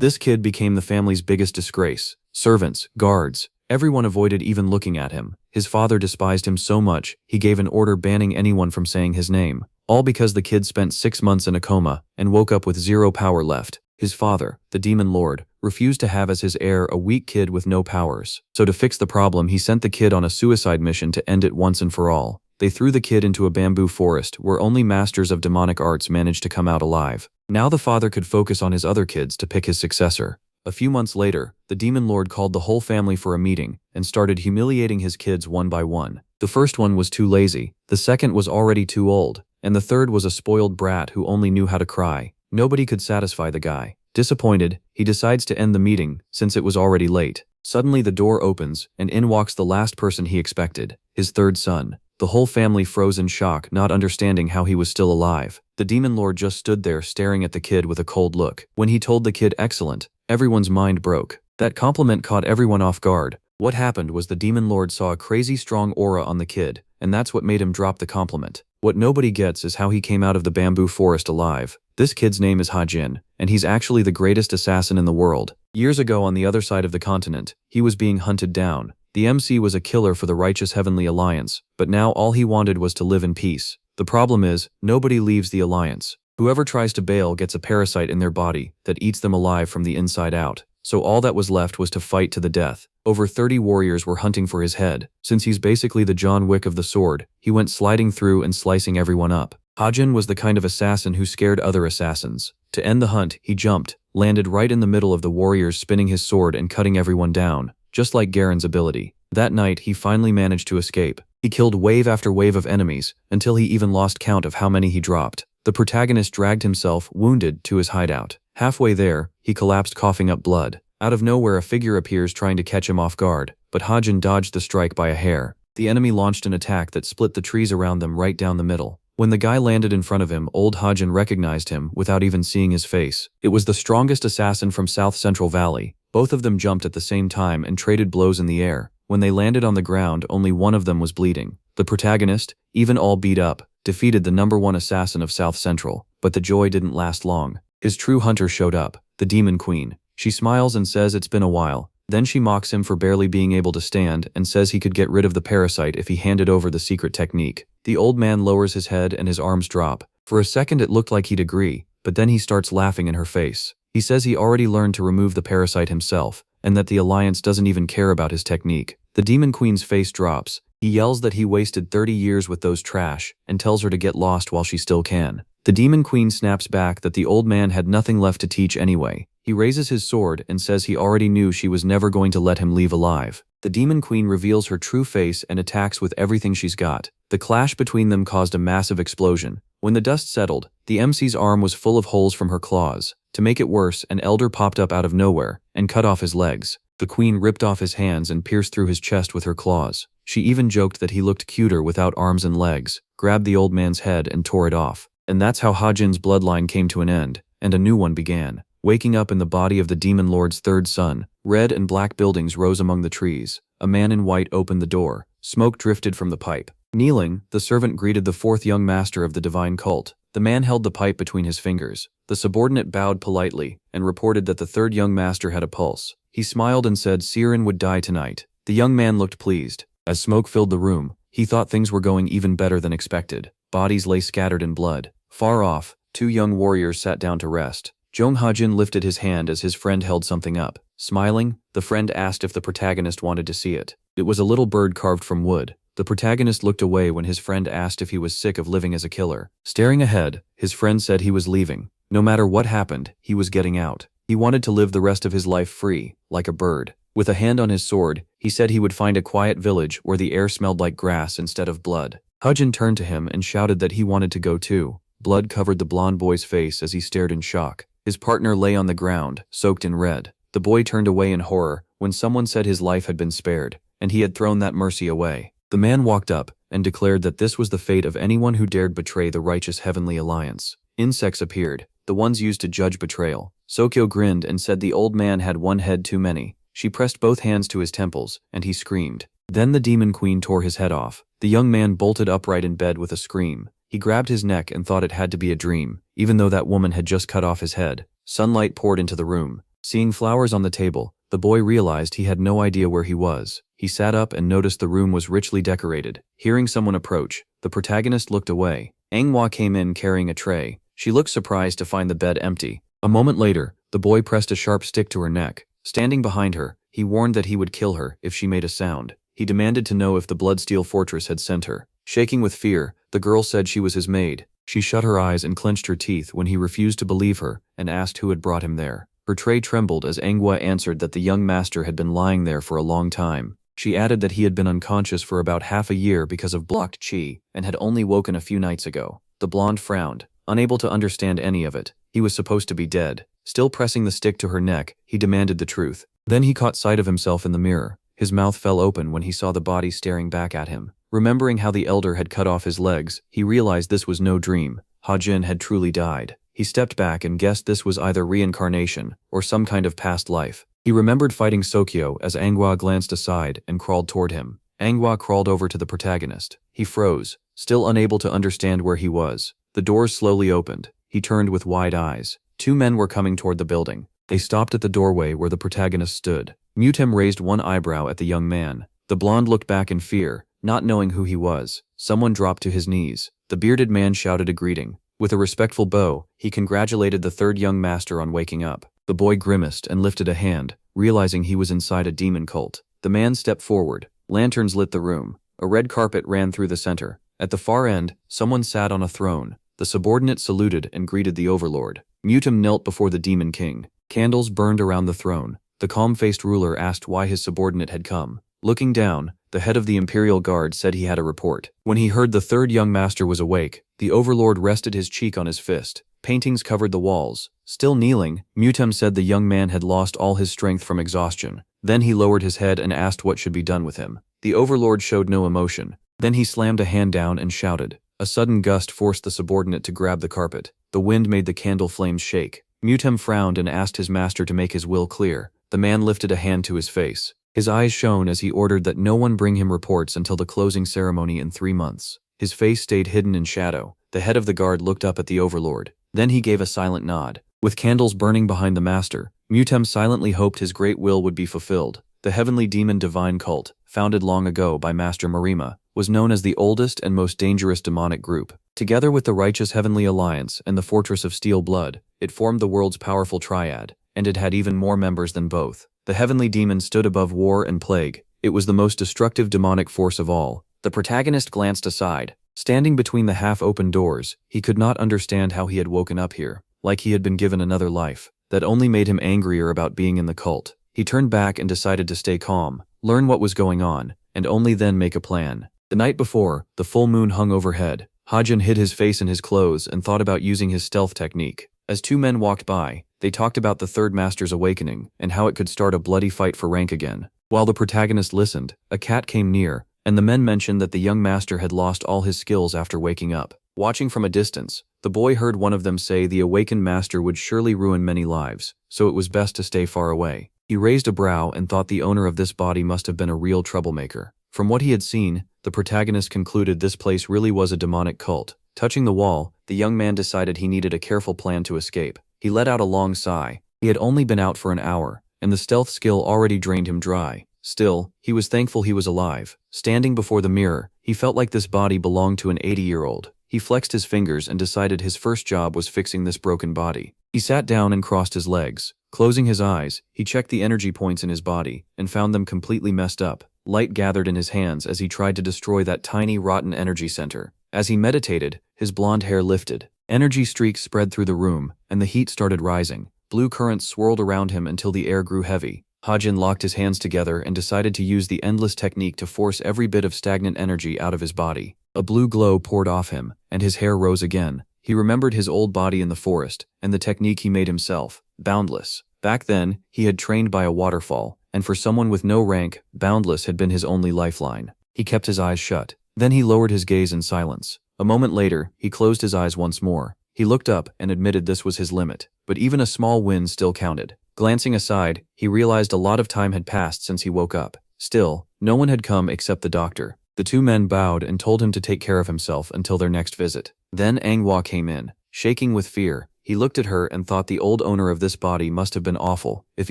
This kid became the family's biggest disgrace. Servants, guards, everyone avoided even looking at him. His father despised him so much, he gave an order banning anyone from saying his name. All because the kid spent 6 months in a coma and woke up with zero power left. His father, the demon lord, refused to have as his heir a weak kid with no powers. So to fix the problem, he sent the kid on a suicide mission to end it once and for all. They threw the kid into a bamboo forest where only masters of demonic arts managed to come out alive. Now the father could focus on his other kids to pick his successor. A few months later, the demon lord called the whole family for a meeting and started humiliating his kids one by one. The first one was too lazy, the second was already too old, and the third was a spoiled brat who only knew how to cry. Nobody could satisfy the guy. Disappointed, he decides to end the meeting since it was already late. Suddenly the door opens and in walks the last person he expected, his third son. The whole family froze in shock, not understanding how he was still alive. The demon lord just stood there staring at the kid with a cold look. When he told the kid excellent, everyone's mind broke. That compliment caught everyone off guard. What happened was the demon lord saw a crazy strong aura on the kid, and that's what made him drop the compliment. What nobody gets is how he came out of the bamboo forest alive. This kid's name is Hajin, and he's actually the greatest assassin in the world. Years ago on the other side of the continent, he was being hunted down. The MC was a killer for the righteous Heavenly Alliance, but now all he wanted was to live in peace. The problem is, nobody leaves the Alliance. Whoever tries to bail gets a parasite in their body that eats them alive from the inside out. So all that was left was to fight to the death. Over 30 warriors were hunting for his head. Since he's basically the John Wick of the sword, he went sliding through and slicing everyone up. Hajin was the kind of assassin who scared other assassins. To end the hunt, he jumped, landed right in the middle of the warriors, spinning his sword and cutting everyone down, just like Garen's ability. That night, he finally managed to escape. He killed wave after wave of enemies, until he even lost count of how many he dropped. The protagonist dragged himself, wounded, to his hideout. Halfway there, he collapsed coughing up blood. Out of nowhere a figure appears trying to catch him off guard, but Hajin dodged the strike by a hair. The enemy launched an attack that split the trees around them right down the middle. When the guy landed in front of him, old Hajin recognized him without even seeing his face. It was the strongest assassin from South Central Valley. Both of them jumped at the same time and traded blows in the air. When they landed on the ground, only one of them was bleeding. The protagonist, even all beat up, defeated the #1 assassin of South Central. But the joy didn't last long. His true hunter showed up, the Demon Queen. She smiles and says it's been a while. Then she mocks him for barely being able to stand and says he could get rid of the parasite if he handed over the secret technique. The old man lowers his head and his arms drop. For a second it looked like he'd agree, but then he starts laughing in her face. He says he already learned to remove the parasite himself, and that the Alliance doesn't even care about his technique. The Demon Queen's face drops. He yells that he wasted 30 years with those trash, and tells her to get lost while she still can. The Demon Queen snaps back that the old man had nothing left to teach anyway. He raises his sword and says he already knew she was never going to let him leave alive. The Demon Queen reveals her true face and attacks with everything she's got. The clash between them caused a massive explosion. When the dust settled, the MC's arm was full of holes from her claws. To make it worse, an elder popped up out of nowhere and cut off his legs. The queen ripped off his hands and pierced through his chest with her claws. She even joked that he looked cuter without arms and legs, grabbed the old man's head and tore it off. And that's how Hajin's bloodline came to an end, and a new one began. Waking up in the body of the Demon Lord's third son, red and black buildings rose among the trees. A man in white opened the door. Smoke drifted from the pipe. Kneeling, the servant greeted the fourth young master of the divine cult. The man held the pipe between his fingers. The subordinate bowed politely and reported that the third young master had a pulse. He smiled and said Siren would die tonight. The young man looked pleased. As smoke filled the room, he thought things were going even better than expected. Bodies lay scattered in blood. Far off, 2 young warriors sat down to rest. Jong Hajin lifted his hand as his friend held something up. Smiling, the friend asked if the protagonist wanted to see it. It was a little bird carved from wood. The protagonist looked away when his friend asked if he was sick of living as a killer. Staring ahead, his friend said he was leaving. No matter what happened, he was getting out. He wanted to live the rest of his life free, like a bird. With a hand on his sword, he said he would find a quiet village where the air smelled like grass instead of blood. Hajin turned to him and shouted that he wanted to go too. Blood covered the blonde boy's face as he stared in shock. His partner lay on the ground, soaked in red. The boy turned away in horror when someone said his life had been spared, and he had thrown that mercy away. The man walked up and declared that this was the fate of anyone who dared betray the righteous Heavenly Alliance. Insects appeared, the ones used to judge betrayal. Sokyo grinned and said the old man had one head too many. She pressed both hands to his temples, and he screamed. Then the Demon Queen tore his head off. The young man bolted upright in bed with a scream. He grabbed his neck and thought it had to be a dream, even though that woman had just cut off his head. Sunlight poured into the room. Seeing flowers on the table, the boy realized he had no idea where he was. He sat up and noticed the room was richly decorated. Hearing someone approach, the protagonist looked away. Manhwa came in carrying a tray. She looked surprised to find the bed empty. A moment later, the boy pressed a sharp stick to her neck. Standing behind her, he warned that he would kill her if she made a sound. He demanded to know if the Bloodsteel Fortress had sent her. Shaking with fear, the girl said she was his maid. She shut her eyes and clenched her teeth when he refused to believe her and asked who had brought him there. Her tray trembled as Manhwa answered that the young master had been lying there for a long time. She added that he had been unconscious for about half a year because of blocked chi and had only woken a few nights ago. The blonde frowned, unable to understand any of it. He was supposed to be dead. Still pressing the stick to her neck, he demanded the truth. Then he caught sight of himself in the mirror. His mouth fell open when he saw the body staring back at him. Remembering how the elder had cut off his legs, he realized this was no dream. Ha-jin had truly died. He stepped back and guessed this was either reincarnation or some kind of past life. He remembered fighting Sokyo as Manhwa glanced aside and crawled toward him. Manhwa crawled over to the protagonist. He froze, still unable to understand where he was. The doors slowly opened. He turned with wide eyes. Two men were coming toward the building. They stopped at the doorway where the protagonist stood. Mutem raised one eyebrow at the young man. The blonde looked back in fear, not knowing who he was. Someone dropped to his knees. The bearded man shouted a greeting. With a respectful bow, he congratulated the third young master on waking up. The boy grimaced and lifted a hand, realizing he was inside a demon cult. The man stepped forward. Lanterns lit the room. A red carpet ran through the center. At the far end, someone sat on a throne. The subordinate saluted and greeted the overlord. Mutem knelt before the demon king. Candles burned around the throne. The calm-faced ruler asked why his subordinate had come. Looking down, the head of the Imperial Guard said he had a report. When he heard the third young master was awake, the overlord rested his cheek on his fist. Paintings covered the walls. Still kneeling, Mutem said the young man had lost all his strength from exhaustion. Then he lowered his head and asked what should be done with him. The overlord showed no emotion. Then he slammed a hand down and shouted. A sudden gust forced the subordinate to grab the carpet. The wind made the candle flames shake. Mutem frowned and asked his master to make his will clear. The man lifted a hand to his face. His eyes shone as he ordered that no one bring him reports until the closing ceremony in 3 months. His face stayed hidden in shadow. The head of the guard looked up at the overlord. Then he gave a silent nod. With candles burning behind the master, Mutem silently hoped his great will would be fulfilled. The heavenly demon divine cult, founded long ago by Master Marima, was known as the oldest and most dangerous demonic group. Together with the righteous Heavenly Alliance and the Fortress of Steel Blood, it formed the world's powerful triad, and it had even more members than both. The heavenly demon stood above war and plague. It was the most destructive demonic force of all. The protagonist glanced aside. Standing between the half-open doors, he could not understand how he had woken up here, like he had been given another life. That only made him angrier about being in the cult. He turned back and decided to stay calm, learn what was going on, and only then make a plan. The night before, the full moon hung overhead. Ha-jin hid his face in his clothes and thought about using his stealth technique. As two men walked by, they talked about the third master's awakening and how it could start a bloody fight for rank again. While the protagonist listened, a cat came near, and the men mentioned that the young master had lost all his skills after waking up. Watching from a distance, the boy heard one of them say the awakened master would surely ruin many lives, so it was best to stay far away. He raised a brow and thought the owner of this body must have been a real troublemaker. From what he had seen, the protagonist concluded this place really was a demonic cult. Touching the wall, the young man decided he needed a careful plan to escape. He let out a long sigh. He had only been out for an hour, and the stealth skill already drained him dry. Still, he was thankful he was alive. Standing before the mirror, he felt like this body belonged to an 80-year-old. He flexed his fingers and decided his first job was fixing this broken body. He sat down and crossed his legs. Closing his eyes, he checked the energy points in his body and found them completely messed up. Light gathered in his hands as he tried to destroy that tiny, rotten energy center. As he meditated, his blonde hair lifted. Energy streaks spread through the room, and the heat started rising. Blue currents swirled around him until the air grew heavy. Ha-jin locked his hands together and decided to use the endless technique to force every bit of stagnant energy out of his body. A blue glow poured off him, and his hair rose again. He remembered his old body in the forest, and the technique he made himself, boundless. Back then, he had trained by a waterfall, and for someone with no rank, boundless had been his only lifeline. He kept his eyes shut. Then he lowered his gaze in silence. A moment later, he closed his eyes once more. He looked up and admitted this was his limit, but even a small win still counted. Glancing aside, he realized a lot of time had passed since he woke up. Still, no one had come except the doctor. The two men bowed and told him to take care of himself until their next visit. Then Manhwa came in. Shaking with fear, He looked at her and thought the old owner of this body must have been awful, if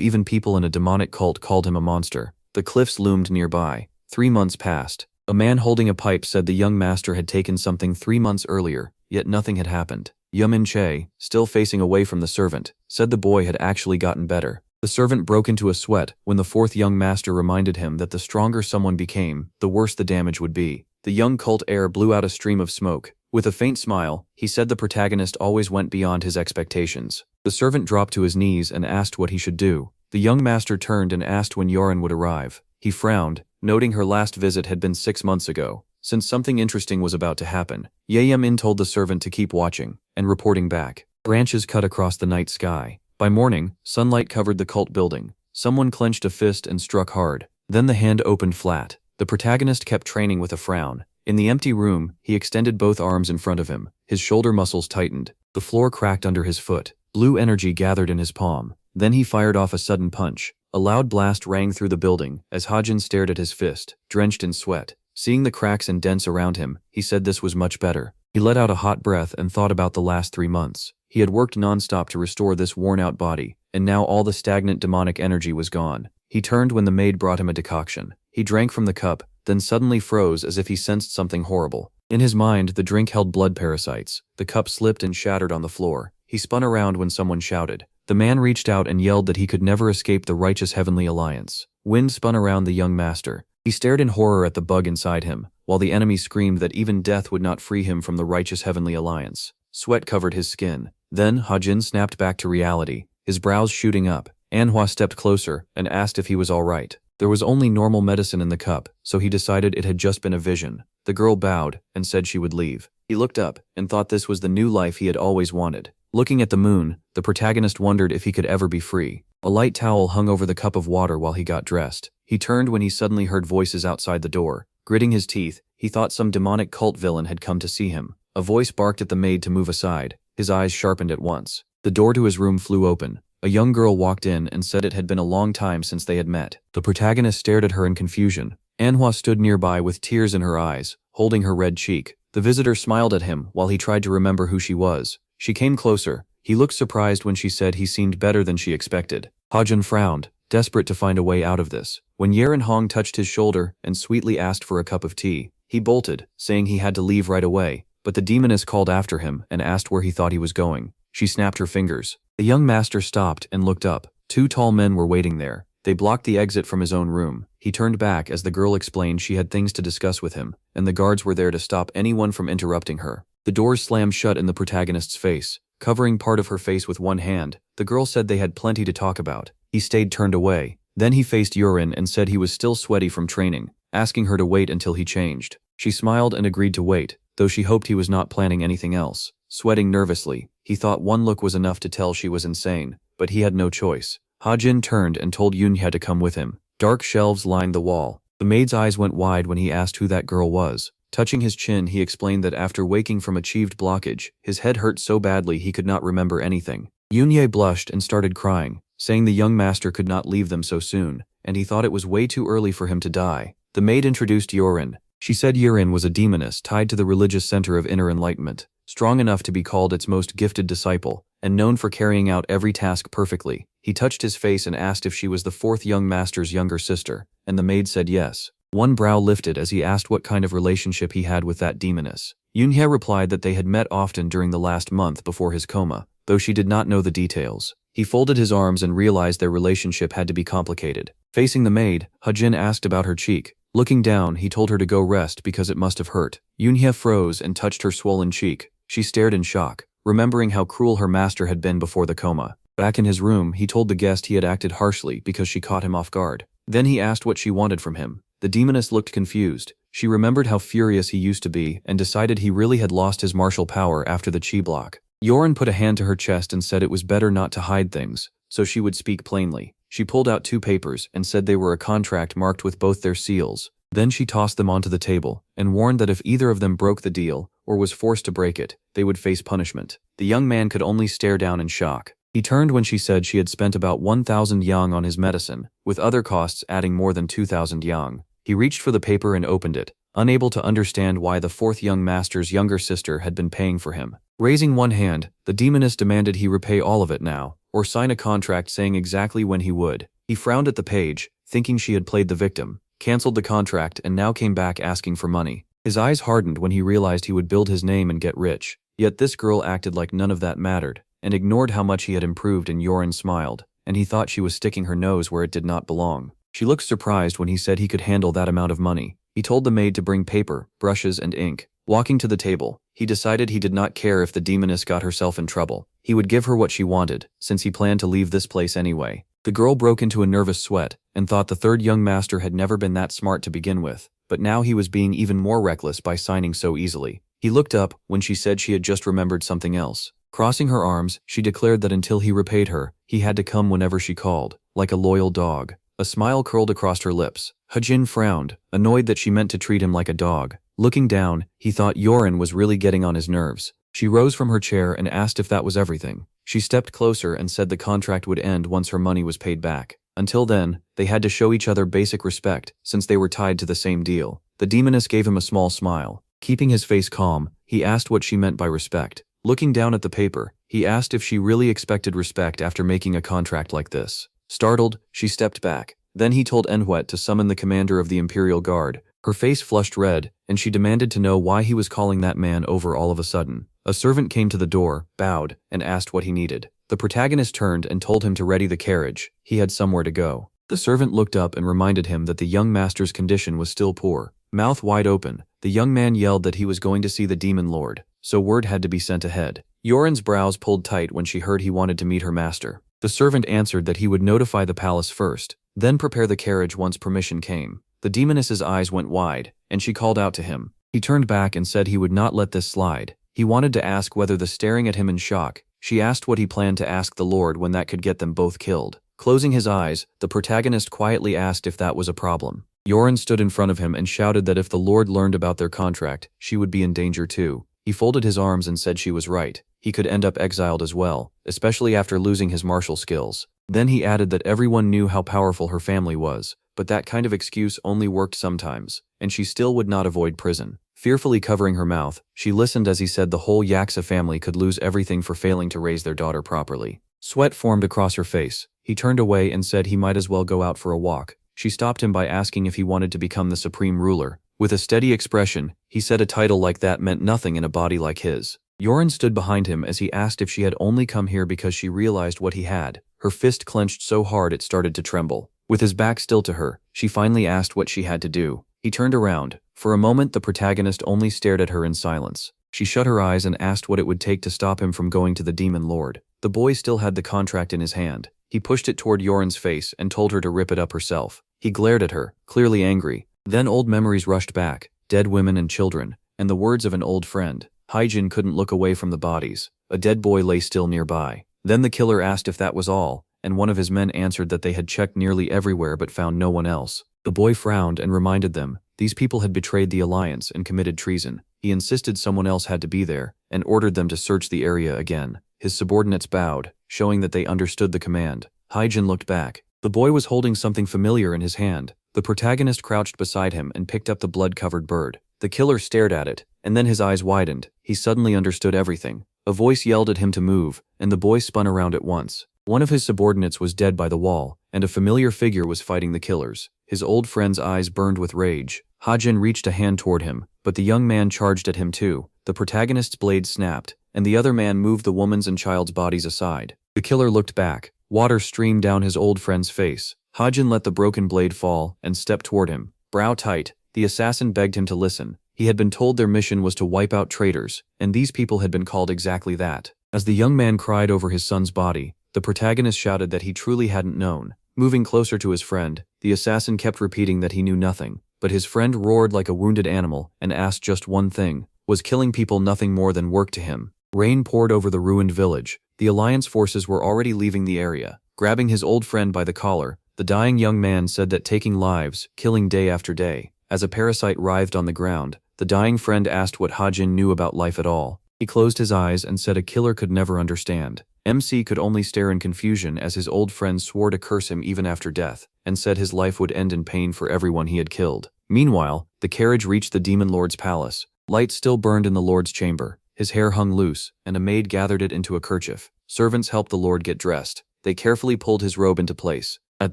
even people in a demonic cult called him a monster. The cliffs loomed nearby. 3 months passed. A man holding a pipe said the young master had taken something 3 months earlier, yet nothing had happened. Yumin Che, still facing away from the servant, said the boy had actually gotten better. The servant broke into a sweat when the fourth young master reminded him that the stronger someone became, the worse the damage would be. The young cult heir blew out a stream of smoke. With a faint smile, he said the protagonist always went beyond his expectations. The servant dropped to his knees and asked what he should do. The young master turned and asked when Yorin would arrive. He frowned, noting her last visit had been 6 months ago. Since something interesting was about to happen, Yaemin told the servant to keep watching and reporting back. Branches cut across the night sky. By morning, sunlight covered the cult building. Someone clenched a fist and struck hard. Then the hand opened flat. The protagonist kept training with a frown. In the empty room, he extended both arms in front of him. His shoulder muscles tightened. The floor cracked under his foot. Blue energy gathered in his palm. Then he fired off a sudden punch. A loud blast rang through the building as Hajin stared at his fist, drenched in sweat. Seeing the cracks and dents around him, he said this was much better. He let out a hot breath and thought about the last 3 months. He had worked non-stop to restore this worn-out body, and now all the stagnant demonic energy was gone. He turned when the maid brought him a decoction. He drank from the cup, then suddenly froze as if he sensed something horrible. In his mind, the drink held blood parasites. The cup slipped and shattered on the floor. He spun around when someone shouted. The man reached out and yelled that he could never escape the righteous heavenly alliance. Wind spun around the young master. He stared in horror at the bug inside him, while the enemy screamed that even death would not free him from the righteous heavenly alliance. Sweat covered his skin. Then Hajin snapped back to reality, his brows shooting up. Manhwa stepped closer and asked if he was all right. There was only normal medicine in the cup, so he decided it had just been a vision. The girl bowed and said she would leave. He looked up and thought this was the new life he had always wanted. Looking at the moon, the protagonist wondered if he could ever be free. A light towel hung over the cup of water while he got dressed. He turned when he suddenly heard voices outside the door. Gritting his teeth, he thought some demonic cult villain had come to see him. A voice barked at the maid to move aside. His eyes sharpened at once. The door to his room flew open. A young girl walked in and said it had been a long time since they had met. The protagonist stared at her in confusion. Manhwa stood nearby with tears in her eyes, holding her red cheek. The visitor smiled at him while he tried to remember who she was. She came closer. He looked surprised when she said he seemed better than she expected. Hajin frowned, desperate to find a way out of this. When Yeren Hong touched his shoulder and sweetly asked for a cup of tea, he bolted, saying he had to leave right away. But the demoness called after him and asked where he thought he was going. She snapped her fingers. The young master stopped and looked up. 2 tall men were waiting there. They blocked the exit from his own room. He turned back as the girl explained she had things to discuss with him, and the guards were there to stop anyone from interrupting her. The doors slammed shut in the protagonist's face. Covering part of her face with one hand, the girl said they had plenty to talk about. He stayed turned away. Then he faced Yurin and said he was still sweaty from training, asking her to wait until he changed. She smiled and agreed to wait, though she hoped he was not planning anything else. Sweating nervously, he thought one look was enough to tell she was insane, but he had no choice. Hajin turned and told Yunya to come with him. Dark shelves lined the wall. The maid's eyes went wide when he asked who that girl was. Touching his chin, he explained that after waking from achieved blockage, his head hurt so badly he could not remember anything. Yunye blushed and started crying, saying the young master could not leave them so soon, and he thought it was way too early for him to die. The maid introduced Yorin. She said Yorin was a demoness tied to the religious center of inner enlightenment, strong enough to be called its most gifted disciple, and known for carrying out every task perfectly. He touched his face and asked if she was the 4th young master's younger sister, and the maid said yes. One brow lifted as he asked what kind of relationship he had with that demoness. Yunhye replied that they had met often during the last month before his coma, though she did not know the details. He folded his arms and realized their relationship had to be complicated. Facing the maid, Hajin asked about her cheek. Looking down, he told her to go rest because it must have hurt. Yunhye froze and touched her swollen cheek. She stared in shock, remembering how cruel her master had been before the coma. Back in his room, he told the guest he had acted harshly because she caught him off guard. Then he asked what she wanted from him. The demoness looked confused. She remembered how furious he used to be and decided he really had lost his martial power after the chi block. Yorin put a hand to her chest and said it was better not to hide things, so she would speak plainly. She pulled out 2 papers and said they were a contract marked with both their seals. Then she tossed them onto the table and warned that if either of them broke the deal or was forced to break it, they would face punishment. The young man could only stare down in shock. He turned when she said she had spent about 1,000 yang on his medicine, with other costs adding more than 2,000 yang. He reached for the paper and opened it. unable to understand why the fourth young master's younger sister had been paying for him. Raising one hand, the demoness demanded he repay all of it now, or sign a contract saying exactly when he would. He frowned at the page, thinking she had played the victim, cancelled the contract and now came back asking for money. His eyes hardened when he realized he would build his name and get rich. Yet this girl acted like none of that mattered, and ignored how much he had improved, and Yoren smiled, and he thought she was sticking her nose where it did not belong. She looked surprised when he said he could handle that amount of money. He told the maid to bring paper, brushes and ink. Walking to the table, he decided he did not care if the demoness got herself in trouble. He would give her what she wanted, since he planned to leave this place anyway. The girl broke into a nervous sweat, and thought the third young master had never been that smart to begin with, but now he was being even more reckless by signing so easily. He looked up when she said she had just remembered something else. Crossing her arms, she declared that until he repaid her, he had to come whenever she called, like a loyal dog. A smile curled across her lips. Hajin frowned, annoyed that she meant to treat him like a dog. Looking down, he thought Yoren was really getting on his nerves. She rose from her chair and asked if that was everything. She stepped closer and said the contract would end once her money was paid back. Until then, they had to show each other basic respect, since they were tied to the same deal. The demoness gave him a small smile. Keeping his face calm, he asked what she meant by respect. Looking down at the paper, he asked if she really expected respect after making a contract like this. Startled, she stepped back. Then he told Enhuet to summon the commander of the Imperial Guard. Her face flushed red, and she demanded to know why he was calling that man over all of a sudden. A servant came to the door, bowed, and asked what he needed. The protagonist turned and told him to ready the carriage. He had somewhere to go. The servant looked up and reminded him that the young master's condition was still poor. Mouth wide open, the young man yelled that he was going to see the demon lord, so word had to be sent ahead. Yoren's brows pulled tight when she heard he wanted to meet her master. The servant answered that he would notify the palace first, then prepare the carriage once permission came. The demoness's eyes went wide, and she called out to him. He turned back and said he would not let this slide. He wanted to ask whether the staring at him in shock. She asked what he planned to ask the Lord when that could get them both killed. Closing his eyes, the protagonist quietly asked if that was a problem. Yoren stood in front of him and shouted that if the Lord learned about their contract, she would be in danger too. He folded his arms and said she was right. He could end up exiled as well, especially after losing his martial skills. Then he added that everyone knew how powerful her family was, but that kind of excuse only worked sometimes, and she still would not avoid prison. Fearfully covering her mouth, she listened as he said the whole Yaksa family could lose everything for failing to raise their daughter properly. Sweat formed across her face. He turned away and said he might as well go out for a walk. She stopped him by asking if he wanted to become the supreme ruler. With a steady expression, he said a title like that meant nothing in a body like his. Yoren stood behind him as he asked if she had only come here because she realized what he had. Her fist clenched so hard it started to tremble. With his back still to her, she finally asked what she had to do. He turned around. For a moment the protagonist only stared at her in silence. She shut her eyes and asked what it would take to stop him from going to the Demon Lord. The boy still had the contract in his hand. He pushed it toward Yoren's face and told her to rip it up herself. He glared at her, clearly angry. Then old memories rushed back, dead women and children, and the words of an old friend. Hyjin couldn't look away from the bodies. A dead boy lay still nearby. Then the killer asked if that was all, and one of his men answered that they had checked nearly everywhere but found no one else. The boy frowned and reminded them, these people had betrayed the alliance and committed treason. He insisted someone else had to be there, and ordered them to search the area again. His subordinates bowed, showing that they understood the command. Hyjin looked back. The boy was holding something familiar in his hand. The protagonist crouched beside him and picked up the blood-covered bird. The killer stared at it, and then his eyes widened. He suddenly understood everything. A voice yelled at him to move, and the boy spun around at once. One of his subordinates was dead by the wall, and a familiar figure was fighting the killers. His old friend's eyes burned with rage. Hyjin reached a hand toward him, but the young man charged at him too. The protagonist's blade snapped, and the other man moved the woman's and child's bodies aside. The killer looked back. Water streamed down his old friend's face. Hyjin let the broken blade fall and stepped toward him. Brow tight, the assassin begged him to listen. He had been told their mission was to wipe out traitors, and these people had been called exactly that. As the young man cried over his son's body, the protagonist shouted that he truly hadn't known. Moving closer to his friend, the assassin kept repeating that he knew nothing, but his friend roared like a wounded animal and asked just one thing. Was killing people nothing more than work to him? Rain poured over the ruined village. The Alliance forces were already leaving the area. Grabbing his old friend by the collar, the dying young man said that taking lives, killing day after day. As a parasite writhed on the ground, the dying friend asked what Hyjin knew about life at all. He closed his eyes and said a killer could never understand. MC could only stare in confusion as his old friend swore to curse him even after death, and said his life would end in pain for everyone he had killed. Meanwhile, the carriage reached the demon lord's palace. Light still burned in the lord's chamber. His hair hung loose, and a maid gathered it into a kerchief. Servants helped the lord get dressed. They carefully pulled his robe into place. At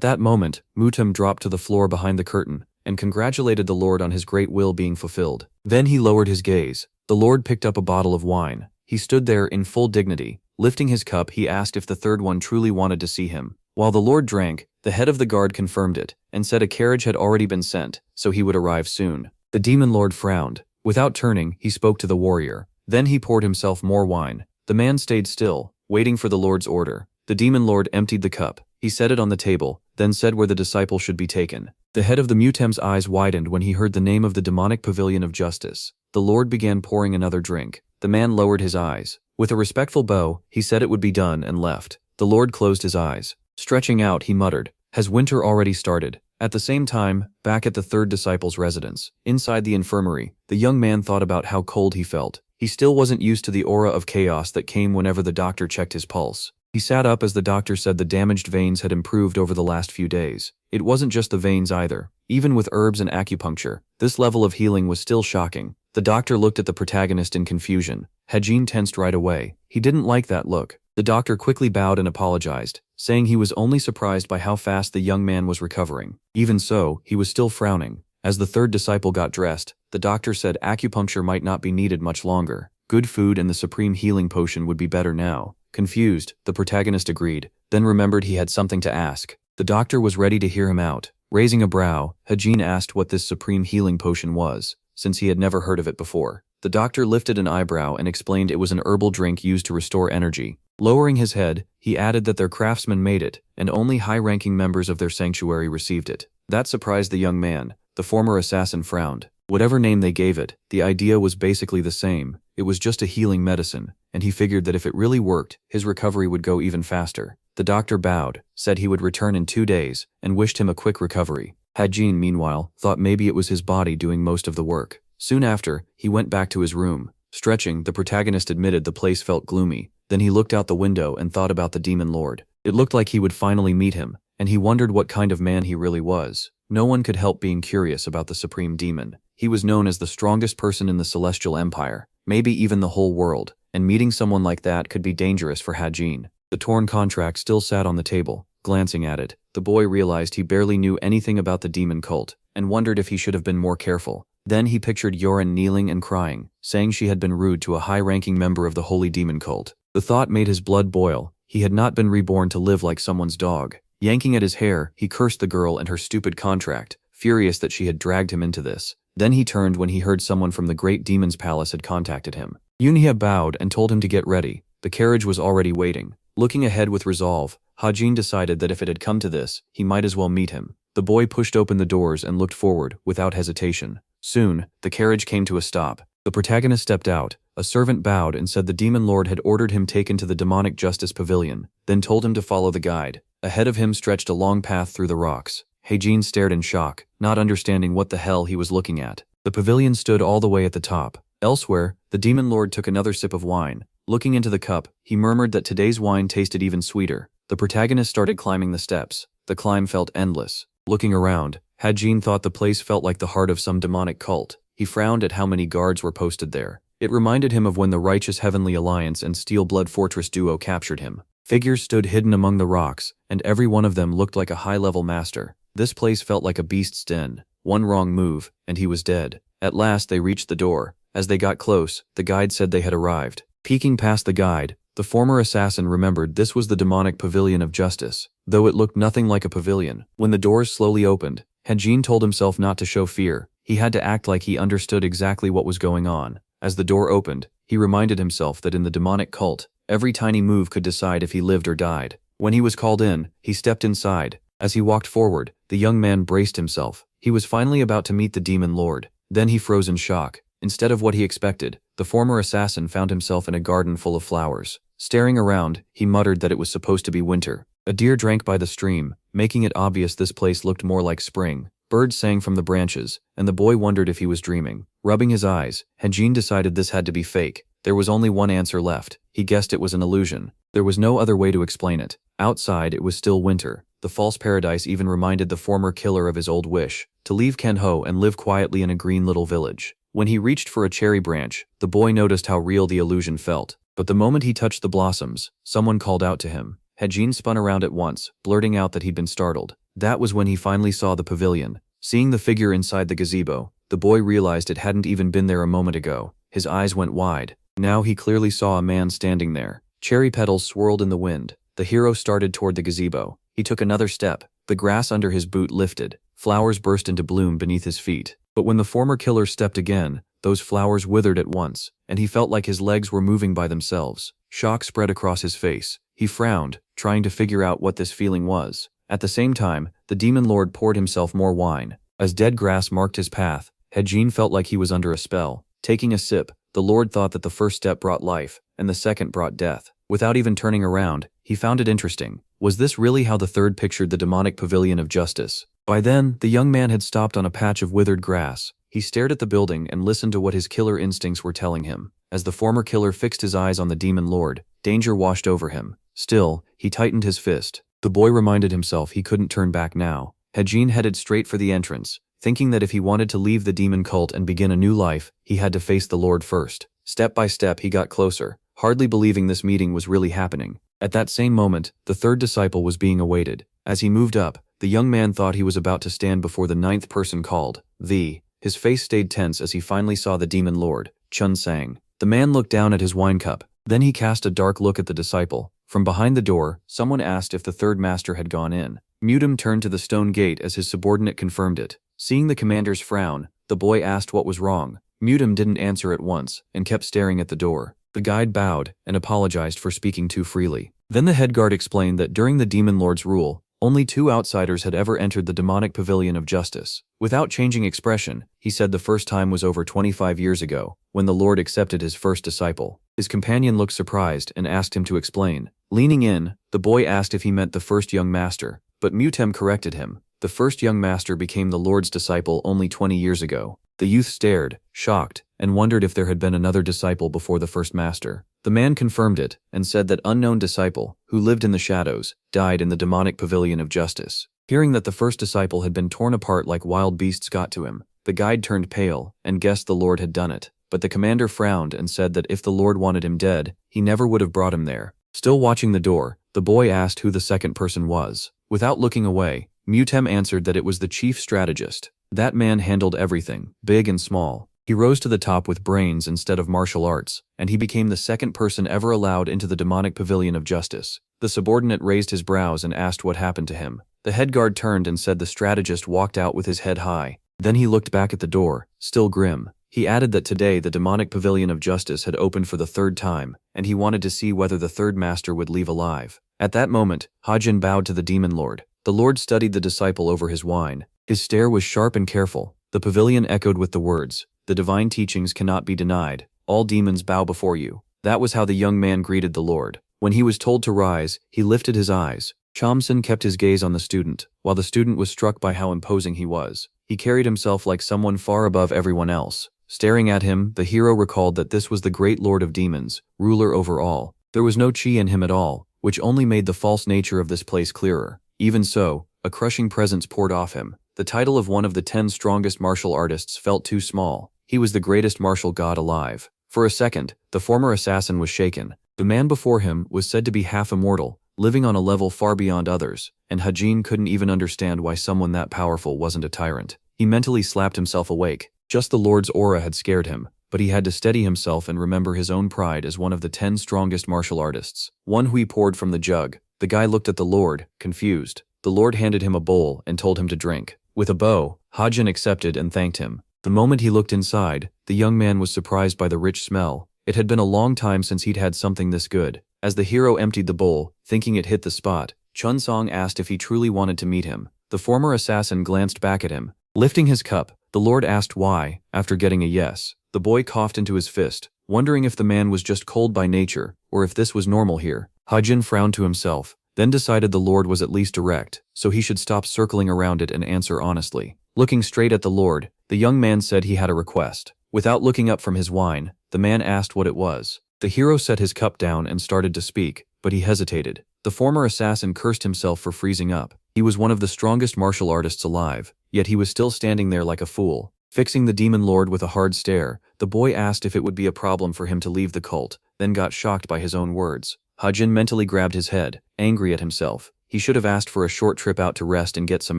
that moment, Mutam dropped to the floor behind the curtain and congratulated the lord on his great will being fulfilled. Then he lowered his gaze. The lord picked up a bottle of wine. He stood there in full dignity. Lifting his cup, he asked if the third one truly wanted to see him. While the lord drank, the head of the guard confirmed it and said a carriage had already been sent, so he would arrive soon. The demon lord frowned. Without turning, he spoke to the warrior. Then he poured himself more wine. The man stayed still, waiting for the lord's order. The demon lord emptied the cup. He set it on the table, then said where the disciple should be taken. The head of the Mutam's eyes widened when he heard the name of the demonic pavilion of justice. The lord began pouring another drink. The man lowered his eyes. With a respectful bow, he said it would be done and left. The lord closed his eyes. Stretching out, he muttered, "Has winter already started?" At the same time, back at the third disciple's residence, inside the infirmary, the young man thought about how cold he felt. He still wasn't used to the aura of chaos that came whenever the doctor checked his pulse. He sat up as the doctor said the damaged veins had improved over the last few days. It wasn't just the veins either. Even with herbs and acupuncture, this level of healing was still shocking. The doctor looked at the protagonist in confusion. Hajin tensed right away. He didn't like that look. The doctor quickly bowed and apologized, saying he was only surprised by how fast the young man was recovering. Even so, he was still frowning. As the third disciple got dressed, the doctor said acupuncture might not be needed much longer. Good food and the supreme healing potion would be better now. Confused, the protagonist agreed, then remembered he had something to ask. The doctor was ready to hear him out. Raising a brow, Hajin asked what this supreme healing potion was, since he had never heard of it before. The doctor lifted an eyebrow and explained it was an herbal drink used to restore energy. Lowering his head, he added that their craftsmen made it, and only high-ranking members of their sanctuary received it. That surprised the young man. The former assassin frowned. Whatever name they gave it, the idea was basically the same. It was just a healing medicine, and he figured that if it really worked, his recovery would go even faster. The doctor bowed, said he would return in 2 days, and wished him a quick recovery. Hajin, meanwhile, thought maybe it was his body doing most of the work. Soon after, he went back to his room. Stretching, the protagonist admitted the place felt gloomy. Then he looked out the window and thought about the demon lord. It looked like he would finally meet him, and he wondered what kind of man he really was. No one could help being curious about the supreme demon. He was known as the strongest person in the Celestial Empire, maybe even the whole world, and meeting someone like that could be dangerous for Hajin. The torn contract still sat on the table. Glancing at it, the boy realized he barely knew anything about the demon cult, and wondered if he should have been more careful. Then he pictured Yoren kneeling and crying, saying she had been rude to a high-ranking member of the holy demon cult. The thought made his blood boil. He had not been reborn to live like someone's dog. Yanking at his hair, he cursed the girl and her stupid contract, furious that she had dragged him into this. Then he turned when he heard someone from the great demon's palace had contacted him. Yunhye bowed and told him to get ready. The carriage was already waiting. Looking ahead with resolve, Hajin decided that if it had come to this, he might as well meet him. The boy pushed open the doors and looked forward, without hesitation. Soon, the carriage came to a stop. The protagonist stepped out. A servant bowed and said the demon lord had ordered him taken to the demonic justice pavilion, then told him to follow the guide. Ahead of him stretched a long path through the rocks. Hajin stared in shock, not understanding what the hell he was looking at. The pavilion stood all the way at the top. Elsewhere, the demon lord took another sip of wine. Looking into the cup, he murmured that today's wine tasted even sweeter. The protagonist started climbing the steps. The climb felt endless. Looking around, Hajin thought the place felt like the heart of some demonic cult. He frowned at how many guards were posted there. It reminded him of when the Righteous Heavenly Alliance and Steel Blood Fortress duo captured him. Figures stood hidden among the rocks, and every one of them looked like a high-level master. This place felt like a beast's den. One wrong move, and he was dead. At last they reached the door. As they got close, the guide said they had arrived. Peeking past the guide, the former assassin remembered this was the demonic pavilion of justice, though it looked nothing like a pavilion. When the doors slowly opened, Hajin told himself not to show fear. He had to act like he understood exactly what was going on. As the door opened, he reminded himself that in the demonic cult, every tiny move could decide if he lived or died. When he was called in, he stepped inside. As he walked forward, the young man braced himself. He was finally about to meet the demon lord. Then he froze in shock. Instead of what he expected, the former assassin found himself in a garden full of flowers. Staring around, he muttered that it was supposed to be winter. A deer drank by the stream, making it obvious this place looked more like spring. Birds sang from the branches, and the boy wondered if he was dreaming. Rubbing his eyes, Hajin decided this had to be fake. There was only one answer left. He guessed it was an illusion. There was no other way to explain it. Outside, it was still winter. The false paradise even reminded the former killer of his old wish, to leave Kenho and live quietly in a green little village. When he reached for a cherry branch, the boy noticed how real the illusion felt. But the moment he touched the blossoms, someone called out to him. Hejin spun around at once, blurting out that he'd been startled. That was when he finally saw the pavilion. Seeing the figure inside the gazebo, the boy realized it hadn't even been there a moment ago. His eyes went wide. Now he clearly saw a man standing there. Cherry petals swirled in the wind. The hero started toward the gazebo. He took another step. The grass under his boot lifted. Flowers burst into bloom beneath his feet. But when the former killer stepped again, those flowers withered at once, and he felt like his legs were moving by themselves. Shock spread across his face. He frowned, trying to figure out what this feeling was. At the same time, the demon lord poured himself more wine. As dead grass marked his path, Hejin felt like he was under a spell. Taking a sip, the lord thought that the first step brought life, and the second brought death. Without even turning around, he found it interesting. Was this really how the third pictured the demonic pavilion of justice? By then, the young man had stopped on a patch of withered grass. He stared at the building and listened to what his killer instincts were telling him. As the former killer fixed his eyes on the demon lord, danger washed over him. Still, he tightened his fist. The boy reminded himself he couldn't turn back now. Hejin headed straight for the entrance, thinking that if he wanted to leave the demon cult and begin a new life, he had to face the lord first. Step by step he got closer, hardly believing this meeting was really happening. At that same moment, the third disciple was being awaited. As he moved up, the young man thought he was about to stand before the ninth person called. His face stayed tense as he finally saw the demon lord, Chun Sang. The man looked down at his wine cup. Then he cast a dark look at the disciple. From behind the door, someone asked if the third master had gone in. Mutim turned to the stone gate as his subordinate confirmed it. Seeing the commander's frown, the boy asked what was wrong. Mutim didn't answer at once and kept staring at the door. The guide bowed and apologized for speaking too freely. Then the head guard explained that during the demon lord's rule, only 2 outsiders had ever entered the demonic pavilion of justice. Without changing expression, he said the first time was over 25 years ago, when the Lord accepted his first disciple. His companion looked surprised and asked him to explain. Leaning in, the boy asked if he meant the first young master, but Mutem corrected him. The first young master became the Lord's disciple only 20 years ago. The youth stared, shocked, and wondered if there had been another disciple before the first master. The man confirmed it and said that unknown disciple, who lived in the shadows, died in the demonic pavilion of justice. Hearing that the first disciple had been torn apart like wild beasts got to him, the guide turned pale and guessed the Lord had done it. But the commander frowned and said that if the Lord wanted him dead, he never would have brought him there. Still watching the door, the boy asked who the second person was. Without looking away, Mutem answered that it was the chief strategist. That man handled everything, big and small. He rose to the top with brains instead of martial arts, and he became the second person ever allowed into the demonic pavilion of justice. The subordinate raised his brows and asked what happened to him. The head guard turned and said the strategist walked out with his head high. Then he looked back at the door, still grim. He added that today the demonic pavilion of justice had opened for the third time, and he wanted to see whether the third master would leave alive. At that moment, Hajin bowed to the demon lord. The lord studied the disciple over his wine. His stare was sharp and careful. The pavilion echoed with the words, "The divine teachings cannot be denied. All demons bow before you." That was how the young man greeted the Lord. When he was told to rise, he lifted his eyes. Chomson kept his gaze on the student, while the student was struck by how imposing he was. He carried himself like someone far above everyone else. Staring at him, the hero recalled that this was the great lord of demons, ruler over all. There was no chi in him at all, which only made the false nature of this place clearer. Even so, a crushing presence poured off him. The title of one of the 10 strongest martial artists felt too small. He was the greatest martial god alive. For a second, the former assassin was shaken. The man before him was said to be half immortal, living on a level far beyond others, and Hajin couldn't even understand why someone that powerful wasn't a tyrant. He mentally slapped himself awake. Just the Lord's aura had scared him, but he had to steady himself and remember his own pride as one of the 10 strongest martial artists. One hui poured from the jug. The guy looked at the Lord, confused. The Lord handed him a bowl and told him to drink. With a bow, Hajin accepted and thanked him. The moment he looked inside, the young man was surprised by the rich smell. It had been a long time since he'd had something this good. As the hero emptied the bowl, thinking it hit the spot, Chun Song asked if he truly wanted to meet him. The former assassin glanced back at him. Lifting his cup, the Lord asked why. After getting a yes, the boy coughed into his fist, wondering if the man was just cold by nature, or if this was normal here. Hajin frowned to himself, then decided the Lord was at least direct, so he should stop circling around it and answer honestly. Looking straight at the Lord, the young man said he had a request. Without looking up from his wine, the man asked what it was. The hero set his cup down and started to speak, but he hesitated. The former assassin cursed himself for freezing up. He was one of the strongest martial artists alive, yet he was still standing there like a fool. Fixing the demon lord with a hard stare, the boy asked if it would be a problem for him to leave the cult, then got shocked by his own words. Hajin mentally grabbed his head, angry at himself. He should have asked for a short trip out to rest and get some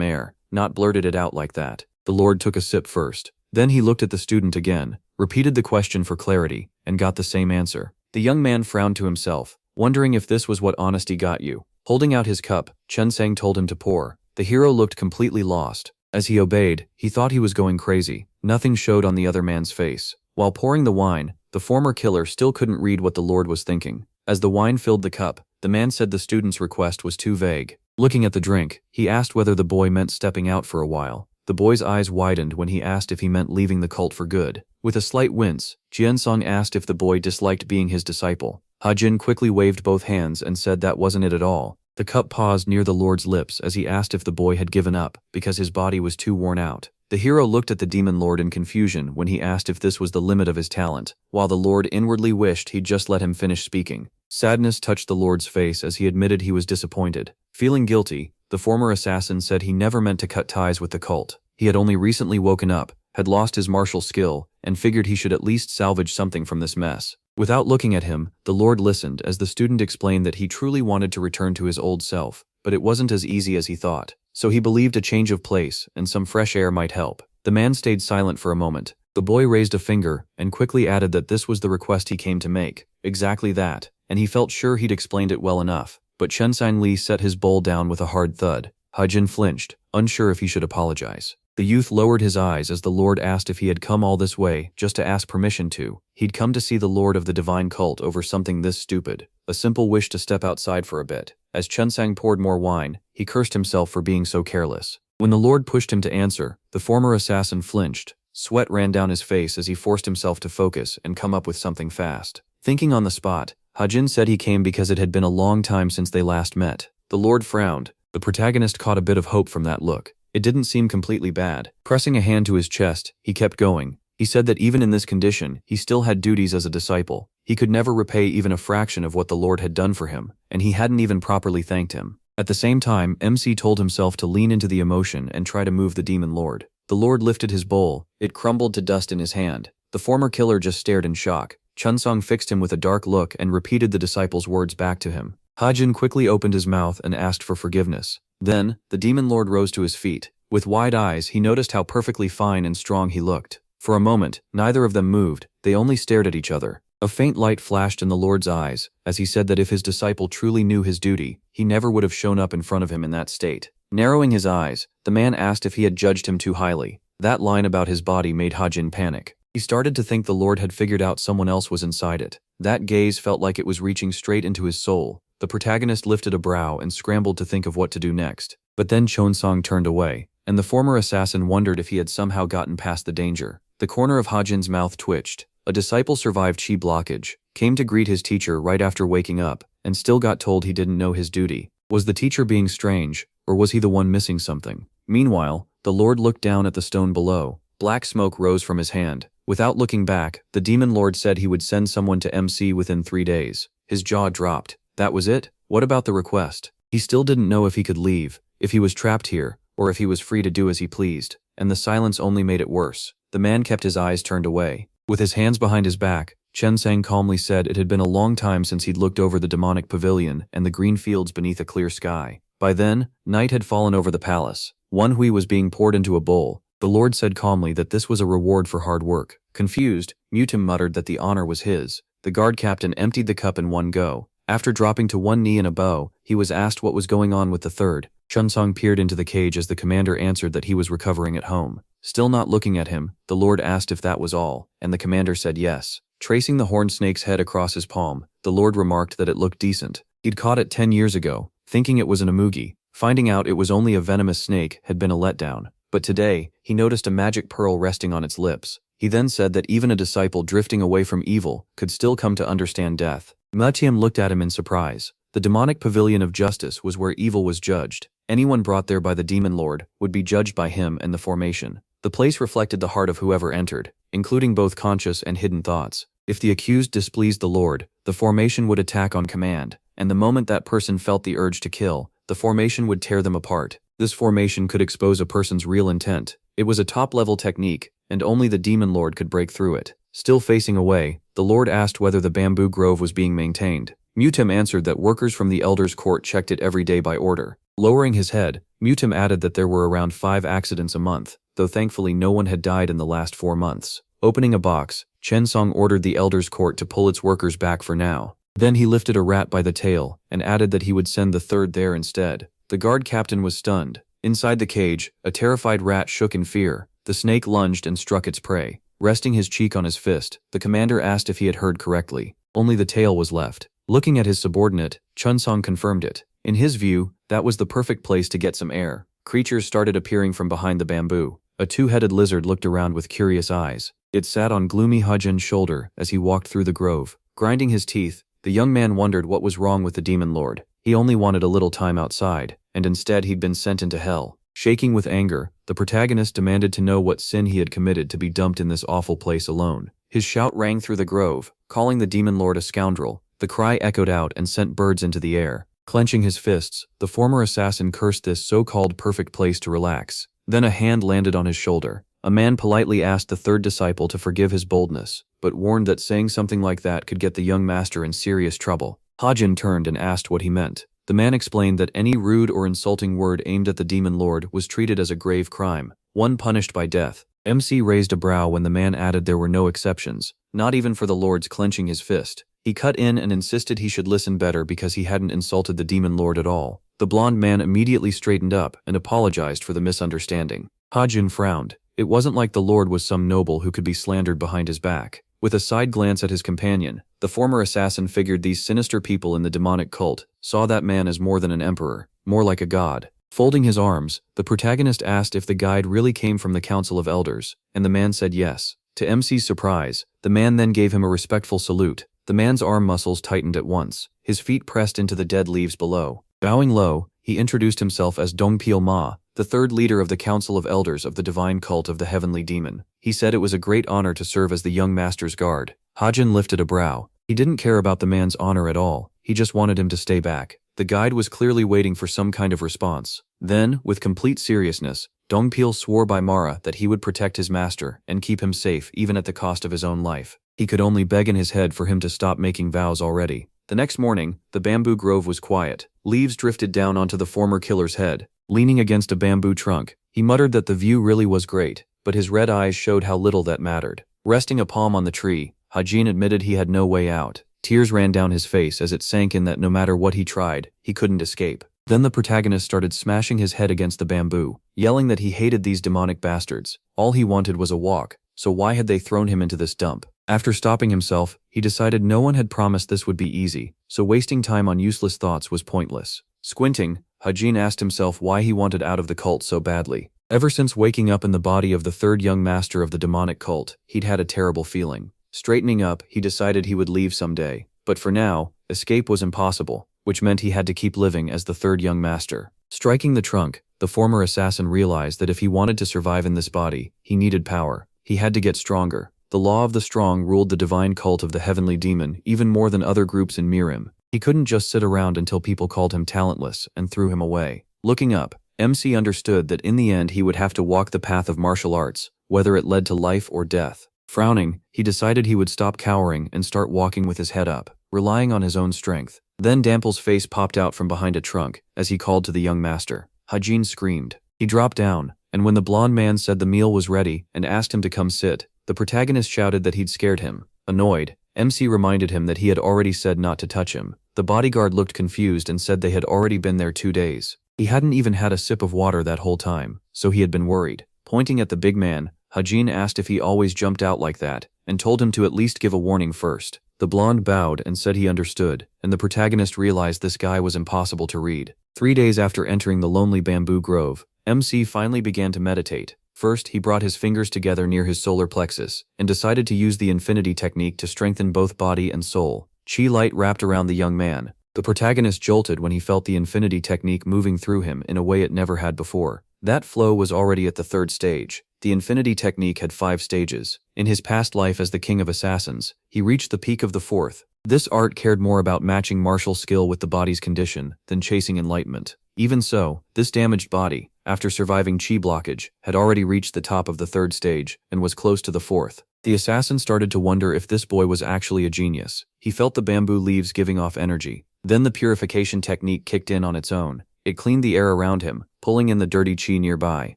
air, not blurted it out like that. The lord took a sip first. Then he looked at the student again, repeated the question for clarity, and got the same answer. The young man frowned to himself, wondering if this was what honesty got you. Holding out his cup, Chun-Sang told him to pour. The hero looked completely lost. As he obeyed, he thought he was going crazy. Nothing showed on the other man's face. While pouring the wine, the former killer still couldn't read what the lord was thinking. As the wine filled the cup, the man said the student's request was too vague. Looking at the drink, he asked whether the boy meant stepping out for a while. The boy's eyes widened when he asked if he meant leaving the cult for good. With a slight wince, Jian-Song asked if the boy disliked being his disciple. Hajin quickly waved both hands and said that wasn't it at all. The cup paused near the lord's lips as he asked if the boy had given up, because his body was too worn out. The hero looked at the demon lord in confusion when he asked if this was the limit of his talent, while the lord inwardly wished he'd just let him finish speaking. Sadness touched the lord's face as he admitted he was disappointed. Feeling guilty, the former assassin said he never meant to cut ties with the cult. He had only recently woken up, had lost his martial skill, and figured he should at least salvage something from this mess. Without looking at him, the lord listened as the student explained that he truly wanted to return to his old self, but it wasn't as easy as he thought. So he believed a change of place and some fresh air might help. The man stayed silent for a moment. The boy raised a finger and quickly added that this was the request he came to make. Exactly that, and he felt sure he'd explained it well enough. But Chen Li set his bowl down with a hard thud. Hajin flinched, unsure if he should apologize. The youth lowered his eyes as the lord asked if he had come all this way just to ask permission to. He'd come to see the lord of the divine cult over something this stupid. A simple wish to step outside for a bit. As Chen-Sang poured more wine, he cursed himself for being so careless. When the lord pushed him to answer, the former assassin flinched. Sweat ran down his face as he forced himself to focus and come up with something fast. Thinking on the spot, Hajin said he came because it had been a long time since they last met. The lord frowned. The protagonist caught a bit of hope from that look. It didn't seem completely bad. Pressing a hand to his chest, he kept going. He said that even in this condition, he still had duties as a disciple. He could never repay even a fraction of what the Lord had done for him, and he hadn't even properly thanked him. At the same time, MC told himself to lean into the emotion and try to move the demon lord. The lord lifted his bowl. It crumbled to dust in his hand. The former killer just stared in shock. Chun-Song fixed him with a dark look and repeated the disciple's words back to him. Hajin quickly opened his mouth and asked for forgiveness. Then, the demon lord rose to his feet. With wide eyes, he noticed how perfectly fine and strong he looked. For a moment, neither of them moved, they only stared at each other. A faint light flashed in the Lord's eyes, as he said that if his disciple truly knew his duty, he never would have shown up in front of him in that state. Narrowing his eyes, the man asked if he had judged him too highly. That line about his body made Hajin panic. He started to think the Lord had figured out someone else was inside it. That gaze felt like it was reaching straight into his soul. The protagonist lifted a brow and scrambled to think of what to do next. But then Chon-Song turned away, and the former assassin wondered if he had somehow gotten past the danger. The corner of Hajin's mouth twitched. A disciple survived chi blockage, came to greet his teacher right after waking up, and still got told he didn't know his duty. Was the teacher being strange, or was he the one missing something? Meanwhile, the Lord looked down at the stone below. Black smoke rose from his hand. Without looking back, the demon lord said he would send someone to MC within 3 days. His jaw dropped. That was it? What about the request? He still didn't know if he could leave, if he was trapped here, or if he was free to do as he pleased, and the silence only made it worse. The man kept his eyes turned away. With his hands behind his back, Chen-Sang calmly said it had been a long time since he'd looked over the demonic pavilion and the green fields beneath a clear sky. By then, night had fallen over the palace. One hui was being poured into a bowl. The Lord said calmly that this was a reward for hard work. Confused, Mutim muttered that the honor was his. The guard captain emptied the cup in one go. After dropping to one knee in a bow, he was asked what was going on with the third. Chun-Song peered into the cage as the commander answered that he was recovering at home. Still not looking at him, the Lord asked if that was all, and the commander said yes. Tracing the horned snake's head across his palm, the Lord remarked that it looked decent. He'd caught it 10 years ago, thinking it was an amugi. Finding out it was only a venomous snake had been a letdown. But today, he noticed a magic pearl resting on its lips. He then said that even a disciple drifting away from evil could still come to understand death. Mutiam looked at him in surprise. The demonic pavilion of justice was where evil was judged. Anyone brought there by the demon lord would be judged by him and the formation. The place reflected the heart of whoever entered, including both conscious and hidden thoughts. If the accused displeased the Lord, the formation would attack on command, and the moment that person felt the urge to kill, the formation would tear them apart. This formation could expose a person's real intent. It was a top-level technique, and only the demon lord could break through it. Still facing away, the lord asked whether the bamboo grove was being maintained. Mutim answered that workers from the elders' court checked it every day by order. Lowering his head, Mutim added that there were around 5 accidents a month, though thankfully no one had died in the last 4 months. Opening a box, Chen Song ordered the elders' court to pull its workers back for now. Then he lifted a rat by the tail, and added that he would send the third there instead. The guard captain was stunned. Inside the cage, a terrified rat shook in fear. The snake lunged and struck its prey. Resting his cheek on his fist, the commander asked if he had heard correctly. Only the tail was left. Looking at his subordinate, Chun Song confirmed it. In his view, that was the perfect place to get some air. Creatures started appearing from behind the bamboo. A 2-headed lizard looked around with curious eyes. It sat on gloomy Hajin's shoulder as he walked through the grove. Grinding his teeth, the young man wondered what was wrong with the demon lord. He only wanted a little time outside, and instead he'd been sent into hell. Shaking with anger, the protagonist demanded to know what sin he had committed to be dumped in this awful place alone. His shout rang through the grove, calling the demon lord a scoundrel. The cry echoed out and sent birds into the air. Clenching his fists, the former assassin cursed this so-called perfect place to relax. Then a hand landed on his shoulder. A man politely asked the third disciple to forgive his boldness, but warned that saying something like that could get the young master in serious trouble. Hajin turned and asked what he meant. The man explained that any rude or insulting word aimed at the demon lord was treated as a grave crime, one punished by death. MC raised a brow when the man added there were no exceptions, not even for the lord's clenching his fist. He cut in and insisted he should listen better because he hadn't insulted the demon lord at all. The blonde man immediately straightened up and apologized for the misunderstanding. Hajin frowned. It wasn't like the lord was some noble who could be slandered behind his back. With a side glance at his companion, the former assassin figured these sinister people in the demonic cult saw that man as more than an emperor, more like a god. Folding his arms, the protagonist asked if the guide really came from the Council of Elders, and the man said yes. To MC's surprise, the man then gave him a respectful salute. The man's arm muscles tightened at once. His feet pressed into the dead leaves below. Bowing low, he introduced himself as Dongpil Ma, the third leader of the Council of Elders of the divine cult of the Heavenly Demon. He said it was a great honor to serve as the young master's guard. Hajin lifted a brow. He didn't care about the man's honor at all. He just wanted him to stay back. The guide was clearly waiting for some kind of response. Then, with complete seriousness, Dongpil swore by Mara that he would protect his master and keep him safe even at the cost of his own life. He could only beg in his head for him to stop making vows already. The next morning, the bamboo grove was quiet. Leaves drifted down onto the former killer's head. Leaning against a bamboo trunk, he muttered that the view really was great, but his red eyes showed how little that mattered. Resting a palm on the tree, Hajin admitted he had no way out. Tears ran down his face as it sank in that no matter what he tried, he couldn't escape. Then the protagonist started smashing his head against the bamboo, yelling that he hated these demonic bastards. All he wanted was a walk, so why had they thrown him into this dump? After stopping himself, he decided no one had promised this would be easy, so wasting time on useless thoughts was pointless. Squinting, Hajin asked himself why he wanted out of the cult so badly. Ever since waking up in the body of the third young master of the demonic cult, he'd had a terrible feeling. Straightening up, he decided he would leave someday. But for now, escape was impossible, which meant he had to keep living as the third young master. Striking the trunk, the former assassin realized that if he wanted to survive in this body, he needed power. He had to get stronger. The law of the strong ruled the divine cult of the heavenly demon even more than other groups in Mirim. He couldn't just sit around until people called him talentless and threw him away. Looking up, MC understood that in the end he would have to walk the path of martial arts, whether it led to life or death. Frowning, he decided he would stop cowering and start walking with his head up, relying on his own strength. Then Dample's face popped out from behind a trunk as he called to the young master. Hajin screamed. He dropped down, and when the blonde man said the meal was ready and asked him to come sit, the protagonist shouted that he'd scared him. Annoyed, MC reminded him that he had already said not to touch him. The bodyguard looked confused and said they had already been there 2 days. He hadn't even had a sip of water that whole time, so he had been worried. Pointing at the big man, Hajin asked if he always jumped out like that, and told him to at least give a warning first. The blonde bowed and said he understood, and the protagonist realized this guy was impossible to read. 3 days after entering the lonely bamboo grove, MC finally began to meditate. First, he brought his fingers together near his solar plexus, and decided to use the infinity technique to strengthen both body and soul. Chi light wrapped around the young man. The protagonist jolted when he felt the infinity technique moving through him in a way it never had before. That flow was already at the 3rd stage. The infinity technique had 5 stages. In his past life as the king of assassins, he reached the peak of the 4th. This art cared more about matching martial skill with the body's condition than chasing enlightenment. Even so, this damaged body, after surviving chi blockage, had already reached the top of the 3rd stage and was close to the 4th. The assassin started to wonder if this boy was actually a genius. He felt the bamboo leaves giving off energy. Then the purification technique kicked in on its own. It cleaned the air around him, pulling in the dirty chi nearby.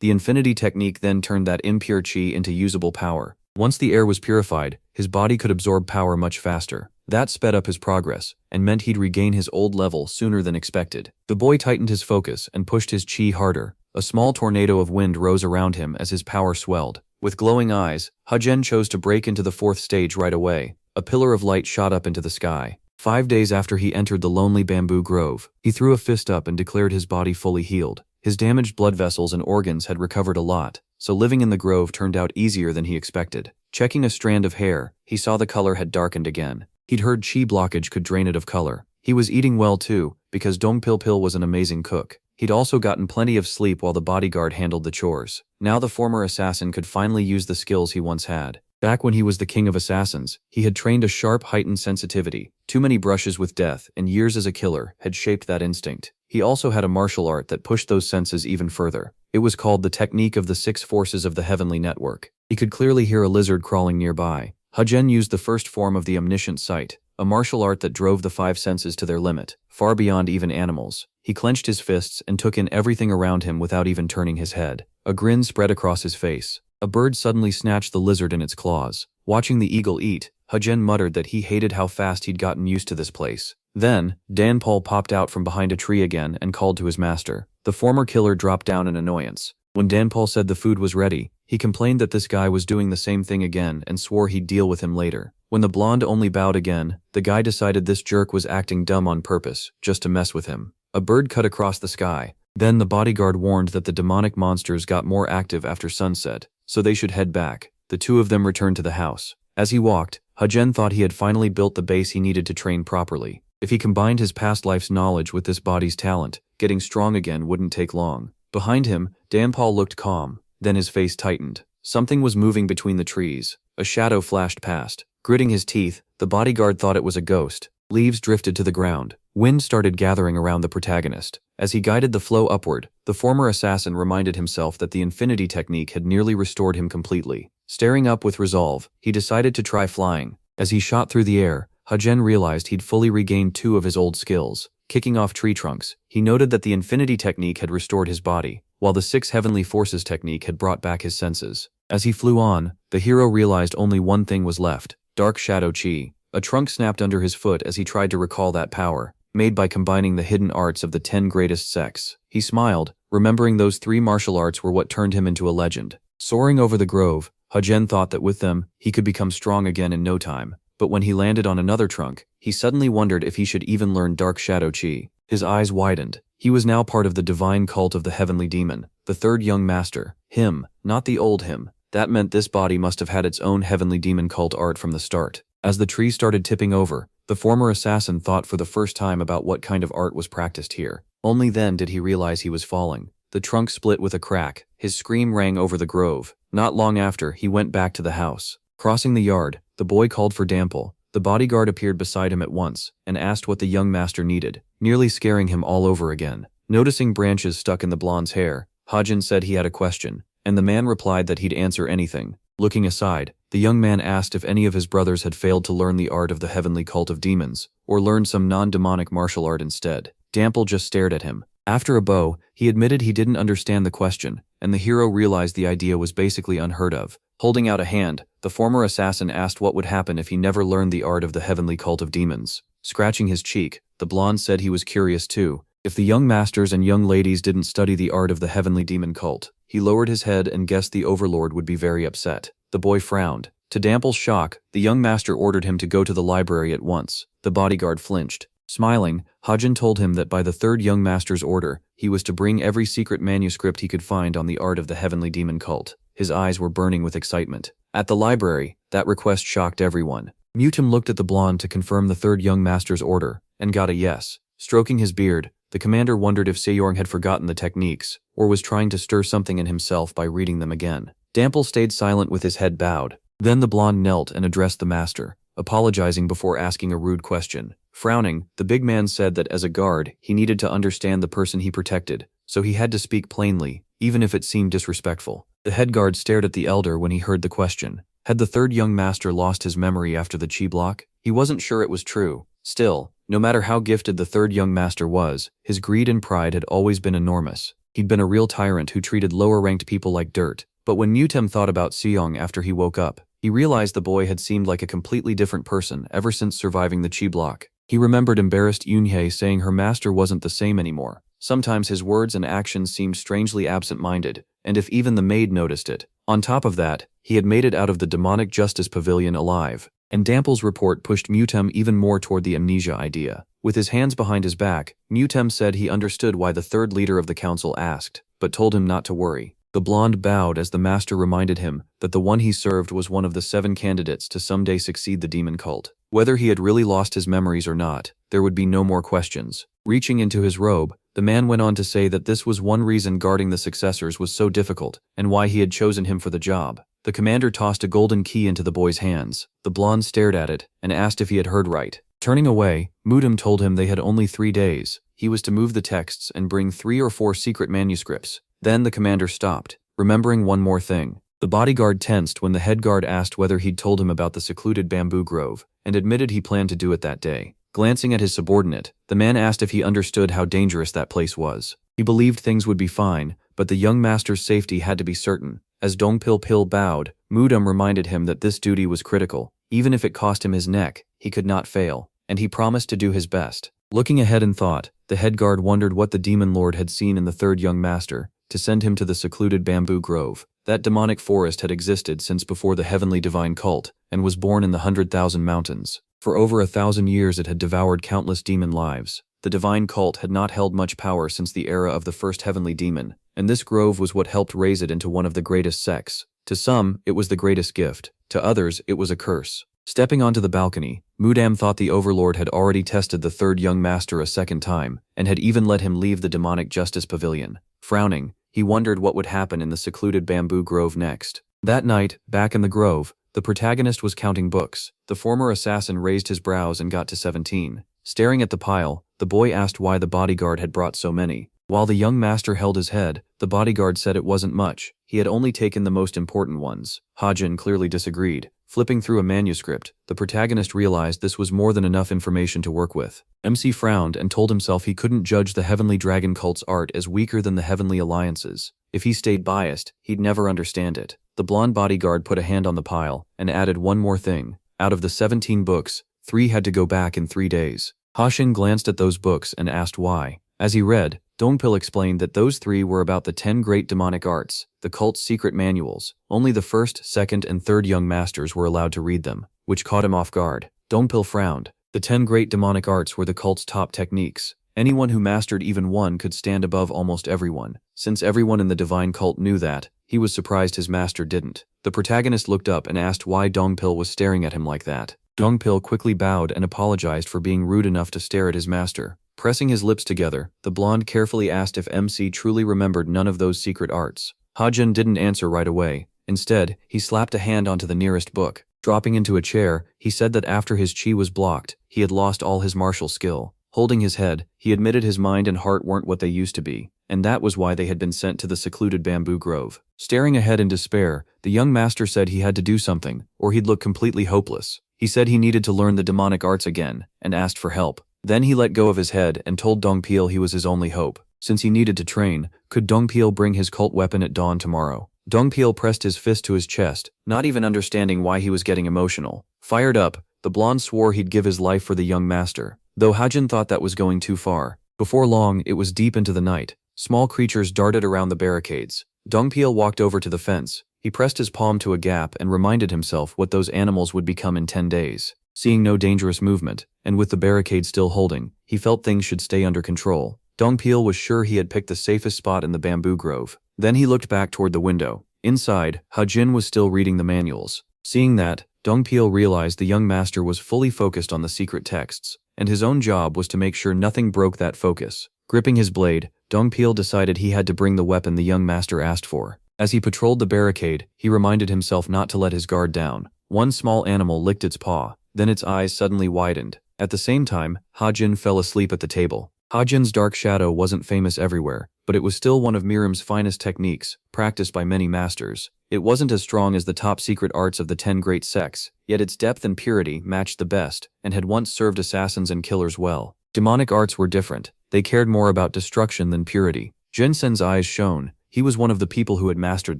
The infinity technique then turned that impure chi into usable power. Once the air was purified, his body could absorb power much faster. That sped up his progress, and meant he'd regain his old level sooner than expected. The boy tightened his focus and pushed his chi harder. A small tornado of wind rose around him as his power swelled. With glowing eyes, Hajen chose to break into the 4th stage right away. A pillar of light shot up into the sky. 5 days after he entered the lonely bamboo grove, he threw a fist up and declared his body fully healed. His damaged blood vessels and organs had recovered a lot, so living in the grove turned out easier than he expected. Checking a strand of hair, he saw the color had darkened again. He'd heard chi blockage could drain it of color. He was eating well too, because Dong Pil Pil was an amazing cook. He'd also gotten plenty of sleep while the bodyguard handled the chores. Now the former assassin could finally use the skills he once had. Back when he was the king of assassins, he had trained a sharp, heightened sensitivity. Too many brushes with death and years as a killer had shaped that instinct. He also had a martial art that pushed those senses even further. It was called the technique of the 6 forces of the heavenly network. He could clearly hear a lizard crawling nearby. Hajen used the first form of the omniscient sight, a martial art that drove the 5 senses to their limit, far beyond even animals. He clenched his fists and took in everything around him without even turning his head. A grin spread across his face. A bird suddenly snatched the lizard in its claws. Watching the eagle eat, Hajen muttered that he hated how fast he'd gotten used to this place. Then, Dan Paul popped out from behind a tree again and called to his master. The former killer dropped down in annoyance. When Dan Paul said the food was ready, he complained that this guy was doing the same thing again and swore he'd deal with him later. When the blonde only bowed again, the guy decided this jerk was acting dumb on purpose, just to mess with him. A bird cut across the sky. Then the bodyguard warned that the demonic monsters got more active after sunset, so they should head back. The two of them returned to the house. As he walked, Hajen thought he had finally built the base he needed to train properly. If he combined his past life's knowledge with this body's talent, getting strong again wouldn't take long. Behind him, Dan Paul looked calm, then his face tightened. Something was moving between the trees. A shadow flashed past. Gritting his teeth, the bodyguard thought it was a ghost. Leaves drifted to the ground. Wind started gathering around the protagonist. As he guided the flow upward, the former assassin reminded himself that the infinity technique had nearly restored him completely. Staring up with resolve, he decided to try flying. As he shot through the air, Hajen realized he'd fully regained 2 of his old skills. Kicking off tree trunks, he noted that the infinity technique had restored his body, while the 6 heavenly forces technique had brought back his senses. As he flew on, the hero realized only one thing was left: dark shadow chi. A trunk snapped under his foot as he tried to recall that power, made by combining the hidden arts of the 10 greatest sects. He smiled, remembering those 3 martial arts were what turned him into a legend. Soaring over the grove, Hajen thought that with them, he could become strong again in no time. But when he landed on another trunk, he suddenly wondered if he should even learn dark shadow chi. His eyes widened. He was now part of the divine cult of the heavenly demon, the 3rd young master. Him, not the old him. That meant this body must have had its own heavenly demon cult art from the start. As the tree started tipping over, the former assassin thought for the first time about what kind of art was practiced here. Only then did he realize he was falling. The trunk split with a crack. His scream rang over the grove. Not long after, he went back to the house. Crossing the yard, the boy called for Dample. The bodyguard appeared beside him at once and asked what the young master needed, nearly scaring him all over again. Noticing branches stuck in the blonde's hair, Hajen said he had a question, and the man replied that he'd answer anything. Looking aside, the young man asked if any of his brothers had failed to learn the art of the heavenly cult of demons, or learned some non-demonic martial art instead. Dample just stared at him. After a bow, he admitted he didn't understand the question, and the hero realized the idea was basically unheard of. Holding out a hand, the former assassin asked what would happen if he never learned the art of the heavenly cult of demons. Scratching his cheek, the blonde said he was curious too. If the young masters and young ladies didn't study the art of the heavenly demon cult, he lowered his head and guessed the overlord would be very upset. The boy frowned. To Dample's shock, the young master ordered him to go to the library at once. The bodyguard flinched. Smiling, Hajen told him that by the 3rd young master's order, he was to bring every secret manuscript he could find on the art of the heavenly demon cult. His eyes were burning with excitement. At the library, that request shocked everyone. Mutim looked at the blonde to confirm the 3rd young master's order, and got a yes. Stroking his beard, the commander wondered if Seyorng had forgotten the techniques, or was trying to stir something in himself by reading them again. Dample stayed silent with his head bowed. Then the blonde knelt and addressed the master, apologizing before asking a rude question. Frowning, the big man said that as a guard, he needed to understand the person he protected, so he had to speak plainly, even if it seemed disrespectful. The head guard stared at the elder when he heard the question. Had the third young master lost his memory after the chi block? He wasn't sure it was true. Still, no matter how gifted the third young master was, his greed and pride had always been enormous. He'd been a real tyrant who treated lower-ranked people like dirt. But when Mutem thought about Seong after he woke up, he realized the boy had seemed like a completely different person ever since surviving the chi block. He remembered embarrassed Yunhye saying her master wasn't the same anymore. Sometimes his words and actions seemed strangely absent-minded, and if even the maid noticed it. On top of that, he had made it out of the demonic justice pavilion alive. And Dample's report pushed Mutem even more toward the amnesia idea. With his hands behind his back, Mutem said he understood why the third leader of the council asked, but told him not to worry. The blonde bowed as the master reminded him that the one he served was one of the 7 candidates to someday succeed the demon cult. Whether he had really lost his memories or not, there would be no more questions. Reaching into his robe, the man went on to say that this was one reason guarding the successors was so difficult, and why he had chosen him for the job. The commander tossed a golden key into the boy's hands. The blonde stared at it, and asked if he had heard right. Turning away, Mutem told him they had only 3 days. He was to move the texts and bring 3 or 4 secret manuscripts. Then the commander stopped, remembering one more thing. The bodyguard tensed when the head guard asked whether he'd told him about the secluded bamboo grove, and admitted he planned to do it that day. Glancing at his subordinate, the man asked if he understood how dangerous that place was. He believed things would be fine, but the young master's safety had to be certain. As Dongpil bowed, Mutem reminded him that this duty was critical. Even if it cost him his neck, he could not fail, and he promised to do his best. Looking ahead in thought, the head guard wondered what the demon lord had seen in the third young master to send him to the secluded bamboo grove. That demonic forest had existed since before the heavenly divine cult, and was born in the 100,000 mountains. For over 1,000 years it had devoured countless demon lives. The divine cult had not held much power since the era of the first heavenly demon, and this grove was what helped raise it into one of the greatest sects. To some, it was the greatest gift. To others, it was a curse. Stepping onto the balcony, Mutem thought the overlord had already tested the third young master a second time, and had even let him leave the demonic justice pavilion. Frowning, he wondered what would happen in the secluded bamboo grove next. That night, back in the grove, the protagonist was counting books. The former assassin raised his brows and got to 17. Staring at the pile, the boy asked why the bodyguard had brought so many. While the young master held his head, the bodyguard said it wasn't much. He had only taken the most important ones. Hajin clearly disagreed. Flipping through a manuscript, the protagonist realized this was more than enough information to work with. MC frowned and told himself he couldn't judge the Heavenly Dragon cult's art as weaker than the Heavenly Alliance's. If he stayed biased, he'd never understand it. The blonde bodyguard put a hand on the pile and added one more thing. Out of the 17 books, 3 had to go back in 3 days. Hashin glanced at those books and asked why. As he read, Dongpil explained that those 3 were about the 10 great demonic arts, the cult's secret manuals. Only the first, second, and third young masters were allowed to read them, which caught him off guard. Dongpil frowned. The 10 great demonic arts were the cult's top techniques. Anyone who mastered even one could stand above almost everyone. Since everyone in the divine cult knew that, he was surprised his master didn't. The protagonist looked up and asked why Dongpil was staring at him like that. Dongpil quickly bowed and apologized for being rude enough to stare at his master. Pressing his lips together, the blonde carefully asked if MC truly remembered none of those secret arts. Hajin didn't answer right away. Instead, he slapped a hand onto the nearest book. Dropping into a chair, he said that after his chi was blocked, he had lost all his martial skill. Holding his head, he admitted his mind and heart weren't what they used to be, and that was why they had been sent to the secluded bamboo grove. Staring ahead in despair, the young master said he had to do something, or he'd look completely hopeless. He said he needed to learn the demonic arts again, and asked for help. Then he let go of his head and told Dongpil he was his only hope. Since he needed to train, could Dongpil bring his cult weapon at dawn tomorrow? Dongpil pressed his fist to his chest, not even understanding why he was getting emotional. Fired up, the blonde swore he'd give his life for the young master, though Hajin thought that was going too far. Before long, it was deep into the night. Small creatures darted around the barricades. Dongpil walked over to the fence. He pressed his palm to a gap and reminded himself what those animals would become in 10 days. Seeing no dangerous movement, and with the barricade still holding, he felt things should stay under control. Dongpil was sure he had picked the safest spot in the bamboo grove. Then he looked back toward the window. Inside, Hajin was still reading the manuals. Seeing that, Dongpil realized the young master was fully focused on the secret texts, and his own job was to make sure nothing broke that focus. Gripping his blade, Dongpil decided he had to bring the weapon the young master asked for. As he patrolled the barricade, he reminded himself not to let his guard down. One small animal licked its paw. Then its eyes suddenly widened. At the same time, Ha-jin fell asleep at the table. Ha-jin's dark shadow wasn't famous everywhere, but it was still one of Mirim's finest techniques, practiced by many masters. It wasn't as strong as the top-secret arts of the 10 great sects, yet its depth and purity matched the best, and had once served assassins and killers well. Demonic arts were different. They cared more about destruction than purity. Jensen's eyes shone. He was one of the people who had mastered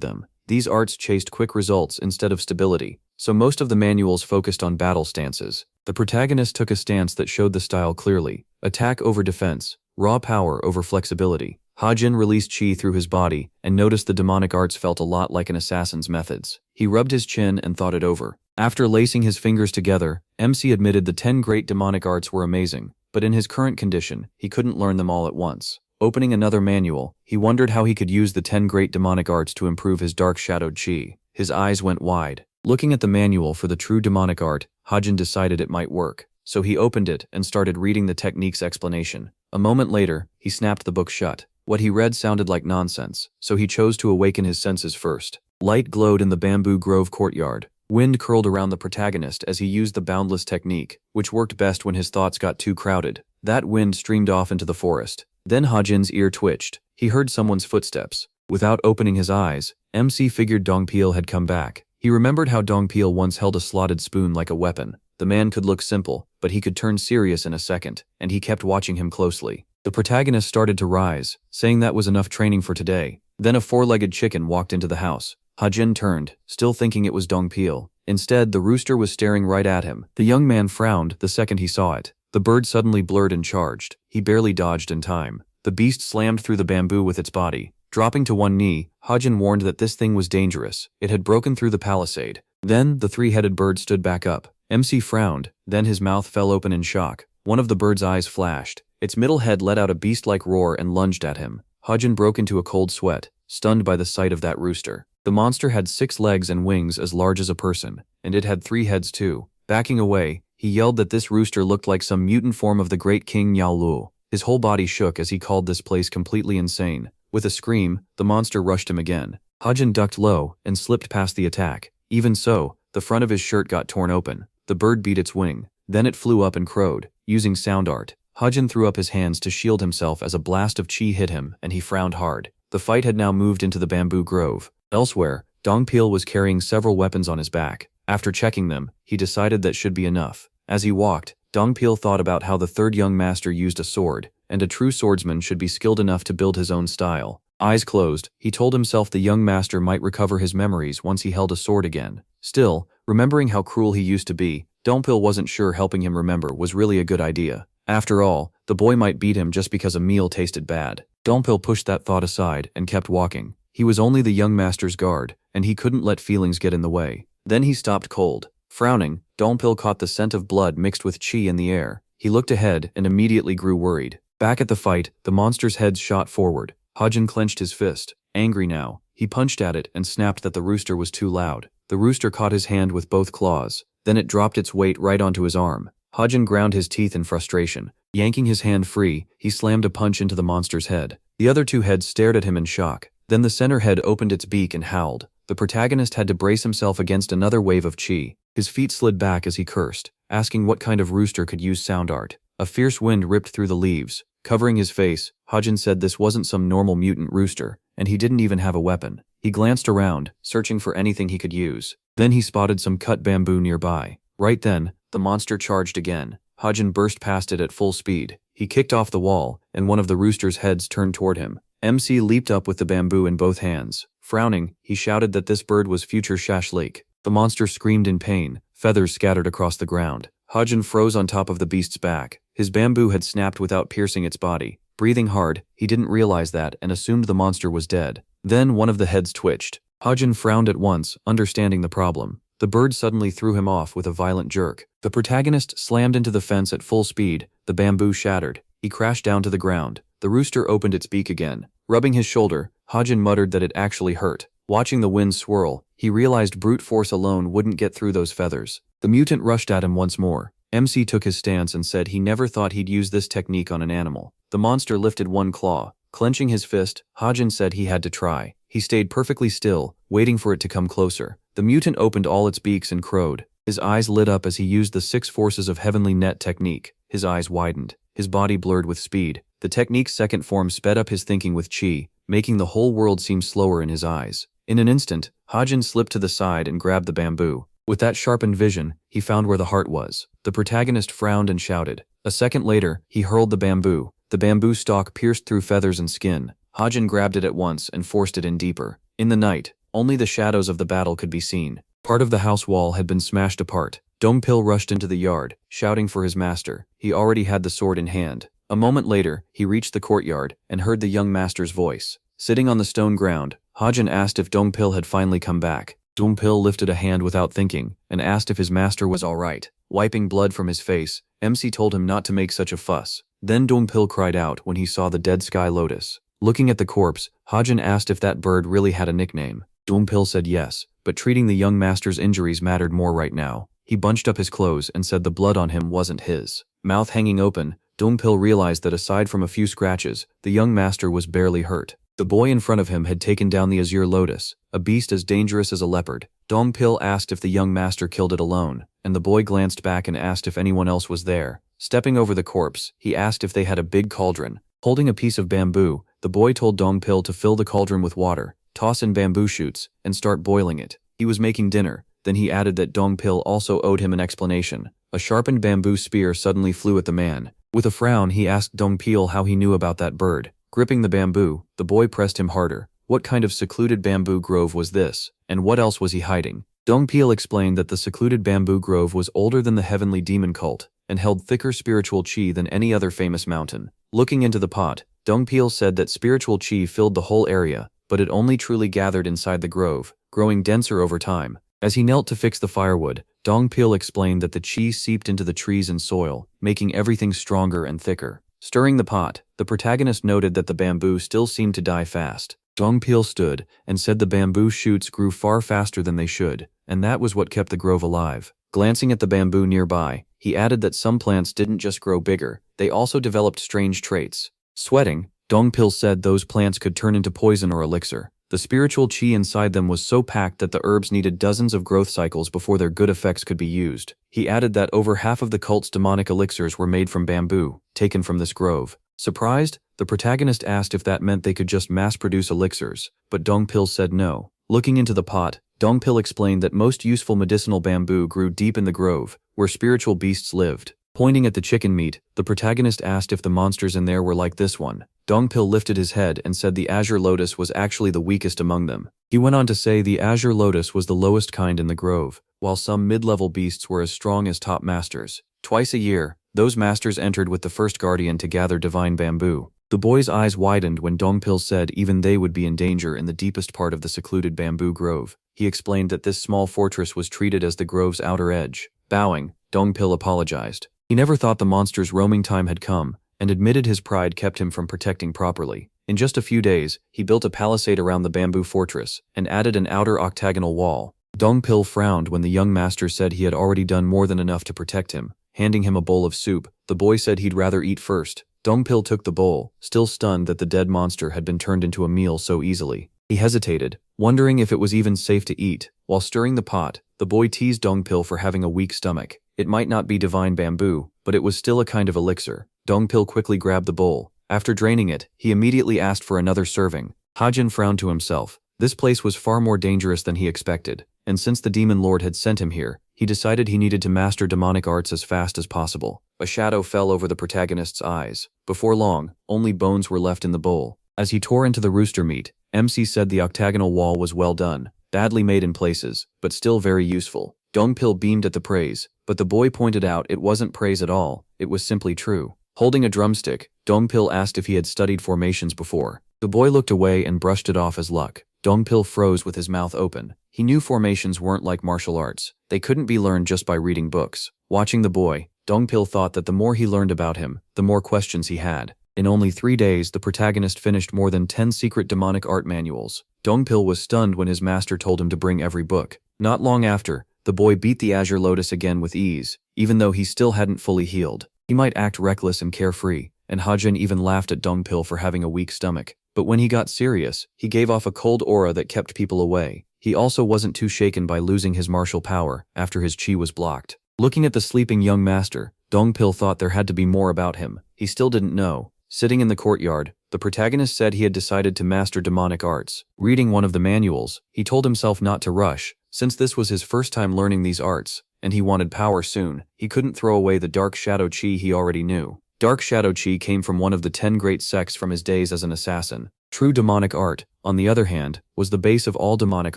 them. These arts chased quick results instead of stability, so most of the manuals focused on battle stances. The protagonist took a stance that showed the style clearly: attack over defense, raw power over flexibility. Ha-jin released chi through his body and noticed the demonic arts felt a lot like an assassin's methods. He rubbed his chin and thought it over. After lacing his fingers together, MC admitted the 10 great demonic arts were amazing, but in his current condition, he couldn't learn them all at once. Opening another manual, he wondered how he could use the 10 great demonic arts to improve his dark-shadowed chi. His eyes went wide. Looking at the manual for the true demonic art, Ha-jin decided it might work, so he opened it and started reading the technique's explanation. A moment later, he snapped the book shut. What he read sounded like nonsense, so he chose to awaken his senses first. Light glowed in the bamboo grove courtyard. Wind curled around the protagonist as he used the boundless technique, which worked best when his thoughts got too crowded. That wind streamed off into the forest. Then Ha-jin's ear twitched. He heard someone's footsteps. Without opening his eyes, MC figured Dongpil had come back. He remembered how Dongpil once held a slotted spoon like a weapon. The man could look simple, but he could turn serious in a second, and he kept watching him closely. The protagonist started to rise, saying that was enough training for today. Then a four-legged chicken walked into the house. Ha-jin turned, still thinking it was Dongpil. Instead, the rooster was staring right at him. The young man frowned the second he saw it. The bird suddenly blurred and charged. He barely dodged in time. The beast slammed through the bamboo with its body. Dropping to one knee, Ha-jin warned that this thing was dangerous. It had broken through the palisade. Then, the three-headed bird stood back up. MC frowned, then his mouth fell open in shock. One of the bird's eyes flashed. Its middle head let out a beast-like roar and lunged at him. Ha-jin broke into a cold sweat, stunned by the sight of that rooster. The monster had 6 legs and wings as large as a person, and it had 3 heads too. Backing away, he yelled that this rooster looked like some mutant form of the great king Yahello. His whole body shook as he called this place completely insane. With a scream, the monster rushed him again. Ha-jin ducked low and slipped past the attack. Even so, the front of his shirt got torn open. The bird beat its wing. Then it flew up and crowed, using sound art. Ha-jin threw up his hands to shield himself as a blast of chi hit him, and he frowned hard. The fight had now moved into the bamboo grove. Elsewhere, Dongpil was carrying several weapons on his back. After checking them, he decided that should be enough. As he walked, Dongpil thought about how the third young master used a sword, and a true swordsman should be skilled enough to build his own style. Eyes closed, he told himself the young master might recover his memories once he held a sword again. Still, remembering how cruel he used to be, Dongpil wasn't sure helping him remember was really a good idea. After all, the boy might beat him just because a meal tasted bad. Dongpil pushed that thought aside and kept walking. He was only the young master's guard, and he couldn't let feelings get in the way. Then he stopped cold. Frowning, Dongpil caught the scent of blood mixed with chi in the air. He looked ahead and immediately grew worried. Back at the fight, the monster's head shot forward. Ha-jin clenched his fist. Angry now, he punched at it and snapped that the rooster was too loud. The rooster caught his hand with both claws. Then it dropped its weight right onto his arm. Ha-jin ground his teeth in frustration. Yanking his hand free, he slammed a punch into the monster's head. The other 2 heads stared at him in shock. Then the center head opened its beak and howled. The protagonist had to brace himself against another wave of chi. His feet slid back as he cursed, asking what kind of rooster could use sound art. A fierce wind ripped through the leaves. Covering his face, Ha-jin said this wasn't some normal mutant rooster, and he didn't even have a weapon. He glanced around, searching for anything he could use. Then he spotted some cut bamboo nearby. Right then, the monster charged again. Ha-jin burst past it at full speed. He kicked off the wall, and one of the rooster's heads turned toward him. MC leaped up with the bamboo in both hands. Frowning, he shouted that this bird was future Shashlik. The monster screamed in pain. Feathers scattered across the ground. Ha-jin froze on top of the beast's back. His bamboo had snapped without piercing its body. Breathing hard, he didn't realize that and assumed the monster was dead. Then one of the heads twitched. Ha-jin frowned at once, understanding the problem. The bird suddenly threw him off with a violent jerk. The protagonist slammed into the fence at full speed. The bamboo shattered. He crashed down to the ground. The rooster opened its beak again. Rubbing his shoulder, Ha-jin muttered that it actually hurt. Watching the wind swirl, he realized brute force alone wouldn't get through those feathers. The mutant rushed at him once more. MC took his stance and said he never thought he'd use this technique on an animal. The monster lifted one claw. Clenching his fist, Ha-jin said he had to try. He stayed perfectly still, waiting for it to come closer. The mutant opened all its beaks and crowed. His eyes lit up as he used the 6 forces of heavenly net technique. His eyes widened. His body blurred with speed. The technique's second form sped up his thinking with chi, making the whole world seem slower in his eyes. In an instant, Hajin slipped to the side and grabbed the bamboo. With that sharpened vision, he found where the heart was. The protagonist frowned and shouted. A second later, he hurled the bamboo. The bamboo stalk pierced through feathers and skin. Hajin grabbed it at once and forced it in deeper. In the night, only the shadows of the battle could be seen. Part of the house wall had been smashed apart. Dongpil rushed into the yard, shouting for his master. He already had the sword in hand. A moment later, he reached the courtyard and heard the young master's voice. Sitting on the stone ground, Hajin asked if Dongpil had finally come back. Dongpil lifted a hand without thinking and asked if his master was all right. Wiping blood from his face, MC told him not to make such a fuss. Then Dongpil cried out when he saw the dead sky lotus. Looking at the corpse, Hajin asked if that bird really had a nickname. Dongpil said yes, but treating the young master's injuries mattered more right now. He bunched up his clothes and said the blood on him wasn't his. Mouth hanging open, Dongpil realized that aside from a few scratches, the young master was barely hurt. The boy in front of him had taken down the azure lotus, a beast as dangerous as a leopard. Dongpil asked if the young master killed it alone, and the boy glanced back and asked if anyone else was there. Stepping over the corpse, he asked if they had a big cauldron. Holding a piece of bamboo, the boy told Dongpil to fill the cauldron with water, toss in bamboo shoots, and start boiling it. He was making dinner. Then he added that Dongpil also owed him an explanation. A sharpened bamboo spear suddenly flew at the man. With a frown, he asked Dongpil how he knew about that bird. Gripping the bamboo, the boy pressed him harder. What kind of secluded bamboo grove was this? And what else was he hiding? Dongpil explained that the secluded bamboo grove was older than the heavenly demon cult, and held thicker spiritual chi than any other famous mountain. Looking into the pot, Dongpil said that spiritual chi filled the whole area, but it only truly gathered inside the grove, growing denser over time. As he knelt to fix the firewood, Dongpil explained that the chi seeped into the trees and soil, making everything stronger and thicker. Stirring the pot, the protagonist noted that the bamboo still seemed to die fast. Dongpil stood and said the bamboo shoots grew far faster than they should, and that was what kept the grove alive. Glancing at the bamboo nearby, he added that some plants didn't just grow bigger, they also developed strange traits. Sweating, Dongpil said those plants could turn into poison or elixir. The spiritual chi inside them was so packed that the herbs needed dozens of growth cycles before their good effects could be used. He added that over half of the cult's demonic elixirs were made from bamboo, taken from this grove. Surprised, the protagonist asked if that meant they could just mass-produce elixirs, but Dongpil said no. Looking into the pot, Dongpil explained that most useful medicinal bamboo grew deep in the grove, where spiritual beasts lived. Pointing at the chicken meat, the protagonist asked if the monsters in there were like this one. Dongpil lifted his head and said the azure lotus was actually the weakest among them. He went on to say the azure lotus was the lowest kind in the grove, while some mid-level beasts were as strong as top masters. Twice a year, those masters entered with the first guardian to gather divine bamboo. The boy's eyes widened when Dongpil said even they would be in danger in the deepest part of the secluded bamboo grove. He explained that this small fortress was treated as the grove's outer edge. Bowing, Dongpil apologized. He never thought the monster's roaming time had come, and admitted his pride kept him from protecting properly. In just a few days, he built a palisade around the bamboo fortress, and added an outer octagonal wall. Dongpil frowned when the young master said he had already done more than enough to protect him. Handing him a bowl of soup, the boy said he'd rather eat first. Dongpil took the bowl, still stunned that the dead monster had been turned into a meal so easily. He hesitated, wondering if it was even safe to eat. While stirring the pot, the boy teased Dongpil for having a weak stomach. It might not be divine bamboo, but it was still a kind of elixir. Dongpil quickly grabbed the bowl. After draining it, he immediately asked for another serving. Hajin frowned to himself. This place was far more dangerous than he expected, and since the demon lord had sent him here, he decided he needed to master demonic arts as fast as possible. A shadow fell over the protagonist's eyes. Before long, only bones were left in the bowl. As he tore into the rooster meat, MC said the octagonal wall was well done, badly made in places, but still very useful. Dongpil beamed at the praise, but the boy pointed out it wasn't praise at all, it was simply true. Holding a drumstick, Dongpil asked if he had studied formations before. The boy looked away and brushed it off as luck. Dongpil froze with his mouth open. He knew formations weren't like martial arts. They couldn't be learned just by reading books. Watching the boy, Dongpil thought that the more he learned about him, the more questions he had. In only 3 days, the protagonist finished more than 10 secret demonic art manuals. Dongpil was stunned when his master told him to bring every book. Not long after, the boy beat the azure lotus again with ease, even though he still hadn't fully healed. He might act reckless and carefree, and Hajin even laughed at Dongpil for having a weak stomach. but when he got serious, he gave off a cold aura that kept people away. He also wasn't too shaken by losing his martial power after his chi was blocked. Looking at the sleeping young master, Dongpil thought there had to be more about him. He still didn't know. Sitting in the courtyard, the protagonist said he had decided to master demonic arts. Reading one of the manuals, he told himself not to rush, since this was his first time learning these arts, and he wanted power soon. He couldn't throw away the dark shadow chi he already knew. Dark shadow chi came from one of the 10 great sects from his days as an assassin. True demonic art, on the other hand, was the base of all demonic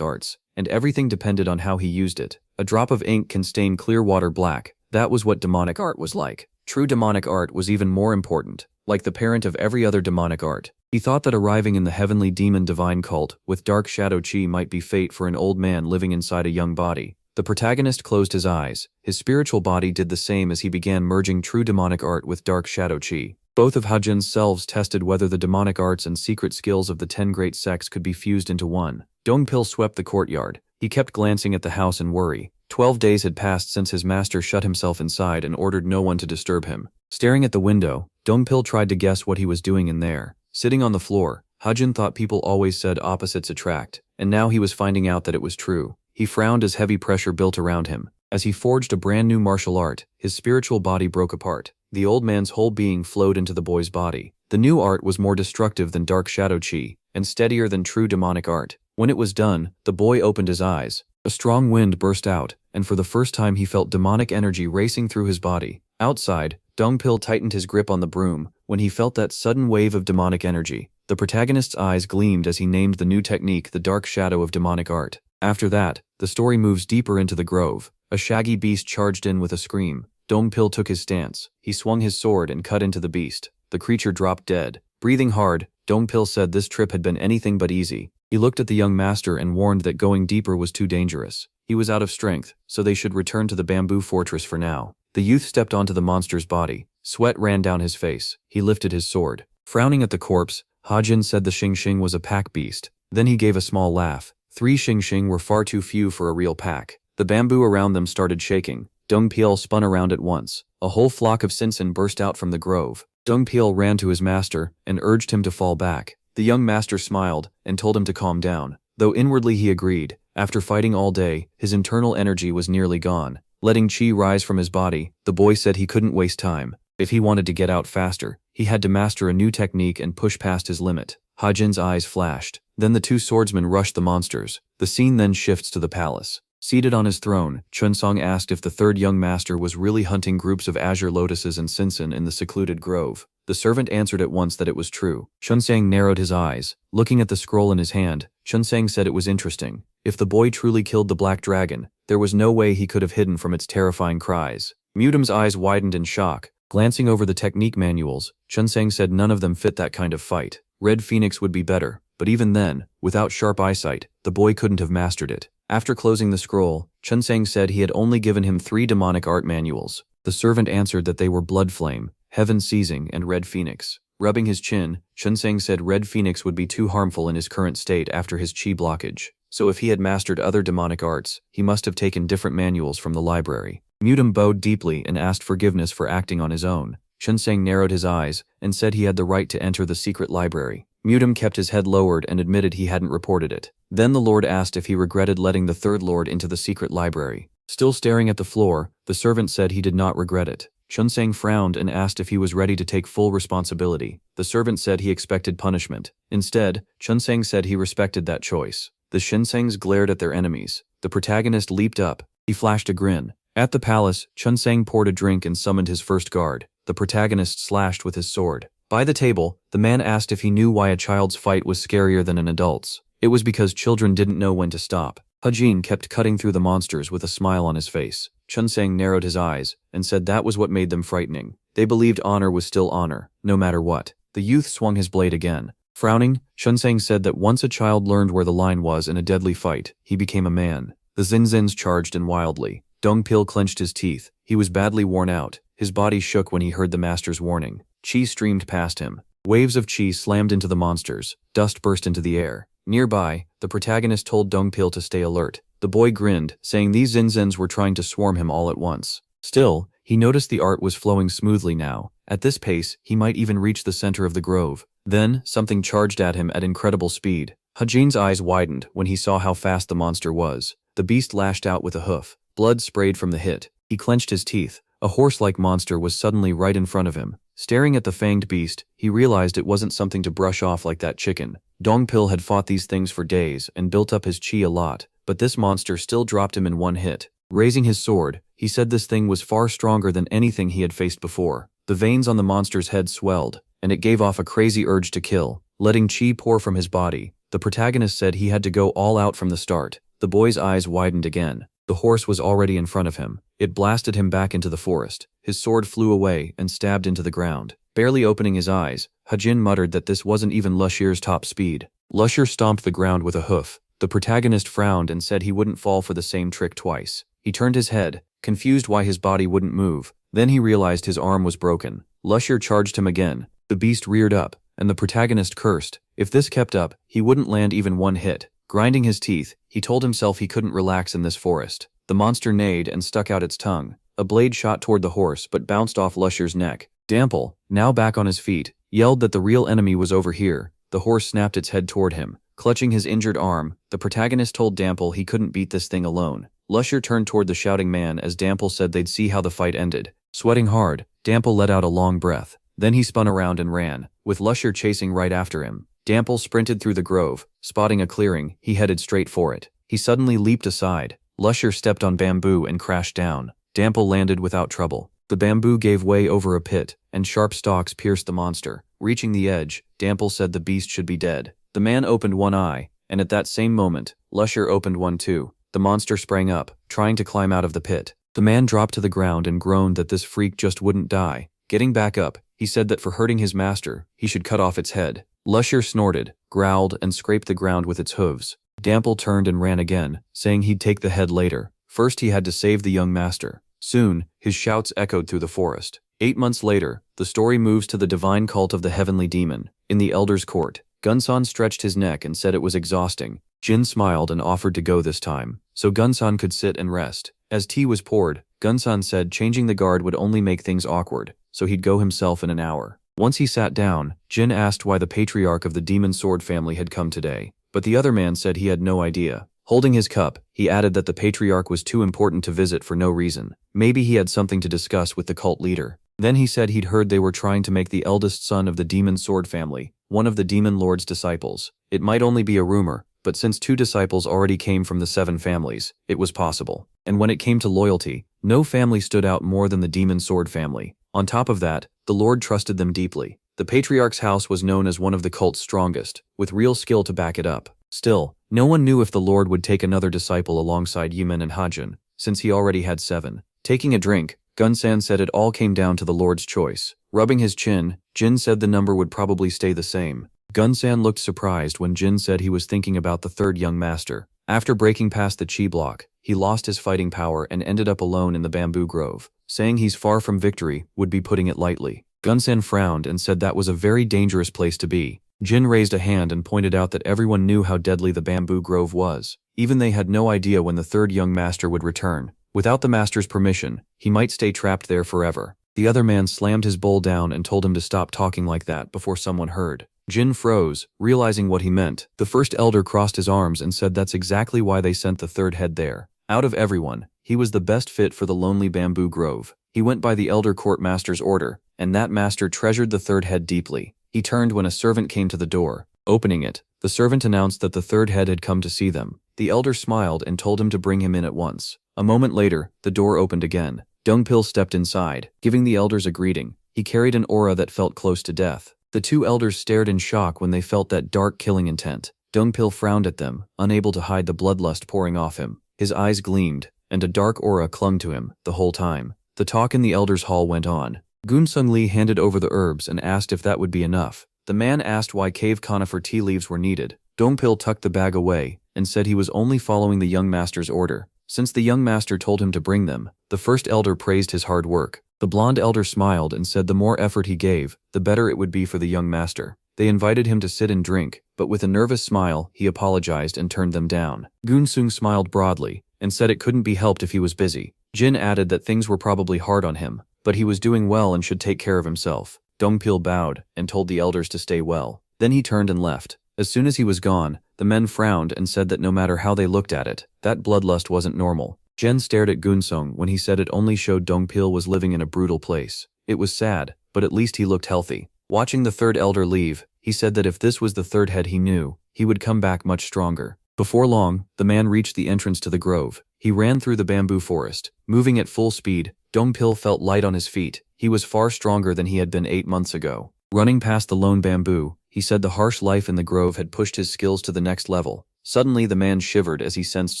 arts, and everything depended on how he used it. A drop of ink can stain clear water black. That was what demonic art was like. True demonic art was even more important, like the parent of every other demonic art. He thought that arriving in the heavenly demon divine cult with dark shadow chi might be fate for an old man living inside a young body. The protagonist closed his eyes. His spiritual body did the same as he began merging true demonic art with dark shadow chi. Both of Hajin's selves tested whether the demonic arts and secret skills of the 10 great sects could be fused into one. Dongpil swept the courtyard. He kept glancing at the house in worry. 12 days had passed since his master shut himself inside and ordered no one to disturb him. Staring at the window, Dongpil tried to guess what he was doing in there. Sitting on the floor, Hajin thought people always said opposites attract, and now he was finding out that it was true. He frowned as heavy pressure built around him. As he forged a brand new martial art, his spiritual body broke apart. The old man's whole being flowed into the boy's body. The new art was more destructive than dark shadow chi, and steadier than true demonic art. When it was done, the boy opened his eyes. A strong wind burst out, and for the first time he felt demonic energy racing through his body. Outside, Dongpil tightened his grip on the broom when he felt that sudden wave of demonic energy. The protagonist's eyes gleamed as he named the new technique the dark shadow of demonic art. After that, the story moves deeper into the grove. A shaggy beast charged in with a scream. Dongpil took his stance. He swung his sword and cut into the beast. The creature dropped dead. Breathing hard, Dongpil said this trip had been anything but easy. He looked at the young master and warned that going deeper was too dangerous. He was out of strength, so they should return to the bamboo fortress for now. The youth stepped onto the monster's body. Sweat ran down his face. He lifted his sword. Frowning at the corpse, Hajin said the Xingxing was a pack beast. Then he gave a small laugh. 3 Xingxing were far too few for a real pack. The bamboo around them started shaking. Dongpil spun around at once. A whole flock of Sinsen burst out from the grove. Dongpil ran to his master and urged him to fall back. The young master smiled and told him to calm down. Though inwardly he agreed. After fighting all day, his internal energy was nearly gone. Letting chi rise from his body, the boy said he couldn't waste time. If he wanted to get out faster, he had to master a new technique and push past his limit. Hajin's eyes flashed. Then the 2 swordsmen rushed the monsters. The scene then shifts to the palace. Seated on his throne, Chunsong asked if the 3rd young master was really hunting groups of azure lotuses and Sinsen in the secluded grove. The servant answered at once that it was true. Chunsang narrowed his eyes. Looking at the scroll in his hand, Chunsang said it was interesting. If the boy truly killed the black dragon, there was no way he could have hidden from its terrifying cries. Mudam's eyes widened in shock. Glancing over the technique manuals, Chunsang said none of them fit that kind of fight. Red Phoenix would be better, but even then, without sharp eyesight, the boy couldn't have mastered it. After closing the scroll, Chunsang said he had only given him 3 demonic art manuals. The servant answered that they were Blood Flame, Heaven Seizing, and Red Phoenix. Rubbing his chin, Chunsang said Red Phoenix would be too harmful in his current state after his chi blockage. So if he had mastered other demonic arts, he must have taken different manuals from the library. Mudam bowed deeply and asked forgiveness for acting on his own. Chunsang narrowed his eyes and said he had the right to enter the secret library. Mudam kept his head lowered and admitted he hadn't reported it. Then the lord asked if he regretted letting the 3rd lord into the secret library. Still staring at the floor, the servant said he did not regret it. Chunsang frowned and asked if he was ready to take full responsibility. The servant said he expected punishment. Instead, Chunsang said he respected that choice. The Shinsengs glared at their enemies. The protagonist leaped up. He flashed a grin. At the palace, Chunsang poured a drink and summoned his first guard. The protagonist slashed with his sword. By the table, the man asked if he knew why a child's fight was scarier than an adult's. It was because children didn't know when to stop. Hajin kept cutting through the monsters with a smile on his face. Chunsang narrowed his eyes and said that was what made them frightening. They believed honor was still honor, no matter what. The youth swung his blade again. Frowning, Chunsang said that once a child learned where the line was in a deadly fight, he became a man. The Zinzins charged in wildly. Dongpil clenched his teeth. He was badly worn out. His body shook when he heard the master's warning. Chi streamed past him. Waves of chi slammed into the monsters. Dust burst into the air. Nearby, the protagonist told Dongpil to stay alert. The boy grinned, saying these Zinzins were trying to swarm him all at once. Still, he noticed the art was flowing smoothly now. At this pace, he might even reach the center of the grove. Then, something charged at him at incredible speed. Hajin's eyes widened when he saw how fast the monster was. The beast lashed out with a hoof. Blood sprayed from the hit. He clenched his teeth. A horse-like monster was suddenly right in front of him. Staring at the fanged beast, he realized it wasn't something to brush off like that chicken. Dongpil had fought these things for days and built up his chi a lot, but this monster still dropped him in one hit. Raising his sword, he said this thing was far stronger than anything he had faced before. The veins on the monster's head swelled, and it gave off a crazy urge to kill, letting chi pour from his body. The protagonist said he had to go all out from the start. The boy's eyes widened again. The horse was already in front of him. It blasted him back into the forest. His sword flew away and stabbed into the ground. Barely opening his eyes, Hajin muttered that this wasn't even Lushir's top speed. Lushir stomped the ground with a hoof. The protagonist frowned and said he wouldn't fall for the same trick twice. He turned his head, confused why his body wouldn't move. Then he realized his arm was broken. Lushir charged him again. The beast reared up, and the protagonist cursed. If this kept up, he wouldn't land even one hit. Grinding his teeth, he told himself he couldn't relax in this forest. The monster neighed and stuck out its tongue. A blade shot toward the horse but bounced off Lushir's neck. Dampel, now back on his feet, yelled that the real enemy was over here. The horse snapped its head toward him. Clutching his injured arm, the protagonist told Dampel he couldn't beat this thing alone. Lushir turned toward the shouting man as Dampel said they'd see how the fight ended. Sweating hard, Dampel let out a long breath. Then he spun around and ran, with Lushir chasing right after him. Dampel sprinted through the grove. Spotting a clearing, he headed straight for it. He suddenly leaped aside. Lushir stepped on bamboo and crashed down. Dampel landed without trouble. The bamboo gave way over a pit, and sharp stalks pierced the monster. Reaching the edge, Dampel said the beast should be dead. The man opened one eye, and at that same moment, Lushir opened one too. The monster sprang up, trying to climb out of the pit. The man dropped to the ground and groaned that this freak just wouldn't die. Getting back up, he said that for hurting his master, he should cut off its head. Lushir snorted, growled, and scraped the ground with its hooves. Dampel turned and ran again, saying he'd take the head later. First he had to save the young master. Soon, his shouts echoed through the forest. 8 months later, the story moves to the divine cult of the heavenly demon. In the elder's court, Gunsan stretched his neck and said it was exhausting. Jin smiled and offered to go this time, so Gunsan could sit and rest. As tea was poured, Gunsan said changing the guard would only make things awkward, so he'd go himself in an hour. Once he sat down, Jin asked why the patriarch of the demon sword family had come today, but the other man said he had no idea. Holding his cup, he added that the patriarch was too important to visit for no reason. Maybe he had something to discuss with the cult leader. Then he said he'd heard they were trying to make the eldest son of the demon sword family one of the demon lord's disciples. It might only be a rumor, but since 2 disciples already came from the 7 families, it was possible. And when it came to loyalty, no family stood out more than the demon sword family. On top of that, the Lord trusted them deeply. The patriarch's house was known as one of the cult's strongest, with real skill to back it up. Still, no one knew if the Lord would take another disciple alongside Yumen and Hajin, since he already had 7. Taking a drink, Gunsan said it all came down to the Lord's choice. Rubbing his chin, Jin said the number would probably stay the same. Gunsan looked surprised when Jin said he was thinking about the 3rd young master. After breaking past the chi block, he lost his fighting power and ended up alone in the bamboo grove. Saying he's far from victory would be putting it lightly. Gunsan frowned and said that was a very dangerous place to be. Jin raised a hand and pointed out that everyone knew how deadly the bamboo grove was. Even they had no idea when the 3rd young master would return. Without the master's permission, he might stay trapped there forever. The other man slammed his bowl down and told him to stop talking like that before someone heard. Jin froze, realizing what he meant. The first elder crossed his arms and said that's exactly why they sent the 3rd head there. Out of everyone, he was the best fit for the lonely bamboo grove. He went by the elder court master's order, and that master treasured the 3rd head deeply. He turned when a servant came to the door. Opening it, the servant announced that the 3rd head had come to see them. The elder smiled and told him to bring him in at once. A moment later, the door opened again. Dongpil stepped inside, giving the elders a greeting. He carried an aura that felt close to death. The 2 elders stared in shock when they felt that dark killing intent. Dongpil frowned at them, unable to hide the bloodlust pouring off him. His eyes gleamed, and a dark aura clung to him the whole time. The talk in the elders' hall went on. Gunsung Lee handed over the herbs and asked if that would be enough. The man asked why cave conifer tea leaves were needed. Dongpil tucked the bag away and said he was only following the young master's order. Since the young master told him to bring them, the first elder praised his hard work. The blonde elder smiled and said the more effort he gave, the better it would be for the young master. They invited him to sit and drink, but with a nervous smile, he apologized and turned them down. Gunsung smiled broadly and said it couldn't be helped if he was busy. Jin added that things were probably hard on him, but he was doing well and should take care of himself. Dongpil bowed and told the elders to stay well. Then he turned and left. As soon as he was gone, the men frowned and said that no matter how they looked at it, that bloodlust wasn't normal. Jen stared at Gunsong when he said it only showed Dongpil was living in a brutal place. It was sad, but at least he looked healthy. Watching the third elder leave, he said that if this was the third head he knew, he would come back much stronger. Before long, the man reached the entrance to the grove. He ran through the bamboo forest. Moving at full speed, Dongpil felt light on his feet. He was far stronger than he had been 8 months ago. Running past the lone bamboo, he said the harsh life in the grove had pushed his skills to the next level. Suddenly the man shivered as he sensed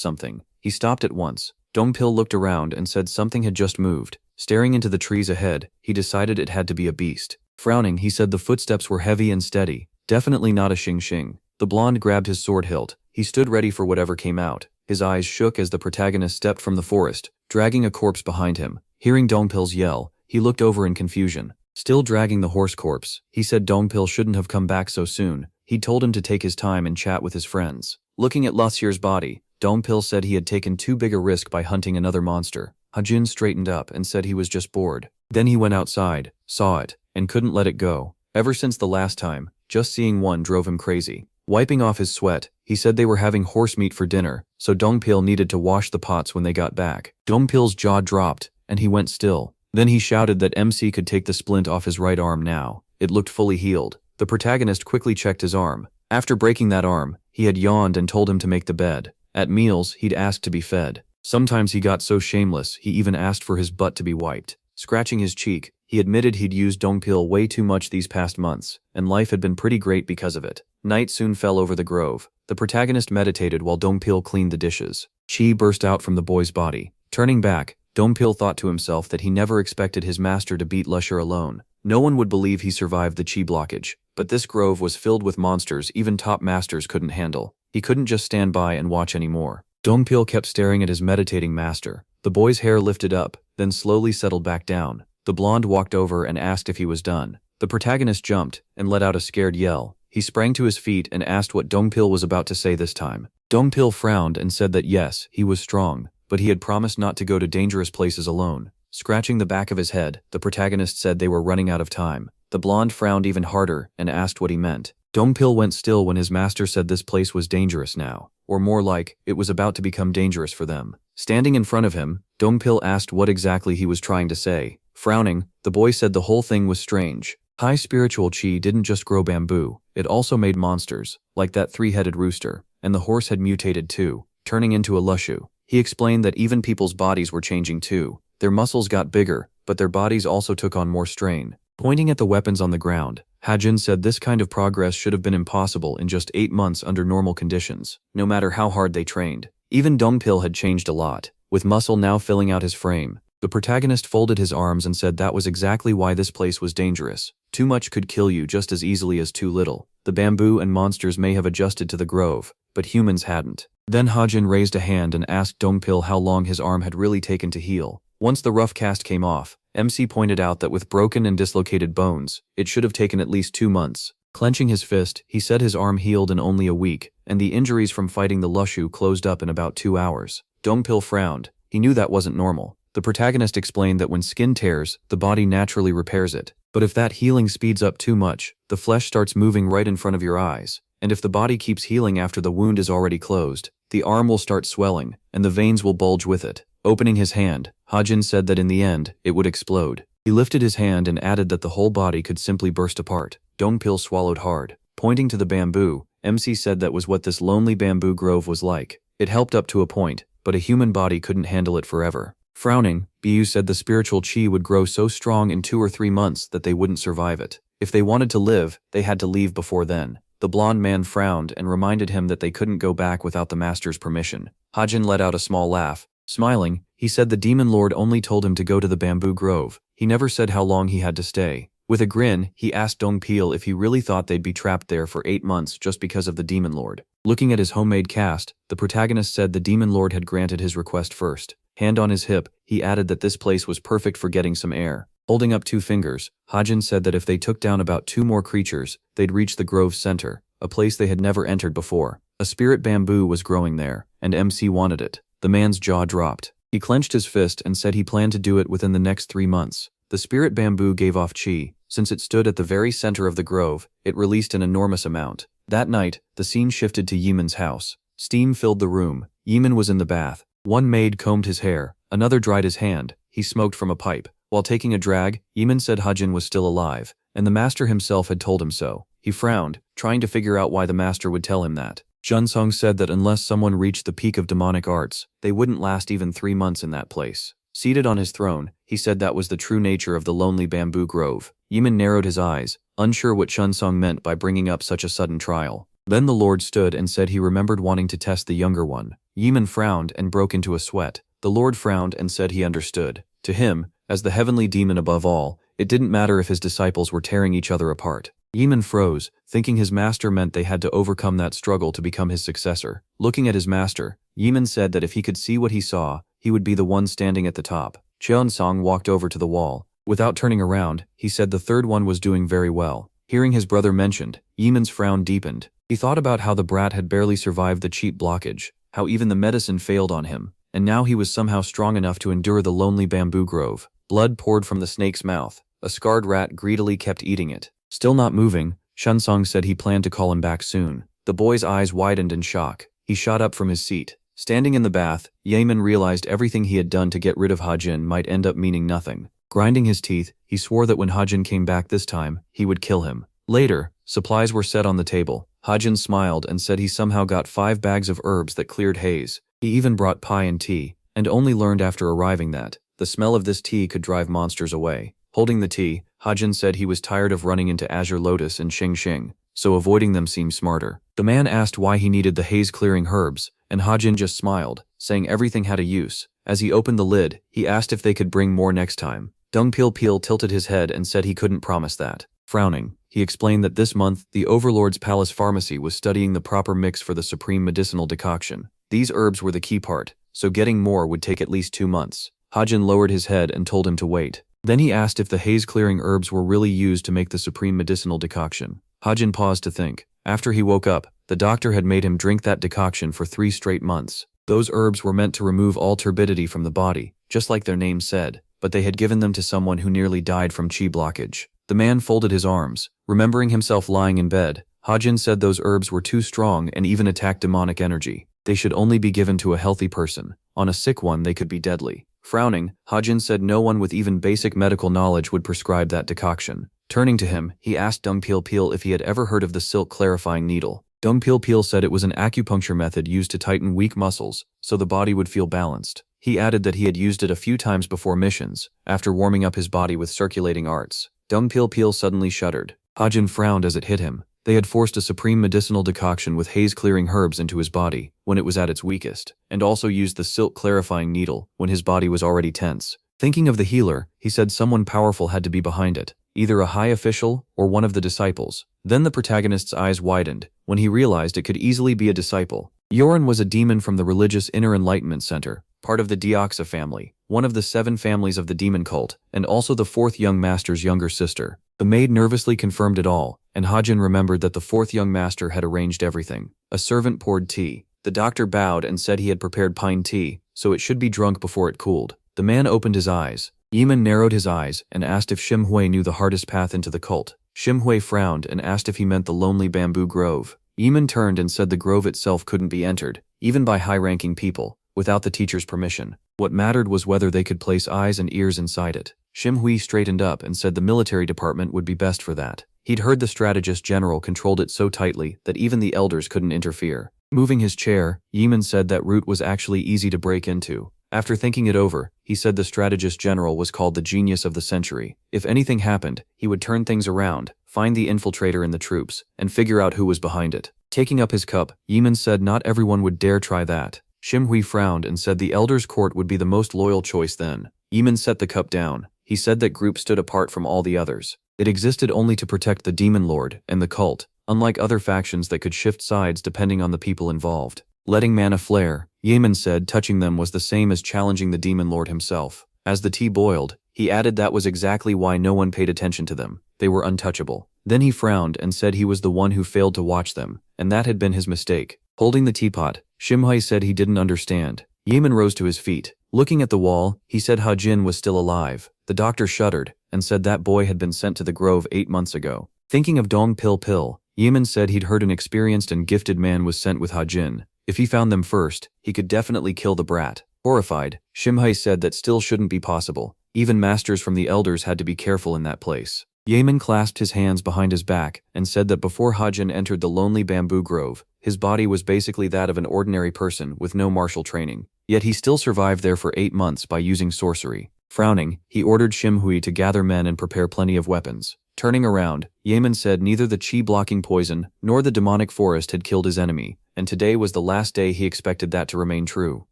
something. He stopped at once. Dongpil looked around and said something had just moved. Staring into the trees ahead, he decided it had to be a beast. Frowning, he said the footsteps were heavy and steady. Definitely not a Xing. The blonde grabbed his sword hilt. He stood ready for whatever came out. His eyes shook as the protagonist stepped from the forest, dragging a corpse behind him. Hearing Dongpil's yell, he looked over in confusion. Still dragging the horse corpse, he said Dongpil shouldn't have come back so soon. He told him to take his time and chat with his friends. Looking at Lasier's body, Dongpil said he had taken too big a risk by hunting another monster. Hajin straightened up and said he was just bored. Then he went outside, saw it, and couldn't let it go. Ever since the last time, just seeing one drove him crazy. Wiping off his sweat, he said they were having horse meat for dinner, so Dongpil needed to wash the pots when they got back. Dongpil's jaw dropped, and he went still. Then he shouted that MC could take the splint off his right arm now. It looked fully healed. The protagonist quickly checked his arm. After breaking that arm, he had yawned and told him to make the bed. At meals, he'd asked to be fed. Sometimes he got so shameless, he even asked for his butt to be wiped. Scratching his cheek, he admitted he'd used Dongpil way too much these past months, and life had been pretty great because of it. Night soon fell over the grove. The protagonist meditated while Dongpil cleaned the dishes. Chi burst out from the boy's body. Turning back, Dongpil thought to himself that he never expected his master to beat Lusher alone. No one would believe he survived the chi blockage, but this grove was filled with monsters even top masters couldn't handle. He couldn't just stand by and watch anymore. Dongpil kept staring at his meditating master. The boy's hair lifted up, then slowly settled back down. The blonde walked over and asked if he was done. The protagonist jumped and let out a scared yell. He sprang to his feet and asked what Dongpil was about to say this time. Dongpil frowned and said that yes, he was strong, but he had promised not to go to dangerous places alone. Scratching the back of his head, the protagonist said they were running out of time. The blonde frowned even harder and asked what he meant. Dongpil went still when his master said this place was dangerous now, or more like, it was about to become dangerous for them. Standing in front of him, Dongpil asked what exactly he was trying to say. Frowning, the boy said the whole thing was strange. High spiritual chi didn't just grow bamboo, it also made monsters, like that three-headed rooster, and the horse had mutated too, turning into a lushu. He explained that even people's bodies were changing too. Their muscles got bigger, but their bodies also took on more strain. Pointing at the weapons on the ground, Hajin said this kind of progress should have been impossible in just 8 months under normal conditions, no matter how hard they trained. Even Dongpil had changed a lot, with muscle now filling out his frame. The protagonist folded his arms and said that was exactly why this place was dangerous. Too much could kill you just as easily as too little. The bamboo and monsters may have adjusted to the grove, but humans hadn't. Then Hajin raised a hand and asked Dongpil how long his arm had really taken to heal. Once the rough cast came off, MC pointed out that with broken and dislocated bones, it should have taken at least 2 months. Clenching his fist, he said his arm healed in only a week, and the injuries from fighting the lushu closed up in about 2 hours. Dongpil frowned. He knew that wasn't normal. The protagonist explained that when skin tears, the body naturally repairs it. But if that healing speeds up too much, the flesh starts moving right in front of your eyes. And if the body keeps healing after the wound is already closed, the arm will start swelling, and the veins will bulge with it. Opening his hand, Hajin said that in the end, it would explode. He lifted his hand and added that the whole body could simply burst apart. Dongpil swallowed hard. Pointing to the bamboo, MC said that was what this lonely bamboo grove was like. It helped up to a point, but a human body couldn't handle it forever. Frowning, Bu said the spiritual chi would grow so strong in 2 or 3 months that they wouldn't survive it. If they wanted to live, they had to leave before then. The blonde man frowned and reminded him that they couldn't go back without the master's permission. Hajin let out a small laugh. Smiling, he said the demon lord only told him to go to the bamboo grove. He never said how long he had to stay. With a grin, he asked Dongpil if he really thought they'd be trapped there for 8 months just because of the demon lord. Looking at his homemade cast, the protagonist said the demon lord had granted his request first. Hand on his hip, he added that this place was perfect for getting some air. Holding up 2 fingers, Hajin said that if they took down about 2 more creatures, they'd reach the grove's center, a place they had never entered before. A spirit bamboo was growing there, and MC wanted it. The man's jaw dropped. He clenched his fist and said he planned to do it within the next 3 months. The spirit bamboo gave off chi. Since it stood at the very center of the grove, it released an enormous amount. That night, the scene shifted to Yemen's house. Steam filled the room. Yemen was in the bath. One maid combed his hair, another dried his hand. He smoked from a pipe. While taking a drag, Yemen said Hajin was still alive, and the master himself had told him so. He frowned, trying to figure out why the master would tell him that. Junsong said that unless someone reached the peak of demonic arts, they wouldn't last even 3 months in that place. Seated on his throne, he said that was the true nature of the lonely bamboo grove. Yemen narrowed his eyes, unsure what Junsong meant by bringing up such a sudden trial. Then the Lord stood and said he remembered wanting to test the younger one. Yemen frowned and broke into a sweat. The Lord frowned and said he understood. To him, as the heavenly demon above all, it didn't matter if his disciples were tearing each other apart. Yemen froze, thinking his master meant they had to overcome that struggle to become his successor. Looking at his master, Yemen said that if he could see what he saw, he would be the one standing at the top. Cheon-song walked over to the wall. Without turning around, he said the third one was doing very well. Hearing his brother mentioned, Yemen's frown deepened. He thought about how the brat had barely survived the cheap blockage, how even the medicine failed on him, and now he was somehow strong enough to endure the lonely bamboo grove. Blood poured from the snake's mouth. A scarred rat greedily kept eating it. Still not moving, Shunsong said he planned to call him back soon. The boy's eyes widened in shock. He shot up from his seat. Standing in the bath, Yemen realized everything he had done to get rid of Hajin might end up meaning nothing. Grinding his teeth, he swore that when Hajin came back this time, he would kill him. Later, supplies were set on the table. Hajin smiled and said he somehow got 5 bags of herbs that cleared haze. He even brought pie and tea, and only learned after arriving that the smell of this tea could drive monsters away. Holding the tea, Hajin said he was tired of running into Azure Lotus and Xing Xing, so avoiding them seemed smarter. The man asked why he needed the haze-clearing herbs, and Hajin just smiled, saying everything had a use. As he opened the lid, he asked if they could bring more next time. Dung Pil Pil tilted his head and said he couldn't promise that. Frowning, he explained that this month, the Overlord's Palace Pharmacy was studying the proper mix for the supreme medicinal decoction. These herbs were the key part, so getting more would take at least 2 months. Hajin lowered his head and told him to wait. Then he asked if the haze-clearing herbs were really used to make the supreme medicinal decoction. Hajin paused to think. After he woke up, the doctor had made him drink that decoction for 3 straight months. Those herbs were meant to remove all turbidity from the body, just like their name said, but they had given them to someone who nearly died from chi blockage. The man folded his arms. Remembering himself lying in bed, Hajin said those herbs were too strong and even attacked demonic energy. They should only be given to a healthy person. On a sick one they could be deadly. Frowning, Hajin said no one with even basic medical knowledge would prescribe that decoction. Turning to him, he asked Dung Pil Pil if he had ever heard of the silk clarifying needle. Dung Pil Pil said it was an acupuncture method used to tighten weak muscles, so the body would feel balanced. He added that he had used it a few times before missions, after warming up his body with circulating arts. Dung Pil Pil suddenly shuddered. Hajin frowned as it hit him. They had forced a supreme medicinal decoction with haze-clearing herbs into his body, when it was at its weakest, and also used the silk-clarifying needle, when his body was already tense. Thinking of the healer, he said someone powerful had to be behind it, either a high official or one of the disciples. Then the protagonist's eyes widened, when he realized it could easily be a disciple. Yoren was a demon from the religious Inner Enlightenment Center, part of the Deoxa family, one of the 7 families of the demon cult, and also the 4th young master's younger sister. The maid nervously confirmed it all, and Hajin remembered that the 4th young master had arranged everything. A servant poured tea. The doctor bowed and said he had prepared pine tea, so it should be drunk before it cooled. The man opened his eyes. Yemen narrowed his eyes and asked if Shim Hui knew the hardest path into the cult. Shim Hui frowned and asked if he meant the lonely bamboo grove. Yemen turned and said the grove itself couldn't be entered, even by high-ranking people, without the teacher's permission. What mattered was whether they could place eyes and ears inside it. Shim Hui straightened up and said the military department would be best for that. He'd heard the strategist general controlled it so tightly that even the elders couldn't interfere. Moving his chair, Yemen said that route was actually easy to break into. After thinking it over, he said the strategist general was called the genius of the century. If anything happened, he would turn things around, find the infiltrator in the troops, and figure out who was behind it. Taking up his cup, Yemen said not everyone would dare try that. Shim Hui frowned and said the elders' court would be the most loyal choice then. Yemen set the cup down. He said that group stood apart from all the others. It existed only to protect the demon lord and the cult, unlike other factions that could shift sides depending on the people involved. Letting mana flare, Yemen said touching them was the same as challenging the demon lord himself. As the tea boiled, he added that was exactly why no one paid attention to them. They were untouchable. Then he frowned and said he was the one who failed to watch them, and that had been his mistake. Holding the teapot, Shim Hui said he didn't understand. Yemen rose to his feet. Looking at the wall, he said Hajin was still alive. The doctor shuddered, and said that boy had been sent to the grove 8 months ago. Thinking of Dong Pil Pil, Yemen said he'd heard an experienced and gifted man was sent with Hajin. If he found them first, he could definitely kill the brat. Horrified, Shimhai said that still shouldn't be possible. Even masters from the elders had to be careful in that place. Yemen clasped his hands behind his back and said that before Hajin entered the lonely bamboo grove, his body was basically that of an ordinary person with no martial training. Yet he still survived there for 8 months by using sorcery. Frowning, he ordered Shimhui to gather men and prepare plenty of weapons. Turning around, Yemen said neither the chi-blocking poison nor the demonic forest had killed his enemy, and today was the last day he expected that to remain true.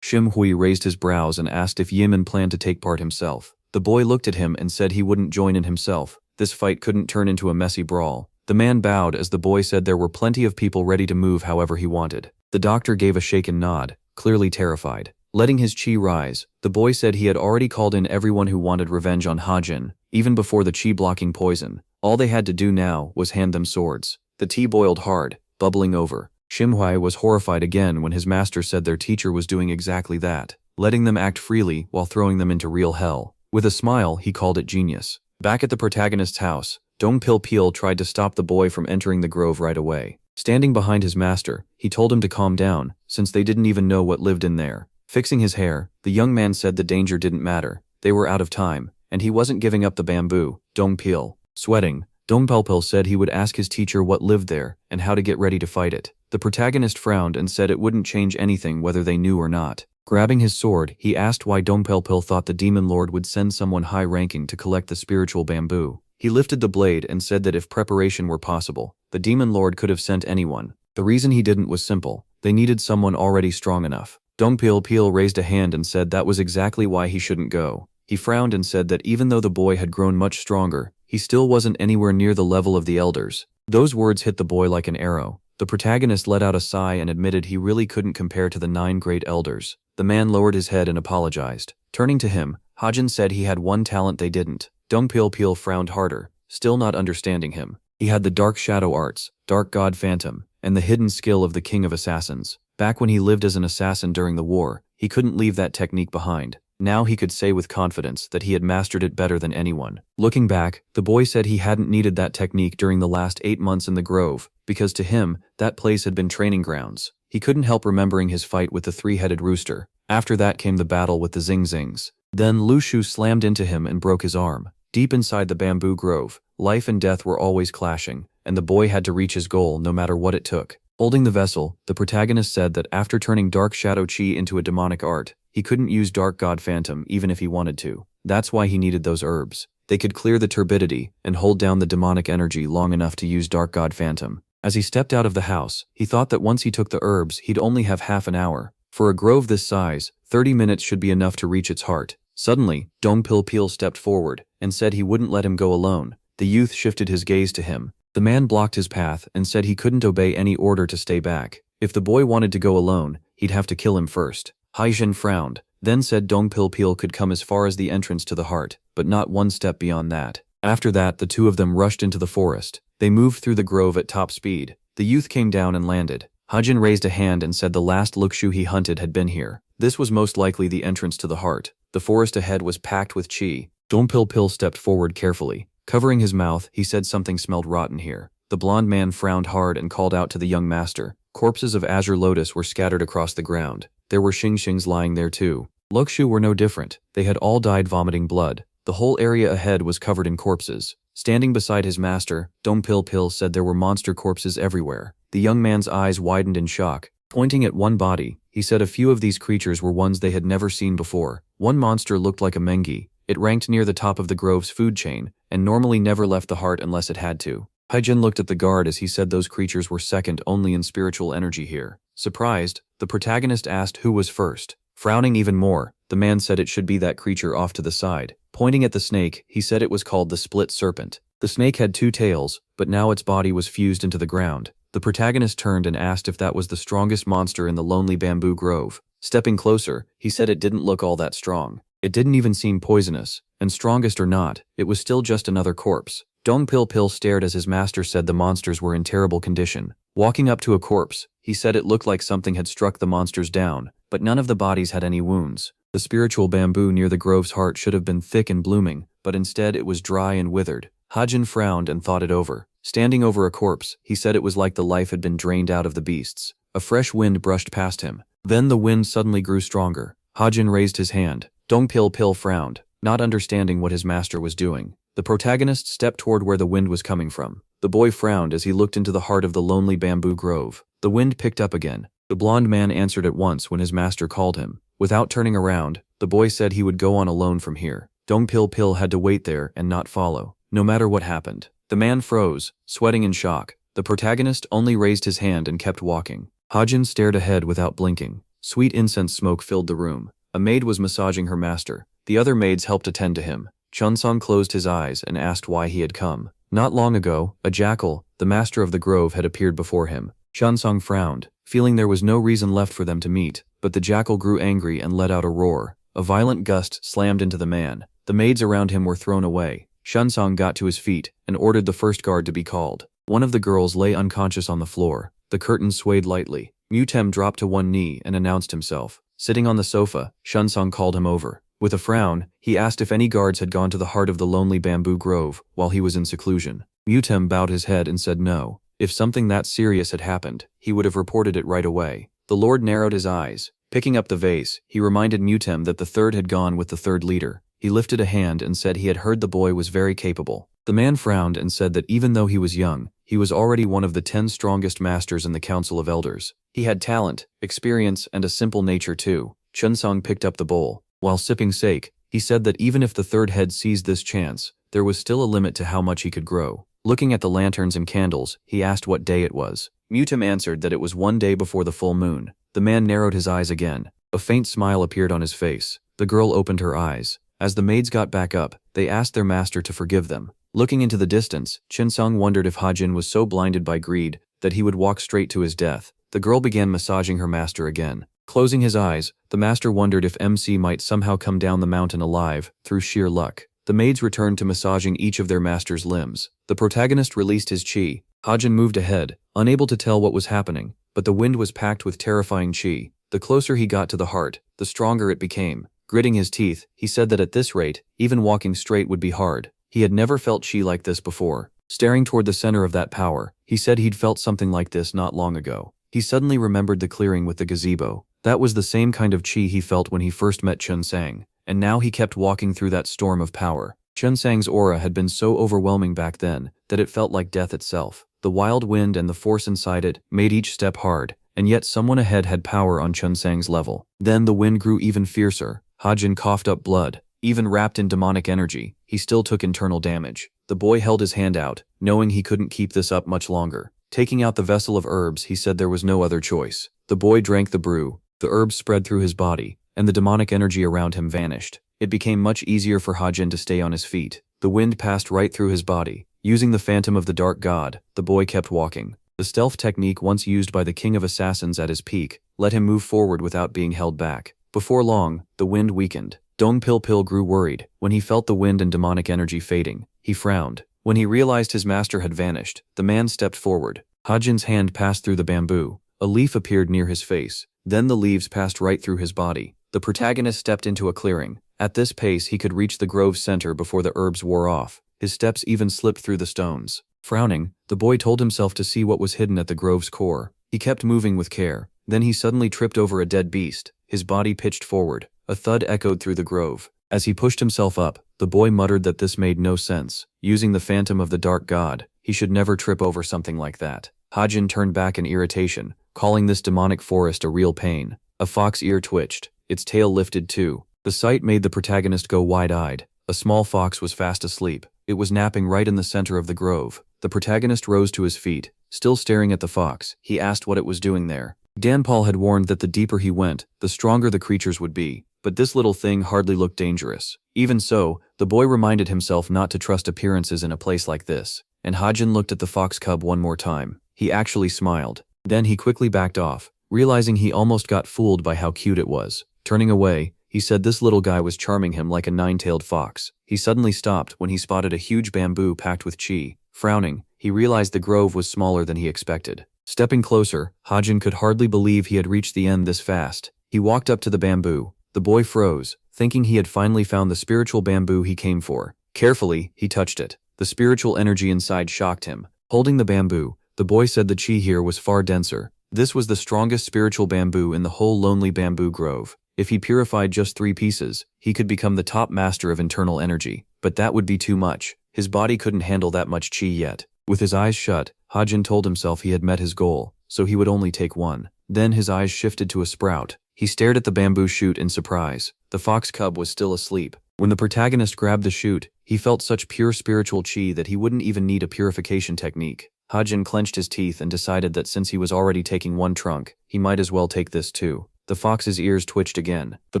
Shimhui raised his brows and asked if Yemen planned to take part himself. The boy looked at him and said he wouldn't join in himself. This fight couldn't turn into a messy brawl. The man bowed as the boy said there were plenty of people ready to move however he wanted. The doctor gave a shaken nod, clearly terrified. Letting his chi rise, the boy said he had already called in everyone who wanted revenge on Hajin, even before the chi-blocking poison. All they had to do now was hand them swords. The tea boiled hard, bubbling over. Shimhui was horrified again when his master said their teacher was doing exactly that, letting them act freely while throwing them into real hell. With a smile, he called it genius. Back at the protagonist's house, Dong Pil Pil tried to stop the boy from entering the grove right away. Standing behind his master, he told him to calm down, since they didn't even know what lived in there. Fixing his hair, the young man said the danger didn't matter. They were out of time, and he wasn't giving up the bamboo. Dong Pil. Sweating, Dong Pil Pil said he would ask his teacher what lived there and how to get ready to fight it. The protagonist frowned and said it wouldn't change anything whether they knew or not. Grabbing his sword, he asked why Dong Pil Pil thought the demon lord would send someone high-ranking to collect the spiritual bamboo. He lifted the blade and said that if preparation were possible, the demon lord could have sent anyone. The reason he didn't was simple. They needed someone already strong enough. Dong Pil Pil raised a hand and said that was exactly why he shouldn't go. He frowned and said that even though the boy had grown much stronger, he still wasn't anywhere near the level of the elders. Those words hit the boy like an arrow. The protagonist let out a sigh and admitted he really couldn't compare to the 9 great elders. The man lowered his head and apologized. Turning to him, Hajin said he had one talent they didn't. Dong Pil Pil frowned harder, still not understanding him. He had the dark shadow arts, dark god phantom, and the hidden skill of the king of assassins. Back when he lived as an assassin during the war, he couldn't leave that technique behind. Now he could say with confidence that he had mastered it better than anyone. Looking back, the boy said he hadn't needed that technique during the last 8 months in the grove, because to him, that place had been training grounds. He couldn't help remembering his fight with the 3-headed rooster. After that came the battle with the Zing-Zings. Then Lu Shu slammed into him and broke his arm. Deep inside the bamboo grove, life and death were always clashing, and the boy had to reach his goal no matter what it took. Holding the vessel, the protagonist said that after turning dark shadow chi into a demonic art, he couldn't use dark god phantom even if he wanted to. That's why he needed those herbs. They could clear the turbidity and hold down the demonic energy long enough to use dark god phantom. As he stepped out of the house, he thought that once he took the herbs, he'd only have half an hour. For a grove this size, 30 minutes should be enough to reach its heart. Suddenly, Dong Pil Pil stepped forward and said he wouldn't let him go alone. The youth shifted his gaze to him. The man blocked his path and said he couldn't obey any order to stay back. If the boy wanted to go alone, he'd have to kill him first. Haijin frowned, then said Dong Pil Pil could come as far as the entrance to the heart, but not one step beyond that. After that, the two of them rushed into the forest. They moved through the grove at top speed. The youth came down and landed. Haijin raised a hand and said the last Lukshu he hunted had been here. This was most likely the entrance to the heart. The forest ahead was packed with chi. Dong Pil Pil stepped forward carefully. Covering his mouth, he said something smelled rotten here. The blond man frowned hard and called out to the young master. Corpses of azure lotus were scattered across the ground. There were Xingxings lying there too. Lukshu were no different. They had all died vomiting blood. The whole area ahead was covered in corpses. Standing beside his master, Dong Pil Pil said there were monster corpses everywhere. The young man's eyes widened in shock. Pointing at one body, he said a few of these creatures were ones they had never seen before. One monster looked like a mengi. It ranked near the top of the grove's food chain, and normally never left the heart unless it had to. Haijin looked at the guard as he said those creatures were second only in spiritual energy here. Surprised, the protagonist asked who was first. Frowning even more, the man said it should be that creature off to the side. Pointing at the snake, he said it was called the split serpent. The snake had 2 tails, but now its body was fused into the ground. The protagonist turned and asked if that was the strongest monster in the lonely bamboo grove. Stepping closer, he said it didn't look all that strong. It didn't even seem poisonous, and strongest or not, it was still just another corpse. Dong Pil Pil stared as his master said the monsters were in terrible condition. Walking up to a corpse, he said it looked like something had struck the monsters down, but none of the bodies had any wounds. The spiritual bamboo near the grove's heart should have been thick and blooming, but instead it was dry and withered. Hajin frowned and thought it over. Standing over a corpse, he said it was like the life had been drained out of the beasts. A fresh wind brushed past him. Then the wind suddenly grew stronger. Hajin raised his hand. Dongpil frowned, not understanding what his master was doing. The protagonist stepped toward where the wind was coming from. The boy frowned as he looked into the heart of the lonely bamboo grove. The wind picked up again. The blond man answered at once when his master called him. Without turning around, the boy said he would go on alone from here. Dongpil had to wait there and not follow, no matter what happened. The man froze, sweating in shock. The protagonist only raised his hand and kept walking. Hajin stared ahead without blinking. Sweet incense smoke filled the room. A maid was massaging her master. The other maids helped attend to him. Chunsong closed his eyes and asked why he had come. Not long ago, a jackal, the master of the grove, had appeared before him. Chunsong frowned, feeling there was no reason left for them to meet, but the jackal grew angry and let out a roar. A violent gust slammed into the man. The maids around him were thrown away. Chunsong got to his feet and ordered the first guard to be called. One of the girls lay unconscious on the floor. The curtains swayed lightly. Mutem dropped to one knee and announced himself. Sitting on the sofa, Chunsong called him over. With a frown, he asked if any guards had gone to the heart of the lonely bamboo grove while he was in seclusion. Mutem bowed his head and said no. If something that serious had happened, he would have reported it right away. The lord narrowed his eyes. Picking up the vase, he reminded Mutem that the third had gone with the third leader. He lifted a hand and said he had heard the boy was very capable. The man frowned and said that even though he was young, he was already one of the 10 strongest masters in the Council of Elders. He had talent, experience, and a simple nature too. Chunsong picked up the bowl. While sipping sake, he said that even if the third head seized this chance, there was still a limit to how much he could grow. Looking at the lanterns and candles, he asked what day it was. Mutem answered that it was one day before the full moon. The man narrowed his eyes again. A faint smile appeared on his face. The girl opened her eyes. As the maids got back up, they asked their master to forgive them. Looking into the distance, Chunsong wondered if Hajin was so blinded by greed that he would walk straight to his death. The girl began massaging her master again. Closing his eyes, the master wondered if MC might somehow come down the mountain alive, through sheer luck. The maids returned to massaging each of their master's limbs. The protagonist released his chi. Hajin moved ahead, unable to tell what was happening, but the wind was packed with terrifying chi. The closer he got to the heart, the stronger it became. Gritting his teeth, he said that at this rate, even walking straight would be hard. He had never felt chi like this before. Staring toward the center of that power, he said he'd felt something like this not long ago. He suddenly remembered the clearing with the gazebo. That was the same kind of chi he felt when he first met Chunsang, and now he kept walking through that storm of power. Chunsang's aura had been so overwhelming back then that it felt like death itself. The wild wind and the force inside it made each step hard, and yet someone ahead had power on Chunsang's level. Then the wind grew even fiercer. Hajin coughed up blood. Even wrapped in demonic energy, he still took internal damage. The boy held his hand out, knowing he couldn't keep this up much longer. Taking out the vessel of herbs, he said there was no other choice. The boy drank the brew. The herbs spread through his body, and the demonic energy around him vanished. It became much easier for Hajin to stay on his feet. The wind passed right through his body. Using the phantom of the dark god, the boy kept walking. The stealth technique once used by the king of assassins at his peak let him move forward without being held back. Before long, the wind weakened. Dongpil grew worried. When he felt the wind and demonic energy fading, he frowned. When he realized his master had vanished, the man stepped forward. Hajin's hand passed through the bamboo. A leaf appeared near his face. Then the leaves passed right through his body. The protagonist stepped into a clearing. At this pace, he could reach the grove's center before the herbs wore off. His steps even slipped through the stones. Frowning, the boy told himself to see what was hidden at the grove's core. He kept moving with care. Then he suddenly tripped over a dead beast. His body pitched forward. A thud echoed through the grove. As he pushed himself up, the boy muttered that this made no sense. Using the phantom of the dark god, he should never trip over something like that. Hajin turned back in irritation, calling this demonic forest a real pain. A fox ear twitched. Its tail lifted too. The sight made the protagonist go wide-eyed. A small fox was fast asleep. It was napping right in the center of the grove. The protagonist rose to his feet. Still staring at the fox, he asked what it was doing there. Danpal had warned that the deeper he went, the stronger the creatures would be. But this little thing hardly looked dangerous. Even so, the boy reminded himself not to trust appearances in a place like this. And Hajin looked at the fox cub one more time. He actually smiled. Then he quickly backed off, realizing he almost got fooled by how cute it was. Turning away, he said this little guy was charming him like a nine-tailed fox. He suddenly stopped when he spotted a huge bamboo packed with chi. Frowning, he realized the grove was smaller than he expected. Stepping closer, Hajin could hardly believe he had reached the end this fast. He walked up to the bamboo. The boy froze, thinking he had finally found the spiritual bamboo he came for. Carefully, he touched it. The spiritual energy inside shocked him. Holding the bamboo, the boy said the chi here was far denser. This was the strongest spiritual bamboo in the whole lonely bamboo grove. If he purified just 3 pieces, he could become the top master of internal energy. But that would be too much. His body couldn't handle that much chi yet. With his eyes shut, Hajin told himself he had met his goal, so he would only take 1. Then his eyes shifted to a sprout. He stared at the bamboo shoot in surprise. The fox cub was still asleep. When the protagonist grabbed the shoot, he felt such pure spiritual chi that he wouldn't even need a purification technique. Hajin clenched his teeth and decided that since he was already taking 1 trunk, he might as well take this too. The fox's ears twitched again. The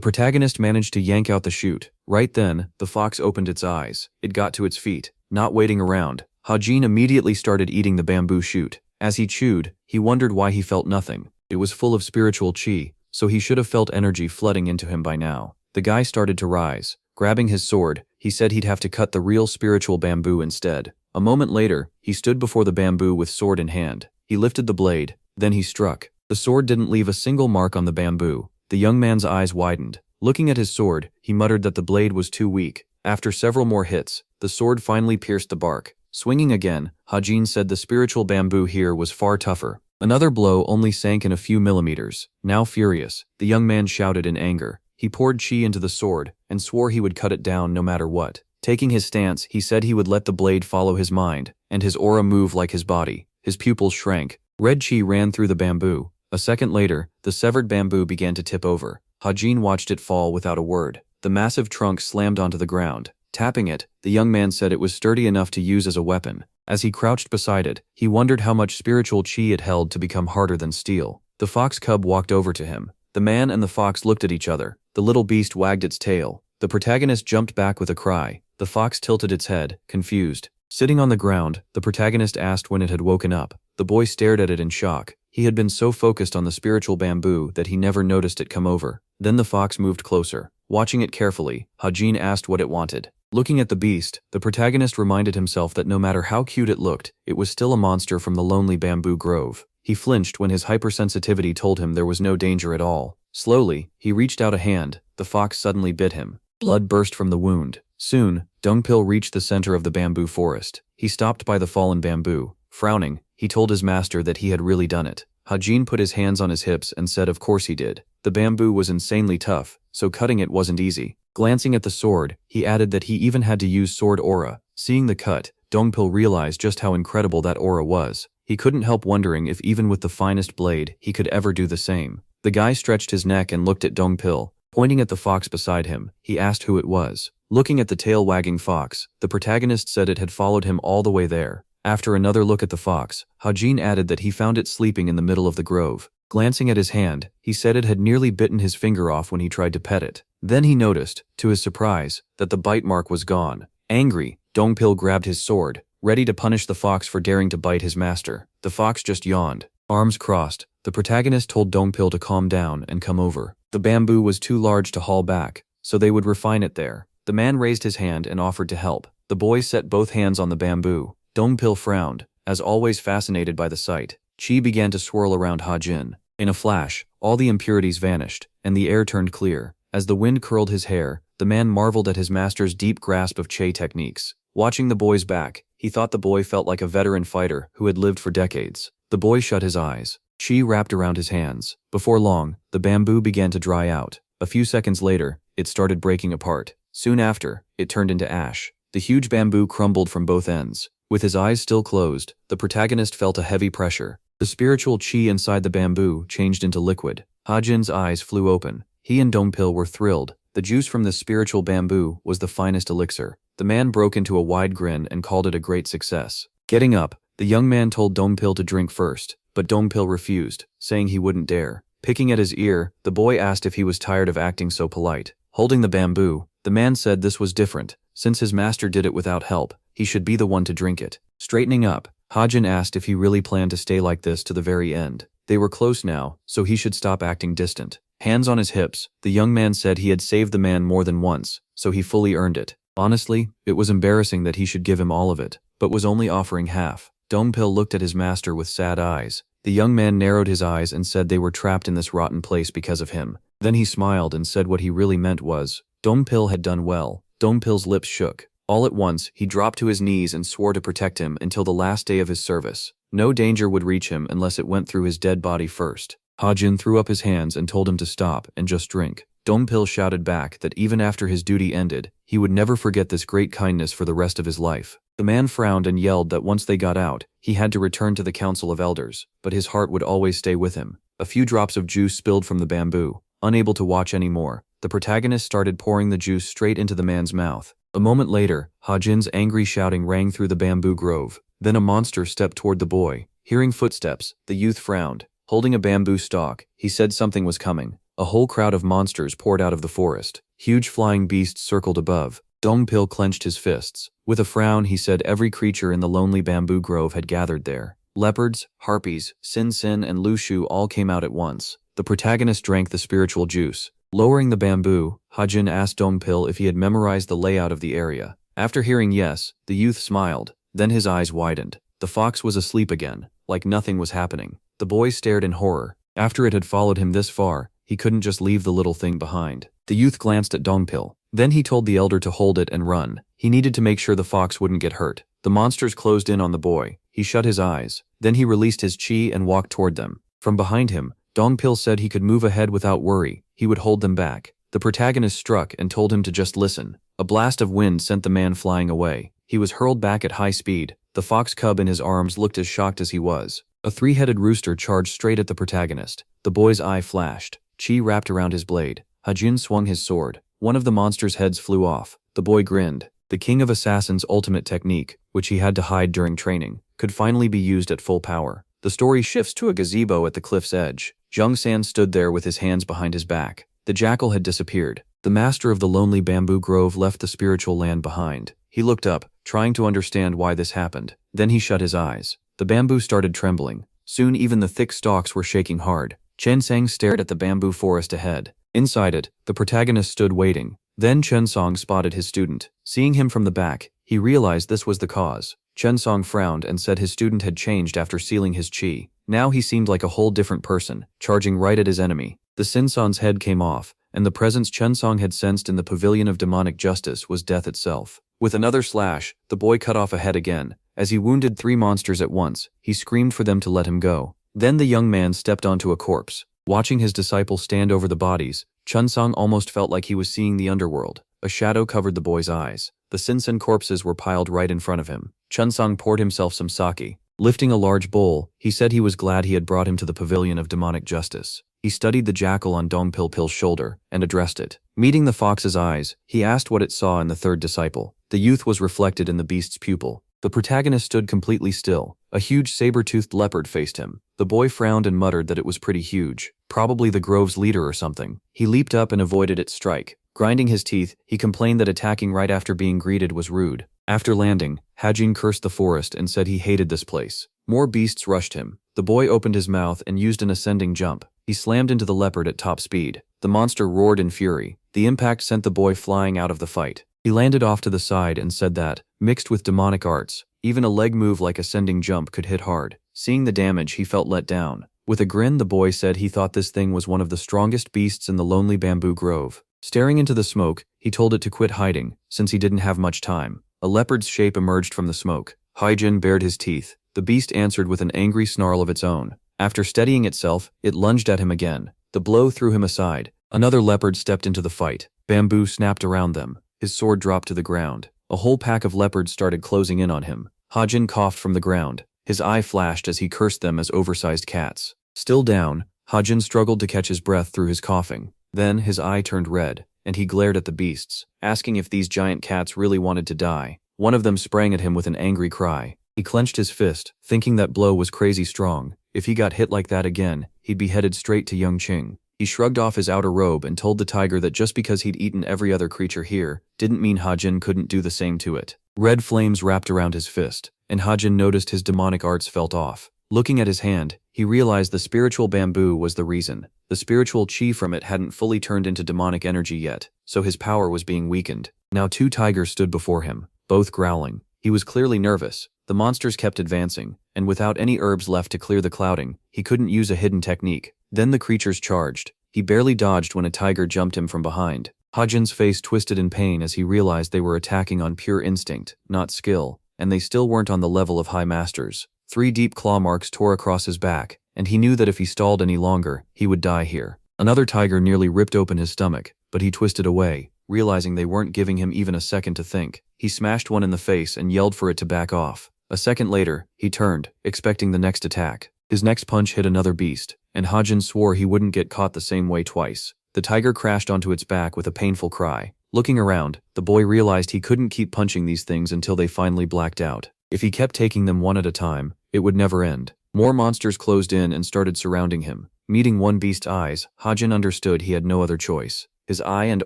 protagonist managed to yank out the shoot. Right then, the fox opened its eyes. It got to its feet. Not waiting around, Hajin immediately started eating the bamboo shoot. As he chewed, he wondered why he felt nothing. It was full of spiritual chi, so he should have felt energy flooding into him by now. The guy started to rise. Grabbing his sword, he said he'd have to cut the real spiritual bamboo instead. A moment later, he stood before the bamboo with sword in hand. He lifted the blade, then he struck. The sword didn't leave a single mark on the bamboo. The young man's eyes widened. Looking at his sword, he muttered that the blade was too weak. After several more hits, the sword finally pierced the bark. Swinging again, Hajin said the spiritual bamboo here was far tougher. Another blow only sank in a few millimeters. Now furious, the young man shouted in anger. He poured chi into the sword and swore he would cut it down no matter what. Taking his stance, he said he would let the blade follow his mind, and his aura move like his body. His pupils shrank. Red chi ran through the bamboo. A second later, the severed bamboo began to tip over. Hajin watched it fall without a word. The massive trunk slammed onto the ground. Tapping it, the young man said it was sturdy enough to use as a weapon. As he crouched beside it, he wondered how much spiritual chi it held to become harder than steel. The fox cub walked over to him. The man and the fox looked at each other. The little beast wagged its tail. The protagonist jumped back with a cry. The fox tilted its head, confused. Sitting on the ground, the protagonist asked when it had woken up. The boy stared at it in shock. He had been so focused on the spiritual bamboo that he never noticed it come over. Then the fox moved closer. Watching it carefully, Hajin asked what it wanted. Looking at the beast, the protagonist reminded himself that no matter how cute it looked, it was still a monster from the lonely bamboo grove. He flinched when his hypersensitivity told him there was no danger at all. Slowly, he reached out a hand. The fox suddenly bit him. Blood burst from the wound. Soon, Dongpil reached the center of the bamboo forest. He stopped by the fallen bamboo. Frowning, he told his master that he had really done it. Hajin put his hands on his hips and said of course he did. The bamboo was insanely tough, so cutting it wasn't easy. Glancing at the sword, he added that he even had to use sword aura. Seeing the cut, Dongpil realized just how incredible that aura was. He couldn't help wondering if even with the finest blade, he could ever do the same. The guy stretched his neck and looked at Dongpil. Pointing at the fox beside him, he asked who it was. Looking at the tail-wagging fox, the protagonist said it had followed him all the way there. After another look at the fox, Hajin added that he found it sleeping in the middle of the grove. Glancing at his hand, he said it had nearly bitten his finger off when he tried to pet it. Then he noticed, to his surprise, that the bite mark was gone. Angry, Dongpil grabbed his sword, ready to punish the fox for daring to bite his master. The fox just yawned. Arms crossed, the protagonist told Dongpil to calm down and come over. The bamboo was too large to haul back, so they would refine it there. The man raised his hand and offered to help. The boy set both hands on the bamboo. Dongpil frowned, as always fascinated by the sight. Chi began to swirl around Hajin. In a flash, all the impurities vanished, and the air turned clear. As the wind curled his hair, the man marveled at his master's deep grasp of Che techniques. Watching the boy's back, he thought the boy felt like a veteran fighter who had lived for decades. The boy shut his eyes. Chi wrapped around his hands. Before long, the bamboo began to dry out. A few seconds later, it started breaking apart. Soon after, it turned into ash. The huge bamboo crumbled from both ends. With his eyes still closed, the protagonist felt a heavy pressure. The spiritual chi inside the bamboo changed into liquid. Hajin's eyes flew open. He and Dongpil were thrilled. The juice from this spiritual bamboo was the finest elixir. The man broke into a wide grin and called it a great success. Getting up, the young man told Dongpil to drink first, but Dongpil refused, saying he wouldn't dare. Picking at his ear, the boy asked if he was tired of acting so polite. Holding the bamboo, the man said this was different. Since his master did it without help, he should be the one to drink it. Straightening up, Hajin asked if he really planned to stay like this to the very end. They were close now, so he should stop acting distant. Hands on his hips, the young man said he had saved the man more than once, so he fully earned it. Honestly, it was embarrassing that he should give him all of it, but was only offering half. Dongpil looked at his master with sad eyes. The young man narrowed his eyes and said they were trapped in this rotten place because of him. Then he smiled and said what he really meant was, Dongpil had done well. Dongpil's lips shook. All at once, he dropped to his knees and swore to protect him until the last day of his service. No danger would reach him unless it went through his dead body first. Hajin threw up his hands and told him to stop and just drink. Dongpil shouted back that even after his duty ended, he would never forget this great kindness for the rest of his life. The man frowned and yelled that once they got out, he had to return to the Council of Elders, but his heart would always stay with him. A few drops of juice spilled from the bamboo. Unable to watch anymore, the protagonist started pouring the juice straight into the man's mouth. A moment later, Hajin's angry shouting rang through the bamboo grove. Then a monster stepped toward the boy. Hearing footsteps, the youth frowned. Holding a bamboo stalk, he said something was coming. A whole crowd of monsters poured out of the forest. Huge flying beasts circled above. Dongpil clenched his fists. With a frown, he said every creature in the lonely bamboo grove had gathered there. Leopards, harpies, Sin Sin, and Lu Shu all came out at once. The protagonist drank the spiritual juice. Lowering the bamboo, Hajin asked Dongpil if he had memorized the layout of the area. After hearing yes, the youth smiled. Then his eyes widened. The fox was asleep again, like nothing was happening. The boy stared in horror. After it had followed him this far, he couldn't just leave the little thing behind. The youth glanced at Dongpil. Then he told the elder to hold it and run. He needed to make sure the fox wouldn't get hurt. The monsters closed in on the boy. He shut his eyes. Then he released his chi and walked toward them. From behind him, Dongpil said he could move ahead without worry. He would hold them back. The protagonist struck and told him to just listen. A blast of wind sent the man flying away. He was hurled back at high speed. The fox cub in his arms looked as shocked as he was. A three-headed rooster charged straight at the protagonist. The boy's eye flashed. Chi wrapped around his blade. Hajin swung his sword. One of the monster's heads flew off. The boy grinned. The king of assassins' ultimate technique, which he had to hide during training, could finally be used at full power. The story shifts to a gazebo at the cliff's edge. Zhang San stood there with his hands behind his back. The jackal had disappeared. The master of the lonely bamboo grove left the spiritual land behind. He looked up, trying to understand why this happened. Then he shut his eyes. The bamboo started trembling. Soon even the thick stalks were shaking hard. Chen Sang stared at the bamboo forest ahead. Inside it, the protagonist stood waiting. Then Chen Song spotted his student. Seeing him from the back, he realized this was the cause. Chen Song frowned and said his student had changed after sealing his chi. Now he seemed like a whole different person, charging right at his enemy. The Sinsan's head came off, and the presence Chen Song had sensed in the pavilion of demonic justice was death itself. With another slash, the boy cut off a head again. As he wounded 3 monsters at once, he screamed for them to let him go. Then the young man stepped onto a corpse. Watching his disciple stand over the bodies, Chen Song almost felt like he was seeing the underworld. A shadow covered the boy's eyes. The Sinsan corpses were piled right in front of him. Chen Song poured himself some sake. Lifting a large bowl, he said he was glad he had brought him to the pavilion of demonic justice. He studied the jackal on Dongpil's shoulder and addressed it. Meeting the fox's eyes, he asked what it saw in the third disciple. The youth was reflected in the beast's pupil. The protagonist stood completely still. A huge saber-toothed leopard faced him. The boy frowned and muttered that it was pretty huge. Probably the grove's leader or something. He leaped up and avoided its strike. Grinding his teeth, he complained that attacking right after being greeted was rude. After landing, Hajin cursed the forest and said he hated this place. More beasts rushed him. The boy opened his mouth and used an ascending jump. He slammed into the leopard at top speed. The monster roared in fury. The impact sent the boy flying out of the fight. He landed off to the side and said that, mixed with demonic arts, even a leg move like ascending jump could hit hard. Seeing the damage, he felt let down. With a grin, the boy said he thought this thing was one of the strongest beasts in the lonely bamboo grove. Staring into the smoke, he told it to quit hiding, since he didn't have much time. A leopard's shape emerged from the smoke. Haijin bared his teeth. The beast answered with an angry snarl of its own. After steadying itself, it lunged at him again. The blow threw him aside. Another leopard stepped into the fight. Bamboo snapped around them. His sword dropped to the ground. A whole pack of leopards started closing in on him. Hajin coughed from the ground. His eye flashed as he cursed them as oversized cats. Still down, Hajin struggled to catch his breath through his coughing. Then his eye turned red, and he glared at the beasts, asking if these giant cats really wanted to die. One of them sprang at him with an angry cry. He clenched his fist, thinking that blow was crazy strong. If he got hit like that again, he'd be headed straight to Young Qing. He shrugged off his outer robe and told the tiger that just because he'd eaten every other creature here, didn't mean Hajin couldn't do the same to it. Red flames wrapped around his fist, and Hajin noticed his demonic arts felt off. Looking at his hand, he realized the spiritual bamboo was the reason. The spiritual chi from it hadn't fully turned into demonic energy yet, so his power was being weakened. Now 2 tigers stood before him, both growling. He was clearly nervous. The monsters kept advancing, and without any herbs left to clear the clouding, he couldn't use a hidden technique. Then the creatures charged. He barely dodged when a tiger jumped him from behind. Hajin's face twisted in pain as he realized they were attacking on pure instinct, not skill, and they still weren't on the level of high masters. 3 deep claw marks tore across his back, and he knew that if he stalled any longer, he would die here. Another tiger nearly ripped open his stomach, but he twisted away, realizing they weren't giving him even a second to think. He smashed one in the face and yelled for it to back off. A second later, he turned, expecting the next attack. His next punch hit another beast, and Hajin swore he wouldn't get caught the same way twice. The tiger crashed onto its back with a painful cry. Looking around, the boy realized he couldn't keep punching these things until they finally blacked out. If he kept taking them one at a time, it would never end. More monsters closed in and started surrounding him. Meeting one beast's eyes, Hajin understood he had no other choice. His eye and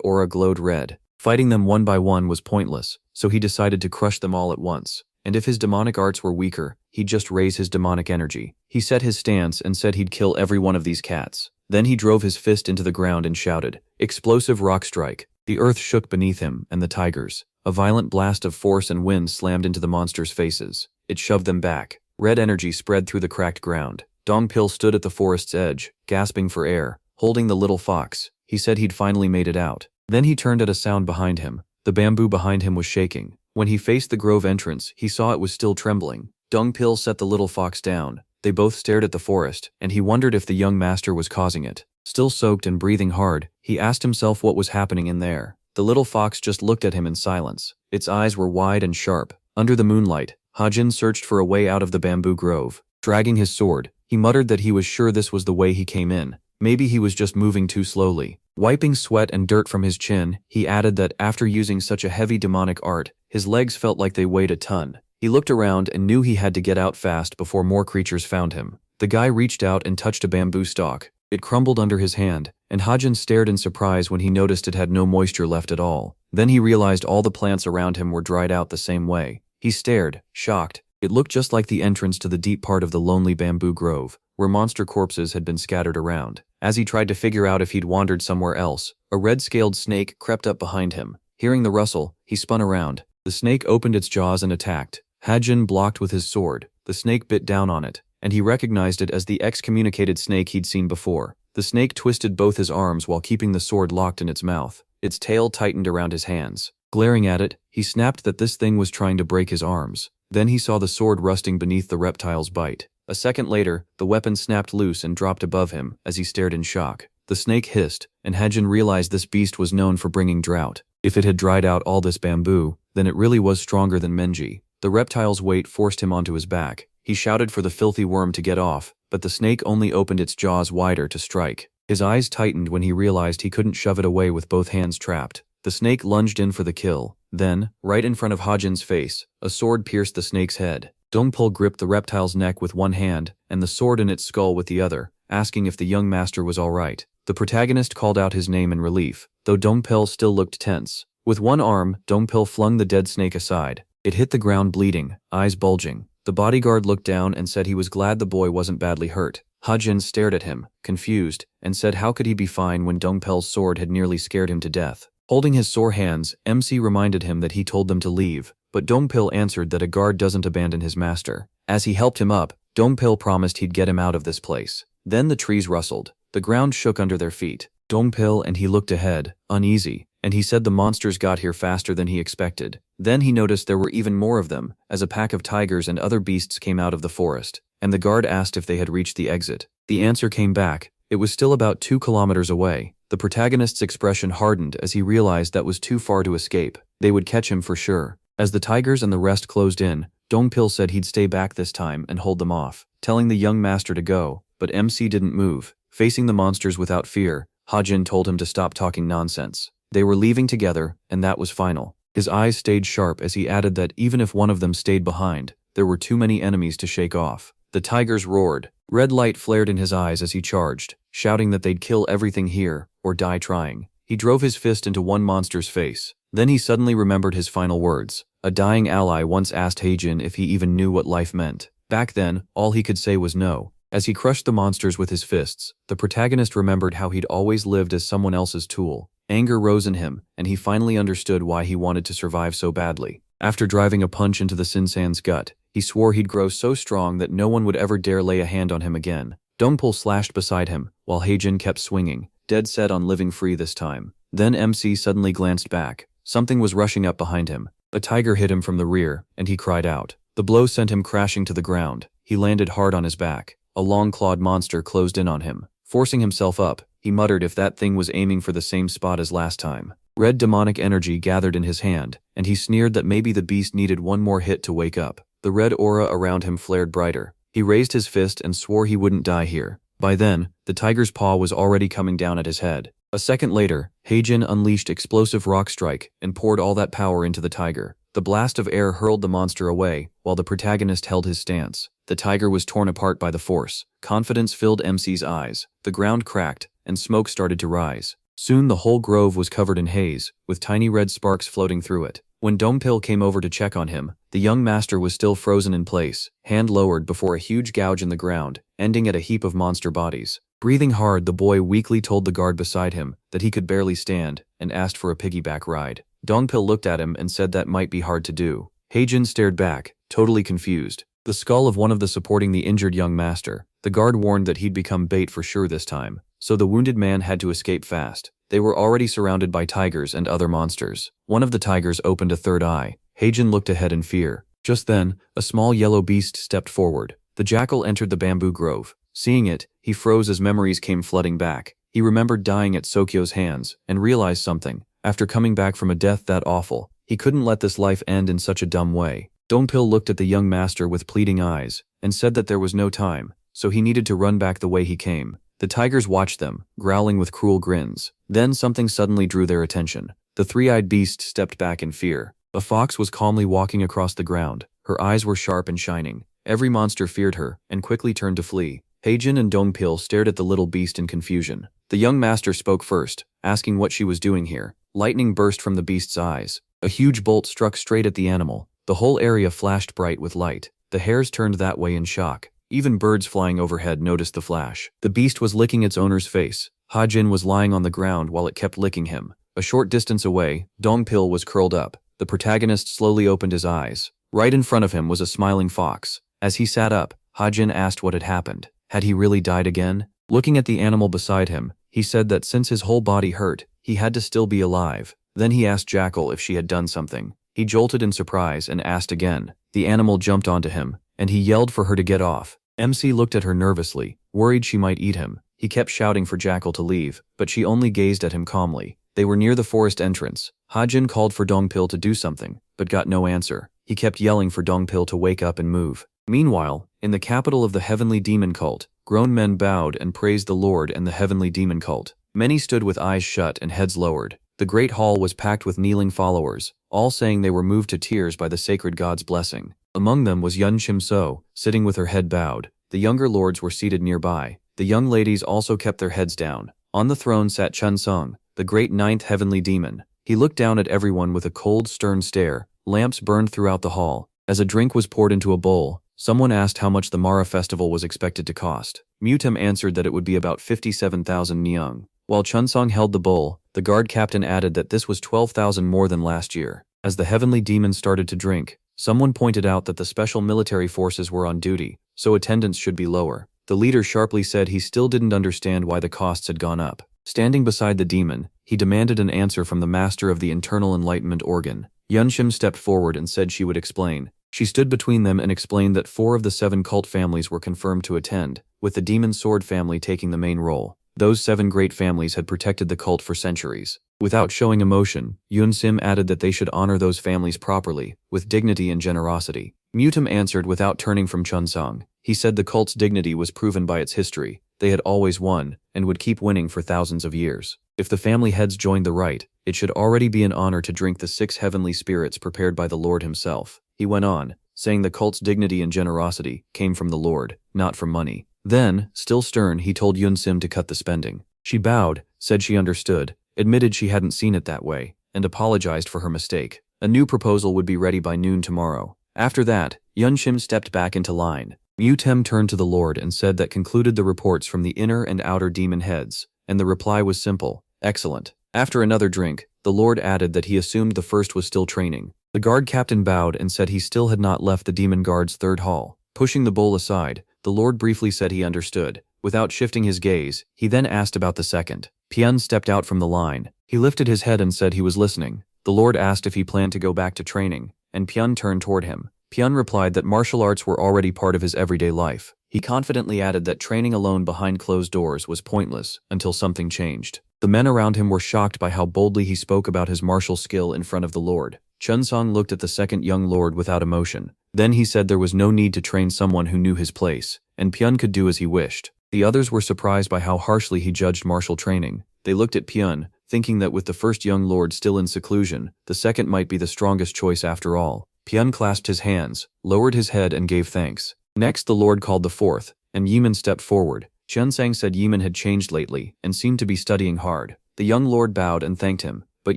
aura glowed red. Fighting them one by one was pointless, so he decided to crush them all at once. And if his demonic arts were weaker, he'd just raise his demonic energy. He set his stance and said he'd kill every one of these cats. Then he drove his fist into the ground and shouted, "Explosive rock strike." The earth shook beneath him and the tigers. A violent blast of force and wind slammed into the monsters' faces. It shoved them back. Red energy spread through the cracked ground. Dongpil stood at the forest's edge, gasping for air, holding the little fox. He said he'd finally made it out. Then he turned at a sound behind him. The bamboo behind him was shaking. When he faced the grove entrance, he saw it was still trembling. Dongpil set the little fox down. They both stared at the forest, and he wondered if the young master was causing it. Still soaked and breathing hard, he asked himself what was happening in there. The little fox just looked at him in silence. Its eyes were wide and sharp. Under the moonlight, Hajin searched for a way out of the bamboo grove. Dragging his sword, he muttered that he was sure this was the way he came in. Maybe he was just moving too slowly. Wiping sweat and dirt from his chin, he added that after using such a heavy demonic art, his legs felt like they weighed a ton. He looked around and knew he had to get out fast before more creatures found him. The guy reached out and touched a bamboo stalk. It crumbled under his hand, and Hajin stared in surprise when he noticed it had no moisture left at all. Then he realized all the plants around him were dried out the same way. He stared, shocked. It looked just like the entrance to the deep part of the lonely bamboo grove, where monster corpses had been scattered around. As he tried to figure out if he'd wandered somewhere else, a red-scaled snake crept up behind him. Hearing the rustle, he spun around. The snake opened its jaws and attacked. Hajin blocked with his sword. The snake bit down on it, and he recognized it as the excommunicated snake he'd seen before. The snake twisted both his arms while keeping the sword locked in its mouth. Its tail tightened around his hands. Glaring at it, he snapped that this thing was trying to break his arms. Then he saw the sword rusting beneath the reptile's bite. A second later, the weapon snapped loose and dropped above him as he stared in shock. The snake hissed, and Hajin realized this beast was known for bringing drought. If it had dried out all this bamboo, then it really was stronger than Menji. The reptile's weight forced him onto his back. He shouted for the filthy worm to get off, but the snake only opened its jaws wider to strike. His eyes tightened when he realized he couldn't shove it away with both hands trapped. The snake lunged in for the kill. Then, right in front of Hajin's face, a sword pierced the snake's head. Dongpil gripped the reptile's neck with one hand and the sword in its skull with the other, asking if the young master was all right. The protagonist called out his name in relief, though Dongpil still looked tense. With one arm, Dongpil flung the dead snake aside. It hit the ground bleeding, eyes bulging. The bodyguard looked down and said he was glad the boy wasn't badly hurt. Hajin stared at him, confused, and said how could he be fine when Dongpil's sword had nearly scared him to death. Holding his sore hands, MC reminded him that he told them to leave, but Dongpil answered that a guard doesn't abandon his master. As he helped him up, Dongpil promised he'd get him out of this place. Then the trees rustled. The ground shook under their feet. Dongpil and he looked ahead, uneasy, and he said the monsters got here faster than he expected. Then he noticed there were even more of them, as a pack of tigers and other beasts came out of the forest, and the guard asked if they had reached the exit. The answer came back. It was still about 2 kilometers away. The protagonist's expression hardened as he realized that was too far to escape. They would catch him for sure. As the tigers and the rest closed in, Dongpil said he'd stay back this time and hold them off, telling the young master to go, but MC didn't move. Facing the monsters without fear, Hajin told him to stop talking nonsense. They were leaving together, and that was final. His eyes stayed sharp as he added that even if one of them stayed behind, there were too many enemies to shake off. The tigers roared. Red light flared in his eyes as he charged, shouting that they'd kill everything here, or die trying. He drove his fist into one monster's face. Then he suddenly remembered his final words. A dying ally once asked Hajin if he even knew what life meant. Back then, all he could say was no. As he crushed the monsters with his fists, the protagonist remembered how he'd always lived as someone else's tool. Anger rose in him, and he finally understood why he wanted to survive so badly. After driving a punch into the Sinsan's gut, he swore he'd grow so strong that no one would ever dare lay a hand on him again. Dongpil slashed beside him, while Hajin kept swinging. dead set on living free this time. Then MC suddenly glanced back. Something was rushing up behind him. A tiger hit him from the rear, and he cried out. The blow sent him crashing to the ground. He landed hard on his back. A long-clawed monster closed in on him. Forcing himself up, he muttered if that thing was aiming for the same spot as last time. Red demonic energy gathered in his hand, and he sneered that maybe the beast needed one more hit to wake up. The red aura around him flared brighter. He raised his fist and swore he wouldn't die here. By then, the tiger's paw was already coming down at his head. A second later, Heijin unleashed explosive rock strike and poured all that power into the tiger. The blast of air hurled the monster away, while the protagonist held his stance. The tiger was torn apart by the force. Confidence filled MC's eyes. The ground cracked, and smoke started to rise. Soon the whole grove was covered in haze, with tiny red sparks floating through it. When Dongpil came over to check on him, the young master was still frozen in place, hand lowered before a huge gouge in the ground, ending at a heap of monster bodies. Breathing hard, the boy weakly told the guard beside him that he could barely stand, and asked for a piggyback ride. Dongpil looked at him and said that might be hard to do. Heijin stared back, totally confused. The skull of one of the supporting the injured young master. The guard warned that he'd become bait for sure this time, so the wounded man had to escape fast. They were already surrounded by tigers and other monsters. One of the tigers opened a third eye. Heijin looked ahead in fear. Just then, a small yellow beast stepped forward. The jackal entered the bamboo grove. Seeing it, he froze as memories came flooding back. He remembered dying at Sokyo's hands, and realized something. After coming back from a death that awful, he couldn't let this life end in such a dumb way. Dongpil looked at the young master with pleading eyes, and said that there was no time, so he needed to run back the way he came. The tigers watched them, growling with cruel grins. Then something suddenly drew their attention. The three-eyed beast stepped back in fear. A fox was calmly walking across the ground. Her eyes were sharp and shining. Every monster feared her, and quickly turned to flee. Heijin and Dongpil stared at the little beast in confusion. The young master spoke first, asking what she was doing here. Lightning burst from the beast's eyes. A huge bolt struck straight at the animal. The whole area flashed bright with light. The hares turned that way in shock. Even birds flying overhead noticed the flash. The beast was licking its owner's face. Hajin was lying on the ground while it kept licking him. A short distance away, Dongpil was curled up. The protagonist slowly opened his eyes. Right in front of him was a smiling fox. As he sat up, Hajin asked what had happened. Had he really died again? Looking at the animal beside him, he said that since his whole body hurt, he had to still be alive. Then he asked Jackal if she had done something. He jolted in surprise and asked again. The animal jumped onto him, and he yelled for her to get off. MC looked at her nervously, worried she might eat him. He kept shouting for Jackal to leave, but she only gazed at him calmly. They were near the forest entrance. Hajin called for Dongpil to do something, but got no answer. He kept yelling for Dongpil to wake up and move. Meanwhile, in the capital of the heavenly demon cult, grown men bowed and praised the Lord and the heavenly demon cult. Many stood with eyes shut and heads lowered. The great hall was packed with kneeling followers, all saying they were moved to tears by the sacred god's blessing. Among them was Yun Shimso, sitting with her head bowed. The younger lords were seated nearby. The young ladies also kept their heads down. On the throne sat Chun Sung, the great ninth heavenly demon. He looked down at everyone with a cold, stern stare. Lamps burned throughout the hall. As a drink was poured into a bowl, someone asked how much the Mara festival was expected to cost. Mutem answered that it would be about 57,000 nyung. While Chun Sung held the bowl, the guard captain added that this was 12,000 more than last year. As the heavenly demon started to drink, someone pointed out that the special military forces were on duty, so attendance should be lower. The leader sharply said he still didn't understand why the costs had gone up. Standing beside the demon, he demanded an answer from the master of the internal enlightenment organ. Yunshim stepped forward and said she would explain. She stood between them and explained that 4 of the 7 cult families were confirmed to attend, with the demon sword family taking the main role. Those 7 great families had protected the cult for centuries. Without showing emotion, Yunsim added that they should honor those families properly, with dignity and generosity. Mutem answered without turning from Chun Sung. He said the cult's dignity was proven by its history. They had always won, and would keep winning for thousands of years. If the family heads joined the rite, it should already be an honor to drink the 6 heavenly spirits prepared by the Lord himself. He went on, saying the cult's dignity and generosity came from the Lord, not from money. Then, still stern, he told Yunsim to cut the spending. She bowed, said she understood, admitted she hadn't seen it that way, and apologized for her mistake. A new proposal would be ready by noon tomorrow. After that, Yunshim stepped back into line. Mutem turned to the Lord and said that concluded the reports from the inner and outer demon heads, and the reply was simple, excellent. After another drink, the Lord added that he assumed the first was still training. The guard captain bowed and said he still had not left the demon guard's third hall. Pushing the bowl aside, the Lord briefly said he understood. Without shifting his gaze, he then asked about the second. Pyun stepped out from the line. He lifted his head and said he was listening. The Lord asked if he planned to go back to training, and Pyun turned toward him. Pyun replied that martial arts were already part of his everyday life. He confidently added that training alone behind closed doors was pointless until something changed. The men around him were shocked by how boldly he spoke about his martial skill in front of the Lord. Chunsong looked at the second young lord without emotion. Then he said there was no need to train someone who knew his place, and Pyun could do as he wished. The others were surprised by how harshly he judged martial training. They looked at Pyun, thinking that with the first young lord still in seclusion, the second might be the strongest choice after all. Pyun clasped his hands, lowered his head and gave thanks. Next the Lord called the fourth, and Yimin stepped forward. Chunsang said Yimin had changed lately, and seemed to be studying hard. The young lord bowed and thanked him, but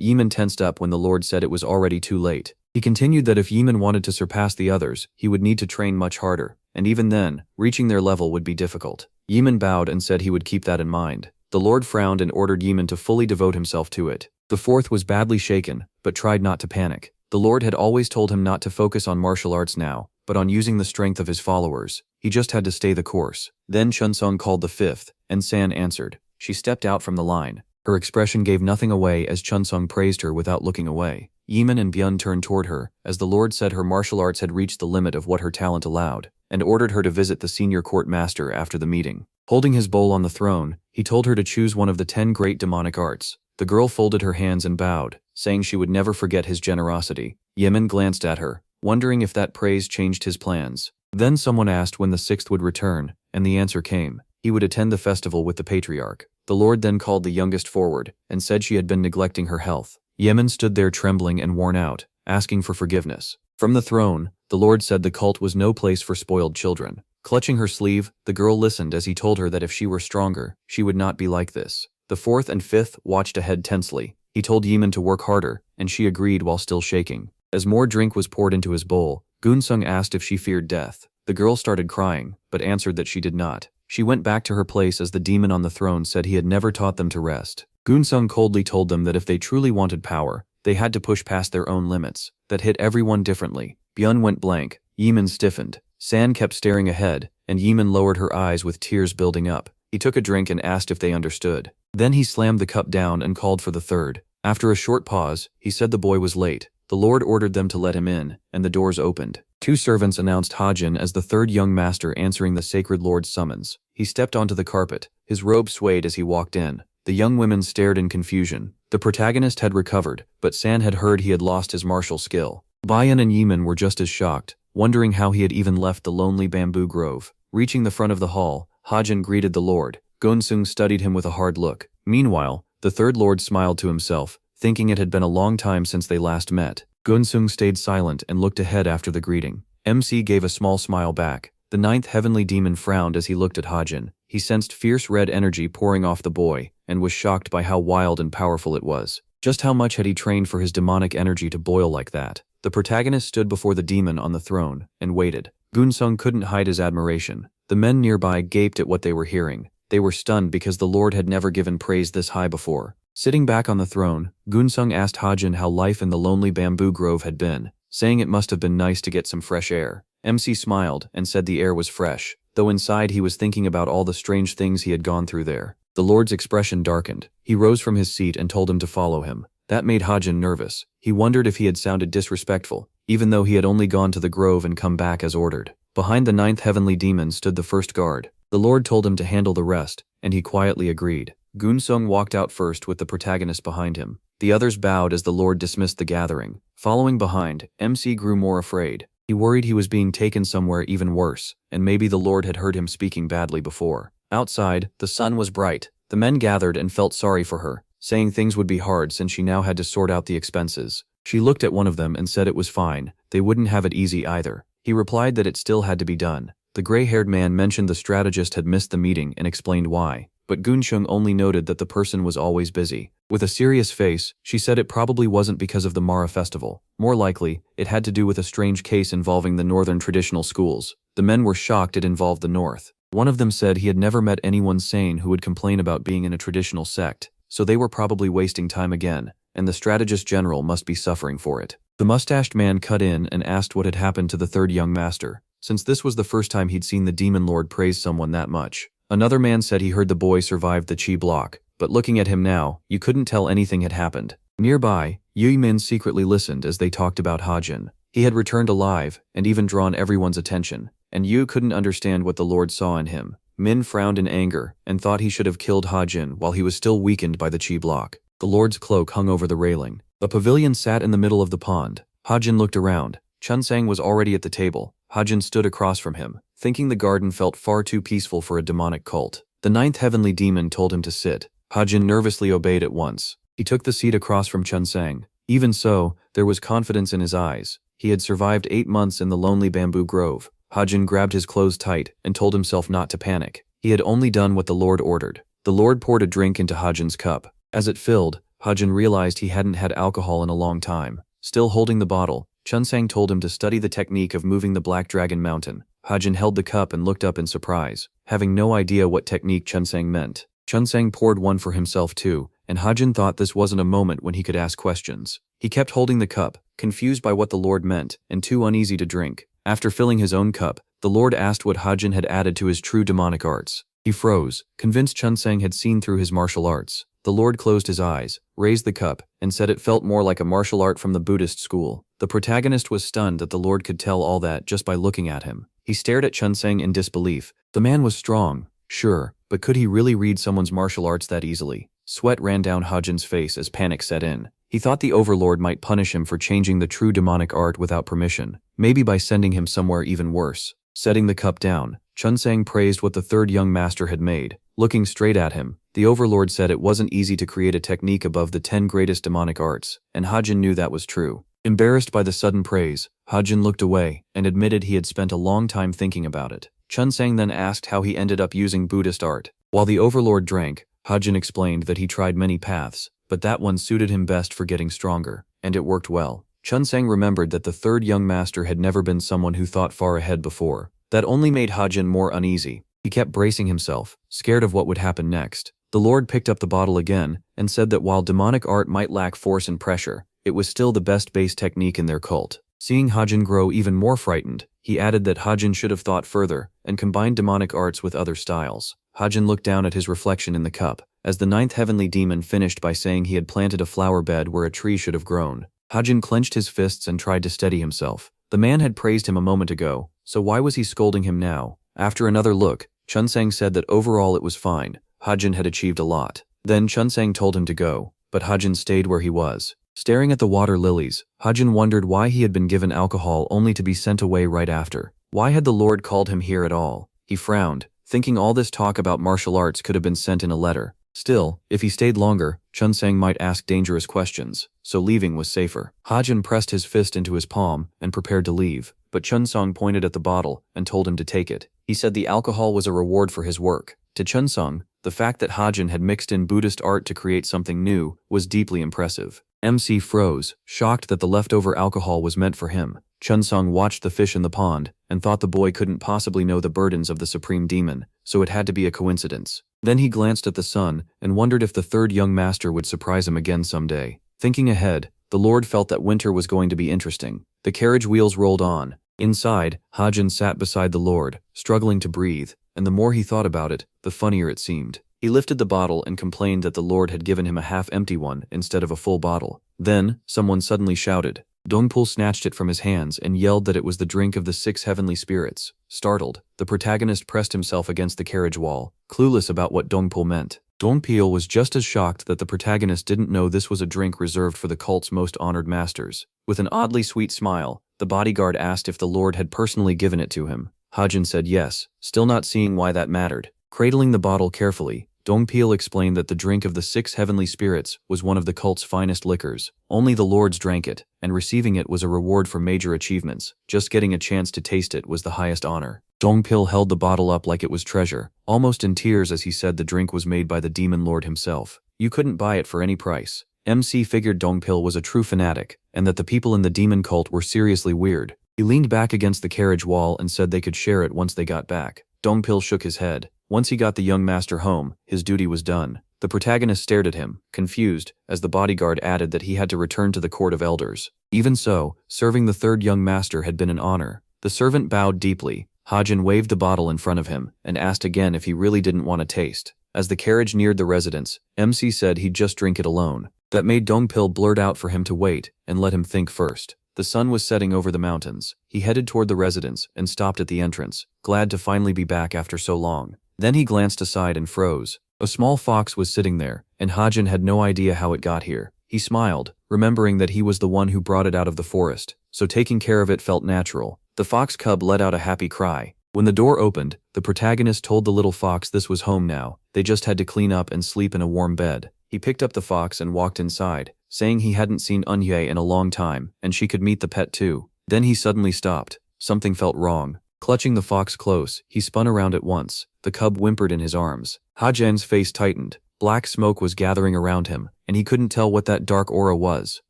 Yimin tensed up when the Lord said it was already too late. He continued that if Yimin wanted to surpass the others, he would need to train much harder, and even then, reaching their level would be difficult. Yimin bowed and said he would keep that in mind. The Lord frowned and ordered Yimin to fully devote himself to it. The fourth was badly shaken, but tried not to panic. The Lord had always told him not to focus on martial arts now, but on using the strength of his followers. He just had to stay the course. Then Chunsong called the fifth, and San answered. She stepped out from the line. Her expression gave nothing away as Chunsong praised her without looking away. Yimin and Byun turned toward her, as the Lord said her martial arts had reached the limit of what her talent allowed, and ordered her to visit the senior court master after the meeting. Holding his bowl on the throne, he told her to choose one of the 10 great demonic arts. The girl folded her hands and bowed, saying she would never forget his generosity. Yimin glanced at her, wondering if that praise changed his plans. Then someone asked when the sixth would return, and the answer came. He would attend the festival with the patriarch. The Lord then called the youngest forward, and said she had been neglecting her health. Yimin stood there trembling and worn out, asking for forgiveness. From the throne, the Lord said the cult was no place for spoiled children. Clutching her sleeve, the girl listened as he told her that if she were stronger, she would not be like this. The fourth and fifth watched ahead tensely. He told Yimin to work harder, and she agreed while still shaking. As more drink was poured into his bowl, Gunsung asked if she feared death. The girl started crying, but answered that she did not. She went back to her place as the demon on the throne said he had never taught them to rest. Gunsung coldly told them that if they truly wanted power, they had to push past their own limits, that hit everyone differently. Byun went blank, Yimin stiffened. San kept staring ahead, and Yimin lowered her eyes with tears building up. He took a drink and asked if they understood. Then he slammed the cup down and called for the third. After a short pause, he said the boy was late. The Lord ordered them to let him in, and the doors opened. 2 servants announced Hajin as the third young master answering the sacred Lord's summons. He stepped onto the carpet. His robe swayed as he walked in. The young women stared in confusion. The protagonist had recovered, but San had heard he had lost his martial skill. Bayan and Yimin were just as shocked, wondering how he had even left the lonely bamboo grove. Reaching the front of the hall, Hajin greeted the Lord. Gonsung studied him with a hard look. Meanwhile, the third Lord smiled to himself, thinking it had been a long time since they last met. Gonsung stayed silent and looked ahead after the greeting. MC gave a small smile back. The ninth heavenly demon frowned as he looked at Hajin. He sensed fierce red energy pouring off the boy, and was shocked by how wild and powerful it was. Just how much had he trained for his demonic energy to boil like that? The protagonist stood before the demon on the throne, and waited. Gunsung couldn't hide his admiration. The men nearby gaped at what they were hearing. They were stunned because the Lord had never given praise this high before. Sitting back on the throne, Gunsung asked Hajin how life in the lonely bamboo grove had been, saying it must have been nice to get some fresh air. MC smiled and said the air was fresh, though inside he was thinking about all the strange things he had gone through there. The Lord's expression darkened. He rose from his seat and told him to follow him. That made Hajin nervous. He wondered if he had sounded disrespectful, even though he had only gone to the grove and come back as ordered. Behind the ninth heavenly demon stood the first guard. The Lord told him to handle the rest, and he quietly agreed. Gunsung walked out first with the protagonist behind him. The others bowed as the Lord dismissed the gathering. Following behind, MC grew more afraid. He worried he was being taken somewhere even worse, and maybe the Lord had heard him speaking badly before. Outside, the sun was bright. The men gathered and felt sorry for her, saying things would be hard since she now had to sort out the expenses. She looked at one of them and said it was fine, they wouldn't have it easy either. He replied that it still had to be done. The gray-haired man mentioned the strategist had missed the meeting and explained why, but Gunshung only noted that the person was always busy. With a serious face, she said it probably wasn't because of the Mara festival. More likely, it had to do with a strange case involving the northern traditional schools. The men were shocked it involved the north. One of them said he had never met anyone sane who would complain about being in a traditional sect, so they were probably wasting time again, and the strategist general must be suffering for it. The mustached man cut in and asked what had happened to the third young master, since this was the first time he'd seen the demon lord praise someone that much. Another man said he heard the boy survived the chi block, but looking at him now, you couldn't tell anything had happened. Nearby, Yu Min secretly listened as they talked about Hajin. He had returned alive, and even drawn everyone's attention, and Yu couldn't understand what the Lord saw in him. Min frowned in anger, and thought he should have killed Hajin while he was still weakened by the chi block. The Lord's cloak hung over the railing. A pavilion sat in the middle of the pond. Hajin looked around. Chunsang was already at the table. Hajin stood across from him, thinking the garden felt far too peaceful for a demonic cult. The ninth heavenly demon told him to sit. Hajin nervously obeyed at once. He took the seat across from Chunsang. Even so, there was confidence in his eyes. He had survived 8 months in the lonely bamboo grove. Hajin grabbed his clothes tight and told himself not to panic. He had only done what the Lord ordered. The Lord poured a drink into Hajin's cup. As it filled, Hajin realized he hadn't had alcohol in a long time. Still holding the bottle, Chunsang told him to study the technique of moving the Black Dragon Mountain. Hajin held the cup and looked up in surprise, having no idea what technique Chunsang meant. Chunsang poured one for himself too, and Hajin thought this wasn't a moment when he could ask questions. He kept holding the cup, confused by what the Lord meant, and too uneasy to drink. After filling his own cup, the Lord asked what Hajin had added to his true demonic arts. He froze, convinced Chunsang had seen through his martial arts. The Lord closed his eyes, raised the cup, and said it felt more like a martial art from the Buddhist school. The protagonist was stunned that the Lord could tell all that just by looking at him. He stared at Chunsang in disbelief. The man was strong, sure, but could he really read someone's martial arts that easily? Sweat ran down Hajin's face as panic set in. He thought the Overlord might punish him for changing the true demonic art without permission, maybe by sending him somewhere even worse. Setting the cup down, Chunsang praised what the third young master had made. Looking straight at him, the Overlord said it wasn't easy to create a technique above the 10 greatest demonic arts, and Hajin knew that was true. Embarrassed by the sudden praise, Hajin looked away and admitted he had spent a long time thinking about it. Chunsang then asked how he ended up using Buddhist art. While the Overlord drank, Hajin explained that he tried many paths, but that one suited him best for getting stronger, and it worked well. Chunsang remembered that the third young master had never been someone who thought far ahead before. That only made Hajin more uneasy. He kept bracing himself, scared of what would happen next. The Lord picked up the bottle again and said that while demonic art might lack force and pressure, it was still the best base technique in their cult. Seeing Hajin grow even more frightened, he added that Hajin should have thought further and combined demonic arts with other styles. Hajin looked down at his reflection in the cup, as the ninth heavenly demon finished by saying he had planted a flower bed where a tree should have grown. Hajin clenched his fists and tried to steady himself. The man had praised him a moment ago, so why was he scolding him now? After another look, Chunsang said that overall it was fine. Hajin had achieved a lot. Then Chunsang told him to go, but Hajin stayed where he was. Staring at the water lilies, Hajin wondered why he had been given alcohol only to be sent away right after. Why had the Lord called him here at all? He frowned, thinking all this talk about martial arts could have been sent in a letter. Still, if he stayed longer, Chunsang might ask dangerous questions, so leaving was safer. Hajin pressed his fist into his palm and prepared to leave, but Chunsang pointed at the bottle and told him to take it. He said the alcohol was a reward for his work. To Chunsang, the fact that Hajin had mixed in Buddhist art to create something new was deeply impressive. MC froze, shocked that the leftover alcohol was meant for him. Chunsang watched the fish in the pond and thought the boy couldn't possibly know the burdens of the supreme demon, so it had to be a coincidence. Then he glanced at the sun and wondered if the third young master would surprise him again someday. Thinking ahead, the Lord felt that winter was going to be interesting. The carriage wheels rolled on. Inside, Hajin sat beside the Lord, struggling to breathe, and the more he thought about it, the funnier it seemed. He lifted the bottle and complained that the Lord had given him a half-empty one instead of a full bottle. Then, someone suddenly shouted. Dongpul snatched it from his hands and yelled that it was the drink of the 6 heavenly spirits. Startled, the protagonist pressed himself against the carriage wall, clueless about what Dongpul meant. Dongpil was just as shocked that the protagonist didn't know this was a drink reserved for the cult's most honored masters. With an oddly sweet smile, the bodyguard asked if the Lord had personally given it to him. Hajin said yes, still not seeing why that mattered. Cradling the bottle carefully, Dongpil explained that the drink of the 6 heavenly spirits was one of the cult's finest liquors. Only the lords drank it, and receiving it was a reward for major achievements. Just getting a chance to taste it was the highest honor. Dongpil held the bottle up like it was treasure, almost in tears as he said the drink was made by the demon lord himself. You couldn't buy it for any price. MC figured Dongpil was a true fanatic, and that the people in the demon cult were seriously weird. He leaned back against the carriage wall and said they could share it once they got back. Dongpil shook his head. Once he got the young master home, his duty was done. The protagonist stared at him, confused, as the bodyguard added that he had to return to the court of elders. Even so, serving the third young master had been an honor. The servant bowed deeply. Hajin waved the bottle in front of him and asked again if he really didn't want to taste. As the carriage neared the residence, MC said he'd just drink it alone. That made Dongpil blurt out for him to wait and let him think first. The sun was setting over the mountains. He headed toward the residence and stopped at the entrance, glad to finally be back after so long. Then he glanced aside and froze. A small fox was sitting there, and Hajin had no idea how it got here. He smiled, remembering that he was the one who brought it out of the forest, so taking care of it felt natural. The fox cub let out a happy cry. When the door opened, the protagonist told the little fox this was home now. They just had to clean up and sleep in a warm bed. He picked up the fox and walked inside, saying he hadn't seen Eunhye in a long time and she could meet the pet too. Then he suddenly stopped. Something felt wrong. Clutching the fox close, he spun around at once. The cub whimpered in his arms. Hajan's face tightened. Black smoke was gathering around him, and he couldn't tell what that dark aura was.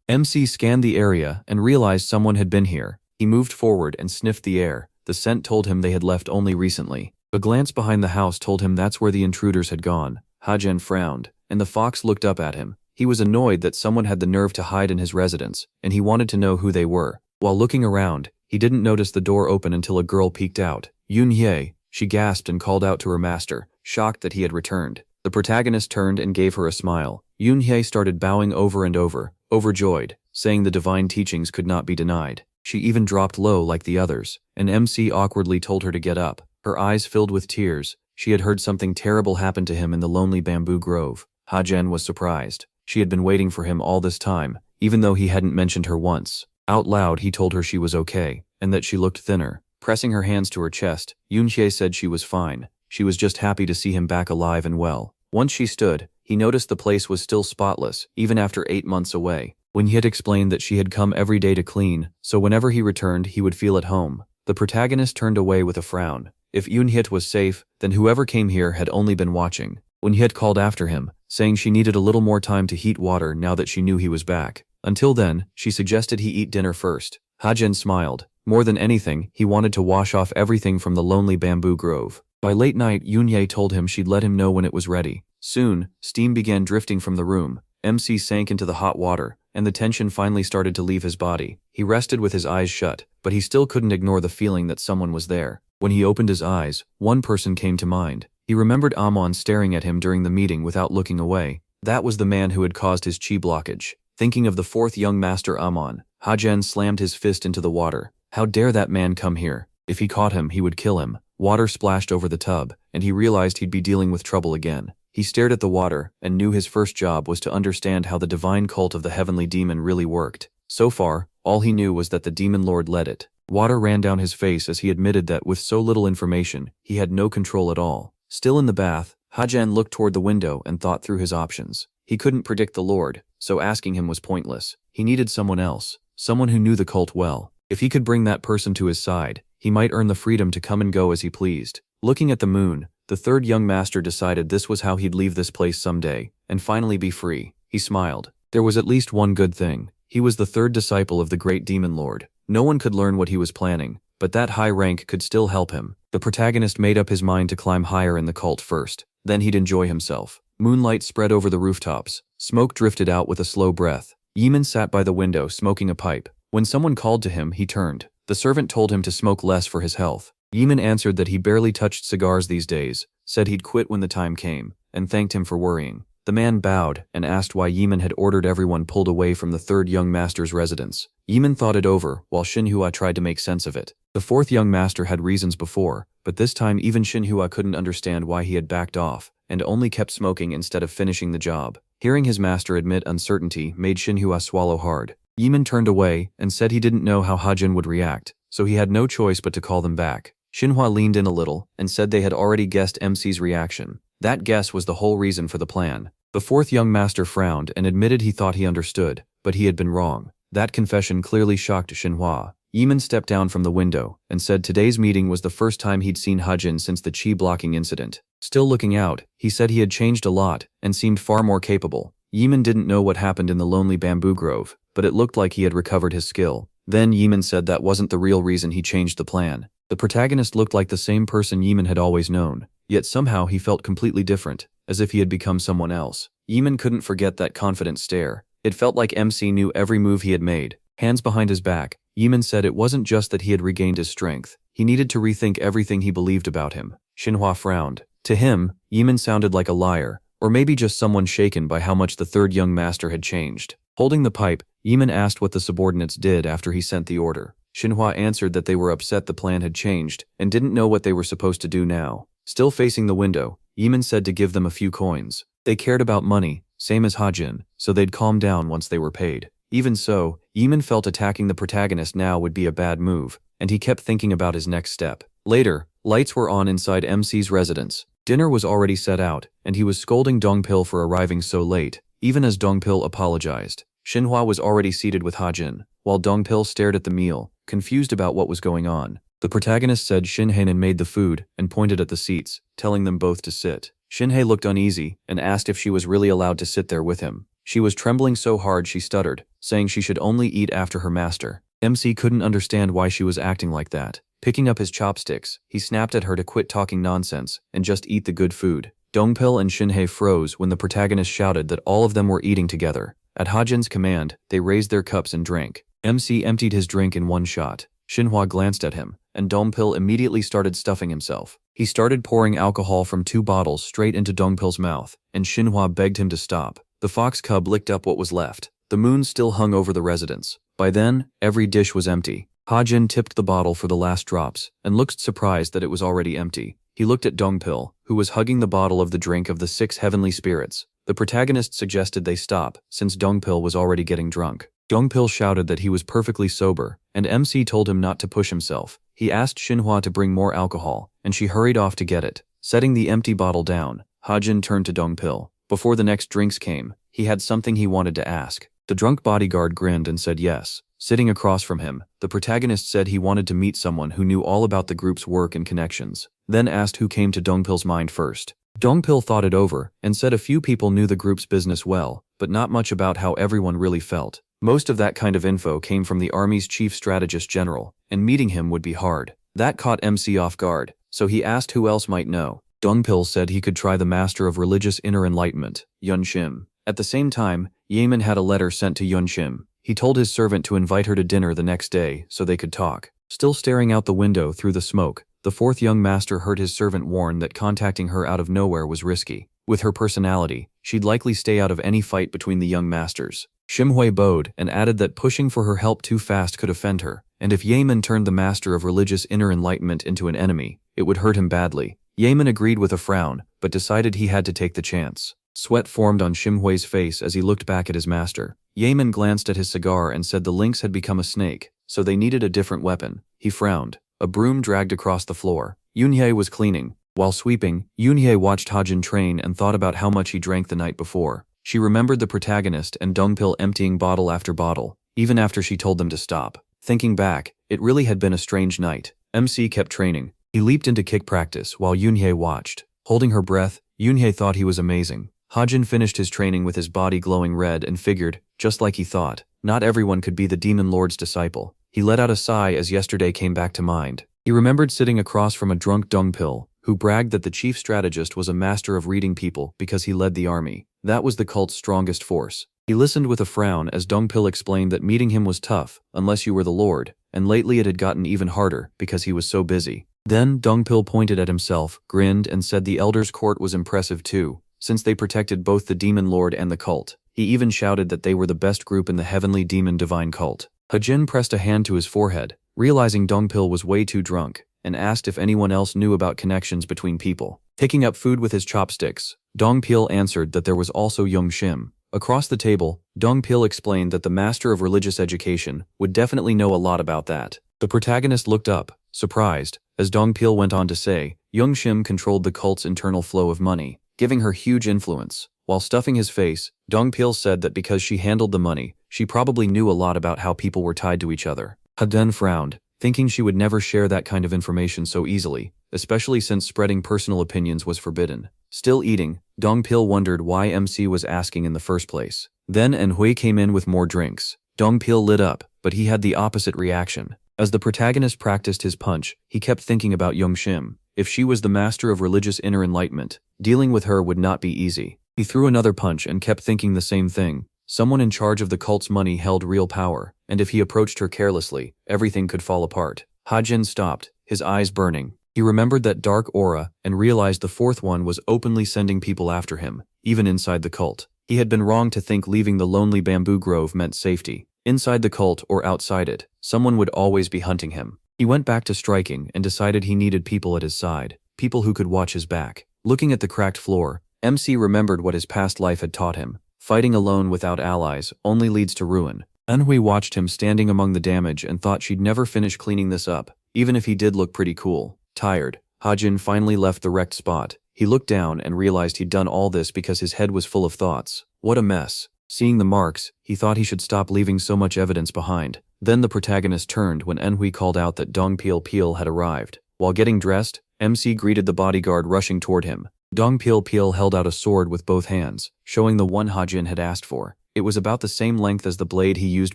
MC scanned the area and realized someone had been here. He moved forward and sniffed the air. The scent told him they had left only recently. A glance behind the house told him that's where the intruders had gone. Hajan frowned, and the fox looked up at him. He was annoyed that someone had the nerve to hide in his residence, and he wanted to know who they were. While looking around, he didn't notice the door open until a girl peeked out. Eunhye, she gasped and called out to her master, shocked that he had returned. The protagonist turned and gave her a smile. Eunhye started bowing over and over, overjoyed, saying the divine teachings could not be denied. She even dropped low like the others, and MC awkwardly told her to get up. Her eyes filled with tears. She had heard something terrible happen to him in the lonely bamboo grove. Hajan was surprised. She had been waiting for him all this time, even though he hadn't mentioned her once. Out loud he told her she was okay, and that she looked thinner. Pressing her hands to her chest, Eunhye said she was fine. She was just happy to see him back alive and well. Once she stood, he noticed the place was still spotless, even after 8 months away. When he had explained that she had come every day to clean, so whenever he returned he would feel at home. The protagonist turned away with a frown. If Eunhye was safe, then whoever came here had only been watching. When Eunhye called after him, saying she needed a little more time to heat water now that she knew he was back. Until then, she suggested he eat dinner first. Hajan smiled. More than anything, he wanted to wash off everything from the lonely bamboo grove. By late night, Eunhye told him she'd let him know when it was ready. Soon, steam began drifting from the room. MC sank into the hot water, and the tension finally started to leave his body. He rested with his eyes shut, but he still couldn't ignore the feeling that someone was there. When he opened his eyes, one person came to mind. He remembered Amon staring at him during the meeting without looking away. That was the man who had caused his chi blockage. Thinking of the fourth young master Amon, Hajan slammed his fist into the water. How dare that man come here? If he caught him, he would kill him. Water splashed over the tub, and he realized he'd be dealing with trouble again. He stared at the water and knew his first job was to understand how the divine cult of the heavenly demon really worked. So far, all he knew was that the demon lord led it. Water ran down his face as he admitted that with so little information, he had no control at all. Still in the bath, Hajan looked toward the window and thought through his options. He couldn't predict the lord, so asking him was pointless. He needed someone else, someone who knew the cult well. If he could bring that person to his side, he might earn the freedom to come and go as he pleased. Looking at the moon, the third young master decided this was how he'd leave this place someday, and finally be free. He smiled. There was at least one good thing. He was the third disciple of the great demon lord. No one could learn what he was planning, but that high rank could still help him. The protagonist made up his mind to climb higher in the cult first. Then he'd enjoy himself. Moonlight spread over the rooftops. Smoke drifted out with a slow breath. Yeeman sat by the window smoking a pipe. When someone called to him, he turned. The servant told him to smoke less for his health. Yeeman answered that he barely touched cigars these days, said he'd quit when the time came, and thanked him for worrying. The man bowed and asked why Yeeman had ordered everyone pulled away from the third young master's residence. Yeeman thought it over, while Xinhua tried to make sense of it. The fourth young master had reasons before, but this time even Xinhua couldn't understand why he had backed off, and only kept smoking instead of finishing the job. Hearing his master admit uncertainty made Xinhua swallow hard. Yeeman turned away and said he didn't know how Hajin would react, so he had no choice but to call them back. Xinhua leaned in a little and said they had already guessed MC's reaction. That guess was the whole reason for the plan. The fourth young master frowned and admitted he thought he understood, but he had been wrong. That confession clearly shocked Xinhua. Yeeman stepped down from the window and said today's meeting was the first time he'd seen Hajin since the chi blocking incident. Still looking out, he said he had changed a lot and seemed far more capable. Yeeman didn't know what happened in the lonely bamboo grove, but it looked like he had recovered his skill. Then Yeeman said that wasn't the real reason he changed the plan. The protagonist looked like the same person Yeeman had always known, yet somehow he felt completely different, as if he had become someone else. Yeeman couldn't forget that confident stare. It felt like MC knew every move he had made. Hands behind his back, Yeeman said it wasn't just that he had regained his strength. He needed to rethink everything he believed about him. Xinhua frowned. To him, Yemen sounded like a liar, or maybe just someone shaken by how much the third young master had changed. Holding the pipe, Yemen asked what the subordinates did after he sent the order. Xinhua answered that they were upset the plan had changed and didn't know what they were supposed to do now. Still facing the window, Yemen said to give them a few coins. They cared about money, same as Hajin, so they'd calm down once they were paid. Even so, Yemen felt attacking the protagonist now would be a bad move, and he kept thinking about his next step. Later, lights were on inside MC's residence. Dinner was already set out, and he was scolding Dongpil for arriving so late, even as Dongpil apologized. Xinhua was already seated with Hajin, while Dongpil stared at the meal, confused about what was going on. The protagonist said Shinhanen made the food and pointed at the seats, telling them both to sit. Shinhei looked uneasy and asked if she was really allowed to sit there with him. She was trembling so hard she stuttered, saying she should only eat after her master. MC couldn't understand why she was acting like that. Picking up his chopsticks, he snapped at her to quit talking nonsense and just eat the good food. Dongpil and Shinhei froze when the protagonist shouted that all of them were eating together. At Hajin's command, they raised their cups and drank. MC emptied his drink in one shot. Xinhua glanced at him, and Dongpil immediately started stuffing himself. He started pouring alcohol from 2 bottles straight into Dongpil's mouth, and Xinhua begged him to stop. The fox cub licked up what was left. The moon still hung over the residence. By then, every dish was empty. Hajin tipped the bottle for the last drops, and looked surprised that it was already empty. He looked at Dongpil, who was hugging the bottle of the drink of the 6 heavenly spirits. The protagonist suggested they stop, since Dongpil was already getting drunk. Dongpil shouted that he was perfectly sober, and MC told him not to push himself. He asked Xinhua to bring more alcohol, and she hurried off to get it. Setting the empty bottle down, Hajin turned to Dongpil. Before the next drinks came, he had something he wanted to ask. The drunk bodyguard grinned and said yes. Sitting across from him, the protagonist said he wanted to meet someone who knew all about the group's work and connections, then asked who came to Dongpil's mind first. Dongpil thought it over and said a few people knew the group's business well, but not much about how everyone really felt. Most of that kind of info came from the army's chief strategist general, and meeting him would be hard. That caught MC off guard, so he asked who else might know. Dongpil said he could try the Master of Religious Inner Enlightenment, Yun Shim. At the same time, Yemen had a letter sent to Yun Shim. He told his servant to invite her to dinner the next day so they could talk. Still staring out the window through the smoke, the 4th young master heard his servant warn that contacting her out of nowhere was risky. With her personality, she'd likely stay out of any fight between the young masters. Shimhui bowed and added that pushing for her help too fast could offend her, and if Yemen turned the Master of Religious Inner Enlightenment into an enemy, it would hurt him badly. Yemen agreed with a frown, but decided he had to take the chance. Sweat formed on Shimhui's face as he looked back at his master. Yemen glanced at his cigar and said the lynx had become a snake, so they needed a different weapon. He frowned. A broom dragged across the floor. Yunhye was cleaning. While sweeping, Yunhye watched Hajin train and thought about how much he drank the night before. She remembered the protagonist and Dongpil emptying bottle after bottle, even after she told them to stop. Thinking back, it really had been a strange night. MC kept training. He leaped into kick practice while Yunhye watched. Holding her breath, Yunhye thought he was amazing. Hajin finished his training with his body glowing red and figured, just like he thought, not everyone could be the Demon Lord's disciple. He let out a sigh as yesterday came back to mind. He remembered sitting across from a drunk Dongpil, who bragged that the chief strategist was a master of reading people because he led the army. That was the cult's strongest force. He listened with a frown as Dongpil explained that meeting him was tough, unless you were the Lord, and lately it had gotten even harder because he was so busy. Then Dongpil pointed at himself, grinned and said the Elder's Court was impressive too, since they protected both the Demon Lord and the cult. He even shouted that they were the best group in the Heavenly Demon Divine cult. Hajin pressed a hand to his forehead, realizing Dongpil was way too drunk, and asked if anyone else knew about connections between people. Picking up food with his chopsticks, Dongpil answered that there was also Young Shim. Across the table, Dongpil explained that the Master of Religious Education would definitely know a lot about that. The protagonist looked up, surprised, as Dongpil went on to say, Young Shim controlled the cult's internal flow of money, giving her huge influence. While stuffing his face, Dongpil said that because she handled the money, she probably knew a lot about how people were tied to each other. Hajin frowned, thinking she would never share that kind of information so easily, especially since spreading personal opinions was forbidden. Still eating, Dongpil wondered why MC was asking in the first place. Then Enhui came in with more drinks. Dongpil lit up, but he had the opposite reaction. As the protagonist practiced his punch, he kept thinking about Young Shim. If she was the Master of Religious Inner Enlightenment, dealing with her would not be easy. He threw another punch and kept thinking the same thing. Someone in charge of the cult's money held real power, and if he approached her carelessly, everything could fall apart. Hajin stopped, his eyes burning. He remembered that dark aura and realized the fourth one was openly sending people after him, even inside the cult. He had been wrong to think leaving the lonely bamboo grove meant safety. Inside the cult or outside it, someone would always be hunting him. He went back to striking and decided he needed people at his side, people who could watch his back. Looking at the cracked floor, MC remembered what his past life had taught him. Fighting alone without allies only leads to ruin. Manhwa watched him standing among the damage and thought she'd never finish cleaning this up, even if he did look pretty cool. Tired, Hajin finally left the wrecked spot. He looked down and realized he'd done all this because his head was full of thoughts. What a mess. Seeing the marks, he thought he should stop leaving so much evidence behind. Then the protagonist turned when Enhui called out that Dong Peel Peel had arrived. While getting dressed, MC greeted the bodyguard rushing toward him. Dong Peel Peel held out a sword with both hands, showing the one Hajin had asked for. It was about the same length as the blade he used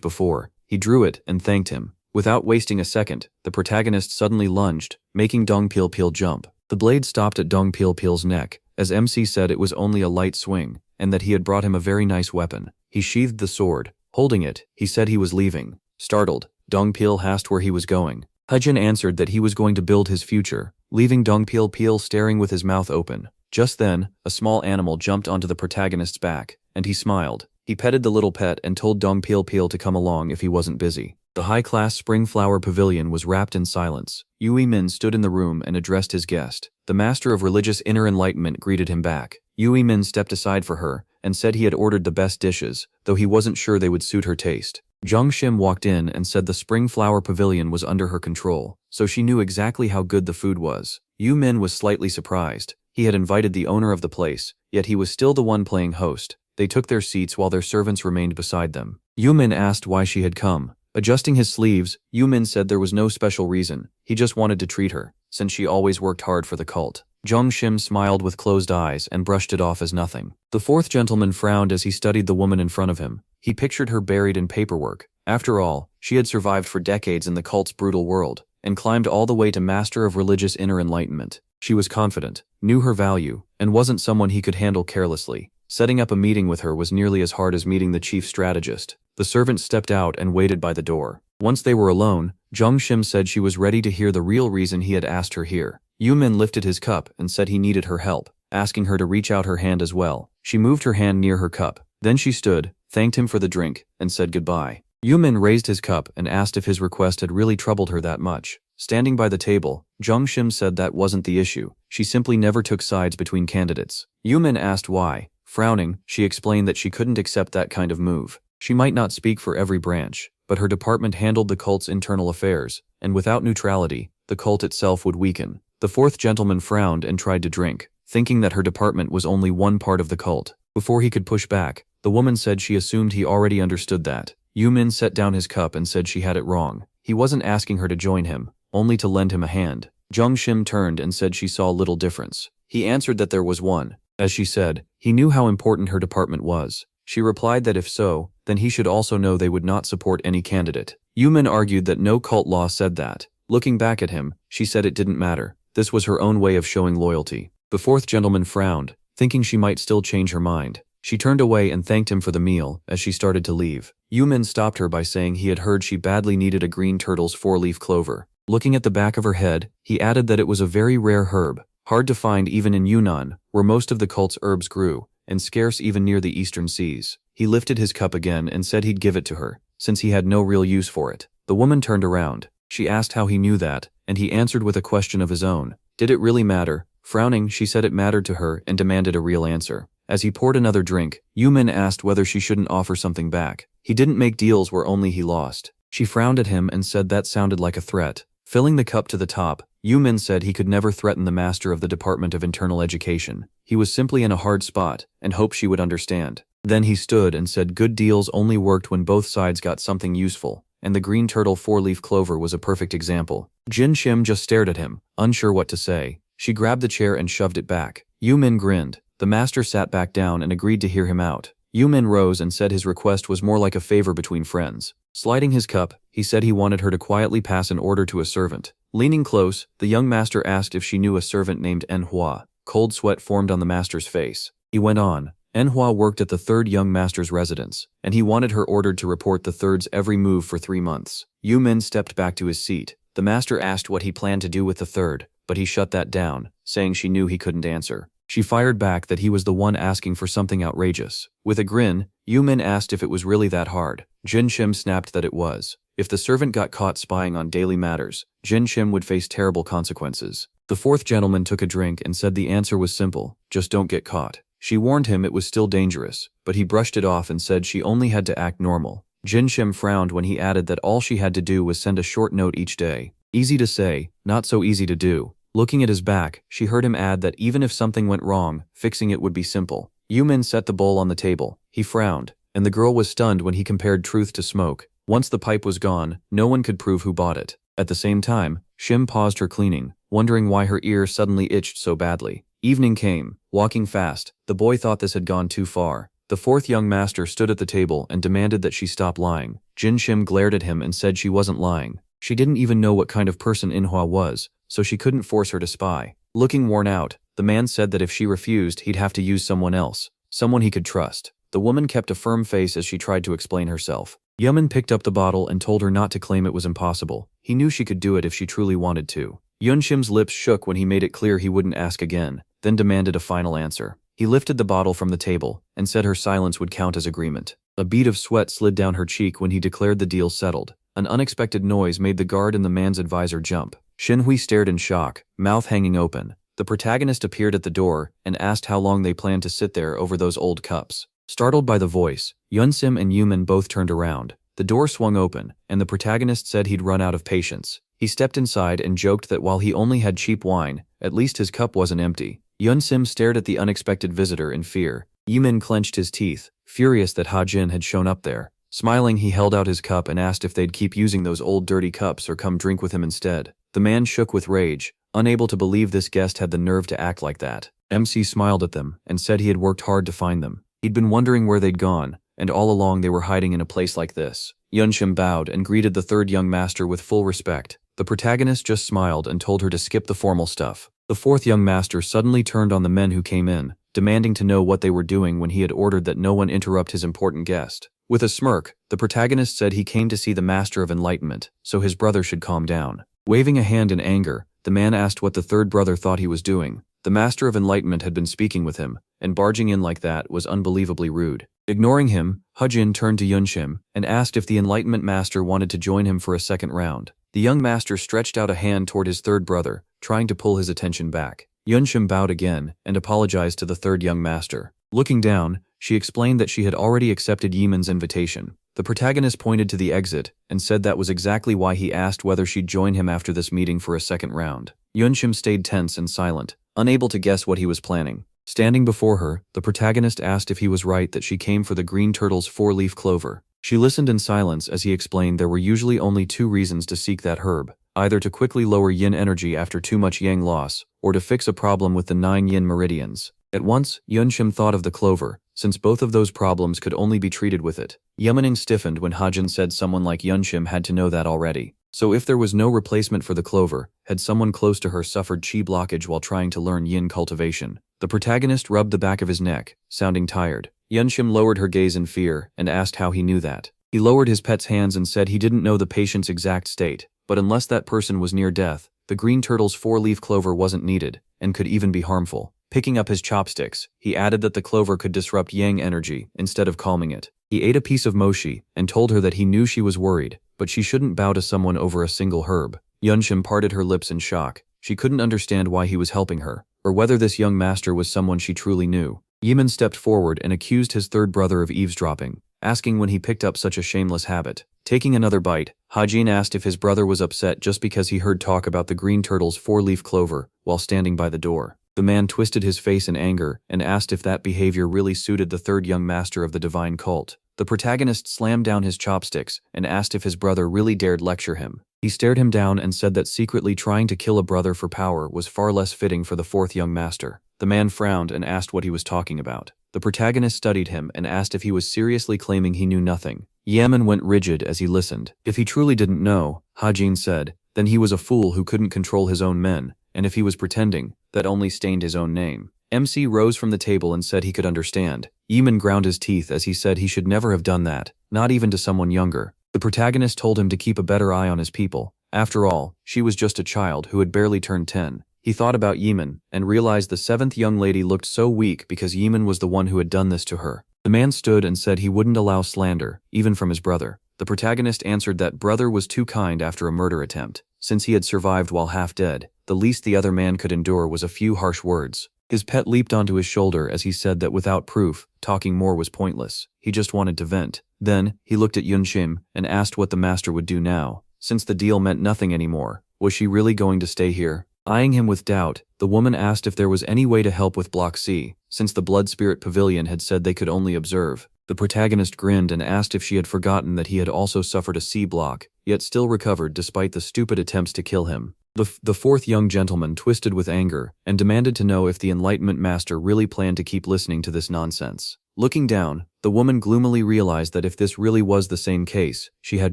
before. He drew it and thanked him. Without wasting a second, the protagonist suddenly lunged, making Dong Peel Peel jump. The blade stopped at Dong Peel Peel's neck, as MC said it was only a light swing, and that he had brought him a very nice weapon. He sheathed the sword. Holding it, he said he was leaving. Startled, Dong Peel asked where he was going. Hajin answered that he was going to build his future, leaving Dong Peel Peel staring with his mouth open. Just then, a small animal jumped onto the protagonist's back, and he smiled. He petted the little pet and told Dong Peel Peel to come along if he wasn't busy. The high-class spring flower pavilion was wrapped in silence. Yui Min stood in the room and addressed his guest. The master of religious inner enlightenment greeted him back. Yui Min stepped aside for her and said he had ordered the best dishes, though he wasn't sure they would suit her taste. Zhang Shim walked in and said the spring flower pavilion was under her control, so she knew exactly how good the food was. Yu Min was slightly surprised. He had invited the owner of the place, yet he was still the one playing host. They took their seats while their servants remained beside them. Yu Min asked why she had come. Adjusting his sleeves, Yu Min said there was no special reason. He just wanted to treat her, since she always worked hard for the cult. Zhang Shim smiled with closed eyes and brushed it off as nothing. The fourth gentleman frowned as he studied the woman in front of him. He pictured her buried in paperwork. After all, she had survived for decades in the cult's brutal world, and climbed all the way to Master of Religious Inner Enlightenment. She was confident, knew her value, and wasn't someone he could handle carelessly. Setting up a meeting with her was nearly as hard as meeting the chief strategist. The servant stepped out and waited by the door. Once they were alone, Zhang Shim said she was ready to hear the real reason he had asked her here. Yu Min lifted his cup and said he needed her help, asking her to reach out her hand as well. She moved her hand near her cup. Then she stood, thanked him for the drink, and said goodbye. Yu Min raised his cup and asked if his request had really troubled her that much. Standing by the table, Zhang Shim said that wasn't the issue. She simply never took sides between candidates. Yu Min asked why. Frowning, she explained that she couldn't accept that kind of move. She might not speak for every branch, but her department handled the cult's internal affairs, and without neutrality, the cult itself would weaken. The fourth gentleman frowned and tried to drink, thinking that her department was only one part of the cult. Before he could push back, the woman said she assumed he already understood that. Yu Min set down his cup and said she had it wrong. He wasn't asking her to join him, only to lend him a hand. Zhang Shim turned and said she saw little difference. He answered that there was one. As she said, he knew how important her department was. She replied that if so, then he should also know they would not support any candidate. Yu Min argued that no cult law said that. Looking back at him, she said it didn't matter. This was her own way of showing loyalty. The fourth gentleman frowned, thinking she might still change her mind. She turned away and thanked him for the meal as she started to leave. Yu Min stopped her by saying he had heard she badly needed a green turtle's four-leaf clover. Looking at the back of her head, he added that it was a very rare herb, hard to find even in Yunnan, where most of the cult's herbs grew, and scarce even near the eastern seas. He lifted his cup again and said he'd give it to her, since he had no real use for it. The woman turned around. She asked how he knew that, and he answered with a question of his own. Did it really matter? Frowning, she said it mattered to her and demanded a real answer. As he poured another drink, Yu Min asked whether she shouldn't offer something back. He didn't make deals where only he lost. She frowned at him and said that sounded like a threat. Filling the cup to the top, Yu Min said he could never threaten the master of the Department of Internal Education. He was simply in a hard spot, and hoped she would understand. Then he stood and said good deals only worked when both sides got something useful, and the green turtle four-leaf clover was a perfect example. Jin Shim just stared at him, unsure what to say. She grabbed the chair and shoved it back. Yu Min grinned. The master sat back down and agreed to hear him out. Yu Min rose and said his request was more like a favor between friends. Sliding his cup, he said he wanted her to quietly pass an order to a servant. Leaning close, the young master asked if she knew a servant named Manhwa. Cold sweat formed on the master's face. He went on. Manhwa worked at the third young master's residence, and he wanted her ordered to report the third's every move for 3 months. Yu Min stepped back to his seat. The master asked what he planned to do with the third, but he shut that down, saying she knew he couldn't answer. She fired back that he was the one asking for something outrageous. With a grin, Yumin asked if it was really that hard. Jin Shim snapped that it was. If the servant got caught spying on daily matters, Jin Shim would face terrible consequences. The fourth gentleman took a drink and said the answer was simple, just don't get caught. She warned him it was still dangerous, but he brushed it off and said she only had to act normal. Jin Shim frowned when he added that all she had to do was send a short note each day. Easy to say, not so easy to do. Looking at his back, she heard him add that even if something went wrong, fixing it would be simple. Yumin set the bowl on the table. He frowned, and the girl was stunned when he compared truth to smoke. Once the pipe was gone, no one could prove who bought it. At the same time, Shim paused her cleaning, wondering why her ear suddenly itched so badly. Evening came. Walking fast, the boy thought this had gone too far. The fourth young master stood at the table and demanded that she stop lying. Jin Shim glared at him and said she wasn't lying. She didn't even know what kind of person Manhwa was, so she couldn't force her to spy. Looking worn out, the man said that if she refused, he'd have to use someone else, someone he could trust. The woman kept a firm face as she tried to explain herself. Yumin picked up the bottle and told her not to claim it was impossible. He knew she could do it if she truly wanted to. Yun Shim's lips shook when he made it clear he wouldn't ask again, then demanded a final answer. He lifted the bottle from the table and said her silence would count as agreement. A bead of sweat slid down her cheek when he declared the deal settled. An unexpected noise made the guard and the man's advisor jump. Shinhui stared in shock, mouth hanging open. The protagonist appeared at the door and asked how long they planned to sit there over those old cups. Startled by the voice, Yunsim and Yumin both turned around. The door swung open, and the protagonist said he'd run out of patience. He stepped inside and joked that while he only had cheap wine, at least his cup wasn't empty. Yunsim stared at the unexpected visitor in fear. Yumin clenched his teeth, furious that Ha-jin had shown up there. Smiling, he held out his cup and asked if they'd keep using those old dirty cups or come drink with him instead. The man shook with rage, unable to believe this guest had the nerve to act like that. MC smiled at them and said he had worked hard to find them. He'd been wondering where they'd gone, and all along they were hiding in a place like this. Yunshim bowed and greeted the third young master with full respect. The protagonist just smiled and told her to skip the formal stuff. The fourth young master suddenly turned on the men who came in, demanding to know what they were doing when he had ordered that no one interrupt his important guest. With a smirk, the protagonist said he came to see the Master of Enlightenment, so his brother should calm down. Waving a hand in anger, the man asked what the third brother thought he was doing. The Master of Enlightenment had been speaking with him, and barging in like that was unbelievably rude. Ignoring him, Hujin turned to Yunshim and asked if the Enlightenment Master wanted to join him for a second round. The young master stretched out a hand toward his third brother, trying to pull his attention back. Yunshim bowed again and apologized to the third young master. Looking down, she explained that she had already accepted Yimin's invitation. The protagonist pointed to the exit and said that was exactly why he asked whether she'd join him after this meeting for a second round. Yunshim stayed tense and silent, unable to guess what he was planning. Standing before her, the protagonist asked if he was right that she came for the green turtle's four-leaf clover. She listened in silence as he explained there were usually only two reasons to seek that herb, either to quickly lower yin energy after too much yang loss, or to fix a problem with the 9 yin meridians. At once, Yunshim thought of the clover, since both of those problems could only be treated with it. Yamaning stiffened when Hajin said someone like Yunshim had to know that already. So if there was no replacement for the clover, had someone close to her suffered chi blockage while trying to learn yin cultivation? The protagonist rubbed the back of his neck, sounding tired. Yunshim lowered her gaze in fear and asked how he knew that. He lowered his pet's hands and said he didn't know the patient's exact state, but unless that person was near death, the green turtle's four-leaf clover wasn't needed, and could even be harmful. Picking up his chopsticks, he added that the clover could disrupt yang energy instead of calming it. He ate a piece of mochi and told her that he knew she was worried, but she shouldn't bow to someone over a single herb. Yunshim parted her lips in shock. She couldn't understand why he was helping her, or whether this young master was someone she truly knew. Yimin stepped forward and accused his third brother of eavesdropping, asking when he picked up such a shameless habit. Taking another bite, Hajin asked if his brother was upset just because he heard talk about the green turtle's four-leaf clover while standing by the door. The man twisted his face in anger and asked if that behavior really suited the third young master of the divine cult. The protagonist slammed down his chopsticks and asked if his brother really dared lecture him. He stared him down and said that secretly trying to kill a brother for power was far less fitting for the fourth young master. The man frowned and asked what he was talking about. The protagonist studied him and asked if he was seriously claiming he knew nothing. Yaman went rigid as he listened. If he truly didn't know, Hajin said, then he was a fool who couldn't control his own men, and if he was pretending, that only stained his own name. MC rose from the table and said he could understand. Yeman ground his teeth as he said he should never have done that, not even to someone younger. The protagonist told him to keep a better eye on his people. After all, she was just a child who had barely turned 10. He thought about Yeman, and realized the seventh young lady looked so weak because Yeman was the one who had done this to her. The man stood and said he wouldn't allow slander, even from his brother. The protagonist answered that brother was too kind after a murder attempt. Since he had survived while half dead, the least the other man could endure was a few harsh words. His pet leaped onto his shoulder as he said that without proof, talking more was pointless. He just wanted to vent. Then, he looked at Yunshim and asked what the master would do now. Since the deal meant nothing anymore, was she really going to stay here? Eyeing him with doubt, the woman asked if there was any way to help with Block C, since the Blood Spirit Pavilion had said they could only observe. The protagonist grinned and asked if she had forgotten that he had also suffered a C block, yet still recovered despite the stupid attempts to kill him. The fourth young gentleman twisted with anger and demanded to know if the Enlightenment Master really planned to keep listening to this nonsense. Looking down, the woman gloomily realized that if this really was the same case, she had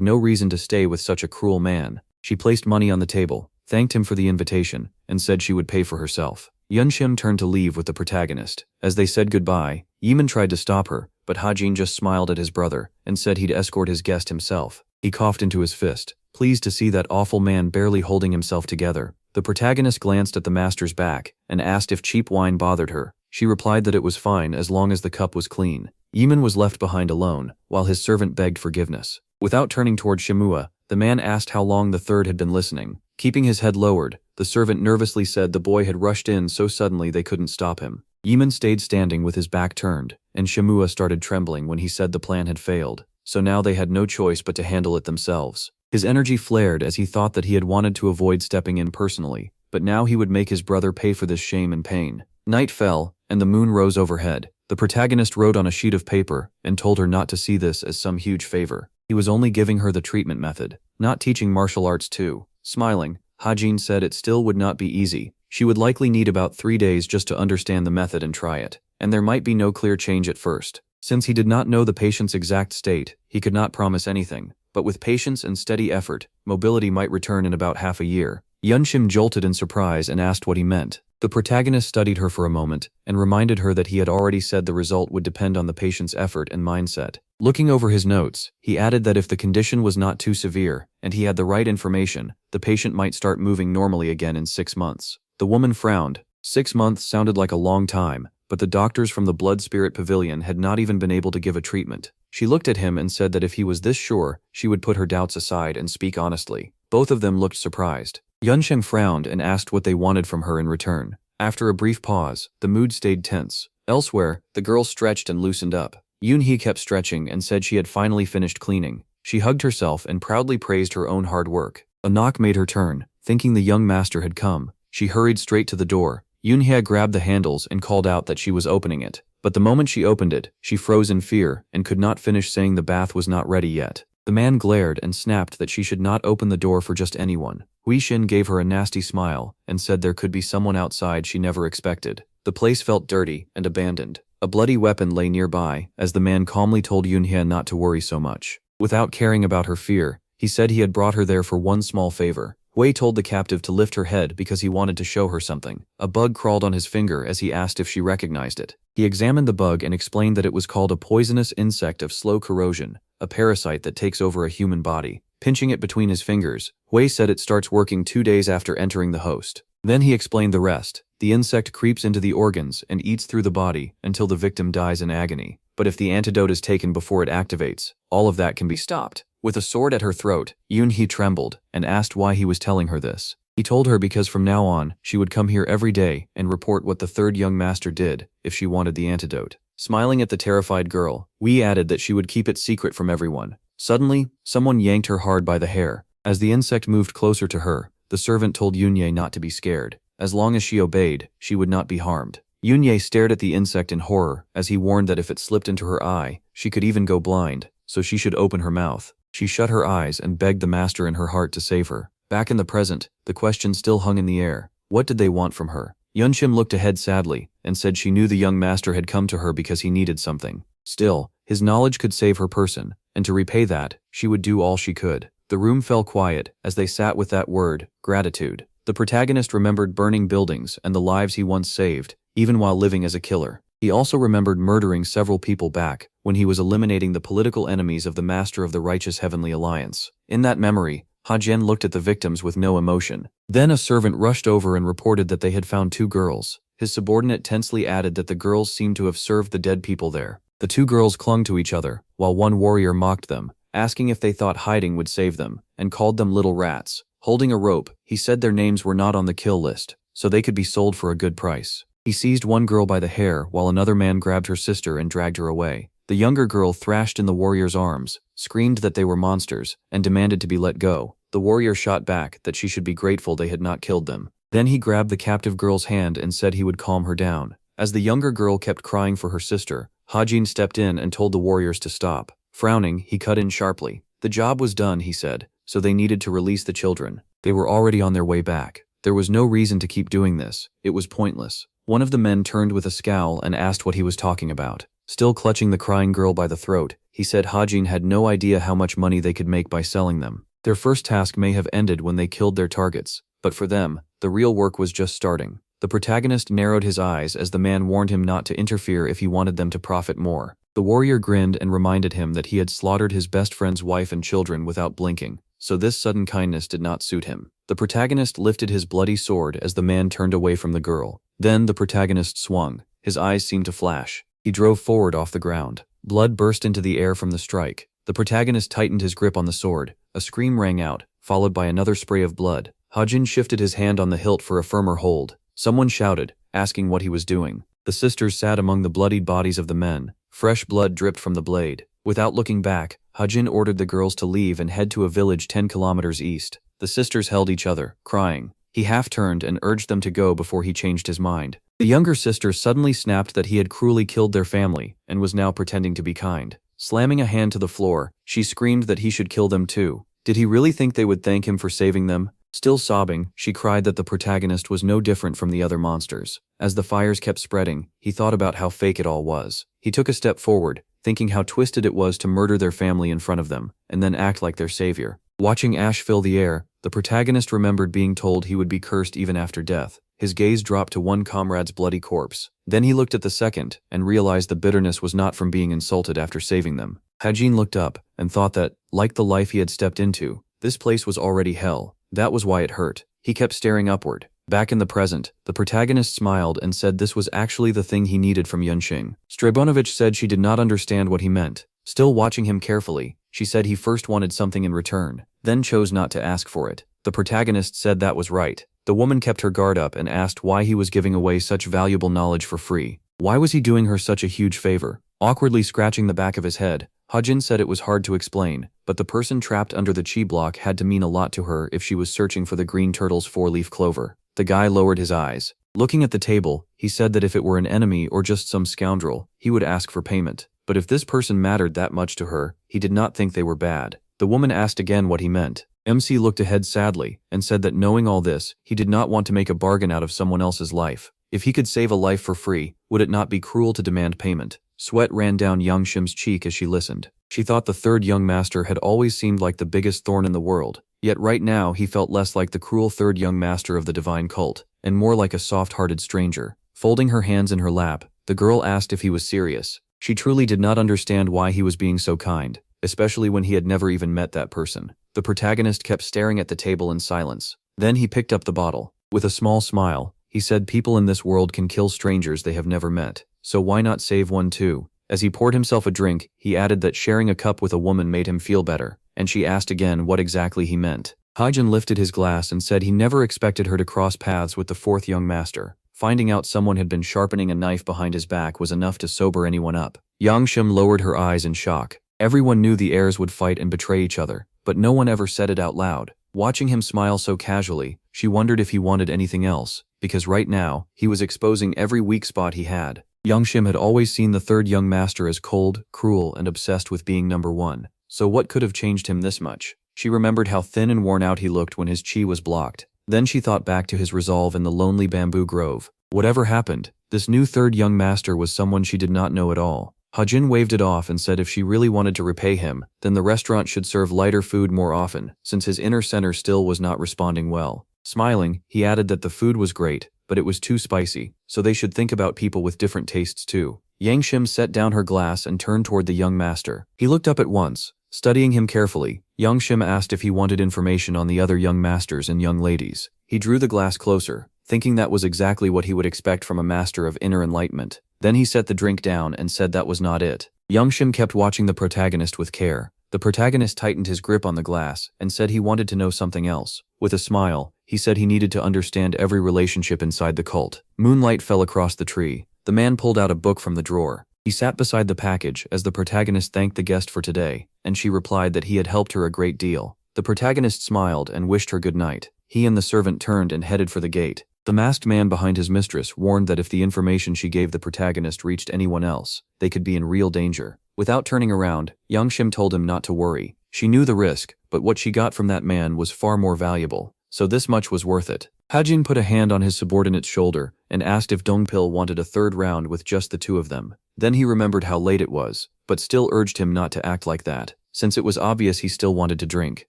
no reason to stay with such a cruel man. She placed money on the table, thanked him for the invitation, and said she would pay for herself. Yunshim turned to leave with the protagonist. As they said goodbye, Yeman tried to stop her, but Hajin just smiled at his brother and said he'd escort his guest himself. He coughed into his fist, pleased to see that awful man barely holding himself together. The protagonist glanced at the master's back and asked if cheap wine bothered her. She replied that it was fine as long as the cup was clean. Yeman was left behind alone, while his servant begged forgiveness. Without turning toward Shimua, the man asked how long the third had been listening. Keeping his head lowered, the servant nervously said the boy had rushed in so suddenly they couldn't stop him. Yeman stayed standing with his back turned, and Shimua started trembling when he said the plan had failed, so now they had no choice but to handle it themselves. His energy flared as he thought that he had wanted to avoid stepping in personally, but now he would make his brother pay for this shame and pain. Night fell, and the moon rose overhead. The protagonist wrote on a sheet of paper and told her not to see this as some huge favor. He was only giving her the treatment method, not teaching martial arts too. Smiling, Hajin said it still would not be easy. She would likely need about 3 days just to understand the method and try it, and there might be no clear change at first. Since he did not know the patient's exact state, he could not promise anything, but with patience and steady effort, mobility might return in about half a year. Yunshim jolted in surprise and asked what he meant. The protagonist studied her for a moment and reminded her that he had already said the result would depend on the patient's effort and mindset. Looking over his notes, he added that if the condition was not too severe and he had the right information, the patient might start moving normally again in 6 months. The woman frowned. 6 months sounded like a long time, but the doctors from the Blood Spirit Pavilion had not even been able to give a treatment. She looked at him and said that if he was this sure, she would put her doubts aside and speak honestly. Both of them looked surprised. Yunsheng frowned and asked what they wanted from her in return. After a brief pause, the mood stayed tense. Elsewhere, the girl stretched and loosened up. Yoonhee kept stretching and said she had finally finished cleaning. She hugged herself and proudly praised her own hard work. A knock made her turn. Thinking the young master had come, she hurried straight to the door. Yoonhee grabbed the handles and called out that she was opening it. But the moment she opened it, she froze in fear and could not finish saying the bath was not ready yet. The man glared and snapped that she should not open the door for just anyone. Hui Xin gave her a nasty smile and said there could be someone outside she never expected. The place felt dirty and abandoned. A bloody weapon lay nearby as the man calmly told Yoonhee not to worry so much. Without caring about her fear, he said he had brought her there for one small favor. Hui told the captive to lift her head because he wanted to show her something. A bug crawled on his finger as he asked if she recognized it. He examined the bug and explained that it was called a poisonous insect of slow corrosion, a parasite that takes over a human body. Pinching it between his fingers, Hui said it starts working 2 days after entering the host. Then he explained the rest. The insect creeps into the organs and eats through the body until the victim dies in agony. But if the antidote is taken before it activates, all of that can be stopped. With a sword at her throat, Yoonhee trembled and asked why he was telling her this. He told her because from now on, she would come here every day and report what the third young master did if she wanted the antidote. Smiling at the terrified girl, Hui added that she would keep it secret from everyone. Suddenly, someone yanked her hard by the hair. As the insect moved closer to her, the servant told Yoonhee not to be scared. As long as she obeyed, she would not be harmed. Yoonhee stared at the insect in horror as he warned that if it slipped into her eye, she could even go blind, so she should open her mouth. She shut her eyes and begged the master in her heart to save her. Back in the present, the question still hung in the air. What did they want from her? Yunshim looked ahead sadly and said she knew the young master had come to her because he needed something. Still, his knowledge could save her person, and to repay that, she would do all she could. The room fell quiet as they sat with that word, gratitude. The protagonist remembered burning buildings and the lives he once saved, even while living as a killer. He also remembered murdering several people back when he was eliminating the political enemies of the Master of the Righteous Heavenly Alliance. In that memory, Hajin looked at the victims with no emotion. Then a servant rushed over and reported that they had found 2 girls. His subordinate tensely added that the girls seemed to have served the dead people there. The 2 girls clung to each other, while one warrior mocked them, asking if they thought hiding would save them, and called them little rats. Holding a rope, he said their names were not on the kill list, so they could be sold for a good price. He seized one girl by the hair while another man grabbed her sister and dragged her away. The younger girl thrashed in the warrior's arms, screamed that they were monsters, and demanded to be let go. The warrior shot back that she should be grateful they had not killed them. Then he grabbed the captive girl's hand and said he would calm her down. As the younger girl kept crying for her sister, Hajin stepped in and told the warriors to stop. Frowning, he cut in sharply. The job was done, he said, so they needed to release the children. They were already on their way back. There was no reason to keep doing this. It was pointless. One of the men turned with a scowl and asked what he was talking about. Still clutching the crying girl by the throat, he said Hajin had no idea how much money they could make by selling them. Their first task may have ended when they killed their targets, but for them, the real work was just starting. The protagonist narrowed his eyes as the man warned him not to interfere if he wanted them to profit more. The warrior grinned and reminded him that he had slaughtered his best friend's wife and children without blinking, so this sudden kindness did not suit him. The protagonist lifted his bloody sword as the man turned away from the girl. Then the protagonist swung. His eyes seemed to flash. He drove forward off the ground. Blood burst into the air from the strike. The protagonist tightened his grip on the sword. A scream rang out, followed by another spray of blood. Hajin shifted his hand on the hilt for a firmer hold. Someone shouted, asking what he was doing. The sisters sat among the bloodied bodies of the men. Fresh blood dripped from the blade. Without looking back, Hajin ordered the girls to leave and head to a village 10 kilometers east. The sisters held each other, crying. He half-turned and urged them to go before he changed his mind. The younger sister suddenly snapped that he had cruelly killed their family and was now pretending to be kind. Slamming a hand to the floor, she screamed that he should kill them too. Did he really think they would thank him for saving them? Still sobbing, she cried that the protagonist was no different from the other monsters. As the fires kept spreading, he thought about how fake it all was. He took a step forward, thinking how twisted it was to murder their family in front of them, and then act like their savior. Watching ash fill the air, the protagonist remembered being told he would be cursed even after death. His gaze dropped to one comrade's bloody corpse. Then he looked at the second, and realized the bitterness was not from being insulted after saving them. Hajin looked up, and thought that, like the life he had stepped into, this place was already hell. That was why it hurt. He kept staring upward. Back in the present, the protagonist smiled and said this was actually the thing he needed from Yunxing. Strebonovich said she did not understand what he meant. Still watching him carefully, she said he first wanted something in return, then chose not to ask for it. The protagonist said that was right. The woman kept her guard up and asked why he was giving away such valuable knowledge for free. Why was he doing her such a huge favor? Awkwardly scratching the back of his head, Hajin said it was hard to explain, but the person trapped under the chi block had to mean a lot to her if she was searching for the green turtle's 4-leaf clover. The guy lowered his eyes. Looking at the table, he said that if it were an enemy or just some scoundrel, he would ask for payment. But if this person mattered that much to her, he did not think they were bad. The woman asked again what he meant. MC looked ahead sadly, and said that knowing all this, he did not want to make a bargain out of someone else's life. If he could save a life for free, would it not be cruel to demand payment? Sweat ran down Yang Shim's cheek as she listened. She thought the third young master had always seemed like the biggest thorn in the world, yet right now he felt less like the cruel third young master of the divine cult, and more like a soft-hearted stranger. Folding her hands in her lap, the girl asked if he was serious. She truly did not understand why he was being so kind, especially when he had never even met that person. The protagonist kept staring at the table in silence. Then he picked up the bottle. With a small smile, he said people in this world can kill strangers they have never met, so why not save one too? As he poured himself a drink, he added that sharing a cup with a woman made him feel better, and she asked again what exactly he meant. Hajin lifted his glass and said he never expected her to cross paths with the fourth young master. Finding out someone had been sharpening a knife behind his back was enough to sober anyone up. Yang Shim lowered her eyes in shock. Everyone knew the heirs would fight and betray each other, but no one ever said it out loud. Watching him smile so casually, she wondered if he wanted anything else, because right now, he was exposing every weak spot he had. Yang Shim had always seen the third young master as cold, cruel, and obsessed with being number one. So what could have changed him this much? She remembered how thin and worn out he looked when his chi was blocked. Then she thought back to his resolve in the lonely bamboo grove. Whatever happened, this new third young master was someone she did not know at all. Hajin waved it off and said if she really wanted to repay him, then the restaurant should serve lighter food more often, since his inner center still was not responding well. Smiling, he added that the food was great, but it was too spicy, so they should think about people with different tastes too. Yang Shim set down her glass and turned toward the young master. He looked up at once. Studying him carefully, Young Shim asked if he wanted information on the other young masters and young ladies. He drew the glass closer, thinking that was exactly what he would expect from a master of inner enlightenment. Then he set the drink down and said that was not it. Young Shim kept watching the protagonist with care. The protagonist tightened his grip on the glass and said he wanted to know something else. With a smile, he said he needed to understand every relationship inside the cult. Moonlight fell across the tree. The man pulled out a book from the drawer. He sat beside the package as the protagonist thanked the guest for today, and she replied that he had helped her a great deal. The protagonist smiled and wished her good night. He and the servant turned and headed for the gate. The masked man behind his mistress warned that if the information she gave the protagonist reached anyone else, they could be in real danger. Without turning around, Young Shim told him not to worry. She knew the risk, but what she got from that man was far more valuable, so this much was worth it. Hajin put a hand on his subordinate's shoulder and asked if Dongpil wanted a third round with just the two of them. Then he remembered how late it was, but still urged him not to act like that, since it was obvious he still wanted to drink.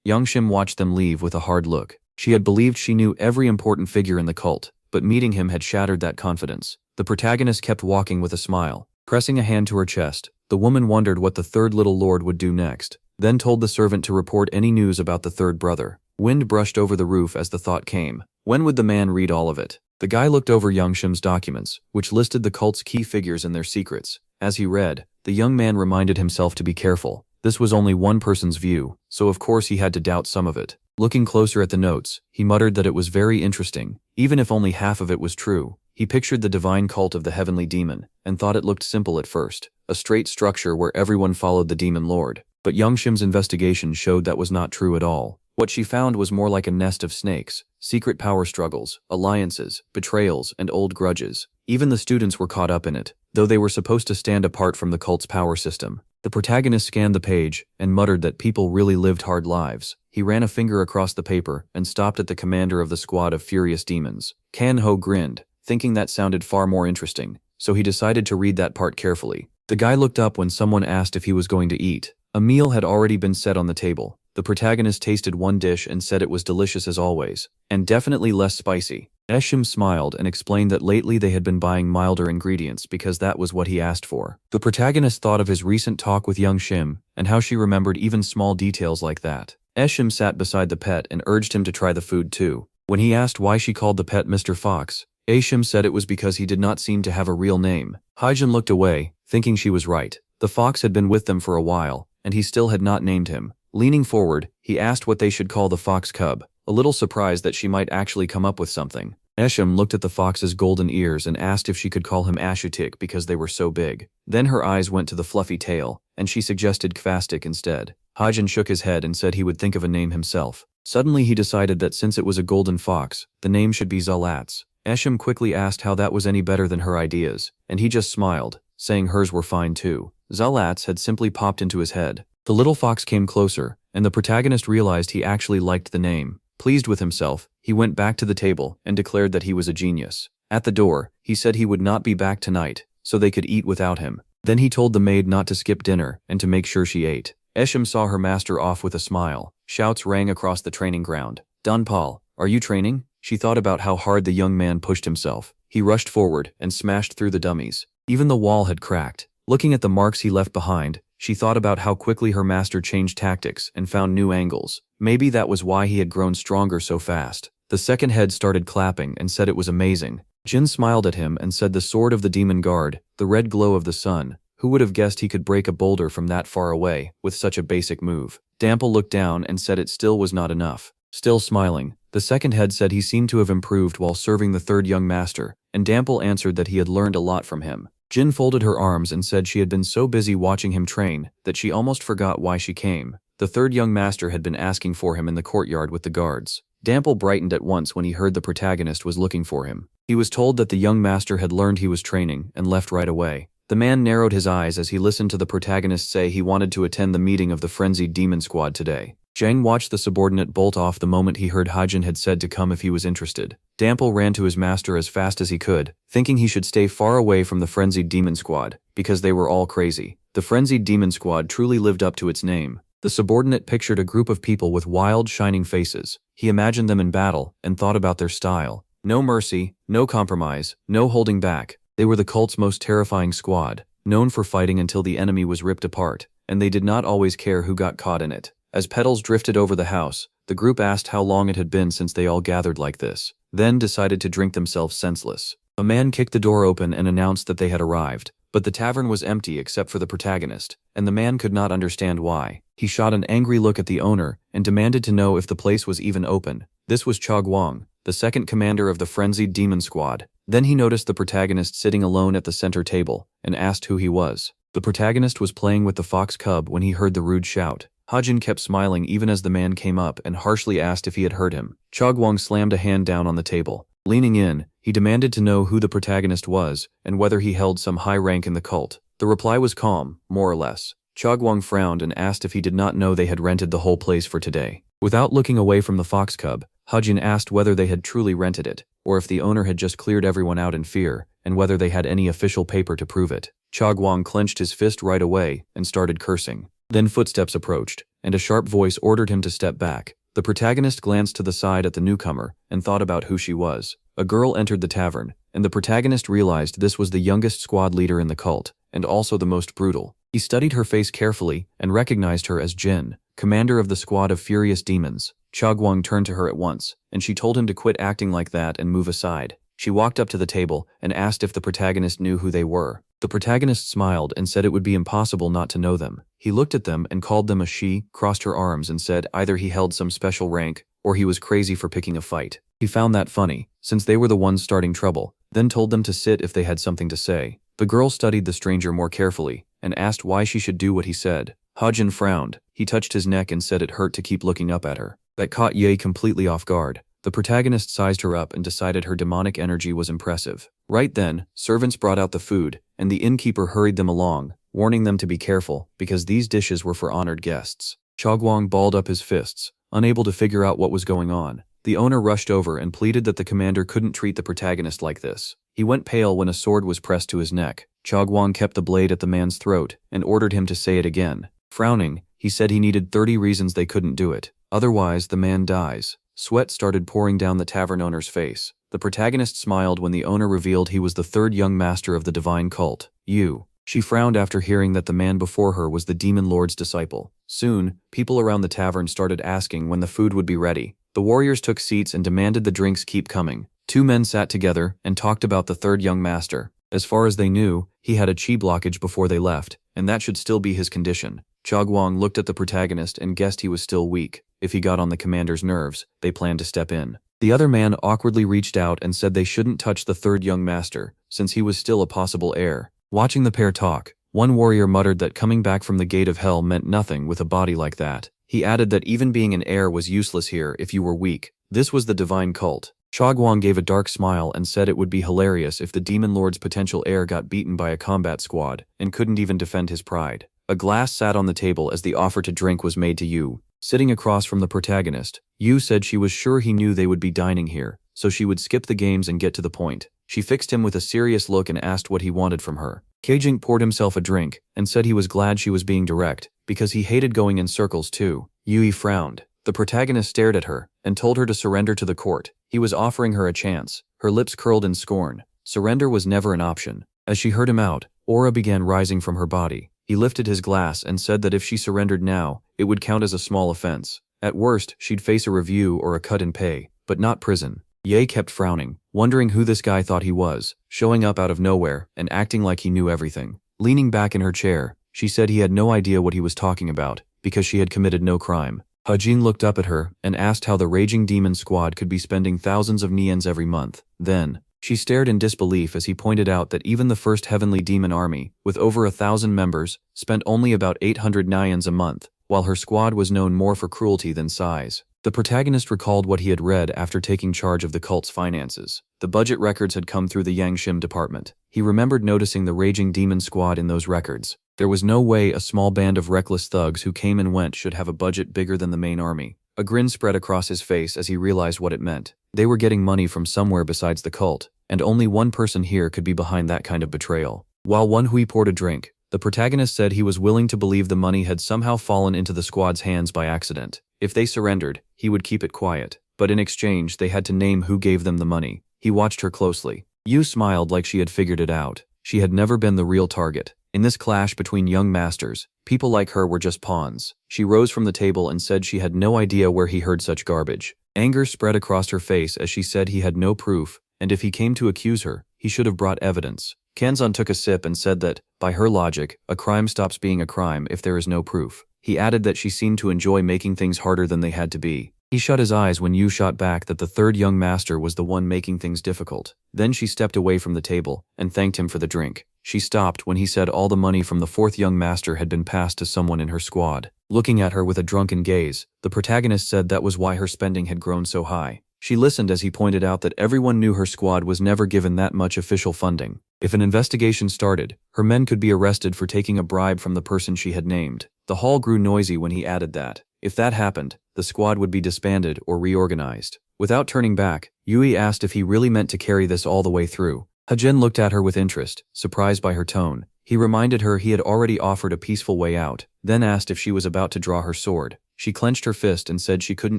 Young Shim watched them leave with a hard look. She had believed she knew every important figure in the cult, but meeting him had shattered that confidence. The protagonist kept walking with a smile. Pressing a hand to her chest, the woman wondered what the third little lord would do next, then told the servant to report any news about the third brother. Wind brushed over the roof as the thought came. When would the man read all of it? The guy looked over Young Shim's documents, which listed the cult's key figures and their secrets. As he read, the young man reminded himself to be careful. This was only one person's view, so of course he had to doubt some of it. Looking closer at the notes, he muttered that it was very interesting, even if only half of it was true. He pictured the divine cult of the heavenly demon, and thought it looked simple at first, a straight structure where everyone followed the demon lord. But Young Shim's investigation showed that was not true at all. What she found was more like a nest of snakes, secret power struggles, alliances, betrayals, and old grudges. Even the students were caught up in it, though they were supposed to stand apart from the cult's power system. The protagonist scanned the page and muttered that people really lived hard lives. He ran a finger across the paper and stopped at the commander of the squad of furious demons. Kan-ho grinned, thinking that sounded far more interesting, so he decided to read that part carefully. The guy looked up when someone asked if he was going to eat. A meal had already been set on the table. The protagonist tasted one dish and said it was delicious as always, and definitely less spicy. Eshim smiled and explained that lately they had been buying milder ingredients because that was what he asked for. The protagonist thought of his recent talk with Young Shim and how she remembered even small details like that. Eshim sat beside the pet and urged him to try the food too. When he asked why she called the pet Mr. Fox, Eshim said it was because he did not seem to have a real name. Hyjin looked away, thinking she was right. The fox had been with them for a while, and he still had not named him. Leaning forward, he asked what they should call the fox cub, a little surprised that she might actually come up with something. Eshim looked at the fox's golden ears and asked if she could call him Ashutik because they were so big. Then her eyes went to the fluffy tail, and she suggested Kvastik instead. Hyjin shook his head and said he would think of a name himself. Suddenly he decided that since it was a golden fox, the name should be Zalatz. Eshim quickly asked how that was any better than her ideas, and he just smiled, saying hers were fine too. Zalatz had simply popped into his head. The little fox came closer, and the protagonist realized he actually liked the name. Pleased with himself, he went back to the table and declared that he was a genius. At the door, he said he would not be back tonight, so they could eat without him. Then he told the maid not to skip dinner and to make sure she ate. Eshim saw her master off with a smile. Shouts rang across the training ground. Dunpal, are you training? She thought about how hard the young man pushed himself. He rushed forward and smashed through the dummies. Even the wall had cracked. Looking at the marks he left behind, she thought about how quickly her master changed tactics and found new angles. Maybe that was why he had grown stronger so fast. The second head started clapping and said it was amazing. Jin smiled at him and said the sword of the demon guard, the red glow of the sun. Who would have guessed he could break a boulder from that far away with such a basic move? Dampel looked down and said it still was not enough. Still smiling, the second head said he seemed to have improved while serving the third young master, and Dampel answered that he had learned a lot from him. Jin folded her arms and said she had been so busy watching him train that she almost forgot why she came. The third young master had been asking for him in the courtyard with the guards. Dampel brightened at once when he heard the protagonist was looking for him. He was told that the young master had learned he was training and left right away. The man narrowed his eyes as he listened to the protagonist say he wanted to attend the meeting of the frenzied demon squad today. Zhang watched the subordinate bolt off the moment he heard Hyjin had said to come if he was interested. Dampel ran to his master as fast as he could, thinking he should stay far away from the frenzied demon squad, because they were all crazy. The frenzied demon squad truly lived up to its name. The subordinate pictured a group of people with wild, shining faces. He imagined them in battle and thought about their style. No mercy, no compromise, no holding back. They were the cult's most terrifying squad, known for fighting until the enemy was ripped apart, and they did not always care who got caught in it. As petals drifted over the house, the group asked how long it had been since they all gathered like this, then decided to drink themselves senseless. A man kicked the door open and announced that they had arrived, but the tavern was empty except for the protagonist, and the man could not understand why. He shot an angry look at the owner and demanded to know if the place was even open. This was Chagwang, the second commander of the frenzied demon squad. Then he noticed the protagonist sitting alone at the center table and asked who he was. The protagonist was playing with the fox cub when he heard the rude shout. Hajin kept smiling even as the man came up and harshly asked if he had heard him. Chagwang slammed a hand down on the table. Leaning in, he demanded to know who the protagonist was and whether he held some high rank in the cult. The reply was calm, more or less. Chagwang frowned and asked if he did not know they had rented the whole place for today. Without looking away from the fox cub, Hajin asked whether they had truly rented it, or if the owner had just cleared everyone out in fear, and whether they had any official paper to prove it. Chagwang clenched his fist right away and started cursing. Then footsteps approached, and a sharp voice ordered him to step back. The protagonist glanced to the side at the newcomer and thought about who she was. A girl entered the tavern, and the protagonist realized this was the youngest squad leader in the cult, and also the most brutal. He studied her face carefully and recognized her as Jin, commander of the squad of furious demons. Chagwang turned to her at once, and she told him to quit acting like that and move aside. She walked up to the table and asked if the protagonist knew who they were. The protagonist smiled and said it would be impossible not to know them. He looked at them and called them a she, crossed her arms and said either he held some special rank or he was crazy for picking a fight. He found that funny, since they were the ones starting trouble, then told them to sit if they had something to say. The girl studied the stranger more carefully and asked why she should do what he said. Hajin frowned. He touched his neck and said it hurt to keep looking up at her. That caught Ye completely off guard. The protagonist sized her up and decided her demonic energy was impressive. Right then, servants brought out the food, and the innkeeper hurried them along, warning them to be careful because these dishes were for honored guests. Chagwang balled up his fists, unable to figure out what was going on. The owner rushed over and pleaded that the commander couldn't treat the protagonist like this. He went pale when a sword was pressed to his neck. Chagwang kept the blade at the man's throat and ordered him to say it again. Frowning, he said he needed 30 reasons they couldn't do it. Otherwise, the man dies. Sweat started pouring down the tavern owner's face. The protagonist smiled when the owner revealed he was the third young master of the divine cult, Yu. She frowned after hearing that the man before her was the demon lord's disciple. Soon, people around the tavern started asking when the food would be ready. The warriors took seats and demanded the drinks keep coming. Two men sat together and talked about the third young master. As far as they knew, he had a chi blockage before they left, and that should still be his condition. Chagwang looked at the protagonist and guessed he was still weak. If he got on the commander's nerves, they planned to step in. The other man awkwardly reached out and said they shouldn't touch the third young master, since he was still a possible heir. Watching the pair talk, one warrior muttered that coming back from the gate of hell meant nothing with a body like that. He added that even being an heir was useless here if you were weak. This was the divine cult. Chagwang gave a dark smile and said it would be hilarious if the demon lord's potential heir got beaten by a combat squad and couldn't even defend his pride. A glass sat on the table as the offer to drink was made to Yu. Sitting across from the protagonist, Yu said she was sure he knew they would be dining here, so she would skip the games and get to the point. She fixed him with a serious look and asked what he wanted from her. Kajink poured himself a drink and said he was glad she was being direct, because he hated going in circles too. Yui frowned. The protagonist stared at her and told her to surrender to the court. He was offering her a chance. Her lips curled in scorn. Surrender was never an option. As she heard him out, aura began rising from her body. He lifted his glass and said that if she surrendered now, it would count as a small offense. At worst, she'd face a review or a cut in pay, but not prison. Ye kept frowning, wondering who this guy thought he was, showing up out of nowhere and acting like he knew everything. Leaning back in her chair, she said he had no idea what he was talking about, because she had committed no crime. Hajin looked up at her and asked how the Raging Demon Squad could be spending thousands of nians every month. Then, she stared in disbelief as he pointed out that even the first Heavenly Demon Army, with over 1,000 members, spent only about 800 nians a month, while her squad was known more for cruelty than size. The protagonist recalled what he had read after taking charge of the cult's finances. The budget records had come through the Yangshim department. He remembered noticing the Raging Demon Squad in those records. There was no way a small band of reckless thugs who came and went should have a budget bigger than the main army. A grin spread across his face as he realized what it meant. They were getting money from somewhere besides the cult, and only one person here could be behind that kind of betrayal. While One Hui poured a drink, the protagonist said he was willing to believe the money had somehow fallen into the squad's hands by accident. If they surrendered, he would keep it quiet, but in exchange they had to name who gave them the money. He watched her closely. Yu smiled like she had figured it out. She had never been the real target, In this clash between young masters, people like her were just pawns. She rose from the table and said she had no idea where he heard such garbage. Anger spread across her face as she said he had no proof, and if he came to accuse her, he should have brought evidence. Kanzan took a sip and said that, by her logic, a crime stops being a crime if there is no proof. He added that she seemed to enjoy making things harder than they had to be. He shut his eyes when Yu shot back that the third young master was the one making things difficult. Then she stepped away from the table and thanked him for the drink. She stopped when he said all the money from the fourth young master had been passed to someone in her squad. Looking at her with a drunken gaze, the protagonist said that was why her spending had grown so high. She listened as he pointed out that everyone knew her squad was never given that much official funding. If an investigation started, her men could be arrested for taking a bribe from the person she had named. The hall grew noisy when he added that, if that happened, the squad would be disbanded or reorganized. Without turning back, Yui asked if he really meant to carry this all the way through. Hajin looked at her with interest, surprised by her tone. He reminded her he had already offered a peaceful way out, then asked if she was about to draw her sword. She clenched her fist and said she couldn't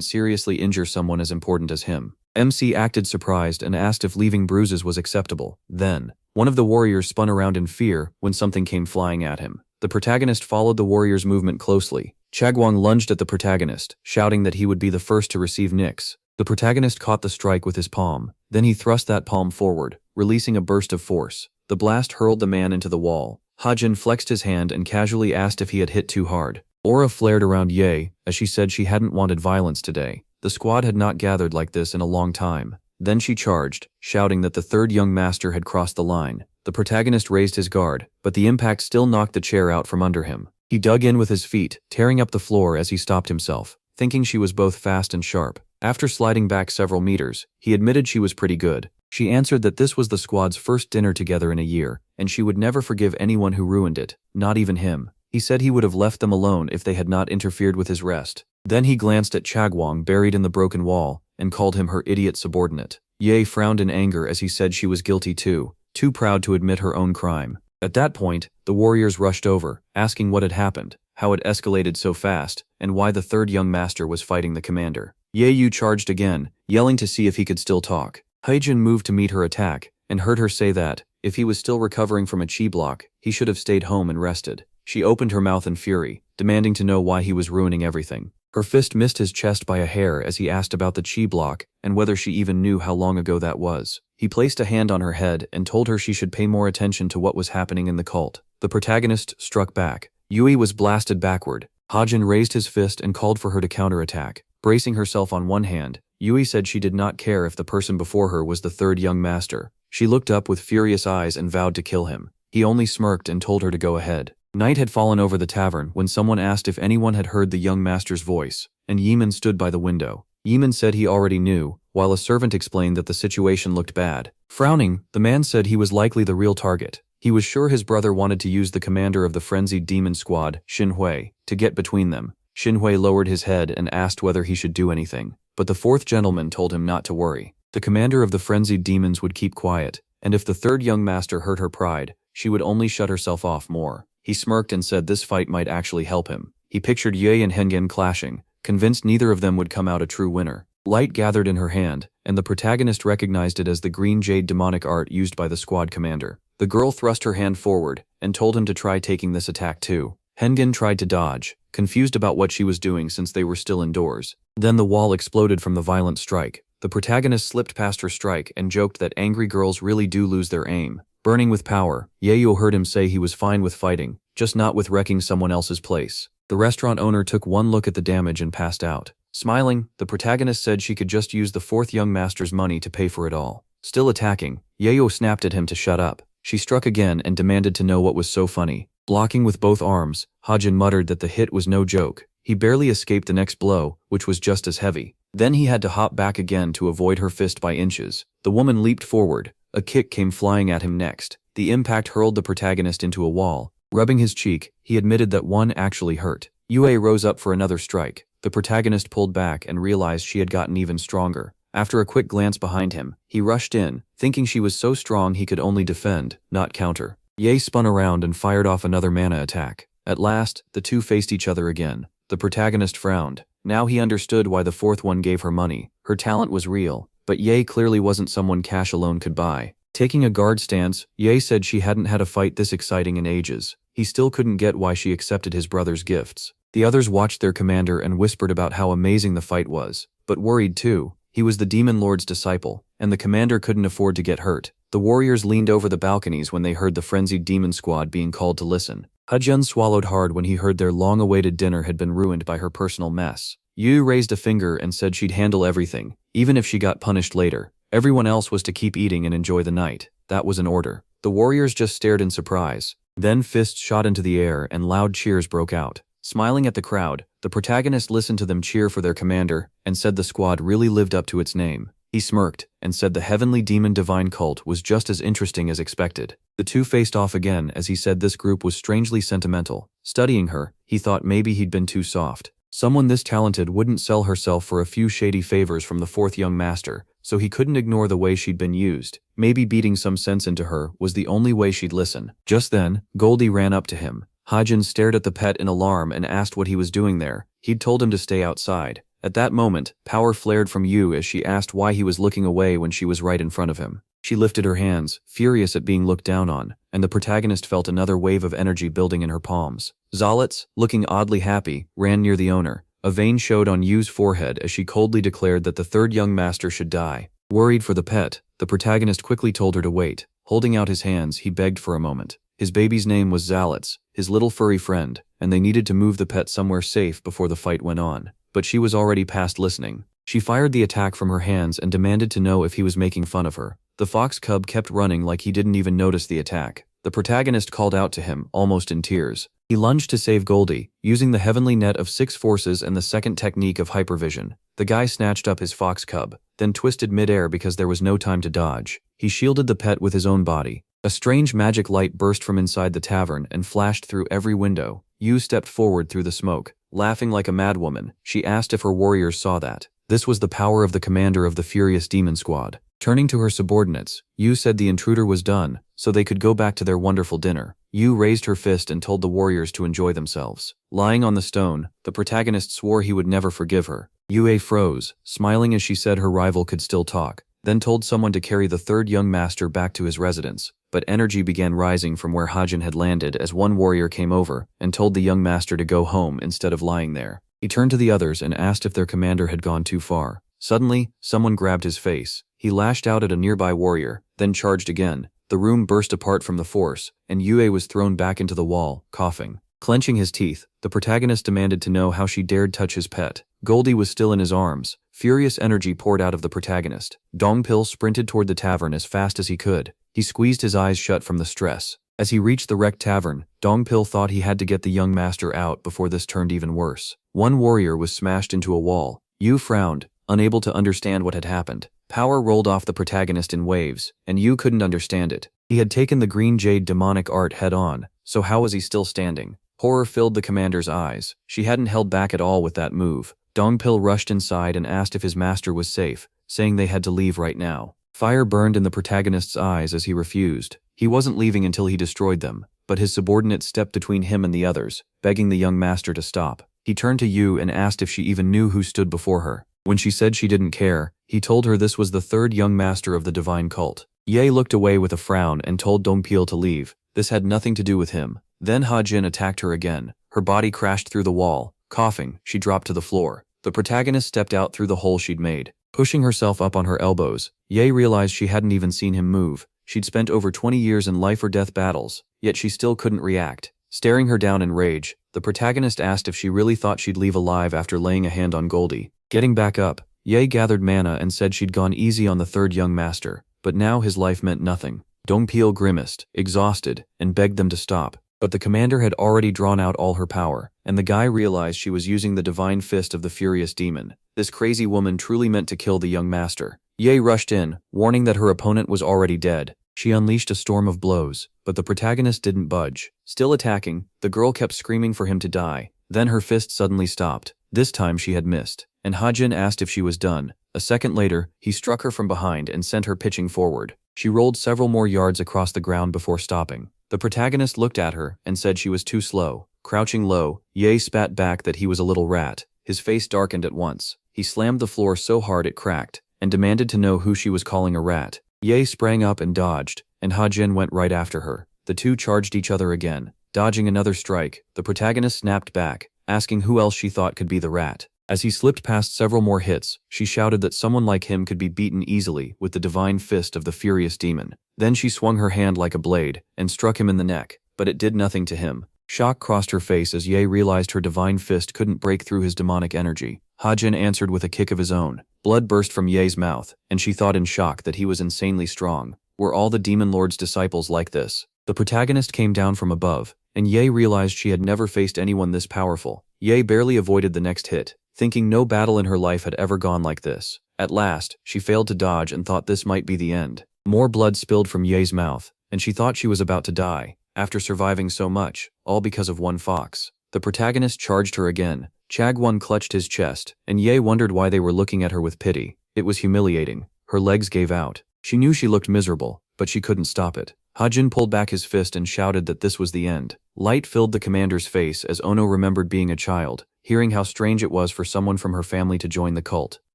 seriously injure someone as important as him. MC acted surprised and asked if leaving bruises was acceptable. Then, one of the warriors spun around in fear when something came flying at him. The protagonist followed the warrior's movement closely. Chagwang lunged at the protagonist, shouting that he would be the first to receive nicks. The protagonist caught the strike with his palm. Then he thrust that palm forward, releasing a burst of force. The blast hurled the man into the wall. Hajin flexed his hand and casually asked if he had hit too hard. Aura flared around Ye, as she said she hadn't wanted violence today. The squad had not gathered like this in a long time. Then she charged, shouting that the third young master had crossed the line. The protagonist raised his guard, but the impact still knocked the chair out from under him. He dug in with his feet, tearing up the floor as he stopped himself, thinking she was both fast and sharp. After sliding back several meters, he admitted she was pretty good. She answered that this was the squad's first dinner together in a year, and she would never forgive anyone who ruined it, not even him. He said he would have left them alone if they had not interfered with his rest. Then he glanced at Chagwang buried in the broken wall, and called him her idiot subordinate. Ye frowned in anger as he said she was guilty too proud to admit her own crime. At that point, the warriors rushed over, asking what had happened, how it escalated so fast, and why the third young master was fighting the commander. Ye Yu charged again, yelling to see if he could still talk. Haijin moved to meet her attack, and heard her say that, if he was still recovering from a chi block, he should have stayed home and rested. She opened her mouth in fury, demanding to know why he was ruining everything. Her fist missed his chest by a hair as he asked about the chi block and whether she even knew how long ago that was. He placed a hand on her head and told her she should pay more attention to what was happening in the cult. The protagonist struck back. Yui was blasted backward. Hajin raised his fist and called for her to counterattack. Bracing herself on one hand, Yui said she did not care if the person before her was the third young master. She looked up with furious eyes and vowed to kill him. He only smirked and told her to go ahead. Night had fallen over the tavern when someone asked if anyone had heard the young master's voice, and Yeman stood by the window. Yeman said he already knew, while a servant explained that the situation looked bad. Frowning, the man said he was likely the real target. He was sure his brother wanted to use the commander of the frenzied demon squad, Xinhui, to get between them. Xinhui lowered his head and asked whether he should do anything, but the fourth gentleman told him not to worry. The commander of the frenzied demons would keep quiet, and if the third young master hurt her pride, she would only shut herself off more. He smirked and said this fight might actually help him. He pictured Ye and Hengen clashing, convinced neither of them would come out a true winner. Light gathered in her hand, and the protagonist recognized it as the green jade demonic art used by the squad commander. The girl thrust her hand forward and told him to try taking this attack too. Hengen tried to dodge, confused about what she was doing since they were still indoors. Then the wall exploded from the violent strike. The protagonist slipped past her strike and joked that angry girls really do lose their aim. Burning with power, Yayo heard him say he was fine with fighting, just not with wrecking someone else's place. The restaurant owner took one look at the damage and passed out. Smiling, the protagonist said she could just use the fourth young master's money to pay for it all. Still attacking, Yayo snapped at him to shut up. She struck again and demanded to know what was so funny. Blocking with both arms, Hajin muttered that the hit was no joke. He barely escaped the next blow, which was just as heavy. Then he had to hop back again to avoid her fist by inches. The woman leaped forward. A kick came flying at him next. The impact hurled the protagonist into a wall. Rubbing his cheek, he admitted that one actually hurt. Yue rose up for another strike. The protagonist pulled back and realized she had gotten even stronger. After a quick glance behind him, he rushed in, thinking she was so strong he could only defend, not counter. Ye spun around and fired off another mana attack. At last, the two faced each other again. The protagonist frowned. Now he understood why the fourth one gave her money. Her talent was real, but Ye clearly wasn't someone cash alone could buy. Taking a guard stance, Ye said she hadn't had a fight this exciting in ages. He still couldn't get why she accepted his brother's gifts. The others watched their commander and whispered about how amazing the fight was, but worried too. He was the demon lord's disciple, and the commander couldn't afford to get hurt. The warriors leaned over the balconies when they heard the frenzied demon squad being called to listen. Hajun swallowed hard when he heard their long-awaited dinner had been ruined by her personal mess. Yu raised a finger and said she'd handle everything, even if she got punished later. Everyone else was to keep eating and enjoy the night. That was an order. The warriors just stared in surprise. Then fists shot into the air and loud cheers broke out. Smiling at the crowd, the protagonist listened to them cheer for their commander and said the squad really lived up to its name. He smirked and said the heavenly demon divine cult was just as interesting as expected. The two faced off again as he said this group was strangely sentimental. Studying her, he thought maybe he'd been too soft. Someone this talented wouldn't sell herself for a few shady favors from the fourth young master, so he couldn't ignore the way she'd been used. Maybe beating some sense into her was the only way she'd listen. Just then, Goldie ran up to him. Hajin stared at the pet in alarm and asked what he was doing there. He'd told him to stay outside. At that moment, power flared from Yu as she asked why he was looking away when she was right in front of him. She lifted her hands, furious at being looked down on, and the protagonist felt another wave of energy building in her palms. Zalitz, looking oddly happy, ran near the owner. A vein showed on Yu's forehead as she coldly declared that the third young master should die. Worried for the pet, the protagonist quickly told her to wait. Holding out his hands, he begged for a moment. His baby's name was Zalitz, his little furry friend, and they needed to move the pet somewhere safe before the fight went on. But she was already past listening. She fired the attack from her hands and demanded to know if he was making fun of her. The fox cub kept running like he didn't even notice the attack. The protagonist called out to him, almost in tears. He lunged to save Goldie, using the heavenly net of 6 forces and the second technique of hypervision. The guy snatched up his fox cub, then twisted midair because there was no time to dodge. He shielded the pet with his own body. A strange magic light burst from inside the tavern and flashed through every window. Yu stepped forward through the smoke. Laughing like a madwoman, she asked if her warriors saw that. This was the power of the commander of the furious demon squad. Turning to her subordinates, Yu said the intruder was done, so they could go back to their wonderful dinner. Yu raised her fist and told the warriors to enjoy themselves. Lying on the stone, the protagonist swore he would never forgive her. Yue froze, smiling as she said her rival could still talk, then told someone to carry the third young master back to his residence. But energy began rising from where Hajin had landed as one warrior came over and told the young master to go home instead of lying there. He turned to the others and asked if their commander had gone too far. Suddenly, someone grabbed his face. He lashed out at a nearby warrior, then charged again. The room burst apart from the force, and Yue was thrown back into the wall, coughing. Clenching his teeth, the protagonist demanded to know how she dared touch his pet. Goldie was still in his arms. Furious energy poured out of the protagonist. Dongpil sprinted toward the tavern as fast as he could. He squeezed his eyes shut from the stress. As he reached the wrecked tavern, Dongpil thought he had to get the young master out before this turned even worse. One warrior was smashed into a wall. Yu frowned, unable to understand what had happened. Power rolled off the protagonist in waves, and Yu couldn't understand it. He had taken the green jade demonic art head-on, so how was he still standing? Horror filled the commander's eyes. She hadn't held back at all with that move. Dongpil rushed inside and asked if his master was safe, saying they had to leave right now. Fire burned in the protagonist's eyes as he refused. He wasn't leaving until he destroyed them, but his subordinate stepped between him and the others, begging the young master to stop. He turned to Yu and asked if she even knew who stood before her. When she said she didn't care, he told her this was the third young master of the divine cult. Ye looked away with a frown and told Dongpil to leave. This had nothing to do with him. Then Hajin attacked her again. Her body crashed through the wall. Coughing, she dropped to the floor. The protagonist stepped out through the hole she'd made. Pushing herself up on her elbows, Ye realized she hadn't even seen him move. She'd spent over 20 years in life-or-death battles, yet she still couldn't react. Staring her down in rage, the protagonist asked if she really thought she'd leave alive after laying a hand on Goldie. Getting back up, Ye gathered mana and said she'd gone easy on the third young master, but now his life meant nothing. Dongpil grimaced, exhausted, and begged them to stop. But the commander had already drawn out all her power, and the guy realized she was using the divine fist of the furious demon. This crazy woman truly meant to kill the young master. Ye rushed in, warning that her opponent was already dead. She unleashed a storm of blows, but the protagonist didn't budge. Still attacking, the girl kept screaming for him to die. Then her fist suddenly stopped. This time she had missed, and Hajin asked if she was done. A second later, he struck her from behind and sent her pitching forward. She rolled several more yards across the ground before stopping. The protagonist looked at her and said she was too slow. Crouching low, Ye spat back that he was a little rat. His face darkened at once. He slammed the floor so hard it cracked, and demanded to know who she was calling a rat. Ye sprang up and dodged, and Hajin went right after her. The two charged each other again. Dodging another strike, the protagonist snapped back, asking who else she thought could be the rat. As he slipped past several more hits, she shouted that someone like him could be beaten easily with the divine fist of the furious demon. Then she swung her hand like a blade and struck him in the neck, but it did nothing to him. Shock crossed her face as Ye realized her divine fist couldn't break through his demonic energy. Hajin answered with a kick of his own. Blood burst from Ye's mouth, and she thought in shock that he was insanely strong. Were all the Demon Lord's disciples like this? The protagonist came down from above, and Ye realized she had never faced anyone this powerful. Ye barely avoided the next hit, thinking no battle in her life had ever gone like this. At last, she failed to dodge and thought this might be the end. More blood spilled from Ye's mouth, and she thought she was about to die, after surviving so much, all because of one fox. The protagonist charged her again. Chagwon clutched his chest, and Ye wondered why they were looking at her with pity. It was humiliating. Her legs gave out. She knew she looked miserable, but she couldn't stop it. Hajin pulled back his fist and shouted that this was the end. Light filled the commander's face as Ono remembered being a child, hearing how strange it was for someone from her family to join the cult.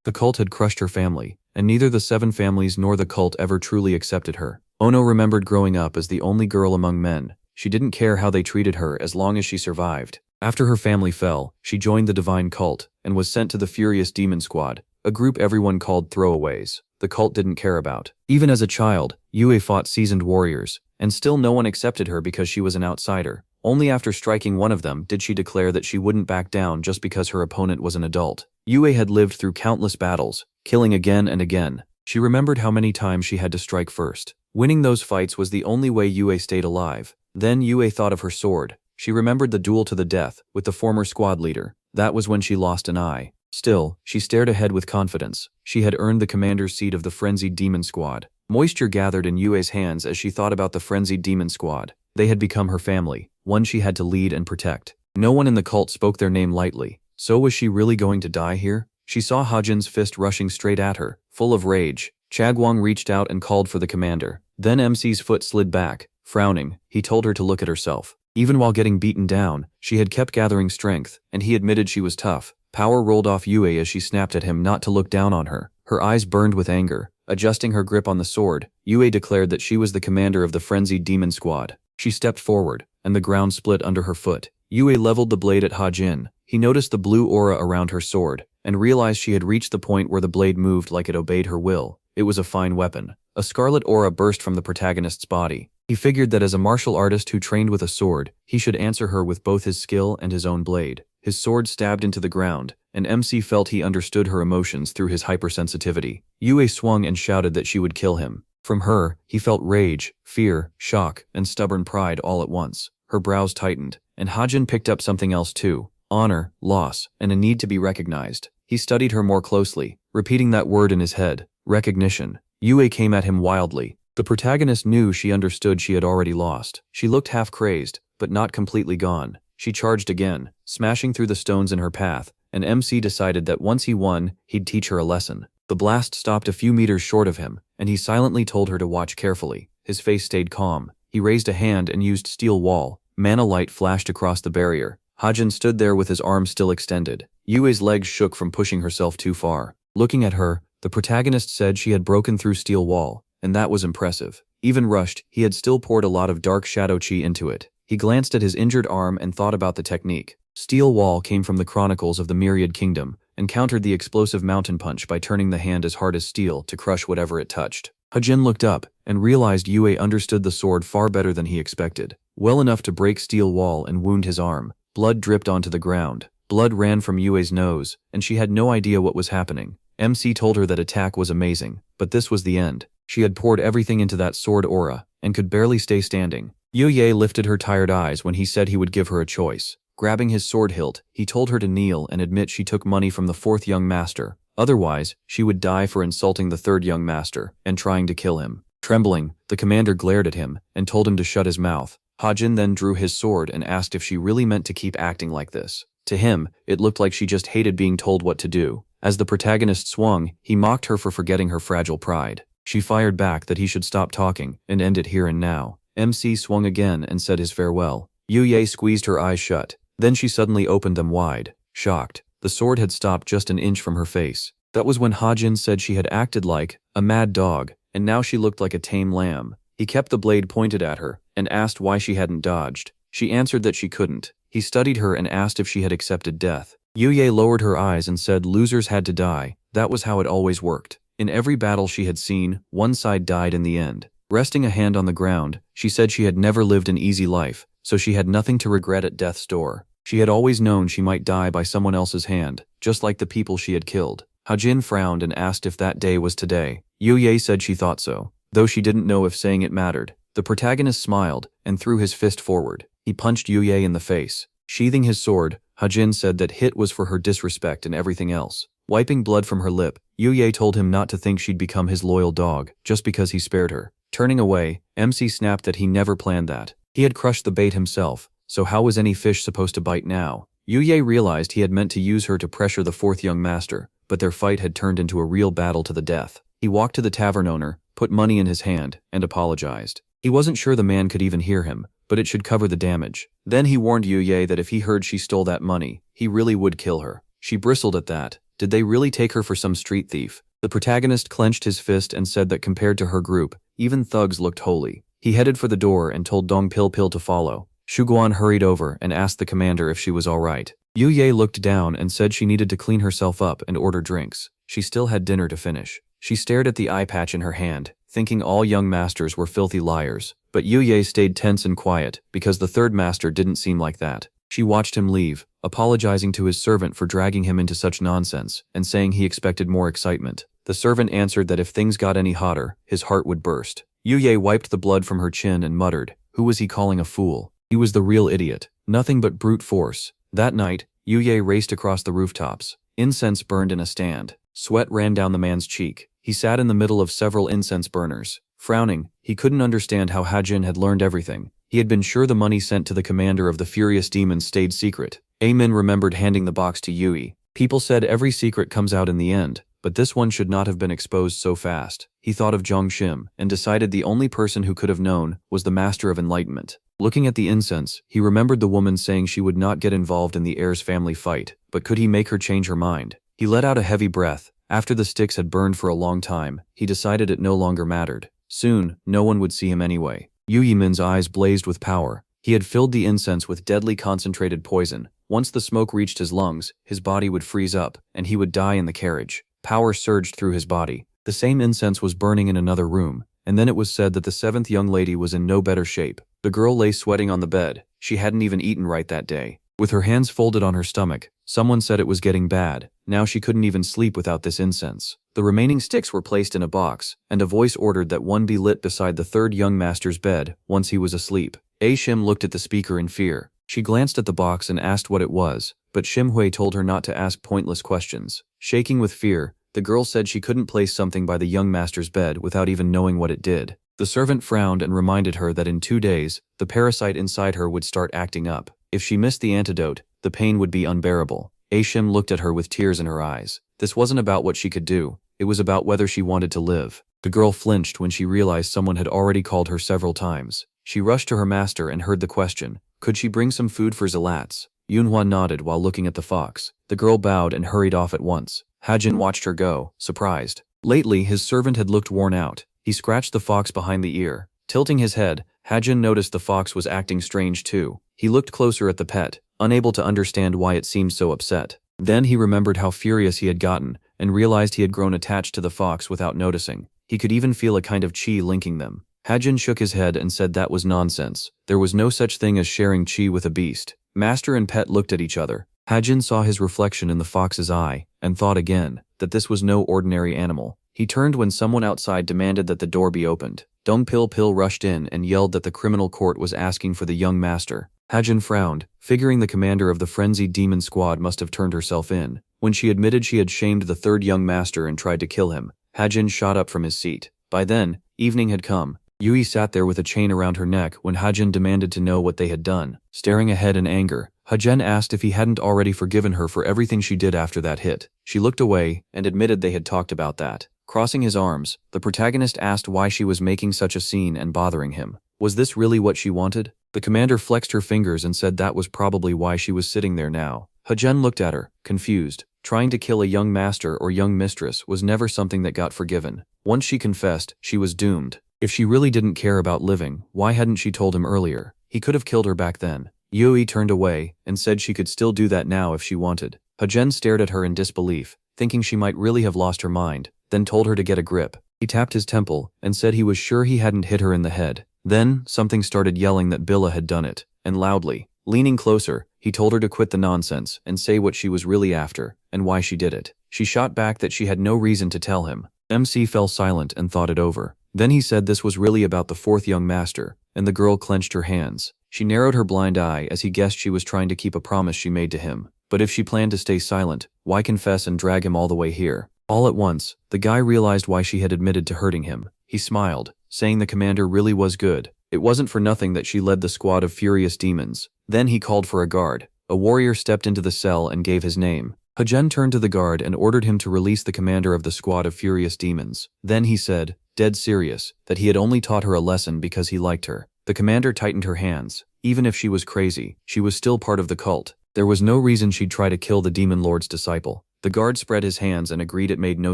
The cult had crushed her family, and neither the 7 families nor the cult ever truly accepted her. Ono remembered growing up as the only girl among men. She didn't care how they treated her as long as she survived. After her family fell, she joined the divine cult and was sent to the Furious Demon Squad, a group everyone called throwaways. The cult didn't care about. Even as a child, Yue fought seasoned warriors, and still no one accepted her because she was an outsider. Only after striking one of them did she declare that she wouldn't back down just because her opponent was an adult. Yue had lived through countless battles, killing again and again. She remembered how many times she had to strike first. Winning those fights was the only way Yue stayed alive. Then Yue thought of her sword. She remembered the duel to the death with the former squad leader. That was when she lost an eye. Still, she stared ahead with confidence. She had earned the commander's seat of the frenzied demon squad. Moisture gathered in Yue's hands as she thought about the frenzied demon squad. They had become her family, one she had to lead and protect. No one in the cult spoke their name lightly. So was she really going to die here? She saw Hajin's fist rushing straight at her, full of rage. Chagwon reached out and called for the commander. Then MC's foot slid back. Frowning, he told her to look at herself. Even while getting beaten down, she had kept gathering strength, and he admitted she was tough. Power rolled off Yue as she snapped at him not to look down on her. Her eyes burned with anger. Adjusting her grip on the sword, Yue declared that she was the commander of the frenzied demon squad. She stepped forward, and the ground split under her foot. Yue leveled the blade at Hajin. He noticed the blue aura around her sword, and realized she had reached the point where the blade moved like it obeyed her will. It was a fine weapon. A scarlet aura burst from the protagonist's body. He figured that as a martial artist who trained with a sword, he should answer her with both his skill and his own blade. His sword stabbed into the ground, and MC felt he understood her emotions through his hypersensitivity. Yue swung and shouted that she would kill him. From her, he felt rage, fear, shock, and stubborn pride all at once. Her brows tightened, and Hajin picked up something else too: honor, loss, and a need to be recognized. He studied her more closely, repeating that word in his head: recognition. Yue came at him wildly. The protagonist knew she understood she had already lost. She looked half crazed, but not completely gone. She charged again, smashing through the stones in her path, and MC decided that once he won, he'd teach her a lesson. The blast stopped a few meters short of him, and he silently told her to watch carefully. His face stayed calm. He raised a hand and used steel wall. Mana light flashed across the barrier. Hajin stood there with his arms still extended. Yue's legs shook from pushing herself too far. Looking at her, the protagonist said she had broken through steel wall, and that was impressive. Even rushed, he had still poured a lot of dark shadow chi into it. He glanced at his injured arm and thought about the technique. Steel wall came from the chronicles of the Myriad Kingdom, and countered the explosive mountain punch by turning the hand as hard as steel to crush whatever it touched. Hajin looked up, and realized Yue understood the sword far better than he expected. Well enough to break steel wall and wound his arm. Blood dripped onto the ground. Blood ran from Yue's nose, and she had no idea what was happening. MC told her that attack was amazing, but this was the end. She had poured everything into that sword aura, and could barely stay standing. Yue lifted her tired eyes when he said he would give her a choice. Grabbing his sword hilt, he told her to kneel and admit she took money from the 4th young master. Otherwise, she would die for insulting the 3rd young master and trying to kill him. Trembling, the commander glared at him and told him to shut his mouth. Hajin then drew his sword and asked if she really meant to keep acting like this. To him, it looked like she just hated being told what to do. As the protagonist swung, he mocked her for forgetting her fragile pride. She fired back that he should stop talking and end it here and now. MC swung again and said his farewell. Yue squeezed her eyes shut. Then she suddenly opened them wide, shocked. The sword had stopped just an inch from her face. That was when Hajin said she had acted like a mad dog, and now she looked like a tame lamb. He kept the blade pointed at her, and asked why she hadn't dodged. She answered that she couldn't. He studied her and asked if she had accepted death. Yuye lowered her eyes and said losers had to die. That was how it always worked. In every battle she had seen, one side died in the end. Resting a hand on the ground, she said she had never lived an easy life, so she had nothing to regret at death's door. She had always known she might die by someone else's hand, just like the people she had killed. Hajin frowned and asked if that day was today. Yuye said she thought so, though she didn't know if saying it mattered. The protagonist smiled and threw his fist forward. He punched Yuye in the face. Sheathing his sword, Hajin said that hit was for her disrespect and everything else. Wiping blood from her lip, Yuye told him not to think she'd become his loyal dog, just because he spared her. Turning away, MC snapped that he never planned that. He had crushed the bait himself, so how was any fish supposed to bite now? Yuye realized he had meant to use her to pressure the fourth young master, but their fight had turned into a real battle to the death. He walked to the tavern owner, put money in his hand, and apologized. He wasn't sure the man could even hear him, but it should cover the damage. Then he warned Yuye that if he heard she stole that money, he really would kill her. She bristled at that. Did they really take her for some street thief? The protagonist clenched his fist and said that compared to her group, even thugs looked holy. He headed for the door and told Dong Pil Pil to follow. Shuguan hurried over and asked the commander if she was alright. Yuye looked down and said she needed to clean herself up and order drinks. She still had dinner to finish. She stared at the eye patch in her hand, thinking all young masters were filthy liars. But Yuye stayed tense and quiet, because the third master didn't seem like that. She watched him leave, apologizing to his servant for dragging him into such nonsense, and saying he expected more excitement. The servant answered that if things got any hotter, his heart would burst. Yuye wiped the blood from her chin and muttered, who was he calling a fool? He was the real idiot. Nothing but brute force. That night, Yuye raced across the rooftops. Incense burned in a stand. Sweat ran down the man's cheek. He sat in the middle of several incense burners. Frowning, he couldn't understand how Hajin had learned everything. He had been sure the money sent to the commander of the furious demons stayed secret. Amin remembered handing the box to Yui. People said every secret comes out in the end, but this one should not have been exposed so fast. He thought of Zhongxim and decided the only person who could have known was the Master of Enlightenment. Looking at the incense, he remembered the woman saying she would not get involved in the heir's family fight, but could he make her change her mind? He let out a heavy breath. After the sticks had burned for a long time, he decided it no longer mattered. Soon, no one would see him anyway. Yu Yimin's eyes blazed with power. He had filled the incense with deadly concentrated poison. Once the smoke reached his lungs, his body would freeze up, and he would die in the carriage. Power surged through his body. The same incense was burning in another room, and then it was said that the seventh young lady was in no better shape. The girl lay sweating on the bed. She hadn't even eaten right that day. With her hands folded on her stomach, someone said it was getting bad. Now she couldn't even sleep without this incense. The remaining sticks were placed in a box, and a voice ordered that one be lit beside the third young master's bed once he was asleep. Shim looked at the speaker in fear. She glanced at the box and asked what it was, but Shimhui told her not to ask pointless questions. Shaking with fear, the girl said she couldn't place something by the young master's bed without even knowing what it did. The servant frowned and reminded her that in 2 days, the parasite inside her would start acting up. If she missed the antidote, the pain would be unbearable. Shim looked at her with tears in her eyes. This wasn't about what she could do. It was about whether she wanted to live. The girl flinched when she realized someone had already called her several times. She rushed to her master and heard the question. Could she bring some food for Zalats? Yunhua nodded while looking at the fox. The girl bowed and hurried off at once. Hajin watched her go, surprised. Lately, his servant had looked worn out. He scratched the fox behind the ear. Tilting his head, Hajin noticed the fox was acting strange too. He looked closer at the pet, unable to understand why it seemed so upset. Then he remembered how furious he had gotten, and realized he had grown attached to the fox without noticing. He could even feel a kind of chi linking them. Hajin shook his head and said that was nonsense. There was no such thing as sharing chi with a beast. Master and pet looked at each other. Hajin saw his reflection in the fox's eye, and thought again, that this was no ordinary animal. He turned when someone outside demanded that the door be opened. Dong Pil Pil rushed in and yelled that the criminal court was asking for the young master. Hajin frowned, figuring the commander of the frenzied demon squad must have turned herself in. When she admitted she had shamed the third young master and tried to kill him, Hajin shot up from his seat. By then, evening had come. Yui sat there with a chain around her neck when Hajin demanded to know what they had done. Staring ahead in anger, Hajin asked if he hadn't already forgiven her for everything she did after that hit. She looked away and admitted they had talked about that. Crossing his arms, the protagonist asked why she was making such a scene and bothering him. Was this really what she wanted? The commander flexed her fingers and said that was probably why she was sitting there now. Hajin looked at her, confused. Trying to kill a young master or young mistress was never something that got forgiven. Once she confessed, she was doomed. If she really didn't care about living, why hadn't she told him earlier? He could have killed her back then. Yui turned away and said she could still do that now if she wanted. Hajen stared at her in disbelief, thinking she might really have lost her mind, then told her to get a grip. He tapped his temple and said he was sure he hadn't hit her in the head. Then, something started yelling that Billa had done it, and loudly. Leaning closer, he told her to quit the nonsense and say what she was really after, and why she did it. She shot back that she had no reason to tell him. MC fell silent and thought it over. Then he said this was really about the fourth young master, and the girl clenched her hands. She narrowed her blind eye as he guessed she was trying to keep a promise she made to him. But if she planned to stay silent, why confess and drag him all the way here? All at once, the guy realized why she had admitted to hurting him. He smiled, saying the commander really was good. It wasn't for nothing that she led the squad of furious demons. Then he called for a guard. A warrior stepped into the cell and gave his name. Hajen turned to the guard and ordered him to release the commander of the squad of furious demons. Then he said, dead serious, that he had only taught her a lesson because he liked her. The commander tightened her hands. Even if she was crazy, she was still part of the cult. There was no reason she'd try to kill the demon lord's disciple. The guard spread his hands and agreed it made no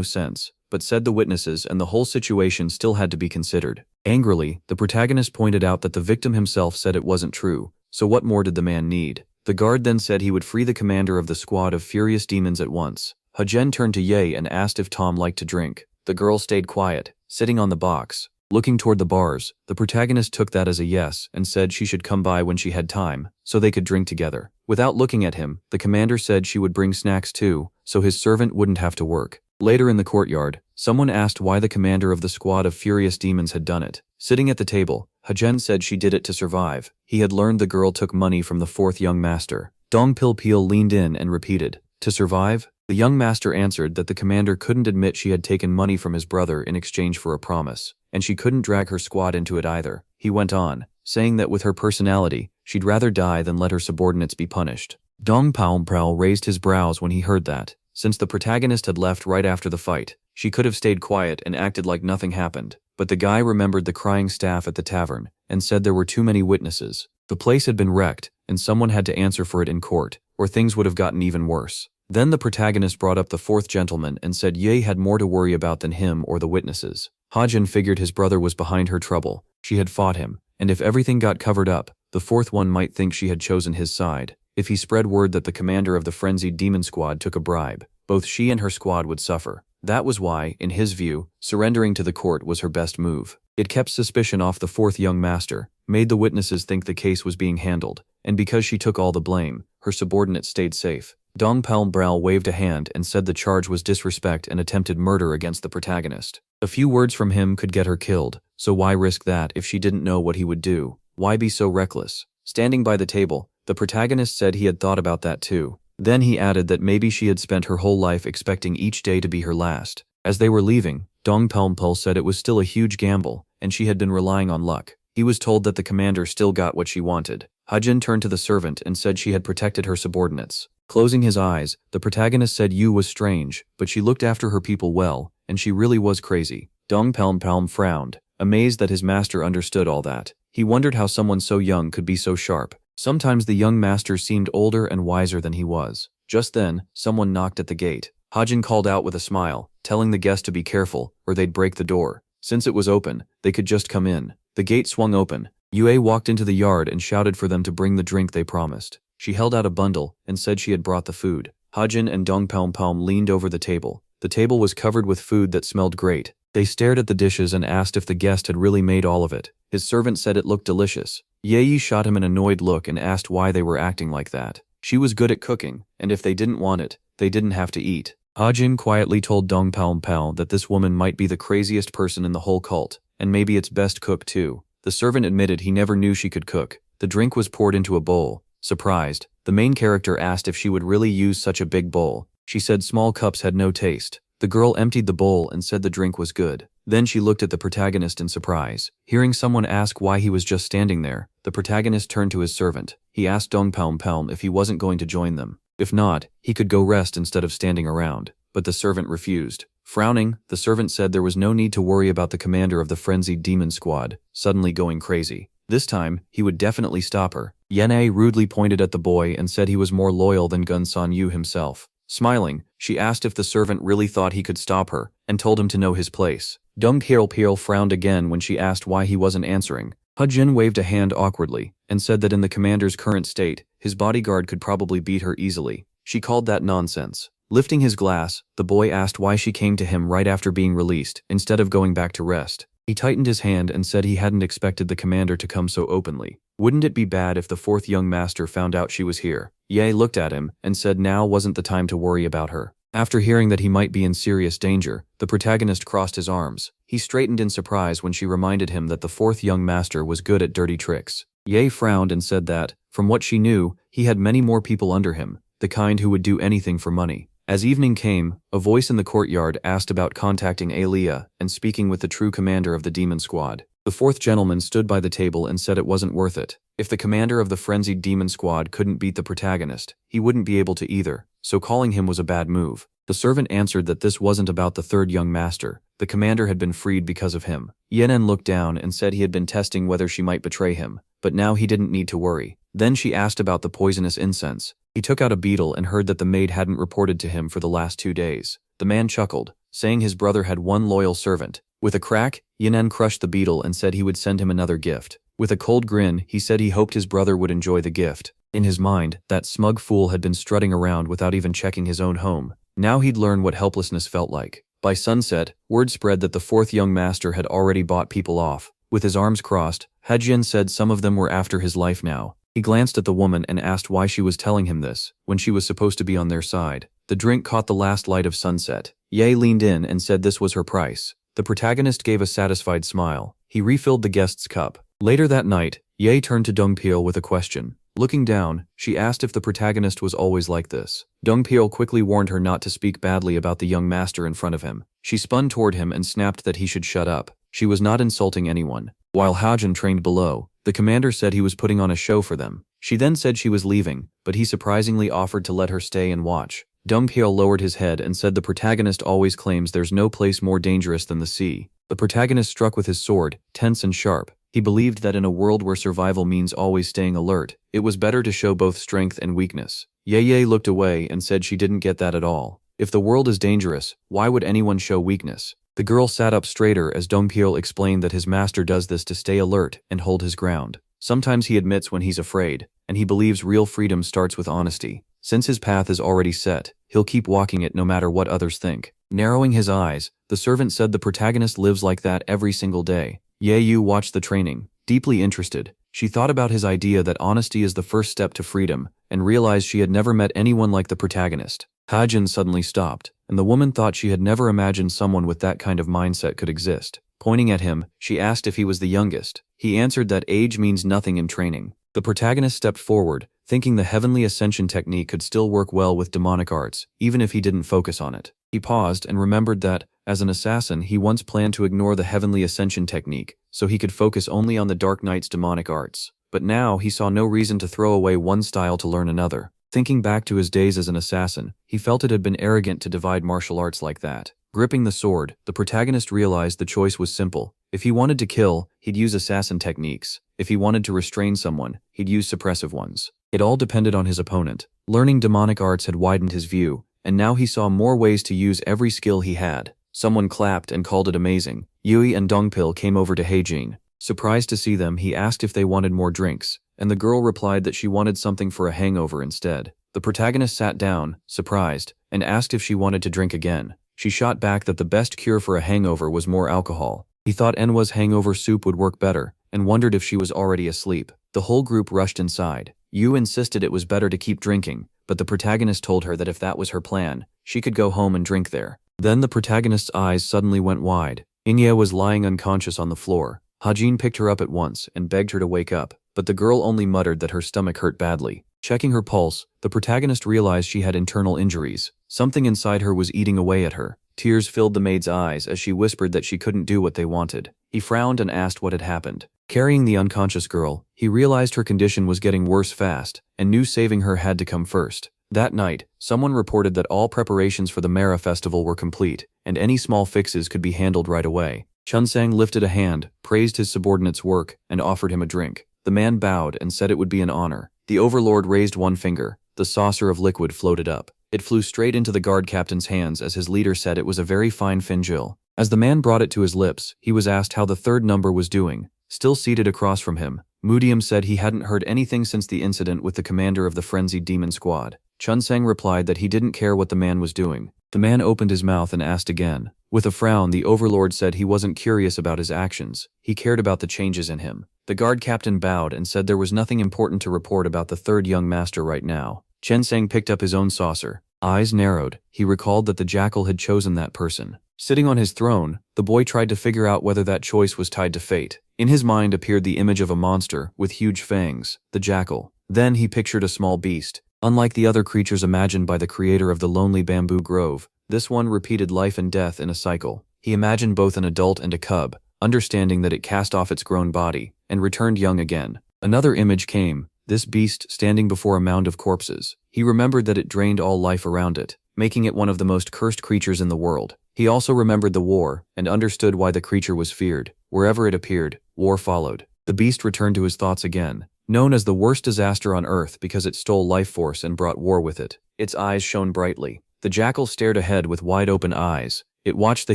sense, but said the witnesses and the whole situation still had to be considered. Angrily, the protagonist pointed out that the victim himself said it wasn't true, so what more did the man need? The guard then said he would free the commander of the squad of furious demons at once. Hajen turned to Ye and asked if Tom liked to drink. The girl stayed quiet, sitting on the box. Looking toward the bars, the protagonist took that as a yes and said she should come by when she had time, so they could drink together. Without looking at him, the commander said she would bring snacks too, so his servant wouldn't have to work. Later in the courtyard, someone asked why the commander of the squad of furious demons had done it. Sitting at the table, Hajen said she did it to survive. He had learned the girl took money from the fourth young master. Dong Pil Pil leaned in and repeated, to survive? The young master answered that the commander couldn't admit she had taken money from his brother in exchange for a promise, and she couldn't drag her squad into it either. He went on, saying that with her personality, she'd rather die than let her subordinates be punished. Dong Pao Prao raised his brows when he heard that. Since the protagonist had left right after the fight, she could have stayed quiet and acted like nothing happened, but the guy remembered the crying staff at the tavern and said there were too many witnesses. The place had been wrecked, and someone had to answer for it in court, or things would have gotten even worse. Then the protagonist brought up the fourth gentleman and said Ye had more to worry about than him or the witnesses. Hajin figured his brother was behind her trouble. She had fought him, and if everything got covered up, the fourth one might think she had chosen his side. If he spread word that the commander of the frenzied demon squad took a bribe, both she and her squad would suffer. That was why, in his view, surrendering to the court was her best move. It kept suspicion off the fourth young master, made the witnesses think the case was being handled, and because she took all the blame, her subordinates stayed safe. Dong Palm Brow waved a hand and said the charge was disrespect and attempted murder against the protagonist. A few words from him could get her killed, so why risk that if she didn't know what he would do? Why be so reckless? Standing by the table, the protagonist said he had thought about that too. Then he added that maybe she had spent her whole life expecting each day to be her last. As they were leaving, Dong Palmpul said it was still a huge gamble, and she had been relying on luck. He was told that the commander still got what she wanted. Hajin turned to the servant and said she had protected her subordinates. Closing his eyes, the protagonist said Yu was strange, but she looked after her people well, and she really was crazy. Dong Palm frowned, amazed that his master understood all that. He wondered how someone so young could be so sharp. Sometimes the young master seemed older and wiser than he was. Just then, someone knocked at the gate. Hajin called out with a smile, telling the guest to be careful, or they'd break the door. Since it was open, they could just come in. The gate swung open. Yue walked into the yard and shouted for them to bring the drink they promised. She held out a bundle and said she had brought the food. Hajin and Dong Palm leaned over the table. The table was covered with food that smelled great. They stared at the dishes and asked if the guest had really made all of it. His servant said it looked delicious. Ye shot him an annoyed look and asked why they were acting like that. She was good at cooking, and if they didn't want it, they didn't have to eat. Hajin quietly told Dong Palm that this woman might be the craziest person in the whole cult, and maybe its best cook too. The servant admitted he never knew she could cook. The drink was poured into a bowl. Surprised, the main character asked if she would really use such a big bowl. She said small cups had no taste. The girl emptied the bowl and said the drink was good. Then she looked at the protagonist in surprise. Hearing someone ask why he was just standing there, the protagonist turned to his servant. He asked Dong Palm if he wasn't going to join them. If not, he could go rest instead of standing around. But the servant refused. Frowning, the servant said there was no need to worry about the commander of the frenzied demon squad suddenly going crazy. This time, he would definitely stop her. Yene rudely pointed at the boy and said he was more loyal than Gun San Yu himself. Smiling, she asked if the servant really thought he could stop her, and told him to know his place. Dong Pil frowned again when she asked why he wasn't answering. Hajin waved a hand awkwardly, and said that in the commander's current state, his bodyguard could probably beat her easily. She called that nonsense. Lifting his glass, the boy asked why she came to him right after being released, instead of going back to rest. He tightened his hand and said he hadn't expected the commander to come so openly. Wouldn't it be bad if the fourth young master found out she was here? Ye looked at him and said now wasn't the time to worry about her. After hearing that he might be in serious danger, the protagonist crossed his arms. He straightened in surprise when she reminded him that the fourth young master was good at dirty tricks. Ye frowned and said that, from what she knew, he had many more people under him, the kind who would do anything for money. As evening came, a voice in the courtyard asked about contacting Alia and speaking with the true commander of the demon squad. The fourth gentleman stood by the table and said it wasn't worth it. If the commander of the frenzied demon squad couldn't beat the protagonist, he wouldn't be able to either, so calling him was a bad move. The servant answered that this wasn't about the third young master. The commander had been freed because of him. Yenen looked down and said he had been testing whether she might betray him, but now he didn't need to worry. Then she asked about the poisonous incense. He took out a beetle and heard that the maid hadn't reported to him for the last 2 days. The man chuckled, saying his brother had one loyal servant. With a crack, Yenen crushed the beetle and said he would send him another gift. With a cold grin, he said he hoped his brother would enjoy the gift. In his mind, that smug fool had been strutting around without even checking his own home. Now he'd learn what helplessness felt like. By sunset, word spread that the fourth young master had already bought people off. With his arms crossed, Hajin said some of them were after his life now. He glanced at the woman and asked why she was telling him this, when she was supposed to be on their side. The drink caught the last light of sunset. Ye leaned in and said this was her price. The protagonist gave a satisfied smile. He refilled the guest's cup. Later that night, Ye turned to Dongpil with a question. Looking down, she asked if the protagonist was always like this. Dongpil quickly warned her not to speak badly about the young master in front of him. She spun toward him and snapped that he should shut up. She was not insulting anyone. While Hajin trained below, the commander said he was putting on a show for them. She then said she was leaving, but he surprisingly offered to let her stay and watch. Dongpil lowered his head and said the protagonist always claims there's no place more dangerous than the sea. The protagonist struck with his sword, tense and sharp. He believed that in a world where survival means always staying alert, it was better to show both strength and weakness. Ye looked away and said she didn't get that at all. If the world is dangerous, why would anyone show weakness? The girl sat up straighter as Dongpil explained that his master does this to stay alert and hold his ground. Sometimes he admits when he's afraid, and he believes real freedom starts with honesty. Since his path is already set, he'll keep walking it no matter what others think. Narrowing his eyes, the servant said the protagonist lives like that every single day. Ye watched the training, deeply interested. She thought about his idea that honesty is the first step to freedom, and realized she had never met anyone like the protagonist. Hajin suddenly stopped, and the woman thought she had never imagined someone with that kind of mindset could exist. Pointing at him, she asked if he was the youngest. He answered that age means nothing in training. The protagonist stepped forward, thinking the heavenly ascension technique could still work well with demonic arts, even if he didn't focus on it. He paused and remembered that, as an assassin, he once planned to ignore the heavenly ascension technique, so he could focus only on the Dark Knight's demonic arts. But now he saw no reason to throw away one style to learn another. Thinking back to his days as an assassin, he felt it had been arrogant to divide martial arts like that. Gripping the sword, the protagonist realized the choice was simple. If he wanted to kill, he'd use assassin techniques. If he wanted to restrain someone, he'd use suppressive ones. It all depended on his opponent. Learning demonic arts had widened his view, and now he saw more ways to use every skill he had. Someone clapped and called it amazing. Yui and Dongpil came over to Heijin. Surprised to see them, he asked if they wanted more drinks, and the girl replied that she wanted something for a hangover instead. The protagonist sat down, surprised, and asked if she wanted to drink again. She shot back that the best cure for a hangover was more alcohol. He thought Enwa's hangover soup would work better, and wondered if she was already asleep. The whole group rushed inside. Yu insisted it was better to keep drinking, but the protagonist told her that if that was her plan, she could go home and drink there. Then the protagonist's eyes suddenly went wide. Inya was lying unconscious on the floor. Hajin picked her up at once and begged her to wake up, but the girl only muttered that her stomach hurt badly. Checking her pulse, the protagonist realized she had internal injuries. Something inside her was eating away at her. Tears filled the maid's eyes as she whispered that she couldn't do what they wanted. He frowned and asked what had happened. Carrying the unconscious girl, he realized her condition was getting worse fast, and knew saving her had to come first. That night, someone reported that all preparations for the Mara festival were complete, and any small fixes could be handled right away. Chunsang lifted a hand, praised his subordinate's work, and offered him a drink. The man bowed and said it would be an honor. The overlord raised one finger. The saucer of liquid floated up. It flew straight into the guard captain's hands as his leader said it was a very fine finjil. As the man brought it to his lips, he was asked how the third number was doing. Still seated across from him, Mudium said he hadn't heard anything since the incident with the commander of the frenzied demon squad. Chunsang replied that he didn't care what the man was doing. The man opened his mouth and asked again. With a frown, the overlord said he wasn't curious about his actions. He cared about the changes in him. The guard captain bowed and said there was nothing important to report about the third young master right now. Chunsang picked up his own saucer. Eyes narrowed. He recalled that the jackal had chosen that person. Sitting on his throne, the boy tried to figure out whether that choice was tied to fate. In his mind appeared the image of a monster with huge fangs, the jackal. Then he pictured a small beast. Unlike the other creatures imagined by the creator of the lonely bamboo grove, this one repeated life and death in a cycle. He imagined both an adult and a cub, understanding that it cast off its grown body, and returned young again. Another image came, this beast standing before a mound of corpses. He remembered that it drained all life around it, making it one of the most cursed creatures in the world. He also remembered the war, and understood why the creature was feared. Wherever it appeared, war followed. The beast returned to his thoughts again. Known as the worst disaster on Earth because it stole life force and brought war with it. Its eyes shone brightly. The jackal stared ahead with wide-open eyes. It watched the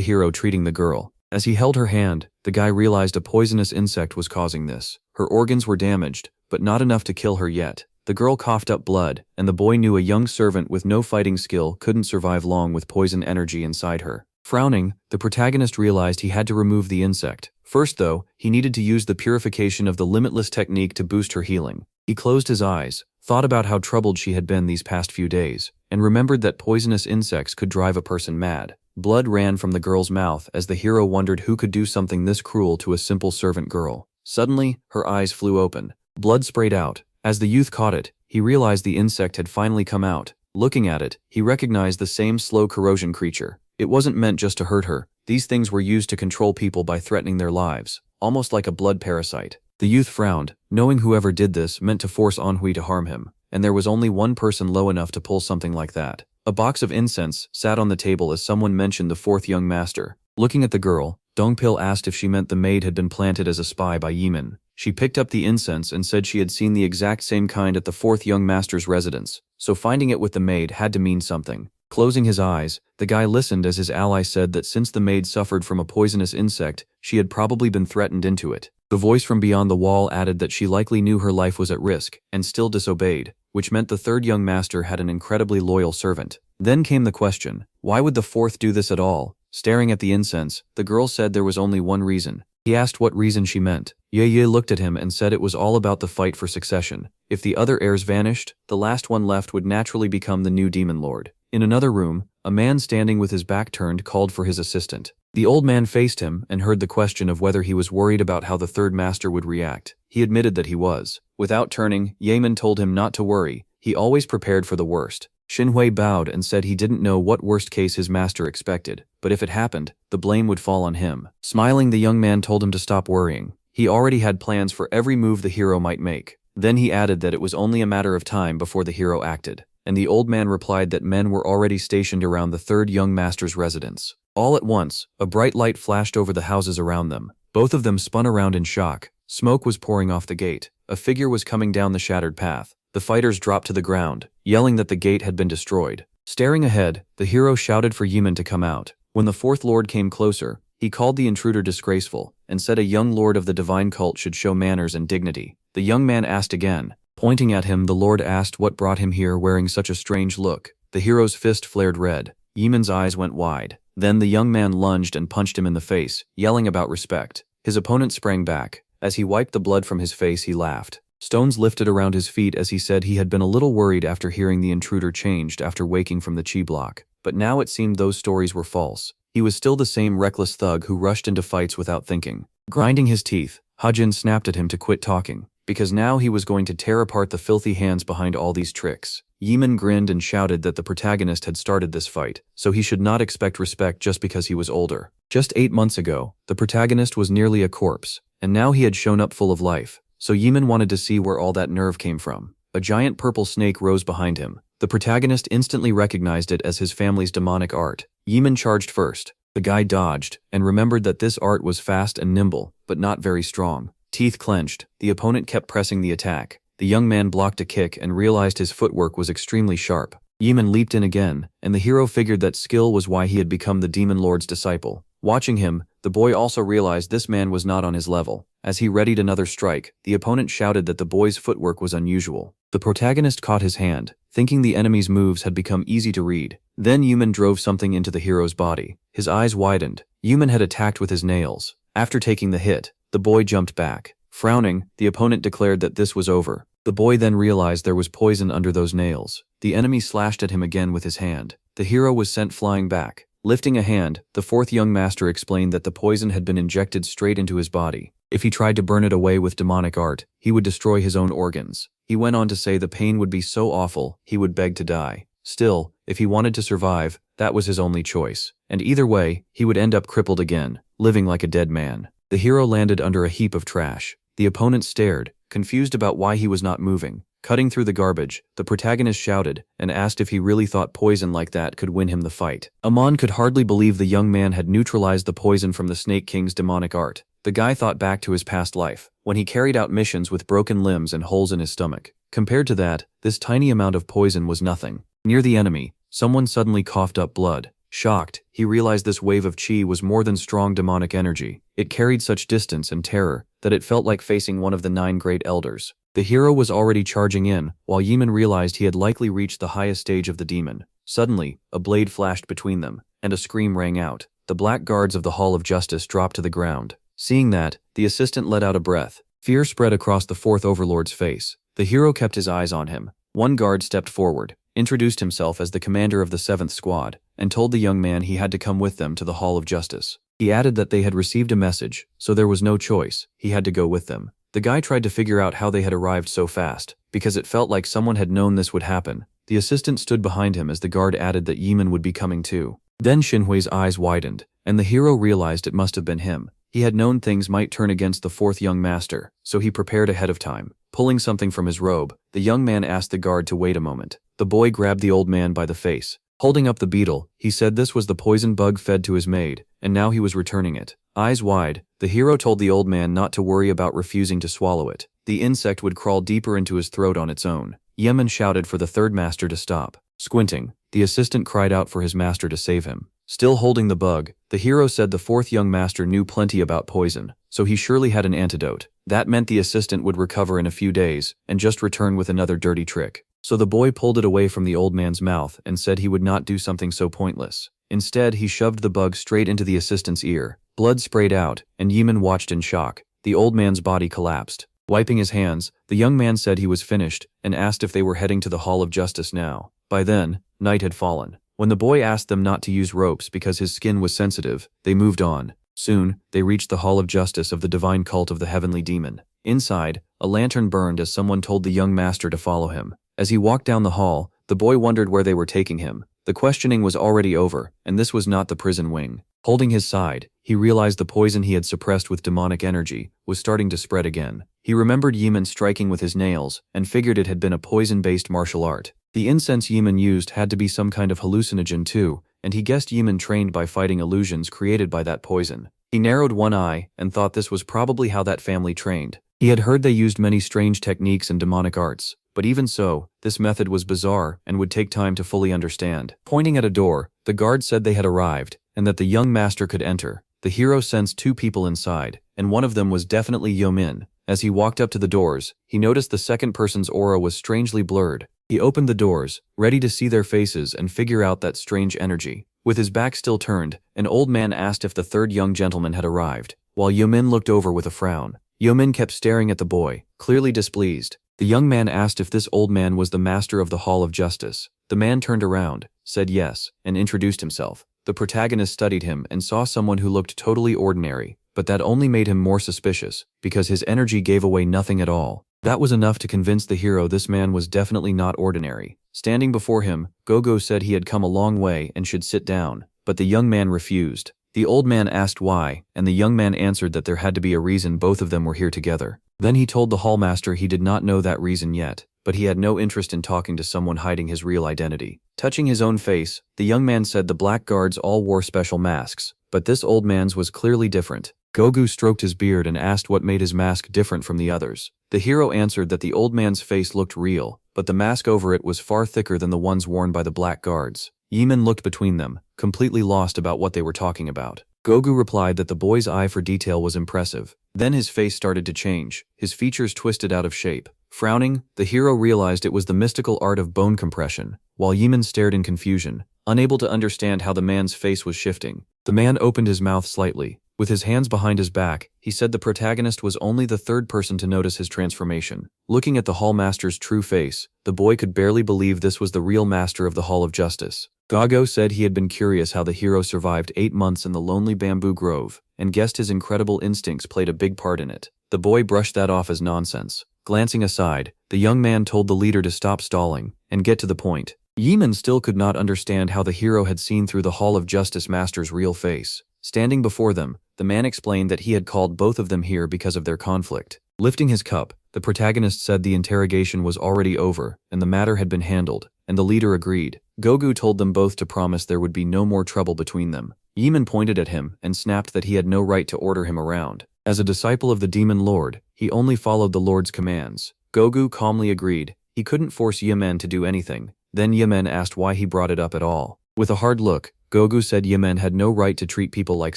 hero treating the girl. As he held her hand, the guy realized a poisonous insect was causing this. Her organs were damaged, but not enough to kill her yet. The girl coughed up blood, and the boy knew a young servant with no fighting skill couldn't survive long with poison energy inside her. Frowning, the protagonist realized he had to remove the insect. First though, he needed to use the purification of the limitless technique to boost her healing. He closed his eyes, thought about how troubled she had been these past few days, and remembered that poisonous insects could drive a person mad. Blood ran from the girl's mouth as the hero wondered who could do something this cruel to a simple servant girl. Suddenly, her eyes flew open. Blood sprayed out. As the youth caught it, he realized the insect had finally come out. Looking at it, he recognized the same slow corrosion creature. It wasn't meant just to hurt her. These things were used to control people by threatening their lives, almost like a blood parasite. The youth frowned, knowing whoever did this meant to force Anhui to harm him, and there was only one person low enough to pull something like that. A box of incense sat on the table as someone mentioned the fourth young master. Looking at the girl, Dongpil asked if she meant the maid had been planted as a spy by Yimin. She picked up the incense and said she had seen the exact same kind at the fourth young master's residence, so finding it with the maid had to mean something. Closing his eyes, the guy listened as his ally said that since the maid suffered from a poisonous insect, she had probably been threatened into it. The voice from beyond the wall added that she likely knew her life was at risk, and still disobeyed, which meant the third young master had an incredibly loyal servant. Then came the question, why would the fourth do this at all? Staring at the incense, the girl said there was only one reason. He asked what reason she meant. Ye looked at him and said it was all about the fight for succession. If the other heirs vanished, the last one left would naturally become the new demon lord. In another room, a man standing with his back turned called for his assistant. The old man faced him and heard the question of whether he was worried about how the third master would react. He admitted that he was. Without turning, Yeman told him not to worry. He always prepared for the worst. Xinhui bowed and said he didn't know what worst case his master expected, but if it happened, the blame would fall on him. Smiling, the young man told him to stop worrying. He already had plans for every move the hero might make. Then he added that it was only a matter of time before the hero acted. And the old man replied that men were already stationed around the third young master's residence. All at once, a bright light flashed over the houses around them. Both of them spun around in shock. Smoke was pouring off the gate. A figure was coming down the shattered path. The fighters dropped to the ground, yelling that the gate had been destroyed. Staring ahead, the hero shouted for Yimin to come out. When the fourth lord came closer, he called the intruder disgraceful, and said a young lord of the divine cult should show manners and dignity. The young man asked again. Pointing at him, the lord asked what brought him here wearing such a strange look. The hero's fist flared red. Yimin's eyes went wide. Then the young man lunged and punched him in the face, yelling about respect. His opponent sprang back. As he wiped the blood from his face, he laughed. Stones lifted around his feet as he said he had been a little worried after hearing the intruder changed after waking from the chi block. But now it seemed those stories were false. He was still the same reckless thug who rushed into fights without thinking. Grinding his teeth, Hajin snapped at him to quit talking, because now he was going to tear apart the filthy hands behind all these tricks. Yimin grinned and shouted that the protagonist had started this fight, so he should not expect respect just because he was older. Just 8 months ago, the protagonist was nearly a corpse, and now he had shown up full of life. So Yimin wanted to see where all that nerve came from. A giant purple snake rose behind him. The protagonist instantly recognized it as his family's demonic art. Yimin charged first. The guy dodged, and remembered that this art was fast and nimble, but not very strong. Teeth clenched, the opponent kept pressing the attack. The young man blocked a kick and realized his footwork was extremely sharp. Yimin leaped in again, and the hero figured that skill was why he had become the demon lord's disciple. Watching him, The boy also realized this man was not on his level. As he readied another strike, the opponent shouted that the boy's footwork was unusual. The protagonist caught his hand, thinking the enemy's moves had become easy to read. Then Yuman drove something into the hero's body. His eyes widened. Yuman had attacked with his nails. After taking the hit, the boy jumped back. Frowning, the opponent declared that this was over. The boy then realized there was poison under those nails. The enemy slashed at him again with his hand. The hero was sent flying back. Lifting a hand, the fourth young master explained that the poison had been injected straight into his body. If he tried to burn it away with demonic art, he would destroy his own organs. He went on to say the pain would be so awful, he would beg to die. Still, if he wanted to survive, that was his only choice. And either way, he would end up crippled again, living like a dead man. The hero landed under a heap of trash. The opponent stared, confused about why he was not moving. Cutting through the garbage, the protagonist shouted and asked if he really thought poison like that could win him the fight. Amon could hardly believe the young man had neutralized the poison from the Snake King's demonic art. The guy thought back to his past life, when he carried out missions with broken limbs and holes in his stomach. Compared to that, this tiny amount of poison was nothing. Near the enemy, someone suddenly coughed up blood. Shocked, he realized this wave of chi was more than strong demonic energy. It carried such distance and terror that it felt like facing one of the 9 great elders. The hero was already charging in, while Yemen realized he had likely reached the highest stage of the demon. Suddenly, a blade flashed between them, and a scream rang out. The black guards of the Hall of Justice dropped to the ground. Seeing that, the assistant let out a breath. Fear spread across the fourth overlord's face. The hero kept his eyes on him. One guard stepped forward, introduced himself as the commander of the 7th Squad, and told the young man he had to come with them to the Hall of Justice. He added that they had received a message, so there was no choice, he had to go with them. The guy tried to figure out how they had arrived so fast, because it felt like someone had known this would happen. The assistant stood behind him as the guard added that Yemen would be coming too. Then Xinhui's eyes widened, and the hero realized it must have been him. He had known things might turn against the 4th young master, so he prepared ahead of time. Pulling something from his robe, the young man asked the guard to wait a moment. The boy grabbed the old man by the face. Holding up the beetle, he said this was the poison bug fed to his maid, and now he was returning it. Eyes wide, the hero told the old man not to worry about refusing to swallow it. The insect would crawl deeper into his throat on its own. Yemen shouted for the 3rd master to stop. Squinting, the assistant cried out for his master to save him. Still holding the bug, the hero said the 4th young master knew plenty about poison, so he surely had an antidote. That meant the assistant would recover in a few days, and just return with another dirty trick. So the boy pulled it away from the old man's mouth and said he would not do something so pointless. Instead, he shoved the bug straight into the assistant's ear. Blood sprayed out, and Yemen watched in shock. The old man's body collapsed. Wiping his hands, the young man said he was finished, and asked if they were heading to the Hall of Justice now. By then, night had fallen. When the boy asked them not to use ropes because his skin was sensitive, they moved on. Soon, they reached the Hall of Justice of the divine cult of the heavenly demon. Inside, a lantern burned as someone told the young master to follow him. As he walked down the hall, the boy wondered where they were taking him. The questioning was already over, and this was not the prison wing. Holding his side, he realized the poison he had suppressed with demonic energy was starting to spread again. He remembered Yemen striking with his nails, and figured it had been a poison-based martial art. The incense Yemen used had to be some kind of hallucinogen too, and he guessed Yemen trained by fighting illusions created by that poison. He narrowed one eye and thought this was probably how that family trained. He had heard they used many strange techniques and demonic arts, but even so, this method was bizarre and would take time to fully understand. Pointing at a door, the guard said they had arrived, and that the young master could enter. The hero sensed 2 people inside, and one of them was definitely Yemen. As he walked up to the doors, he noticed the second person's aura was strangely blurred. He opened the doors, ready to see their faces and figure out that strange energy. With his back still turned, an old man asked if the 3rd young gentleman had arrived, while Yemen looked over with a frown. Yemen kept staring at the boy, clearly displeased. The young man asked if this old man was the master of the Hall of Justice. The man turned around, said yes, and introduced himself. The protagonist studied him and saw someone who looked totally ordinary, but that only made him more suspicious, because his energy gave away nothing at all. That was enough to convince the hero this man was definitely not ordinary. Standing before him, Gogo said he had come a long way and should sit down, but the young man refused. The old man asked why, and the young man answered that there had to be a reason both of them were here together. Then he told the hallmaster he did not know that reason yet, but he had no interest in talking to someone hiding his real identity. Touching his own face, the young man said the black guards all wore special masks, but this old man's was clearly different. Gogu stroked his beard and asked what made his mask different from the others. The hero answered that the old man's face looked real, but the mask over it was far thicker than the ones worn by the black guards. Yemen looked between them, completely lost about what they were talking about. Gogu replied that the boy's eye for detail was impressive. Then his face started to change, his features twisted out of shape. Frowning, the hero realized it was the mystical art of bone compression, while Yemen stared in confusion, unable to understand how the man's face was shifting. The man opened his mouth slightly. With his hands behind his back, he said the protagonist was only the third person to notice his transformation. Looking at the Hall Master's true face, the boy could barely believe this was the real master of the Hall of Justice. Gago said he had been curious how the hero survived 8 months in the lonely bamboo grove, and guessed his incredible instincts played a big part in it. The boy brushed that off as nonsense. Glancing aside, the young man told the leader to stop stalling and get to the point. Yemen still could not understand how the hero had seen through the Hall of Justice Master's real face. Standing before them, the man explained that he had called both of them here because of their conflict. Lifting his cup, the protagonist said the interrogation was already over and the matter had been handled, and the leader agreed. Gogu told them both to promise there would be no more trouble between them. Yemen pointed at him and snapped that he had no right to order him around. As a disciple of the Demon Lord, he only followed the Lord's commands. Gogu calmly agreed. He couldn't force Yemen to do anything. Then Yemen asked why he brought it up at all. With a hard look, Gogu said Yemen had no right to treat people like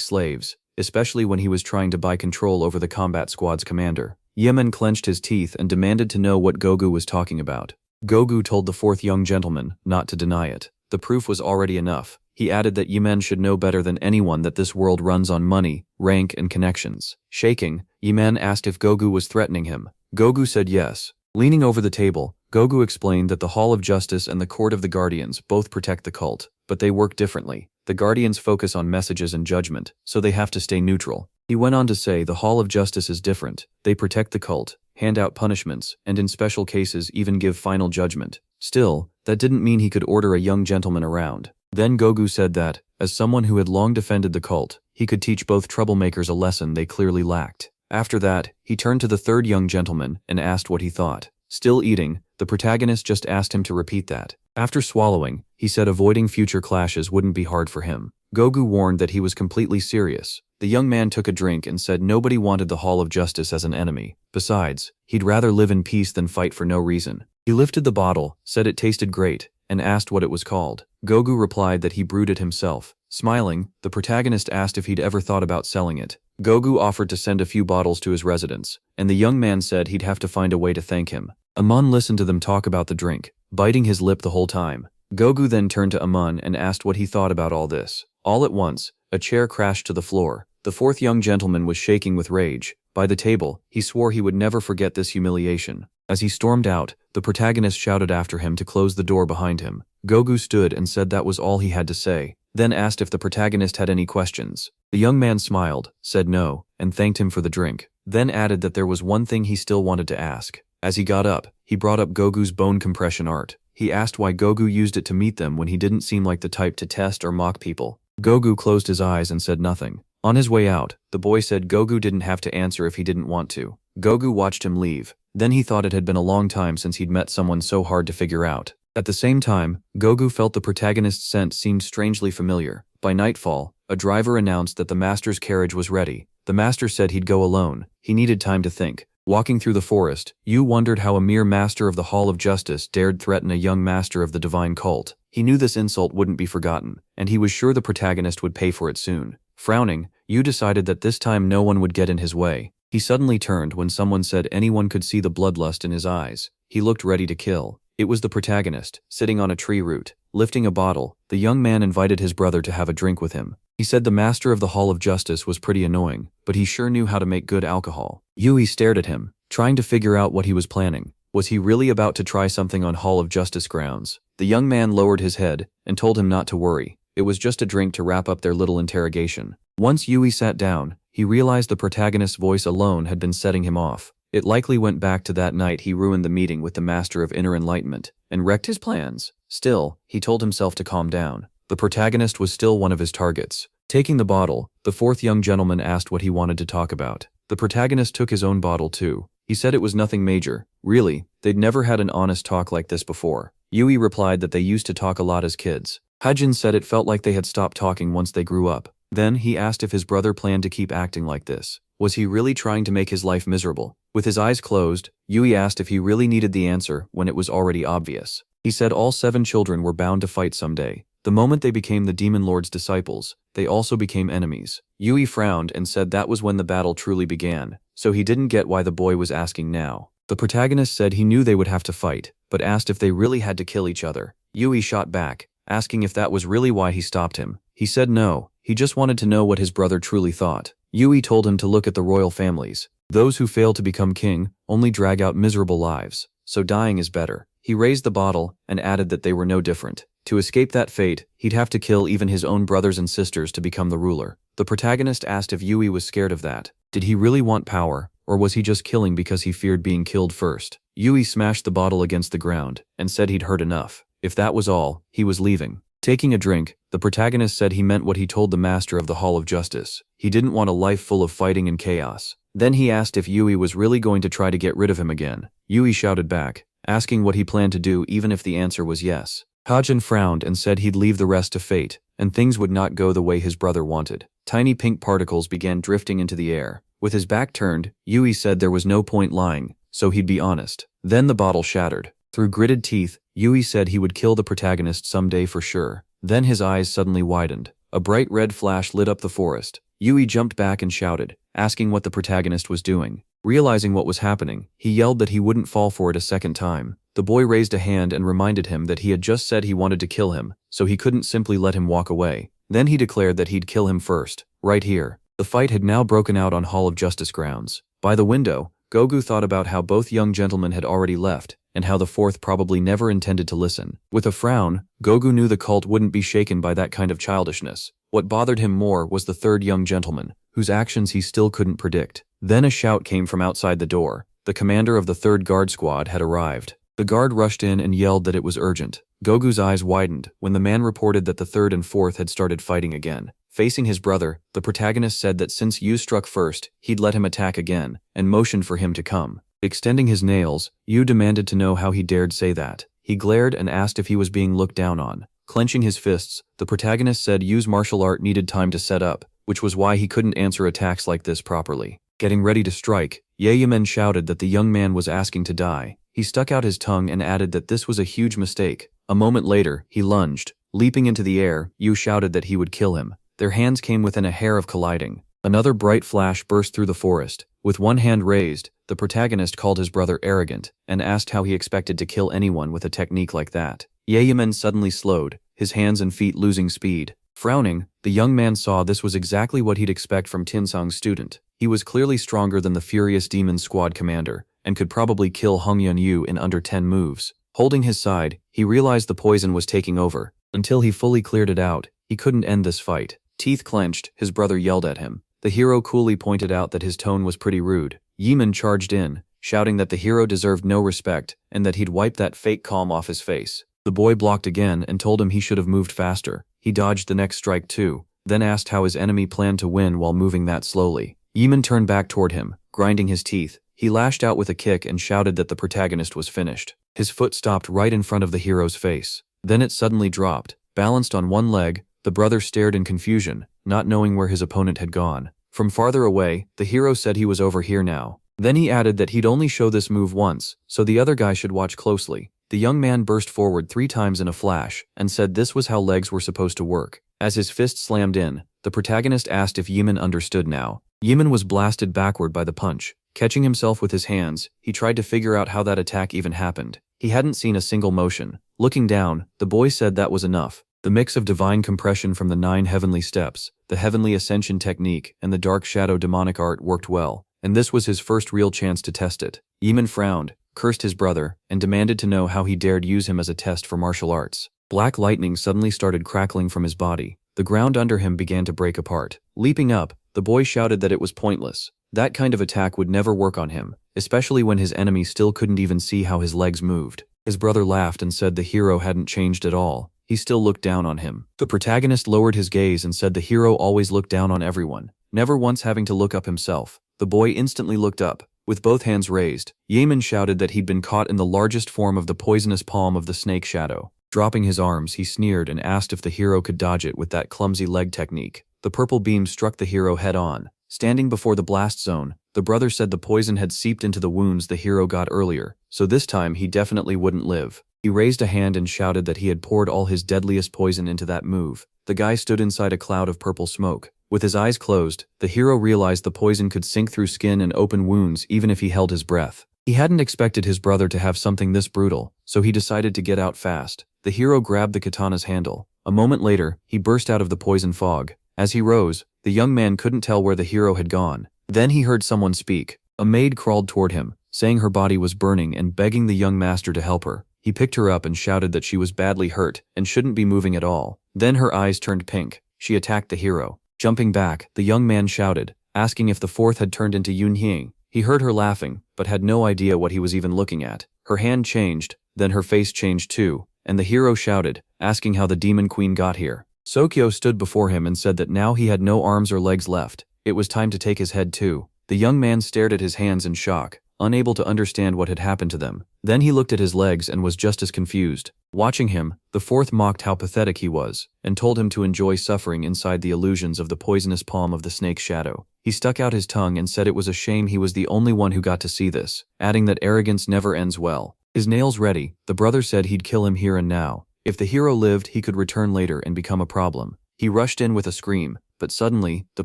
slaves, especially when he was trying to buy control over the combat squad's commander. Yemen clenched his teeth and demanded to know what Gogu was talking about. Gogu told the fourth young gentleman not to deny it. The proof was already enough. He added that Yemen should know better than anyone that this world runs on money, rank, and connections. Shaking, Yemen asked if Gogu was threatening him. Gogu said yes. Leaning over the table, Gogu explained that the Hall of Justice and the Court of the Guardians both protect the cult, but they work differently. The Guardians focus on messages and judgment, so they have to stay neutral. He went on to say the Hall of Justice is different. They protect the cult, hand out punishments, and in special cases even give final judgment. Still, that didn't mean he could order a young gentleman around. Then Gogu said that, as someone who had long defended the cult, he could teach both troublemakers a lesson they clearly lacked. After that, he turned to the third young gentleman and asked what he thought. Still eating, the protagonist just asked him to repeat that. After swallowing, he said avoiding future clashes wouldn't be hard for him. Gogu warned that he was completely serious. The young man took a drink and said nobody wanted the Hall of Justice as an enemy. Besides, he'd rather live in peace than fight for no reason. He lifted the bottle, said it tasted great, and asked what it was called. Gogu replied that he brewed it himself. Smiling, the protagonist asked if he'd ever thought about selling it. Gogu offered to send a few bottles to his residence, and the young man said he'd have to find a way to thank him. Amun listened to them talk about the drink, biting his lip the whole time. Gogu then turned to Amun and asked what he thought about all this. All at once, a chair crashed to the floor. The fourth young gentleman was shaking with rage. By the table, he swore he would never forget this humiliation. As he stormed out, the protagonist shouted after him to close the door behind him. Gogu stood and said that was all he had to say, then asked if the protagonist had any questions. The young man smiled, said no, and thanked him for the drink, then added that there was one thing he still wanted to ask. As he got up, he brought up Gogu's bone compression art. He asked why Gogu used it to meet them when he didn't seem like the type to test or mock people. Gogu closed his eyes and said nothing. On his way out, the boy said Gogu didn't have to answer if he didn't want to. Gogu watched him leave. Then he thought it had been a long time since he'd met someone so hard to figure out. At the same time, Gogu felt the protagonist's scent seemed strangely familiar. By nightfall, a driver announced that the master's carriage was ready. The master said he'd go alone. He needed time to think. Walking through the forest, Yu wondered how a mere master of the Hall of Justice dared threaten a young master of the divine cult. He knew this insult wouldn't be forgotten, and he was sure the protagonist would pay for it soon. Frowning, Yu decided that this time no one would get in his way. He suddenly turned when someone said anyone could see the bloodlust in his eyes. He looked ready to kill. It was the protagonist, sitting on a tree root. Lifting a bottle, the young man invited his brother to have a drink with him. He said the master of the Hall of Justice was pretty annoying, but he sure knew how to make good alcohol. Yui stared at him, trying to figure out what he was planning. Was he really about to try something on Hall of Justice grounds? The young man lowered his head and told him not to worry. It was just a drink to wrap up their little interrogation. Once Yui sat down, he realized the protagonist's voice alone had been setting him off. It likely went back to that night he ruined the meeting with the Master of Inner Enlightenment and wrecked his plans. Still, he told himself to calm down. The protagonist was still one of his targets. Taking the bottle, the fourth young gentleman asked what he wanted to talk about. The protagonist took his own bottle too. He said it was nothing major. Really, they'd never had an honest talk like this before. Yui replied that they used to talk a lot as kids. Hajin said it felt like they had stopped talking once they grew up. Then he asked if his brother planned to keep acting like this. Was he really trying to make his life miserable? With his eyes closed, Yui asked if he really needed the answer when it was already obvious. He said all 7 children were bound to fight someday. The moment they became the Demon Lord's disciples, they also became enemies. Yui frowned and said that was when the battle truly began, so he didn't get why the boy was asking now. The protagonist said he knew they would have to fight, but asked if they really had to kill each other. Yui shot back, asking if that was really why he stopped him. He said no, he just wanted to know what his brother truly thought. Yui told him to look at the royal families. Those who fail to become king only drag out miserable lives, so dying is better. He raised the bottle and added that they were no different. To escape that fate, he'd have to kill even his own brothers and sisters to become the ruler. The protagonist asked if Yui was scared of that. Did he really want power, or was he just killing because he feared being killed first? Yui smashed the bottle against the ground and said he'd heard enough. If that was all, he was leaving. Taking a drink, the protagonist said he meant what he told the master of the Hall of Justice. He didn't want a life full of fighting and chaos. Then he asked if Yui was really going to try to get rid of him again. Yui shouted back, asking what he planned to do even if the answer was yes. Hajin frowned and said he'd leave the rest to fate, and things would not go the way his brother wanted. Tiny pink particles began drifting into the air. With his back turned, Yui said there was no point lying, so he'd be honest. Then the bottle shattered. Through gritted teeth, Yui said he would kill the protagonist someday for sure. Then his eyes suddenly widened. A bright red flash lit up the forest. Yui jumped back and shouted, asking what the protagonist was doing. Realizing what was happening, he yelled that he wouldn't fall for it a second time. The boy raised a hand and reminded him that he had just said he wanted to kill him, so he couldn't simply let him walk away. Then he declared that he'd kill him first, right here. The fight had now broken out on Hall of Justice grounds. By the window, Gogu thought about how both young gentlemen had already left, and how the fourth probably never intended to listen. With a frown, Gogu knew the cult wouldn't be shaken by that kind of childishness. What bothered him more was the third young gentleman, whose actions he still couldn't predict. Then a shout came from outside the door. The commander of the third guard squad had arrived. The guard rushed in and yelled that it was urgent. Gogu's eyes widened when the man reported that the third and fourth had started fighting again. Facing his brother, the protagonist said that since Yu struck first, he'd let him attack again, and motioned for him to come. Extending his nails, Yu demanded to know how he dared say that. He glared and asked if he was being looked down on. Clenching his fists, the protagonist said Yu's martial art needed time to set up, which was why he couldn't answer attacks like this properly. Getting ready to strike, Yahello shouted that the young man was asking to die. He stuck out his tongue and added that this was a huge mistake. A moment later, he lunged. Leaping into the air, Yu shouted that he would kill him. Their hands came within a hair of colliding. Another bright flash burst through the forest. With one hand raised, the protagonist called his brother arrogant and asked how he expected to kill anyone with a technique like that. Yahello suddenly slowed, his hands and feet losing speed. Frowning, the young man saw this was exactly what he'd expect from Tinsong's student. He was clearly stronger than the furious demon squad commander, and could probably kill Hongyun Yu in under 10 moves. Holding his side, he realized the poison was taking over. Until he fully cleared it out, he couldn't end this fight. Teeth clenched, his brother yelled at him. The hero coolly pointed out that his tone was pretty rude. Yeman charged in, shouting that the hero deserved no respect and that he'd wipe that fake calm off his face. The boy blocked again and told him he should have moved faster. He dodged the next strike too, then asked how his enemy planned to win while moving that slowly. Yeman turned back toward him, grinding his teeth. He lashed out with a kick and shouted that the protagonist was finished. His foot stopped right in front of the hero's face. Then it suddenly dropped. Balanced on one leg, the brother stared in confusion, not knowing where his opponent had gone. From farther away, the hero said he was over here now. Then he added that he'd only show this move once, so the other guy should watch closely. The young man burst forward 3 times in a flash, and said this was how legs were supposed to work. As his fist slammed in, the protagonist asked if Yeman understood now. Yeman was blasted backward by the punch. Catching himself with his hands, he tried to figure out how that attack even happened. He hadn't seen a single motion. Looking down, the boy said that was enough. The mix of divine compression from the 9 heavenly steps, the heavenly ascension technique, and the dark shadow demonic art worked well, and this was his first real chance to test it. Yeman frowned, cursed his brother, and demanded to know how he dared use him as a test for martial arts. Black lightning suddenly started crackling from his body. The ground under him began to break apart. Leaping up, the boy shouted that it was pointless. That kind of attack would never work on him, especially when his enemy still couldn't even see how his legs moved. His brother laughed and said the hero hadn't changed at all. He still looked down on him. The protagonist lowered his gaze and said the hero always looked down on everyone, never once having to look up himself. The boy instantly looked up. With both hands raised, Yeman shouted that he'd been caught in the largest form of the poisonous palm of the snake shadow. Dropping his arms, he sneered and asked if the hero could dodge it with that clumsy leg technique. The purple beam struck the hero head on. Standing before the blast zone, the brother said the poison had seeped into the wounds the hero got earlier, so this time he definitely wouldn't live. He raised a hand and shouted that he had poured all his deadliest poison into that move. The guy stood inside a cloud of purple smoke. With his eyes closed, the hero realized the poison could sink through skin and open wounds even if he held his breath. He hadn't expected his brother to have something this brutal, so he decided to get out fast. The hero grabbed the katana's handle. A moment later, he burst out of the poison fog. As he rose, the young man couldn't tell where the hero had gone. Then he heard someone speak. A maid crawled toward him, saying her body was burning and begging the young master to help her. He picked her up and shouted that she was badly hurt and shouldn't be moving at all. Then her eyes turned pink. She attacked the hero. Jumping back, the young man shouted, asking if the fourth had turned into Yunhying. He heard her laughing, but had no idea what he was even looking at. Her hand changed, then her face changed too, and the hero shouted, asking how the demon queen got here. Sokyo stood before him and said that now he had no arms or legs left. It was time to take his head too. The young man stared at his hands in shock, unable to understand what had happened to them. Then he looked at his legs and was just as confused. Watching him, the fourth mocked how pathetic he was, and told him to enjoy suffering inside the illusions of the poisonous palm of the snake's shadow. He stuck out his tongue and said it was a shame he was the only one who got to see this, adding that arrogance never ends well. His nails ready, the brother said he'd kill him here and now. If the hero lived, he could return later and become a problem. He rushed in with a scream, but suddenly, the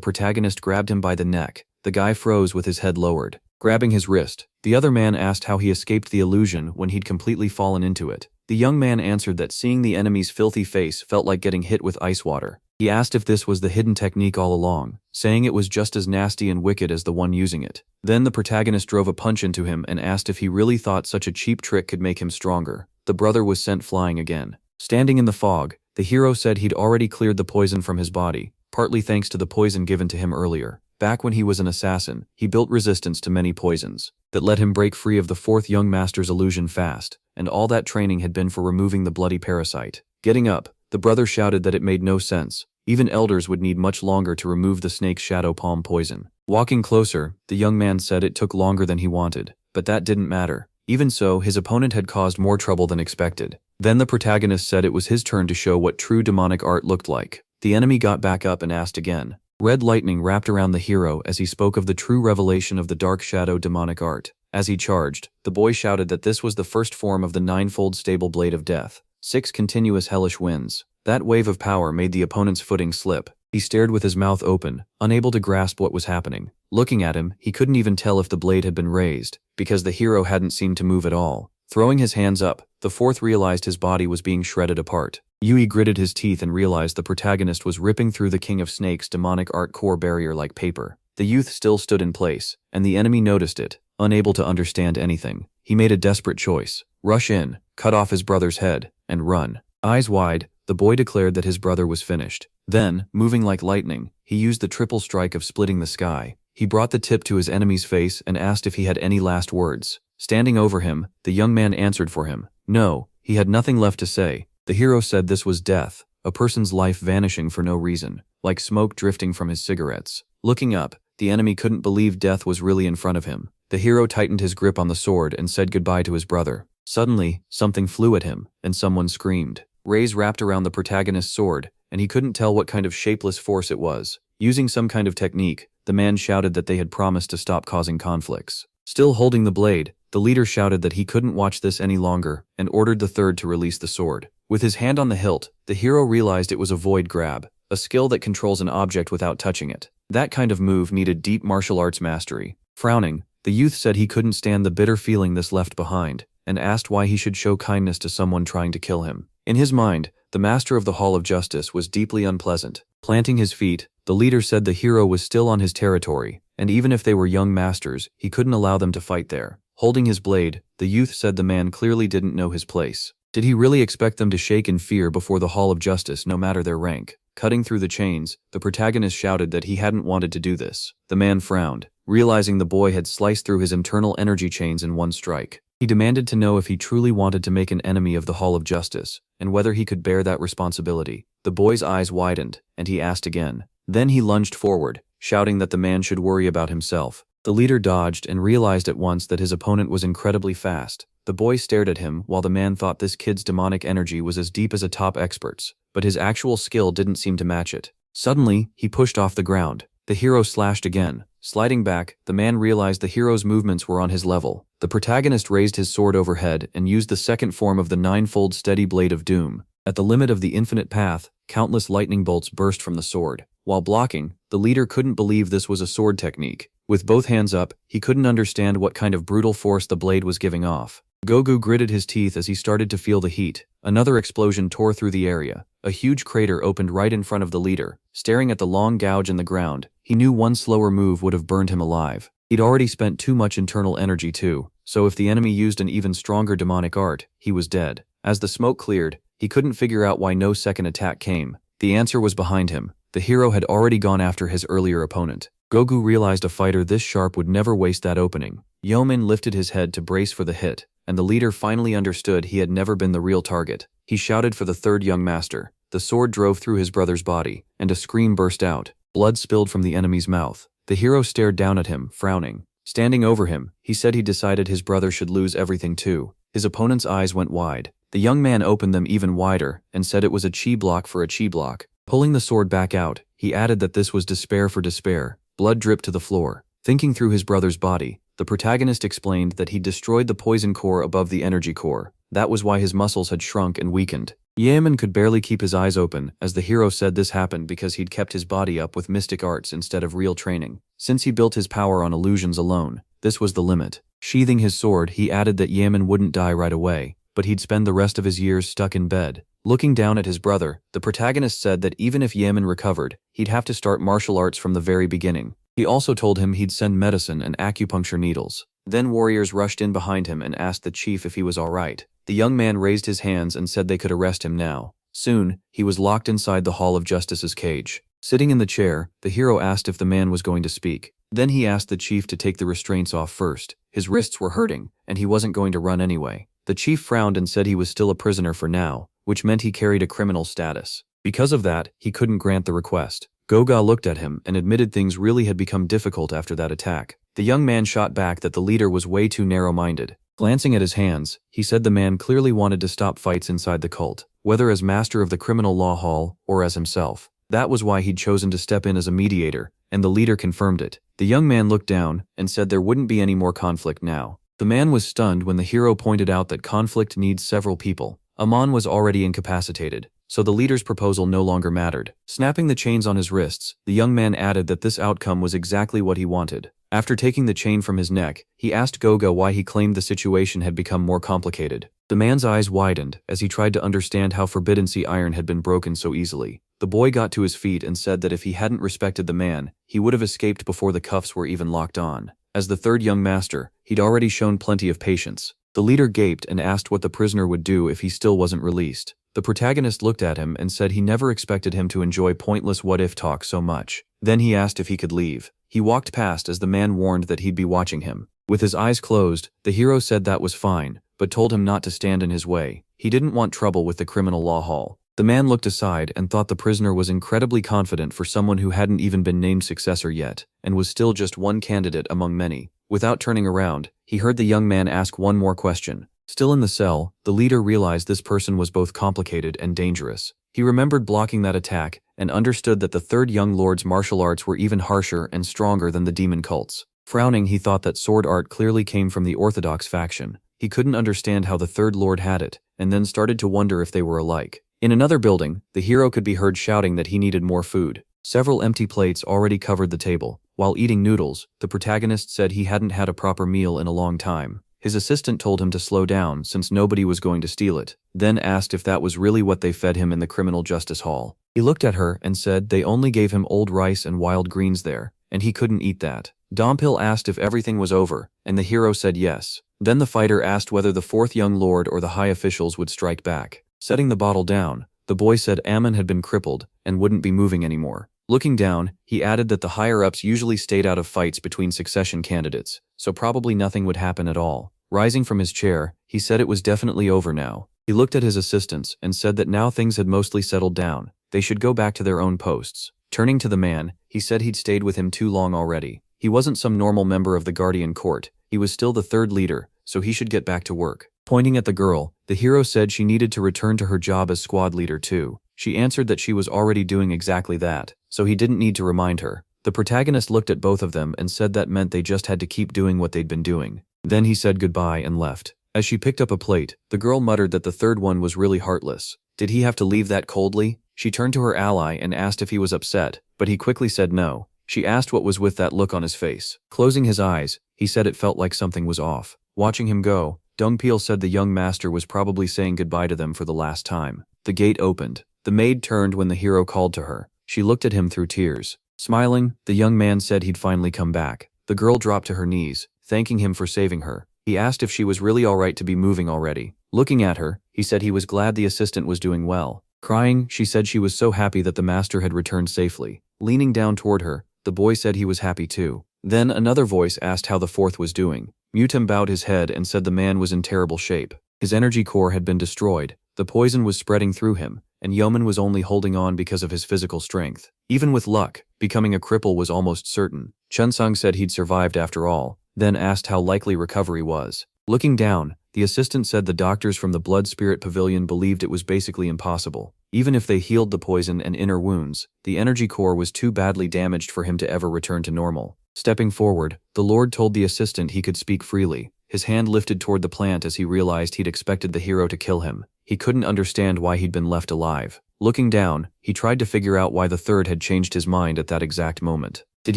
protagonist grabbed him by the neck. The guy froze with his head lowered. Grabbing his wrist, the other man asked how he escaped the illusion when he'd completely fallen into it. The young man answered that seeing the enemy's filthy face felt like getting hit with ice water. He asked if this was the hidden technique all along, saying it was just as nasty and wicked as the one using it. Then the protagonist drove a punch into him and asked if he really thought such a cheap trick could make him stronger. The brother was sent flying again. Standing in the fog, the hero said he'd already cleared the poison from his body, partly thanks to the poison given to him earlier. Back when he was an assassin, he built resistance to many poisons that let him break free of the fourth young master's illusion fast, and all that training had been for removing the bloody parasite. Getting up, the brother shouted that it made no sense. Even elders would need much longer to remove the snake's shadow palm poison. Walking closer, the young man said it took longer than he wanted, but that didn't matter. Even so, his opponent had caused more trouble than expected. Then the protagonist said it was his turn to show what true demonic art looked like. The enemy got back up and asked again. Red lightning wrapped around the hero as he spoke of the true revelation of the dark shadow demonic art. As he charged, the boy shouted that this was the first form of the ninefold stable blade of death. 6 continuous hellish winds. That wave of power made the opponent's footing slip. He stared with his mouth open, unable to grasp what was happening. Looking at him, he couldn't even tell if the blade had been raised, because the hero hadn't seemed to move at all. Throwing his hands up, the fourth realized his body was being shredded apart. Yui gritted his teeth and realized the protagonist was ripping through the King of Snakes' demonic art core barrier like paper. The youth still stood in place, and the enemy noticed it. Unable to understand anything, he made a desperate choice. Rush in, cut off his brother's head, and run. Eyes wide, the boy declared that his brother was finished. Then, moving like lightning, he used the triple strike of splitting the sky. He brought the tip to his enemy's face and asked if he had any last words. Standing over him, the young man answered for him. No, he had nothing left to say. The hero said this was death, a person's life vanishing for no reason, like smoke drifting from his cigarettes. Looking up, the enemy couldn't believe death was really in front of him. The hero tightened his grip on the sword and said goodbye to his brother. Suddenly, something flew at him, and someone screamed. Rays wrapped around the protagonist's sword, and he couldn't tell what kind of shapeless force it was. Using some kind of technique, the man shouted that they had promised to stop causing conflicts. Still holding the blade, the leader shouted that he couldn't watch this any longer, and ordered the third to release the sword. With his hand on the hilt, the hero realized it was a void grab, a skill that controls an object without touching it. That kind of move needed deep martial arts mastery. Frowning, the youth said he couldn't stand the bitter feeling this left behind, and asked why he should show kindness to someone trying to kill him. In his mind, the master of the Hall of Justice was deeply unpleasant. Planting his feet, the leader said the hero was still on his territory, and even if they were young masters, he couldn't allow them to fight there. Holding his blade, the youth said the man clearly didn't know his place. Did he really expect them to shake in fear before the Hall of Justice no matter their rank? Cutting through the chains, the protagonist shouted that he hadn't wanted to do this. The man frowned, realizing the boy had sliced through his internal energy chains in one strike. He demanded to know if he truly wanted to make an enemy of the Hall of Justice, and whether he could bear that responsibility. The boy's eyes widened, and he asked again. Then he lunged forward, shouting that the man should worry about himself. The leader dodged and realized at once that his opponent was incredibly fast. The boy stared at him while the man thought this kid's demonic energy was as deep as a top expert's, but his actual skill didn't seem to match it. Suddenly, he pushed off the ground. The hero slashed again, Sliding back, the man realized the hero's movements were on his level. The protagonist raised his sword overhead and used the second form of the ninefold steady blade of doom. At the limit of the infinite path, countless lightning bolts burst from the sword. While blocking, the leader couldn't believe this was a sword technique. With both hands up, he couldn't understand what kind of brutal force the blade was giving off. Gogu gritted his teeth as he started to feel the heat. Another explosion tore through the area. A huge crater opened right in front of the leader. Staring at the long gouge in the ground, he knew one slower move would have burned him alive. He'd already spent too much internal energy too, so if the enemy used an even stronger demonic art, he was dead. As the smoke cleared, he couldn't figure out why no second attack came. The answer was behind him. The hero had already gone after his earlier opponent. Gogu realized a fighter this sharp would never waste that opening. Yeoman lifted his head to brace for the hit, and the leader finally understood he had never been the real target. He shouted for the third young master. The sword drove through his brother's body, and a scream burst out. Blood spilled from the enemy's mouth. The hero stared down at him, frowning. Standing over him, he said he decided his brother should lose everything too. His opponent's eyes went wide. The young man opened them even wider, and said it was a chi block for a chi block. Pulling the sword back out, he added that this was despair for despair. Blood dripped to the floor. Thinking through his brother's body, the protagonist explained that he destroyed the poison core above the energy core. That was why his muscles had shrunk and weakened. Yeoman could barely keep his eyes open, as the hero said this happened because he'd kept his body up with mystic arts instead of real training. Since he built his power on illusions alone, this was the limit. Sheathing his sword, he added that Yeoman wouldn't die right away, but he'd spend the rest of his years stuck in bed. Looking down at his brother, the protagonist said that even if Yeoman recovered, he'd have to start martial arts from the very beginning. He also told him he'd send medicine and acupuncture needles. Then warriors rushed in behind him and asked the chief if he was alright. The young man raised his hands and said they could arrest him now. Soon, he was locked inside the Hall of Justice's cage. Sitting in the chair, the hero asked if the man was going to speak. Then he asked the chief to take the restraints off first. His wrists were hurting, and he wasn't going to run anyway. The chief frowned and said he was still a prisoner for now, which meant he carried a criminal status. Because of that, he couldn't grant the request. Goga looked at him and admitted things really had become difficult after that attack. The young man shot back that the leader was way too narrow-minded. Glancing at his hands, he said the man clearly wanted to stop fights inside the cult, whether as master of the criminal law hall or as himself. That was why he'd chosen to step in as a mediator, and the leader confirmed it. The young man looked down and said there wouldn't be any more conflict now. The man was stunned when the hero pointed out that conflict needs several people. Amon was already incapacitated, so the leader's proposal no longer mattered. Snapping the chains on his wrists, the young man added that this outcome was exactly what he wanted. After taking the chain from his neck, he asked Goga why he claimed the situation had become more complicated. The man's eyes widened as he tried to understand how Forbidden Sea iron had been broken so easily. The boy got to his feet and said that if he hadn't respected the man, he would have escaped before the cuffs were even locked on. As the third young master, he'd already shown plenty of patience. The leader gaped and asked what the prisoner would do if he still wasn't released. The protagonist looked at him and said he never expected him to enjoy pointless what-if talk so much. Then he asked if he could leave. He walked past as the man warned that he'd be watching him. With his eyes closed, the hero said that was fine, but told him not to stand in his way. He didn't want trouble with the criminal law hall. The man looked aside and thought the prisoner was incredibly confident for someone who hadn't even been named successor yet, and was still just one candidate among many. Without turning around, he heard the young man ask one more question. Still in the cell, the leader realized this person was both complicated and dangerous. He remembered blocking that attack, and understood that the third young lord's martial arts were even harsher and stronger than the demon cult's. Frowning, he thought that sword art clearly came from the orthodox faction. He couldn't understand how the third lord had it, and then started to wonder if they were alike. In another building, the hero could be heard shouting that he needed more food. Several empty plates already covered the table. While eating noodles, the protagonist said he hadn't had a proper meal in a long time. His assistant told him to slow down since nobody was going to steal it, then asked if that was really what they fed him in the criminal justice hall. He looked at her and said they only gave him old rice and wild greens there, and he couldn't eat that. Dompil asked if everything was over, and the hero said yes. Then the fighter asked whether the fourth young lord or the high officials would strike back. Setting the bottle down, the boy said Ammon had been crippled and wouldn't be moving anymore. Looking down, he added that the higher-ups usually stayed out of fights between succession candidates, so probably nothing would happen at all. Rising from his chair, he said it was definitely over now. He looked at his assistants and said that now things had mostly settled down. They should go back to their own posts. Turning to the man, he said he'd stayed with him too long already. He wasn't some normal member of the Guardian Court. He was still the third leader, so he should get back to work. Pointing at the girl, the hero said she needed to return to her job as squad leader too. She answered that she was already doing exactly that, so he didn't need to remind her. The protagonist looked at both of them and said that meant they just had to keep doing what they'd been doing. Then he said goodbye and left. As she picked up a plate, the girl muttered that the third one was really heartless. Did he have to leave that coldly? She turned to her ally and asked if he was upset, but he quickly said no. She asked what was with that look on his face. Closing his eyes, he said it felt like something was off. Watching him go, Dongpil said the young master was probably saying goodbye to them for the last time. The gate opened. The maid turned when the hero called to her. She looked at him through tears. Smiling, the young man said he'd finally come back. The girl dropped to her knees, thanking him for saving her. He asked if she was really alright to be moving already. Looking at her, he said he was glad the assistant was doing well. Crying, she said she was so happy that the master had returned safely. Leaning down toward her, the boy said he was happy too. Then another voice asked how the fourth was doing. Mutem bowed his head and said the man was in terrible shape. His energy core had been destroyed, the poison was spreading through him, and Yeoman was only holding on because of his physical strength. Even with luck, becoming a cripple was almost certain. Chunsung said he'd survived after all, then asked how likely recovery was. Looking down, the assistant said the doctors from the Blood Spirit Pavilion believed it was basically impossible. Even if they healed the poison and inner wounds, the energy core was too badly damaged for him to ever return to normal. Stepping forward, the Lord told the assistant he could speak freely. His hand lifted toward the plant as he realized he'd expected the hero to kill him. He couldn't understand why he'd been left alive. Looking down, he tried to figure out why the third had changed his mind at that exact moment. Did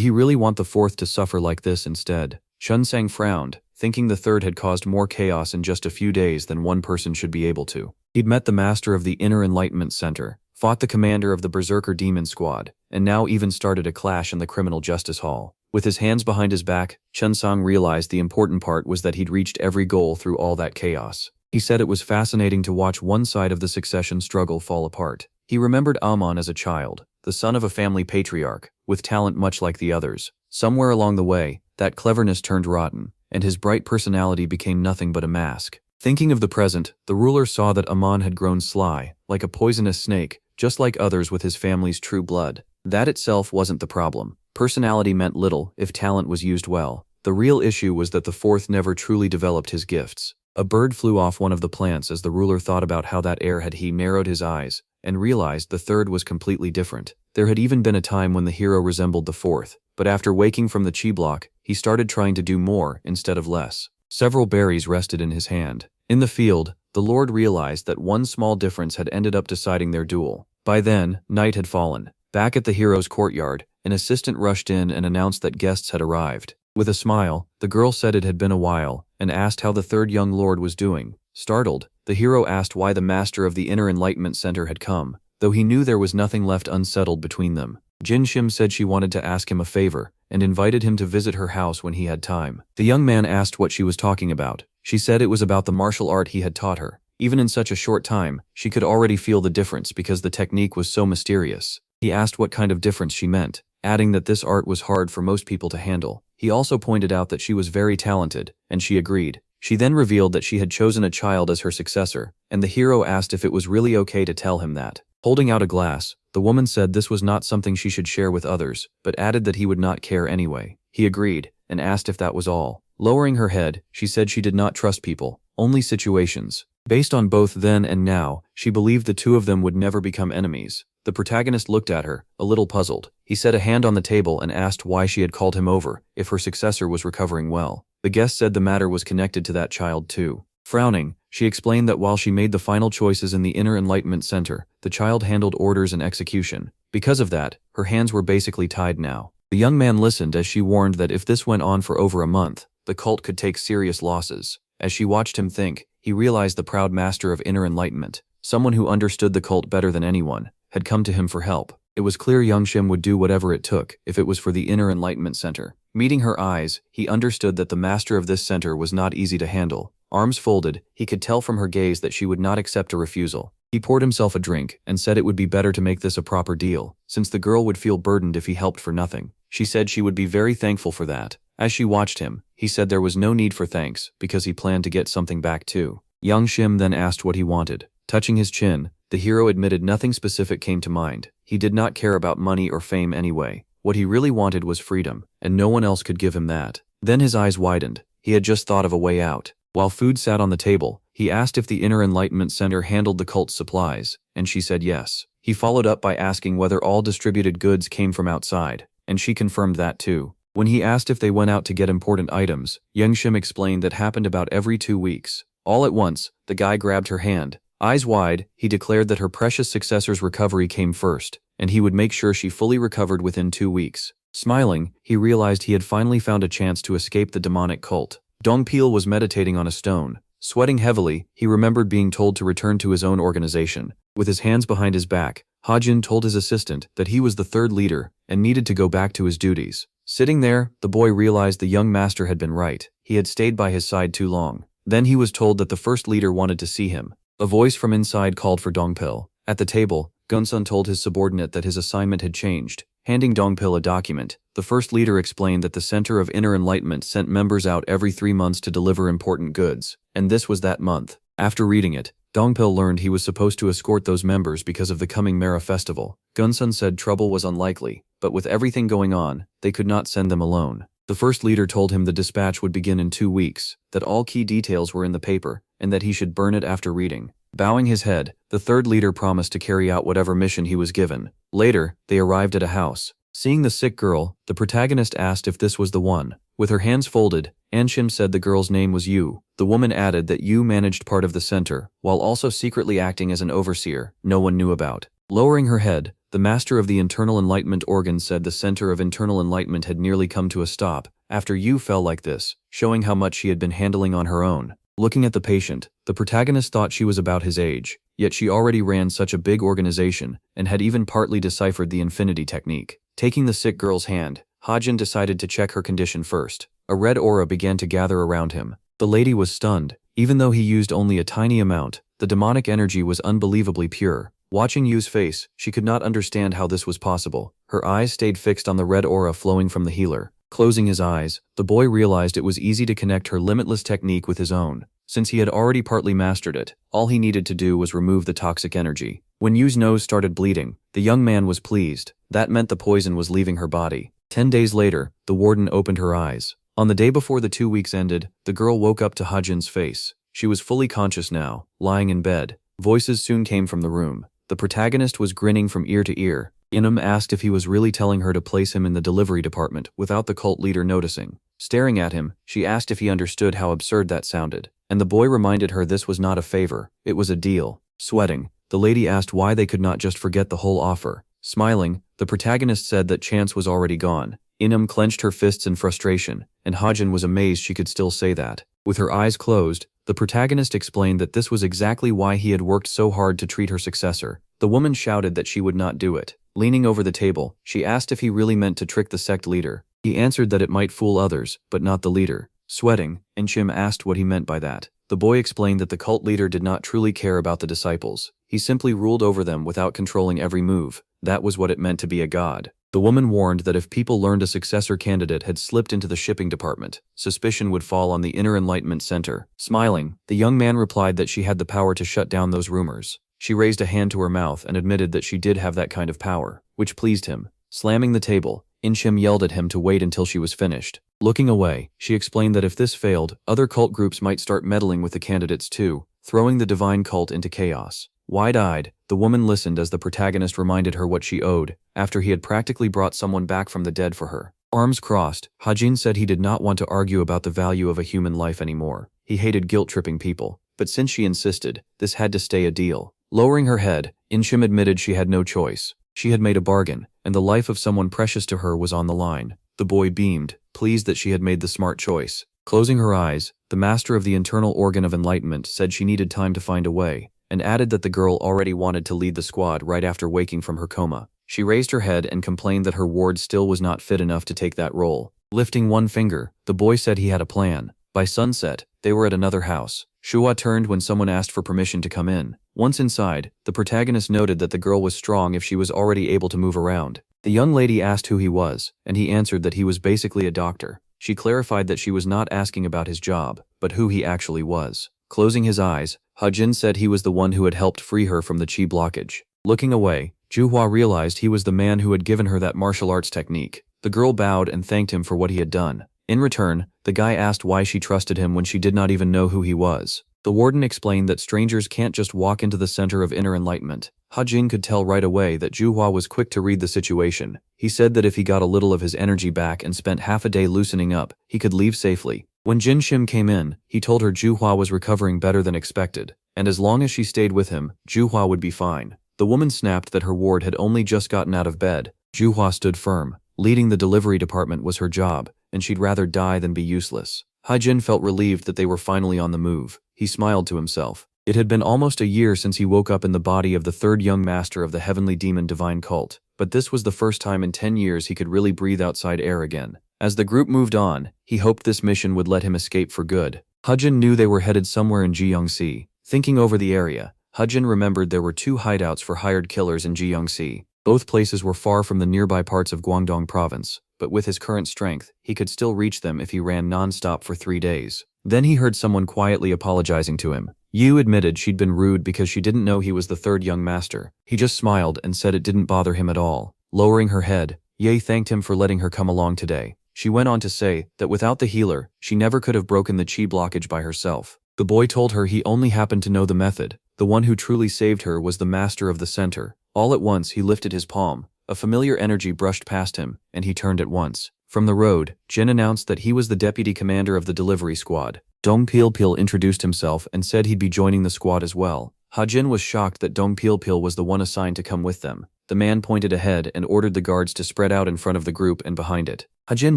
he really want the fourth to suffer like this instead? Chunsang frowned, thinking the third had caused more chaos in just a few days than one person should be able to. He'd met the master of the Inner Enlightenment Center, fought the commander of the Berserker Demon Squad, and now even started a clash in the Criminal Justice Hall. With his hands behind his back, Chunsang realized the important part was that he'd reached every goal through all that chaos. He said it was fascinating to watch one side of the succession struggle fall apart. He remembered Amon as a child, the son of a family patriarch, with talent much like the others. Somewhere along the way, that cleverness turned rotten, and his bright personality became nothing but a mask. Thinking of the present, the ruler saw that Amon had grown sly, like a poisonous snake, just like others with his family's true blood. That itself wasn't the problem. Personality meant little if talent was used well. The real issue was that the fourth never truly developed his gifts. A bird flew off one of the plants as the ruler thought about how that air had he narrowed his eyes, and realized the third was completely different. There had even been a time when the hero resembled the fourth, but after waking from the chi block, he started trying to do more instead of less. Several berries rested in his hand. In the field, the Lord realized that one small difference had ended up deciding their duel. By then, night had fallen. Back at the hero's courtyard, an assistant rushed in and announced that guests had arrived. With a smile, the girl said it had been a while, and asked how the third young lord was doing. Startled, the hero asked why the master of the Inner Enlightenment Center had come, though he knew there was nothing left unsettled between them. Jin Shim said she wanted to ask him a favor, and invited him to visit her house when he had time. The young man asked what she was talking about. She said it was about the martial art he had taught her. Even in such a short time, she could already feel the difference because the technique was so mysterious. He asked what kind of difference she meant, adding that this art was hard for most people to handle. He also pointed out that she was very talented, and she agreed. She then revealed that she had chosen a child as her successor, and the hero asked if it was really okay to tell him that. Holding out a glass, the woman said this was not something she should share with others, but added that he would not care anyway. He agreed, and asked if that was all. Lowering her head, she said she did not trust people, only situations. Based on both then and now, she believed the two of them would never become enemies. The protagonist looked at her, a little puzzled. He set a hand on the table and asked why she had called him over, if her successor was recovering well. The guest said the matter was connected to that child too. Frowning, she explained that while she made the final choices in the Inner Enlightenment Center, the child handled orders and execution. Because of that, her hands were basically tied now. The young man listened as she warned that if this went on for over a month, the cult could take serious losses. As she watched him think, he realized the proud master of Inner Enlightenment, someone who understood the cult better than anyone, had come to him for help. It was clear Young Shim would do whatever it took if it was for the Inner Enlightenment Center. Meeting her eyes, he understood that the master of this center was not easy to handle. Arms folded, he could tell from her gaze that she would not accept a refusal. He poured himself a drink and said it would be better to make this a proper deal, since the girl would feel burdened if he helped for nothing. She said she would be very thankful for that. As she watched him, he said there was no need for thanks because he planned to get something back too. Young Shim then asked what he wanted. Touching his chin, the hero admitted nothing specific came to mind. He did not care about money or fame anyway. What he really wanted was freedom, and no one else could give him that. Then his eyes widened. He had just thought of a way out. While food sat on the table, he asked if the Inner Enlightenment Center handled the cult's supplies, and she said yes. He followed up by asking whether all distributed goods came from outside. and she confirmed that too. When he asked if they went out to get important items, Young Shim explained that happened about every 2 weeks. All at once, the guy grabbed her hand. Eyes wide, he declared that her precious successor's recovery came first, and he would make sure she fully recovered within 2 weeks. Smiling, he realized he had finally found a chance to escape the demonic cult. Dongpil was meditating on a stone. Sweating heavily, he remembered being told to return to his own organization. With his hands behind his back, Hajin told his assistant that he was the third leader and needed to go back to his duties. Sitting there, the boy realized the young master had been right. He had stayed by his side too long. Then he was told that the first leader wanted to see him. A voice from inside called for Dongpil. At the table, Gunsun told his subordinate that his assignment had changed. Handing Dongpil a document, the first leader explained that the Center of Inner Enlightenment sent members out every 3 months to deliver important goods, and this was that month. After reading it, Dongpil learned he was supposed to escort those members because of the coming Mera festival. Gunsun said trouble was unlikely, but with everything going on, they could not send them alone. The first leader told him the dispatch would begin in 2 weeks, that all key details were in the paper, and that he should burn it after reading. Bowing his head, the third leader promised to carry out whatever mission he was given. Later, they arrived at a house. Seeing the sick girl, the protagonist asked if this was the one. With her hands folded, Anshim said the girl's name was Yu. The woman added that Yu managed part of the center, while also secretly acting as an overseer no one knew about. Lowering her head, the master of the Internal Enlightenment organ said the Center of Internal Enlightenment had nearly come to a stop after Yu fell like this, showing how much she had been handling on her own. Looking at the patient, the protagonist thought she was about his age, yet she already ran such a big organization and had even partly deciphered the infinity technique. Taking the sick girl's hand, Hajin decided to check her condition first. A red aura began to gather around him. The lady was stunned. Even though he used only a tiny amount, the demonic energy was unbelievably pure. Watching Yu's face, she could not understand how this was possible. Her eyes stayed fixed on the red aura flowing from the healer. Closing his eyes, the boy realized it was easy to connect her limitless technique with his own. Since he had already partly mastered it, all he needed to do was remove the toxic energy. When Yu's nose started bleeding, the young man was pleased. That meant the poison was leaving her body. 10 days later, the warden opened her eyes. On the day before the 2 weeks ended, the girl woke up to Hajin's face. She was fully conscious now, lying in bed. Voices soon came from the room. The protagonist was grinning from ear to ear. Inam asked if he was really telling her to place him in the delivery department without the cult leader noticing. Staring at him, she asked if he understood how absurd that sounded, and the boy reminded her this was not a favor, it was a deal. Sweating, the lady asked why they could not just forget the whole offer. Smiling, the protagonist said that chance was already gone. Inam clenched her fists in frustration, and Hajin was amazed she could still say that. With her eyes closed, the protagonist explained that this was exactly why he had worked so hard to treat her successor. The woman shouted that she would not do it. Leaning over the table, she asked if he really meant to trick the sect leader. He answered that it might fool others, but not the leader. Sweating, Enchim asked what he meant by that. The boy explained that the cult leader did not truly care about the disciples. He simply ruled over them without controlling every move. That was what it meant to be a god. The woman warned that if people learned a successor candidate had slipped into the shipping department, suspicion would fall on the Inner Enlightenment Center. Smiling, the young man replied that she had the power to shut down those rumors. She raised a hand to her mouth and admitted that she did have that kind of power, which pleased him. Slamming the table, Inchim yelled at him to wait until she was finished. Looking away, she explained that if this failed, other cult groups might start meddling with the candidates too, throwing the divine cult into chaos. Wide-eyed, the woman listened as the protagonist reminded her what she owed, after he had practically brought someone back from the dead for her. Arms crossed, Hajin said he did not want to argue about the value of a human life anymore. He hated guilt-tripping people, but since she insisted, this had to stay a deal. Lowering her head, Inchim admitted she had no choice. She had made a bargain, and the life of someone precious to her was on the line. The boy beamed, pleased that she had made the smart choice. Closing her eyes, the master of the internal organ of enlightenment said she needed time to find a way, and added that the girl already wanted to lead the squad right after waking from her coma. She raised her head and complained that her ward still was not fit enough to take that role. Lifting one finger, the boy said he had a plan. By sunset, they were at another house. Shua turned when someone asked for permission to come in. Once inside, the protagonist noted that the girl was strong if she was already able to move around. The young lady asked who he was, and he answered that he was basically a doctor. She clarified that she was not asking about his job, but who he actually was. Closing his eyes, Hajin said he was the one who had helped free her from the chi blockage. Looking away, Juhua realized he was the man who had given her that martial arts technique. The girl bowed and thanked him for what he had done. In return, the guy asked why she trusted him when she did not even know who he was. The warden explained that strangers can't just walk into the center of inner enlightenment. Ha-Jin could tell right away that Juhua was quick to read the situation. He said that if he got a little of his energy back and spent half a day loosening up, he could leave safely. When Jin Shim came in, he told her Juhua was recovering better than expected, and as long as she stayed with him, Juhua would be fine. The woman snapped that her ward had only just gotten out of bed. Juhua stood firm. Leading the delivery department was her job, and she'd rather die than be useless. Ha-Jin felt relieved that they were finally on the move. He smiled to himself. It had been almost a year since he woke up in the body of the third young master of the heavenly demon divine cult, but this was the first time in 10 years he could really breathe outside air again. As the group moved on, he hoped this mission would let him escape for good. Ha-Jin knew they were headed somewhere in Jiangxi. Thinking over the area, Ha-Jin remembered there were 2 hideouts for hired killers in Jiangxi. Both places were far from the nearby parts of Guangdong province, but with his current strength, he could still reach them if he ran non-stop for 3 days. Then he heard someone quietly apologizing to him. Yu admitted she'd been rude because she didn't know he was the third young master. He just smiled and said it didn't bother him at all. Lowering her head, Ye thanked him for letting her come along today. She went on to say that without the healer, she never could have broken the chi blockage by herself. The boy told her he only happened to know the method. The one who truly saved her was the master of the center. All at once he lifted his palm. A familiar energy brushed past him, and he turned at once. From the road, Jin announced that he was the deputy commander of the delivery squad. Dong Pil introduced himself and said he'd be joining the squad as well. Ha-Jin was shocked that Dong Pil was the one assigned to come with them. The man pointed ahead and ordered the guards to spread out in front of the group and behind it. Ha-Jin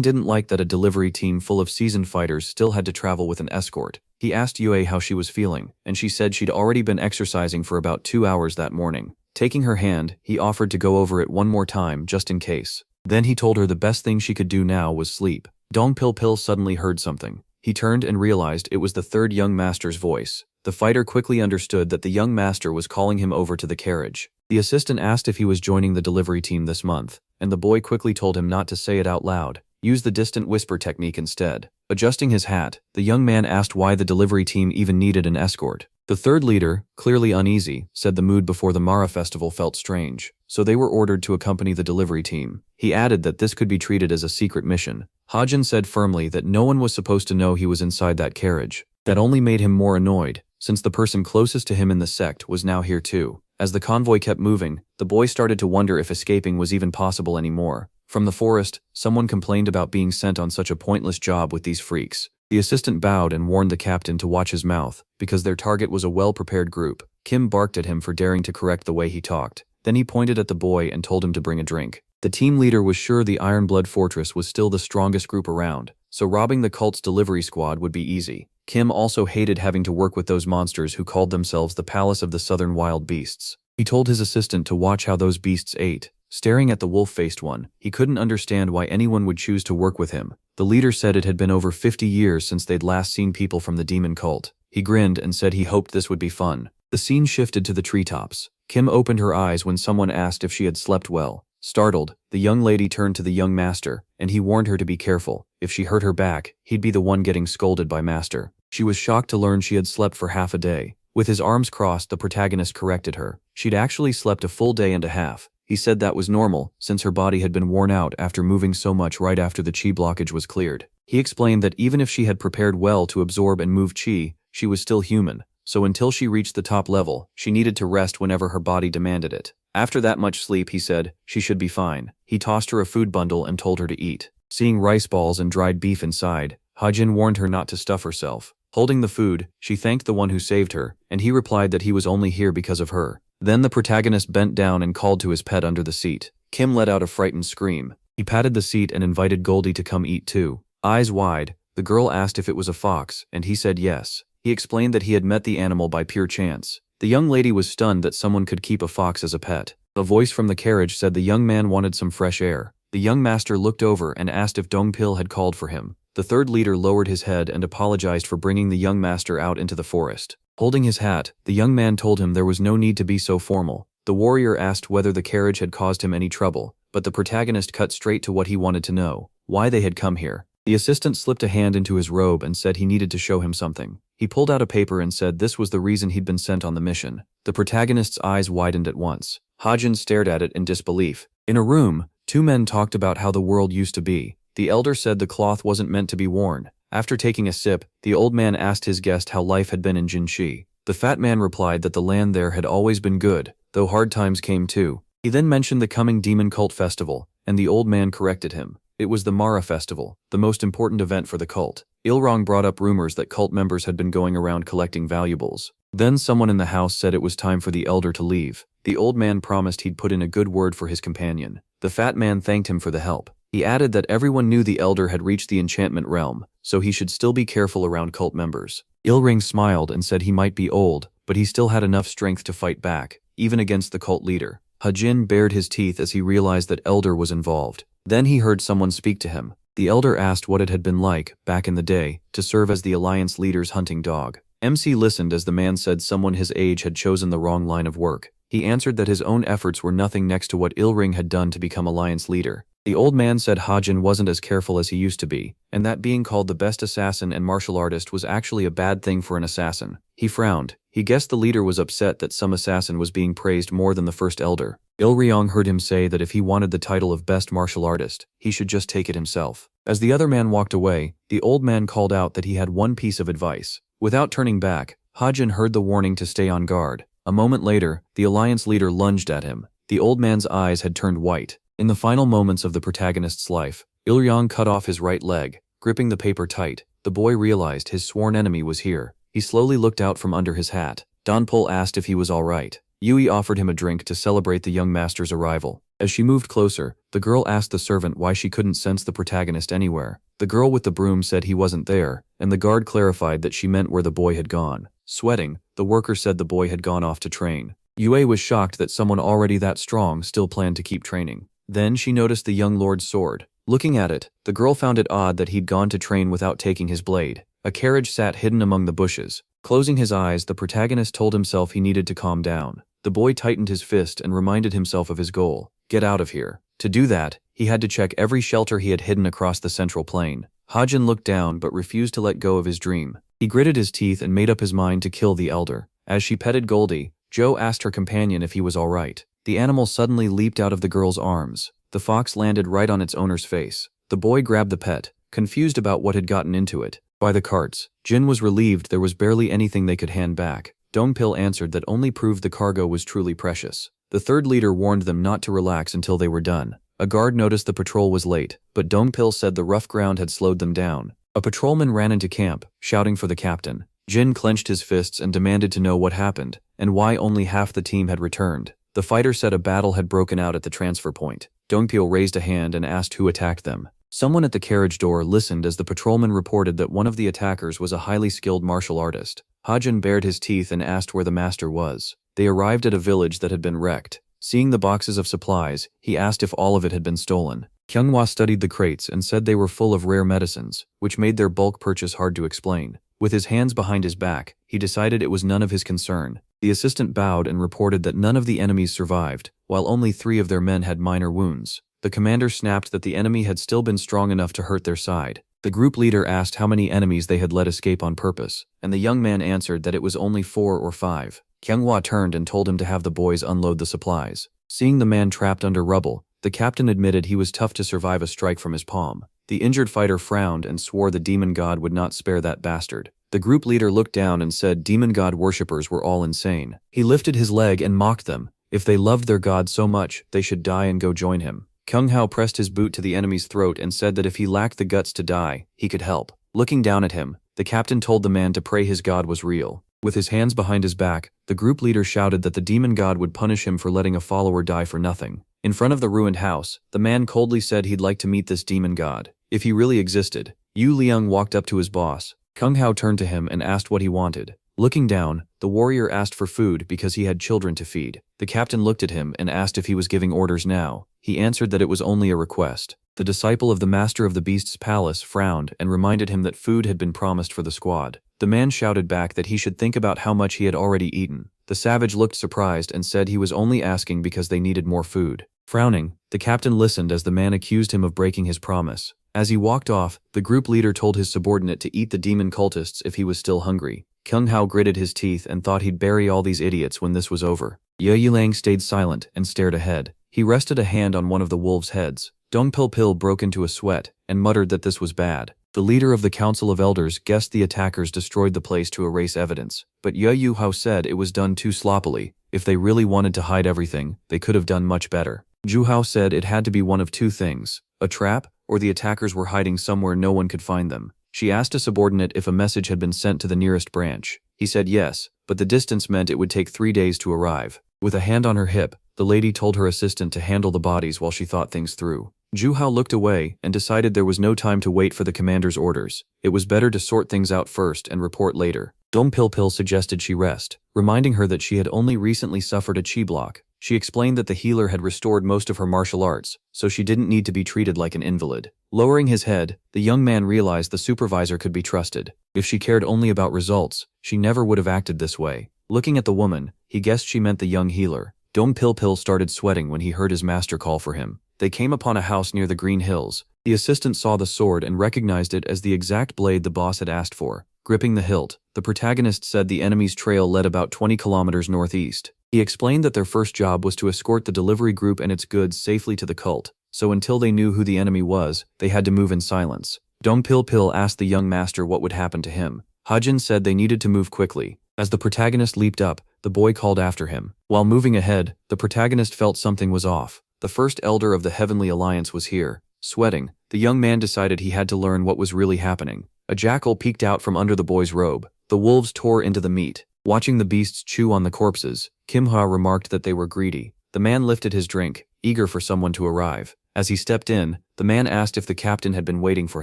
didn't like that a delivery team full of seasoned fighters still had to travel with an escort. He asked Yue how she was feeling, and she said she'd already been exercising for about 2 hours that morning. Taking her hand, he offered to go over it one more time just in case. Then he told her the best thing she could do now was sleep. Dong Pil suddenly heard something. He turned and realized it was the third young master's voice. The fighter quickly understood that the young master was calling him over to the carriage. The assistant asked if he was joining the delivery team this month, and the boy quickly told him not to say it out loud. Use the distant whisper technique instead. Adjusting his hat, the young man asked why the delivery team even needed an escort. The third leader, clearly uneasy, said the mood before the Mara festival felt strange, so they were ordered to accompany the delivery team. He added that this could be treated as a secret mission. Ha-Jin said firmly that no one was supposed to know he was inside that carriage. That only made him more annoyed, since the person closest to him in the sect was now here too. As the convoy kept moving, the boy started to wonder if escaping was even possible anymore. From the forest, someone complained about being sent on such a pointless job with these freaks. The assistant bowed and warned the captain to watch his mouth, because their target was a well-prepared group. Kim barked at him for daring to correct the way he talked. Then he pointed at the boy and told him to bring a drink. The team leader was sure the Ironblood Fortress was still the strongest group around, so robbing the cult's delivery squad would be easy. Kim also hated having to work with those monsters who called themselves the Palace of the Southern Wild Beasts. He told his assistant to watch how those beasts ate. Staring at the wolf-faced one, he couldn't understand why anyone would choose to work with him. The leader said it had been over 50 years since they'd last seen people from the demon cult. He grinned and said he hoped this would be fun. The scene shifted to the treetops. Kim opened her eyes when someone asked if she had slept well. Startled, the young lady turned to the young master, and he warned her to be careful. If she hurt her back, he'd be the one getting scolded by master. She was shocked to learn she had slept for half a day. With his arms crossed, the protagonist corrected her. She'd actually slept a full day and a half. He said that was normal, since her body had been worn out after moving so much right after the chi blockage was cleared. He explained that even if she had prepared well to absorb and move chi, she was still human, so until she reached the top level, she needed to rest whenever her body demanded it. After that much sleep, he said, she should be fine. He tossed her a food bundle and told her to eat. Seeing rice balls and dried beef inside, Ha-Jin warned her not to stuff herself. Holding the food, she thanked the one who saved her, and he replied that he was only here because of her. Then the protagonist bent down and called to his pet under the seat. Kim let out a frightened scream. He patted the seat and invited Goldie to come eat too. Eyes wide, the girl asked if it was a fox, and he said yes. He explained that he had met the animal by pure chance. The young lady was stunned that someone could keep a fox as a pet. A voice from the carriage said the young man wanted some fresh air. The young master looked over and asked if Dong Pil had called for him. The third leader lowered his head and apologized for bringing the young master out into the forest. Holding his hat, the young man told him there was no need to be so formal. The warrior asked whether the carriage had caused him any trouble, but the protagonist cut straight to what he wanted to know: why they had come here. The assistant slipped a hand into his robe and said he needed to show him something. He pulled out a paper and said this was the reason he'd been sent on the mission. The protagonist's eyes widened at once. Ha-Jin stared at it in disbelief. In a room, two men talked about how the world used to be. The elder said the cloth wasn't meant to be worn. After taking a sip, the old man asked his guest how life had been in Jinshi. The fat man replied that the land there had always been good, though hard times came too. He then mentioned the coming demon cult festival, and the old man corrected him. It was the Mara festival, the most important event for the cult. Ilrong brought up rumors that cult members had been going around collecting valuables. Then someone in the house said it was time for the elder to leave. The old man promised he'd put in a good word for his companion. The fat man thanked him for the help. He added that everyone knew the elder had reached the enchantment realm, so he should still be careful around cult members. Ilring smiled and said he might be old, but he still had enough strength to fight back, even against the cult leader. Hajin bared his teeth as he realized that elder was involved. Then he heard someone speak to him. The elder asked what it had been like, back in the day, to serve as the alliance leader's hunting dog. MC listened as the man said someone his age had chosen the wrong line of work. He answered that his own efforts were nothing next to what Ilring had done to become alliance leader. The old man said Hajin wasn't as careful as he used to be, and that being called the best assassin and martial artist was actually a bad thing for an assassin. He frowned. He guessed the leader was upset that some assassin was being praised more than the first elder. Ilryong heard him say that if he wanted the title of best martial artist, he should just take it himself. As the other man walked away, the old man called out that he had one piece of advice. Without turning back, Hajin heard the warning to stay on guard. A moment later, the alliance leader lunged at him. The old man's eyes had turned white. In the final moments of the protagonist's life, Ilryong cut off his right leg, gripping the paper tight. The boy realized his sworn enemy was here. He slowly looked out from under his hat. Donpul asked if he was all right. Yui offered him a drink to celebrate the young master's arrival. As she moved closer, the girl asked the servant why she couldn't sense the protagonist anywhere. The girl with the broom said he wasn't there, and the guard clarified that she meant where the boy had gone. Sweating, the worker said the boy had gone off to train. Yue was shocked that someone already that strong still planned to keep training. Then she noticed the young lord's sword. Looking at it, the girl found it odd that he'd gone to train without taking his blade. A carriage sat hidden among the bushes. Closing his eyes, the protagonist told himself he needed to calm down. The boy tightened his fist and reminded himself of his goal. Get out of here. To do that, he had to check every shelter he had hidden across the central plain. Hajin looked down but refused to let go of his dream. He gritted his teeth and made up his mind to kill the elder. As she petted Goldie, Jo asked her companion if he was all right. The animal suddenly leaped out of the girl's arms. The fox landed right on its owner's face. The boy grabbed the pet, confused about what had gotten into it. By the carts, Jin was relieved there was barely anything they could hand back. Dongpil answered that only proved the cargo was truly precious. The third leader warned them not to relax until they were done. A guard noticed the patrol was late, but Dongpil said the rough ground had slowed them down. A patrolman ran into camp, shouting for the captain. Jin clenched his fists and demanded to know what happened, and why only half the team had returned. The fighter said a battle had broken out at the transfer point. Dongpil raised a hand and asked who attacked them. Someone at the carriage door listened as the patrolman reported that one of the attackers was a highly skilled martial artist. Hajin bared his teeth and asked where the master was. They arrived at a village that had been wrecked. Seeing the boxes of supplies, he asked if all of it had been stolen. Kyunghwa studied the crates and said they were full of rare medicines, which made their bulk purchase hard to explain. With his hands behind his back, he decided it was none of his concern. The assistant bowed and reported that none of the enemies survived, while only 3 of their men had minor wounds. The commander snapped that the enemy had still been strong enough to hurt their side. The group leader asked how many enemies they had let escape on purpose, and the young man answered that it was only 4 or 5. Kyunghwa turned and told him to have the boys unload the supplies. Seeing the man trapped under rubble, the captain admitted he was tough to survive a strike from his palm. The injured fighter frowned and swore the demon god would not spare that bastard. The group leader looked down and said demon god worshippers were all insane. He lifted his leg and mocked them. If they loved their god so much, they should die and go join him. Kung Hao pressed his boot to the enemy's throat and said that if he lacked the guts to die, he could help. Looking down at him, the captain told the man to pray his god was real. With his hands behind his back, the group leader shouted that the demon god would punish him for letting a follower die for nothing. In front of the ruined house, the man coldly said he'd like to meet this demon god, if he really existed. Yu Liang walked up to his boss. Kung Hao turned to him and asked what he wanted. Looking down, the warrior asked for food because he had children to feed. The captain looked at him and asked if he was giving orders now. He answered that it was only a request. The disciple of the master of the beast's palace frowned and reminded him that food had been promised for the squad. The man shouted back that he should think about how much he had already eaten. The savage looked surprised and said he was only asking because they needed more food. Frowning, the captain listened as the man accused him of breaking his promise. As he walked off, the group leader told his subordinate to eat the demon cultists if he was still hungry. Kung Hao gritted his teeth and thought he'd bury all these idiots when this was over. Ye Yilang stayed silent and stared ahead. He rested a hand on one of the wolves' heads. Dongpil broke into a sweat and muttered that this was bad. The leader of the Council of Elders guessed the attackers destroyed the place to erase evidence, but Yahello said it was done too sloppily. If they really wanted to hide everything, they could have done much better. Juhao said it had to be one of two things: a trap, or the attackers were hiding somewhere no one could find them. She asked a subordinate if a message had been sent to the nearest branch. He said yes, but the distance meant it would take 3 days to arrive. With a hand on her hip, the lady told her assistant to handle the bodies while she thought things through. Juhao looked away and decided there was no time to wait for the commander's orders. It was better to sort things out first and report later. Dong Pil suggested she rest, reminding her that she had only recently suffered a chi block. She explained that the healer had restored most of her martial arts, so she didn't need to be treated like an invalid. Lowering his head, the young man realized the supervisor could be trusted. If she cared only about results, she never would have acted this way. Looking at the woman, he guessed she meant the young healer. Dong Pil started sweating when he heard his master call for him. They came upon a house near the Green Hills. The assistant saw the sword and recognized it as the exact blade the boss had asked for. Gripping the hilt, the protagonist said the enemy's trail led about 20 kilometers northeast. He explained that their first job was to escort the delivery group and its goods safely to the cult, so until they knew who the enemy was, they had to move in silence. Dong Pil asked the young master what would happen to him. Hajin said they needed to move quickly. As the protagonist leaped up, the boy called after him. While moving ahead, the protagonist felt something was off. The first elder of the Heavenly Alliance was here. Sweating, the young man decided he had to learn what was really happening. A jackal peeked out from under the boy's robe. The wolves tore into the meat. Watching the beasts chew on the corpses, Kimha remarked that they were greedy. The man lifted his drink, eager for someone to arrive. As he stepped in, the man asked if the captain had been waiting for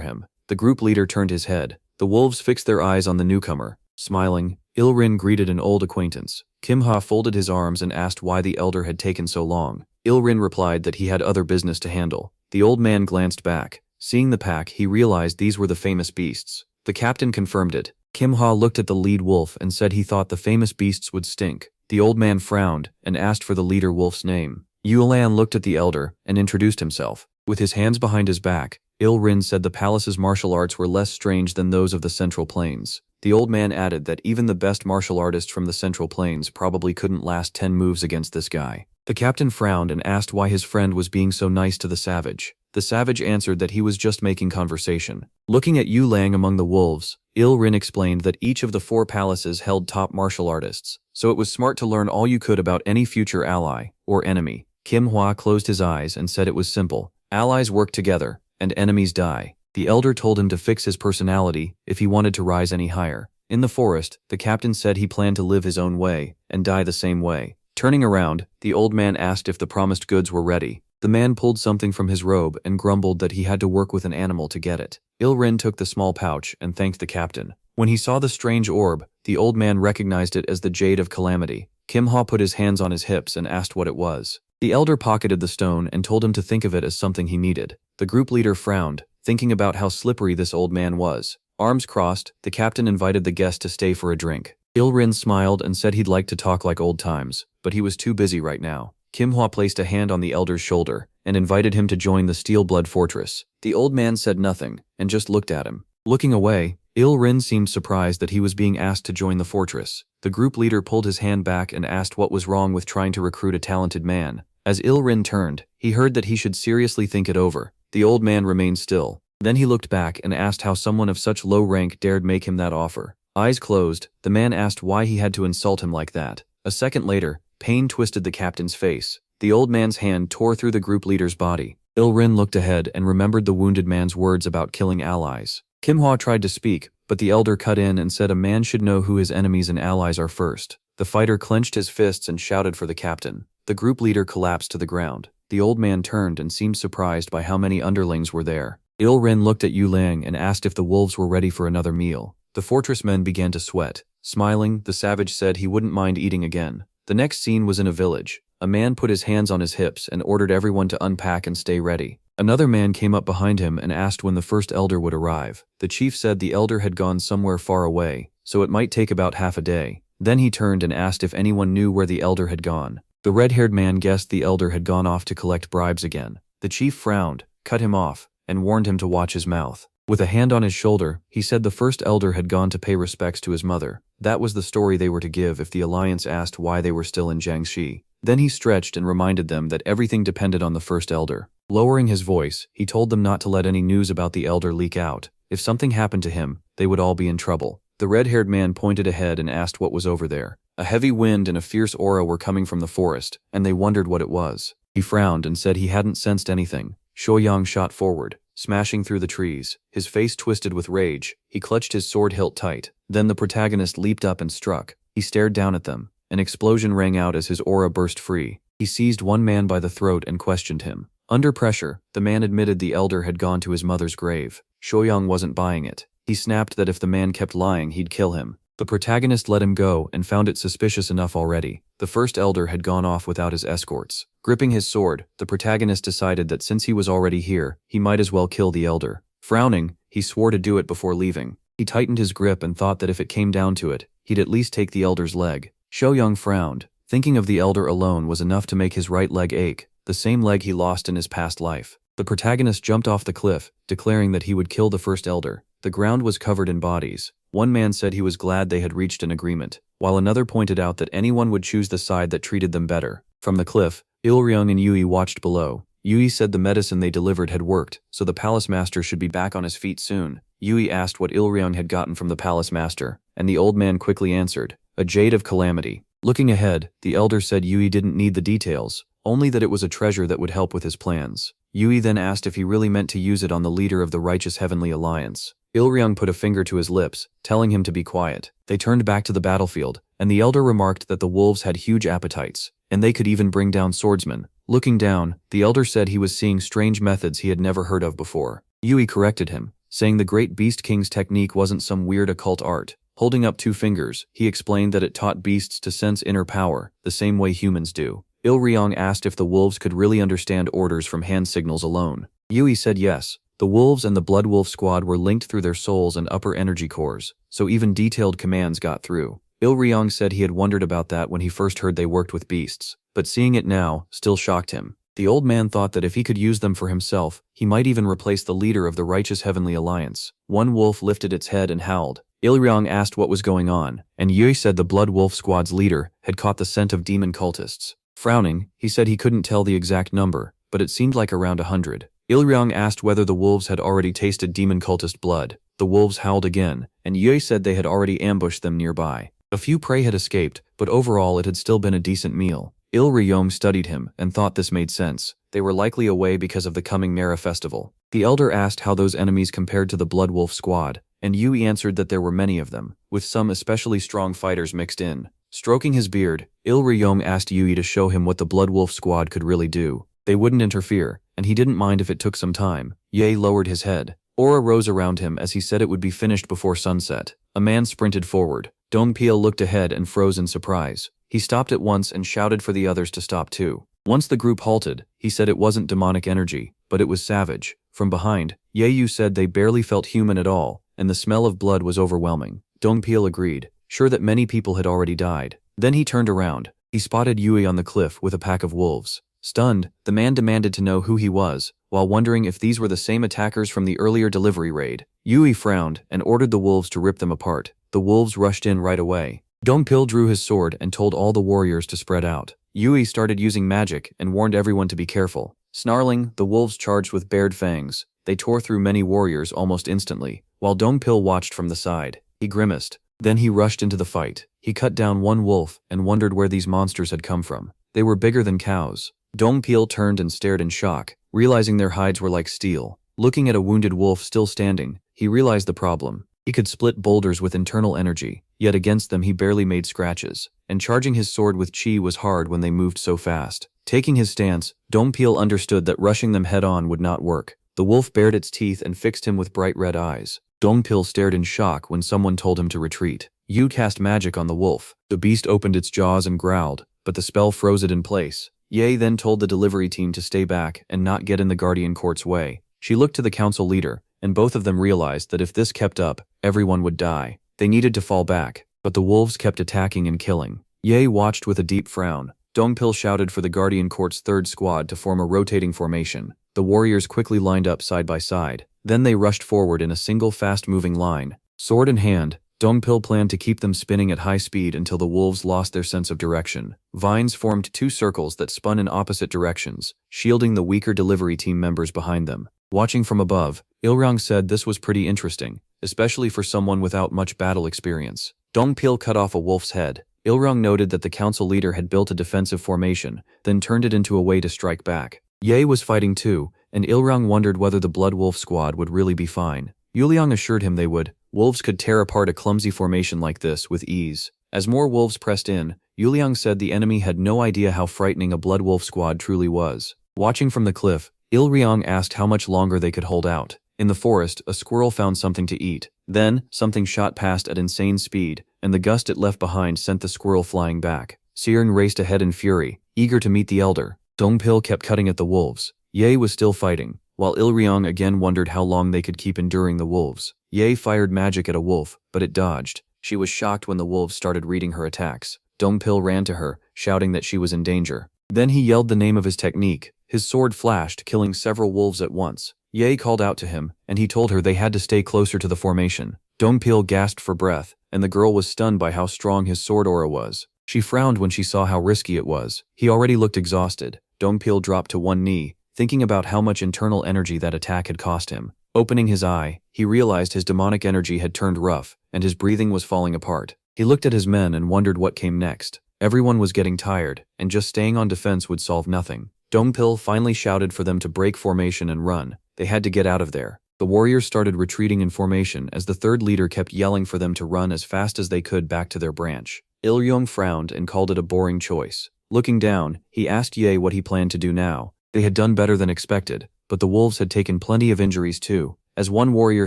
him. The group leader turned his head. The wolves fixed their eyes on the newcomer. Smiling, Ilrin greeted an old acquaintance. Kimha folded his arms and asked why the elder had taken so long. Ilrin replied that he had other business to handle. The old man glanced back. Seeing the pack, he realized these were the famous beasts. The captain confirmed it. Kimha looked at the lead wolf and said he thought the famous beasts would stink. The old man frowned and asked for the leader wolf's name. Yulan looked at the elder and introduced himself. With his hands behind his back, Ilrin said the palace's martial arts were less strange than those of the Central Plains. The old man added that even the best martial artists from the Central Plains probably couldn't last 10 moves against this guy. The captain frowned and asked why his friend was being so nice to the savage. The savage answered that he was just making conversation. Looking at Yu Lang among the wolves, Ilrin explained that each of the 4 palaces held top martial artists, so it was smart to learn all you could about any future ally or enemy. Kim Hua closed his eyes and said it was simple. Allies work together, and enemies die. The elder told him to fix his personality if he wanted to rise any higher. In the forest, the captain said he planned to live his own way and die the same way. Turning around, the old man asked if the promised goods were ready. The man pulled something from his robe and grumbled that he had to work with an animal to get it. Ilrin took the small pouch and thanked the captain. When he saw the strange orb, the old man recognized it as the Jade of Calamity. Kim Ha put his hands on his hips and asked what it was. The elder pocketed the stone and told him to think of it as something he needed. The group leader frowned, thinking about how slippery this old man was. Arms crossed, the captain invited the guest to stay for a drink. Ilrin smiled and said he'd like to talk like old times, but he was too busy right now. Kim Hua placed a hand on the elder's shoulder and invited him to join the Steel Blood Fortress. The old man said nothing and just looked at him. Looking away, Ilrin seemed surprised that he was being asked to join the fortress. The group leader pulled his hand back and asked what was wrong with trying to recruit a talented man. As Ilrin turned, he heard that he should seriously think it over. The old man remained still. Then he looked back and asked how someone of such low rank dared make him that offer. Eyes closed, the man asked why he had to insult him like that. A second later, pain twisted the captain's face. The old man's hand tore through the group leader's body. Ilrin looked ahead and remembered the wounded man's words about killing allies. Kim Hua tried to speak, but the elder cut in and said a man should know who his enemies and allies are first. The fighter clenched his fists and shouted for the captain. The group leader collapsed to the ground. The old man turned and seemed surprised by how many underlings were there. Ilrin looked at Yu Lang and asked if the wolves were ready for another meal. The fortress men began to sweat. Smiling, the savage said he wouldn't mind eating again. The next scene was in a village. A man put his hands on his hips and ordered everyone to unpack and stay ready. Another man came up behind him and asked when the first elder would arrive. The chief said the elder had gone somewhere far away, so it might take about half a day. Then he turned and asked if anyone knew where the elder had gone. The red-haired man guessed the elder had gone off to collect bribes again. The chief frowned, cut him off, and warned him to watch his mouth. With a hand on his shoulder, he said the first elder had gone to pay respects to his mother. That was the story they were to give if the alliance asked why they were still in Jiangxi. Then he stretched and reminded them that everything depended on the first elder. Lowering his voice, he told them not to let any news about the elder leak out. If something happened to him, they would all be in trouble. The red-haired man pointed ahead and asked what was over there. A heavy wind and a fierce aura were coming from the forest, and they wondered what it was. He frowned and said he hadn't sensed anything. Shoyang shot forward, smashing through the trees. His face twisted with rage. He clutched his sword hilt tight. Then the protagonist leaped up and struck. He stared down at them. An explosion rang out as his aura burst free. He seized one man by the throat and questioned him. Under pressure, the man admitted the elder had gone to his mother's grave. Shoyang wasn't buying it. He snapped that if the man kept lying, he'd kill him. The protagonist let him go and found it suspicious enough already. The first elder had gone off without his escorts. Gripping his sword, the protagonist decided that since he was already here, he might as well kill the elder. Frowning, he swore to do it before leaving. He tightened his grip and thought that if it came down to it, he'd at least take the elder's leg. Shoyang frowned. Thinking of the elder alone was enough to make his right leg ache, the same leg he lost in his past life. The protagonist jumped off the cliff, declaring that he would kill the first elder. The ground was covered in bodies. One man said he was glad they had reached an agreement, while another pointed out that anyone would choose the side that treated them better. From the cliff, Ilryung and Yui watched below. Yui said the medicine they delivered had worked, so the palace master should be back on his feet soon. Yui asked what Ilryung had gotten from the palace master, and the old man quickly answered, "A jade of calamity." Looking ahead, the elder said Yui didn't need the details, only that it was a treasure that would help with his plans. Yui then asked if he really meant to use it on the leader of the righteous heavenly alliance. Ilryung put a finger to his lips, telling him to be quiet. They turned back to the battlefield, and the elder remarked that the wolves had huge appetites, and they could even bring down swordsmen. Looking down, the elder said he was seeing strange methods he had never heard of before. Yui corrected him, saying the Great Beast King's technique wasn't some weird occult art. Holding up 2 fingers, he explained that it taught beasts to sense inner power, the same way humans do. Ilryung asked if the wolves could really understand orders from hand signals alone. Yui said yes. The wolves and the Blood Wolf squad were linked through their souls and upper energy cores, so even detailed commands got through. Ilryung said he had wondered about that when he first heard they worked with beasts, but seeing it now still shocked him. The old man thought that if he could use them for himself, he might even replace the leader of the righteous heavenly alliance. One wolf lifted its head and howled. Ilryung asked what was going on, and Yui said the Blood Wolf squad's leader had caught the scent of demon cultists. Frowning, he said he couldn't tell the exact number, but it seemed like around 100. Ilryung asked whether the wolves had already tasted demon cultist blood. The wolves howled again, and Yui said they had already ambushed them nearby. A few prey had escaped, but overall it had still been a decent meal. Ilryung studied him and thought this made sense. They were likely away because of the coming Mara festival. The elder asked how those enemies compared to the Blood Wolf squad, and Yui answered that there were many of them, with some especially strong fighters mixed in. Stroking his beard, Ilryung asked Yui to show him what the Blood Wolf squad could really do. They wouldn't interfere, and he didn't mind if it took some time. Ye lowered his head. Aura rose around him as he said it would be finished before sunset. A man sprinted forward. Dongpil looked ahead and froze in surprise. He stopped at once and shouted for the others to stop too. Once the group halted, he said it wasn't demonic energy, but it was savage. From behind, Yeyu said they barely felt human at all, and the smell of blood was overwhelming. Dongpil agreed, sure that many people had already died. Then he turned around. He spotted Yui on the cliff with a pack of wolves. Stunned, the man demanded to know who he was, while wondering if these were the same attackers from the earlier delivery raid. Yui frowned and ordered the wolves to rip them apart. The wolves rushed in right away. Dongpil drew his sword and told all the warriors to spread out. Yui started using magic and warned everyone to be careful. Snarling, the wolves charged with bared fangs. They tore through many warriors almost instantly, while Dongpil watched from the side. He grimaced. Then he rushed into the fight. He cut down one wolf and wondered where these monsters had come from. They were bigger than cows. Dongpil turned and stared in shock, realizing their hides were like steel. Looking at a wounded wolf still standing, he realized the problem. He could split boulders with internal energy, yet against them he barely made scratches, and charging his sword with chi was hard when they moved so fast. Taking his stance, Dongpil understood that rushing them head-on would not work. The wolf bared its teeth and fixed him with bright red eyes. Dongpil stared in shock when someone told him to retreat. Yu cast magic on the wolf. The beast opened its jaws and growled, but the spell froze it in place. Ye then told the delivery team to stay back and not get in the Guardian Court's way. She looked to the council leader, and both of them realized that if this kept up, everyone would die. They needed to fall back, but the wolves kept attacking and killing. Ye watched with a deep frown. Dongpil shouted for the Guardian Court's third squad to form a rotating formation. The warriors quickly lined up side by side. Then they rushed forward in a single fast-moving line. Sword in hand, Dongpil planned to keep them spinning at high speed until the wolves lost their sense of direction. Vines formed 2 circles that spun in opposite directions, shielding the weaker delivery team members behind them. Watching from above, Ilryong said this was pretty interesting, especially for someone without much battle experience. Dongpil cut off a wolf's head. Ilryong noted that the council leader had built a defensive formation, then turned it into a way to strike back. Ye was fighting too, and Ilryong wondered whether the Blood Wolf squad would really be fine. Yuliang assured him they would. Wolves could tear apart a clumsy formation like this with ease. As more wolves pressed in, Yuliang said the enemy had no idea how frightening a Blood Wolf squad truly was. Watching from the cliff, Ilryong asked how much longer they could hold out. In the forest, a squirrel found something to eat. Then, something shot past at insane speed, and the gust it left behind sent the squirrel flying back. Searing raced ahead in fury, eager to meet the elder. Dongpil kept cutting at the wolves. Ye was still fighting, while Ilryong again wondered how long they could keep enduring the wolves. Ye fired magic at a wolf, but it dodged. She was shocked when the wolves started reading her attacks. Dongpil ran to her, shouting that she was in danger. Then he yelled the name of his technique. His sword flashed, killing several wolves at once. Ye called out to him, and he told her they had to stay closer to the formation. Dongpil gasped for breath, and the girl was stunned by how strong his sword aura was. She frowned when she saw how risky it was. He already looked exhausted. Dongpil dropped to one knee, thinking about how much internal energy that attack had cost him. Opening his eye, he realized his demonic energy had turned rough, and his breathing was falling apart. He looked at his men and wondered what came next. Everyone was getting tired, and just staying on defense would solve nothing. Dongpil finally shouted for them to break formation and run. They had to get out of there. The warriors started retreating in formation as the third leader kept yelling for them to run as fast as they could back to their branch. Ilryong frowned and called it a boring choice. Looking down, he asked Ye what he planned to do now. They had done better than expected, but the wolves had taken plenty of injuries too. As one warrior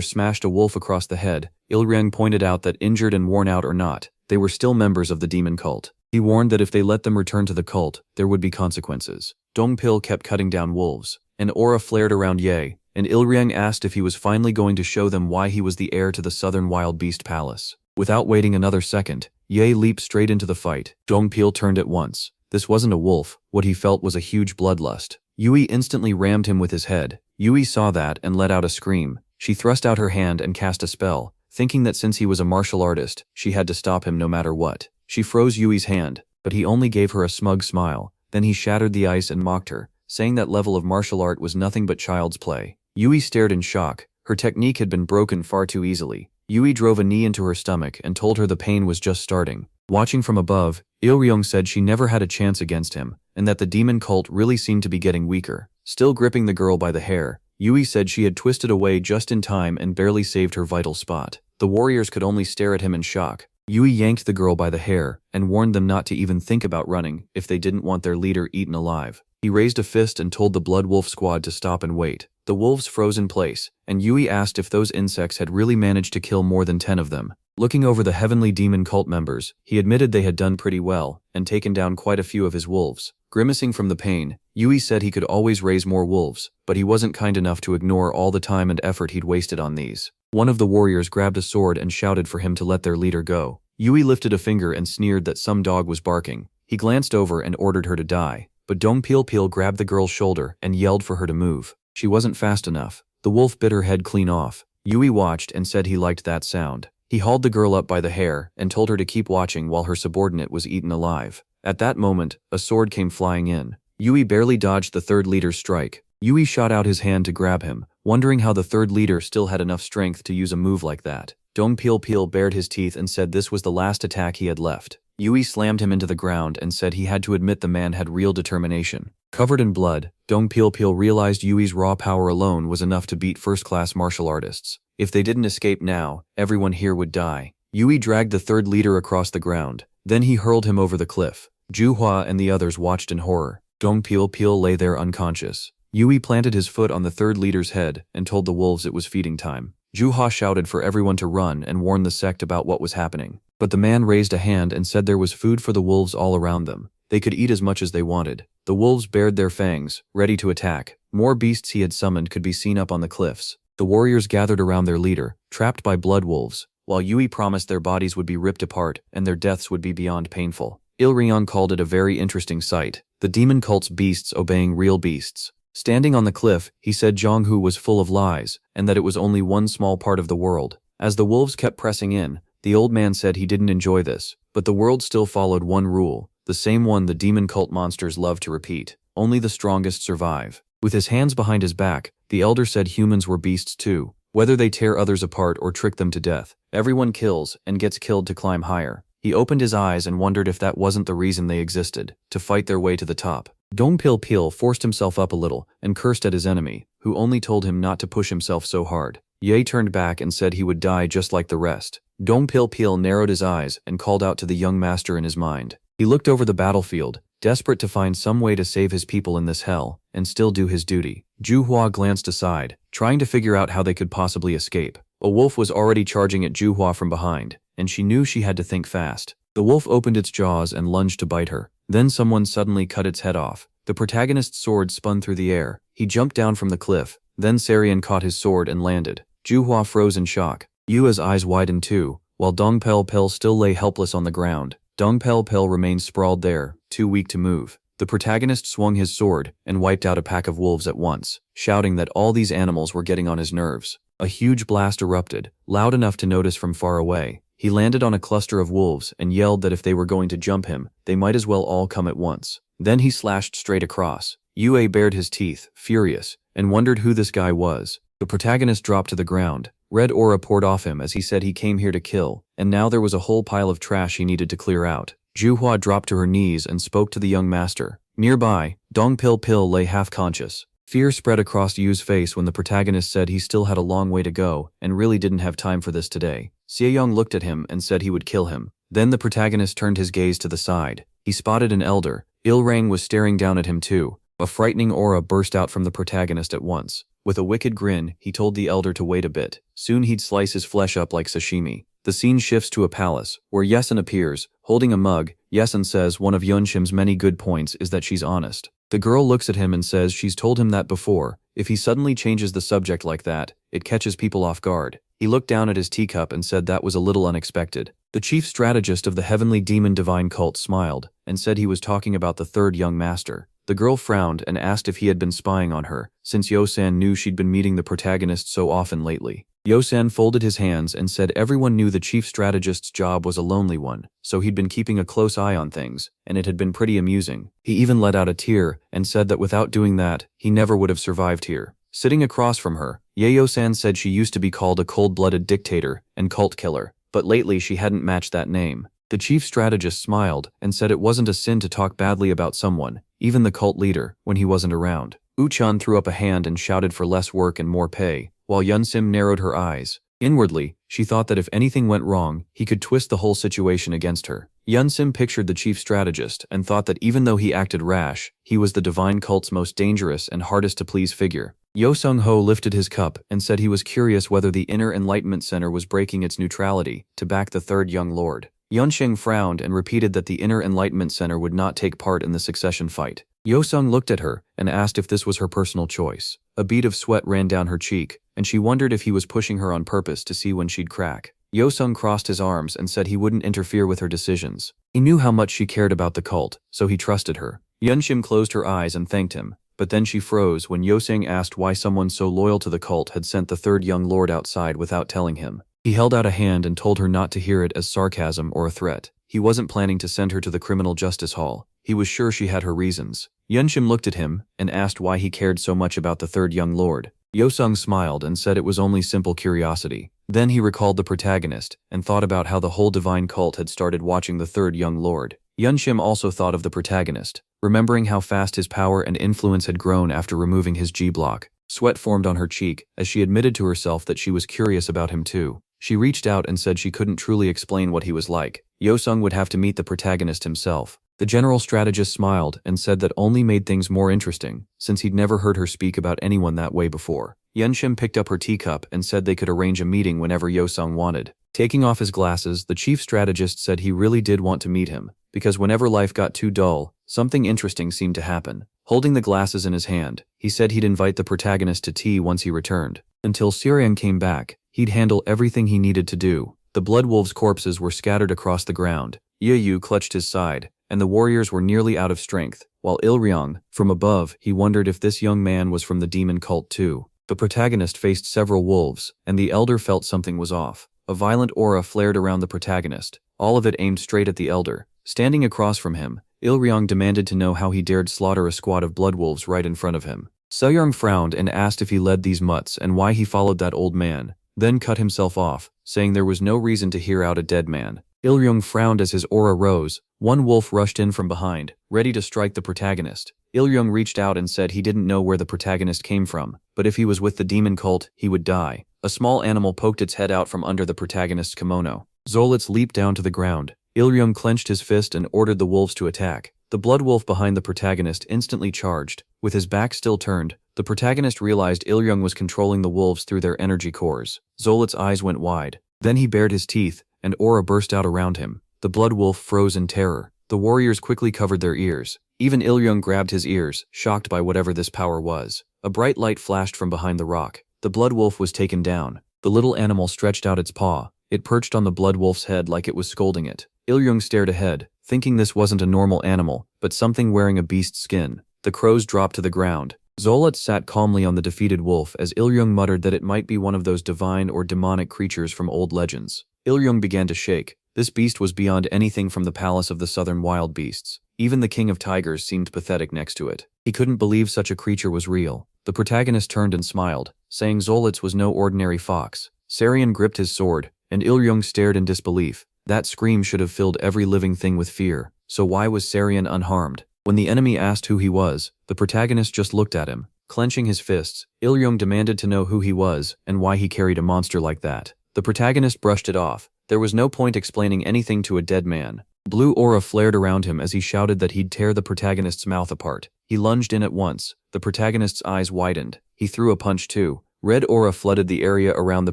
smashed a wolf across the head, Ilryong pointed out that injured and worn out or not, they were still members of the demon cult. He warned that if they let them return to the cult, there would be consequences. Dongpil kept cutting down wolves. An aura flared around Ye, and Ilryong asked if he was finally going to show them why he was the heir to the southern wild beast palace. Without waiting another second, Ye leaped straight into the fight. Dongpil turned at once. This wasn't a wolf, what he felt was a huge bloodlust. Yui instantly rammed him with his head. Yui saw that and let out a scream. She thrust out her hand and cast a spell, thinking that since he was a martial artist, she had to stop him no matter what. She froze Yui's hand, but he only gave her a smug smile. Then he shattered the ice and mocked her, saying that level of martial art was nothing but child's play. Yui stared in shock. Her technique had been broken far too easily. Yui drove a knee into her stomach and told her the pain was just starting. Watching from above, Ilryong said she never had a chance against him, and that the demon cult really seemed to be getting weaker. Still gripping the girl by the hair, Yui said she had twisted away just in time and barely saved her vital spot. The warriors could only stare at him in shock. Yui yanked the girl by the hair and warned them not to even think about running if they didn't want their leader eaten alive. He raised a fist and told the Blood Wolf squad to stop and wait. The wolves froze in place, and Yui asked if those insects had really managed to kill more than 10 of them. Looking over the heavenly demon cult members, he admitted they had done pretty well and taken down quite a few of his wolves. Grimacing from the pain, Yui said he could always raise more wolves, but he wasn't kind enough to ignore all the time and effort he'd wasted on these. One of the warriors grabbed a sword and shouted for him to let their leader go. Yui lifted a finger and sneered that some dog was barking. He glanced over and ordered her to die, but Dongpil grabbed the girl's shoulder and yelled for her to move. She wasn't fast enough. The wolf bit her head clean off. Yui watched and said he liked that sound. He hauled the girl up by the hair and told her to keep watching while her subordinate was eaten alive. At that moment, a sword came flying in. Yui barely dodged the third leader's strike. Yui shot out his hand to grab him, wondering how the third leader still had enough strength to use a move like that. Dongpil bared his teeth and said this was the last attack he had left. Yui slammed him into the ground and said he had to admit the man had real determination. Covered in blood, Dongpil realized Yui's raw power alone was enough to beat first-class martial artists. If they didn't escape now, everyone here would die. Yui dragged the third leader across the ground. Then he hurled him over the cliff. Juhua and the others watched in horror. Dongpil lay there unconscious. Yui planted his foot on the third leader's head and told the wolves it was feeding time. Juhua shouted for everyone to run and warned the sect about what was happening. But the man raised a hand and said there was food for the wolves all around them. They could eat as much as they wanted. The wolves bared their fangs, ready to attack. More beasts he had summoned could be seen up on the cliffs. The warriors gathered around their leader, trapped by blood wolves, while Yui promised their bodies would be ripped apart and their deaths would be beyond painful. Ilryong called it a very interesting sight, the demon cult's beasts obeying real beasts. Standing on the cliff, he said Zhonghu was full of lies, and that it was only one small part of the world. As the wolves kept pressing in, the old man said he didn't enjoy this, but the world still followed one rule, the same one the demon cult monsters love to repeat: only the strongest survive. With his hands behind his back, The elder said humans were beasts too. Whether they tear others apart or trick them to death, everyone kills and gets killed to climb higher. He opened his eyes and wondered if that wasn't the reason they existed, to fight their way to the top. Dong Pil Pil forced himself up a little and cursed at his enemy, who only told him not to push himself so hard. Ye turned back and said he would die just like the rest. Dong Pil Pil narrowed his eyes and called out to the young master in his mind. He looked over the battlefield, desperate to find some way to save his people in this hell, and still do his duty. Juhua glanced aside, trying to figure out how they could possibly escape. A wolf was already charging at Juhua from behind, and she knew she had to think fast. The wolf opened its jaws and lunged to bite her. Then someone suddenly cut its head off. The protagonist's sword spun through the air. He jumped down from the cliff. Then Sarian caught his sword and landed. Juhua froze in shock. Yua's eyes widened too, while Dong Pel Pel still lay helpless on the ground. Dong Pel Pel remained sprawled there, too weak to move. The protagonist swung his sword and wiped out a pack of wolves at once, shouting that all these animals were getting on his nerves. A huge blast erupted, loud enough to notice from far away. He landed on a cluster of wolves and yelled that if they were going to jump him, they might as well all come at once. Then he slashed straight across. Yue bared his teeth, furious, and wondered who this guy was. The protagonist dropped to the ground. Red aura poured off him as he said he came here to kill, and now there was a whole pile of trash he needed to clear out. Juhua dropped to her knees and spoke to the young master. Nearby, Dong Pil Pil lay half-conscious. Fear spread across Yu's face when the protagonist said he still had a long way to go and really didn't have time for this today. Seeyong looked at him and said he would kill him. Then the protagonist turned his gaze to the side. He spotted an elder. Ilrang was staring down at him too. A frightening aura burst out from the protagonist at once. With a wicked grin, he told the elder to wait a bit. Soon he'd slice his flesh up like sashimi. The scene shifts to a palace, where Yesun appears, holding a mug. Yesun says one of Yunshim's many good points is that she's honest. The girl looks at him and says she's told him that before. If he suddenly changes the subject like that, it catches people off guard. He looked down at his teacup and said that was a little unexpected. The chief strategist of the heavenly demon divine cult smiled, and said he was talking about the third young master. The girl frowned and asked if he had been spying on her, since Yosan knew she'd been meeting the protagonist so often lately. Yosan folded his hands and said everyone knew the chief strategist's job was a lonely one, so he'd been keeping a close eye on things, and it had been pretty amusing. He even let out a tear and said that without doing that, he never would have survived here. Sitting across from her, Yayo-san said she used to be called a cold-blooded dictator and cult killer, but lately she hadn't matched that name. The chief strategist smiled and said it wasn't a sin to talk badly about someone, even the cult leader, when he wasn't around. Uchan threw up a hand and shouted for less work and more pay, while Yunsim narrowed her eyes. Inwardly, she thought that if anything went wrong, he could twist the whole situation against her. Yunsim pictured the chief strategist and thought that even though he acted rash, he was the divine cult's most dangerous and hardest to please figure. Yo Sung-ho lifted his cup and said he was curious whether the Inner Enlightenment Center was breaking its neutrality to back the third young lord. Yunsheng frowned and repeated that the Inner Enlightenment Center would not take part in the succession fight. Yo-sung looked at her and asked if this was her personal choice. A bead of sweat ran down her cheek, and she wondered if he was pushing her on purpose to see when she'd crack. Yo-sung crossed his arms and said he wouldn't interfere with her decisions. He knew how much she cared about the cult, so he trusted her. Yunshim closed her eyes and thanked him, but then she froze when Yo-sung asked why someone so loyal to the cult had sent the third young lord outside without telling him. He held out a hand and told her not to hear it as sarcasm or a threat. He wasn't planning to send her to the criminal justice hall. He was sure she had her reasons. Yunshim looked at him and asked why he cared so much about the third young lord. Yo-sung smiled and said it was only simple curiosity. Then he recalled the protagonist and thought about how the whole divine cult had started watching the third young lord. Yunshim also thought of the protagonist, remembering how fast his power and influence had grown after removing his G-block. Sweat formed on her cheek as she admitted to herself that she was curious about him too. She reached out and said she couldn't truly explain what he was like. Yo-sung would have to meet the protagonist himself. The general strategist smiled and said that only made things more interesting, since he'd never heard her speak about anyone that way before. Yunshim picked up her teacup and said they could arrange a meeting whenever Yo-sung wanted. Taking off his glasses, the chief strategist said he really did want to meet him, because whenever life got too dull, something interesting seemed to happen. Holding the glasses in his hand, he said he'd invite the protagonist to tea once he returned. Until Sirian came back, he'd handle everything he needed to do. The blood wolves' corpses were scattered across the ground. Yeyu clutched his side, and the warriors were nearly out of strength, while Ilryong, from above, he wondered if this young man was from the demon cult too. The protagonist faced several wolves, and the elder felt something was off. A violent aura flared around the protagonist, all of it aimed straight at the elder. Standing across from him, Ilryong demanded to know how he dared slaughter a squad of blood wolves right in front of him. Selyung frowned and asked if he led these mutts and why he followed that old man, then cut himself off, saying there was no reason to hear out a dead man. Ilyung frowned as his aura rose. One wolf rushed in from behind, ready to strike the protagonist. Ilyung reached out and said he didn't know where the protagonist came from, but if he was with the demon cult, he would die. A small animal poked its head out from under the protagonist's kimono. Zolitz leaped down to the ground. Ilyung clenched his fist and ordered the wolves to attack. The blood wolf behind the protagonist instantly charged. With his back still turned, the protagonist realized Ilyung was controlling the wolves through their energy cores. Zolitz's eyes went wide. Then he bared his teeth, and aura burst out around him. The blood wolf froze in terror. The warriors quickly covered their ears. Even Ilyung grabbed his ears, shocked by whatever this power was. A bright light flashed from behind the rock. The blood wolf was taken down. The little animal stretched out its paw. It perched on the blood wolf's head like it was scolding it. Ilyung stared ahead, thinking this wasn't a normal animal, but something wearing a beast's skin. The crows dropped to the ground. Zolitz sat calmly on the defeated wolf as Ilyung muttered that it might be one of those divine or demonic creatures from old legends. Ilyung began to shake. This beast was beyond anything from the palace of the southern wild beasts. Even the king of tigers seemed pathetic next to it. He couldn't believe such a creature was real. The protagonist turned and smiled, saying Zolitz was no ordinary fox. Sarian gripped his sword, and Ilyung stared in disbelief. That scream should have filled every living thing with fear. So why was Sarian unharmed? When the enemy asked who he was, the protagonist just looked at him. Clenching his fists, Ilyung demanded to know who he was and why he carried a monster like that. The protagonist brushed it off. There was no point explaining anything to a dead man. Blue aura flared around him as he shouted that he'd tear the protagonist's mouth apart. He lunged in at once. The protagonist's eyes widened. He threw a punch too. Red aura flooded the area around the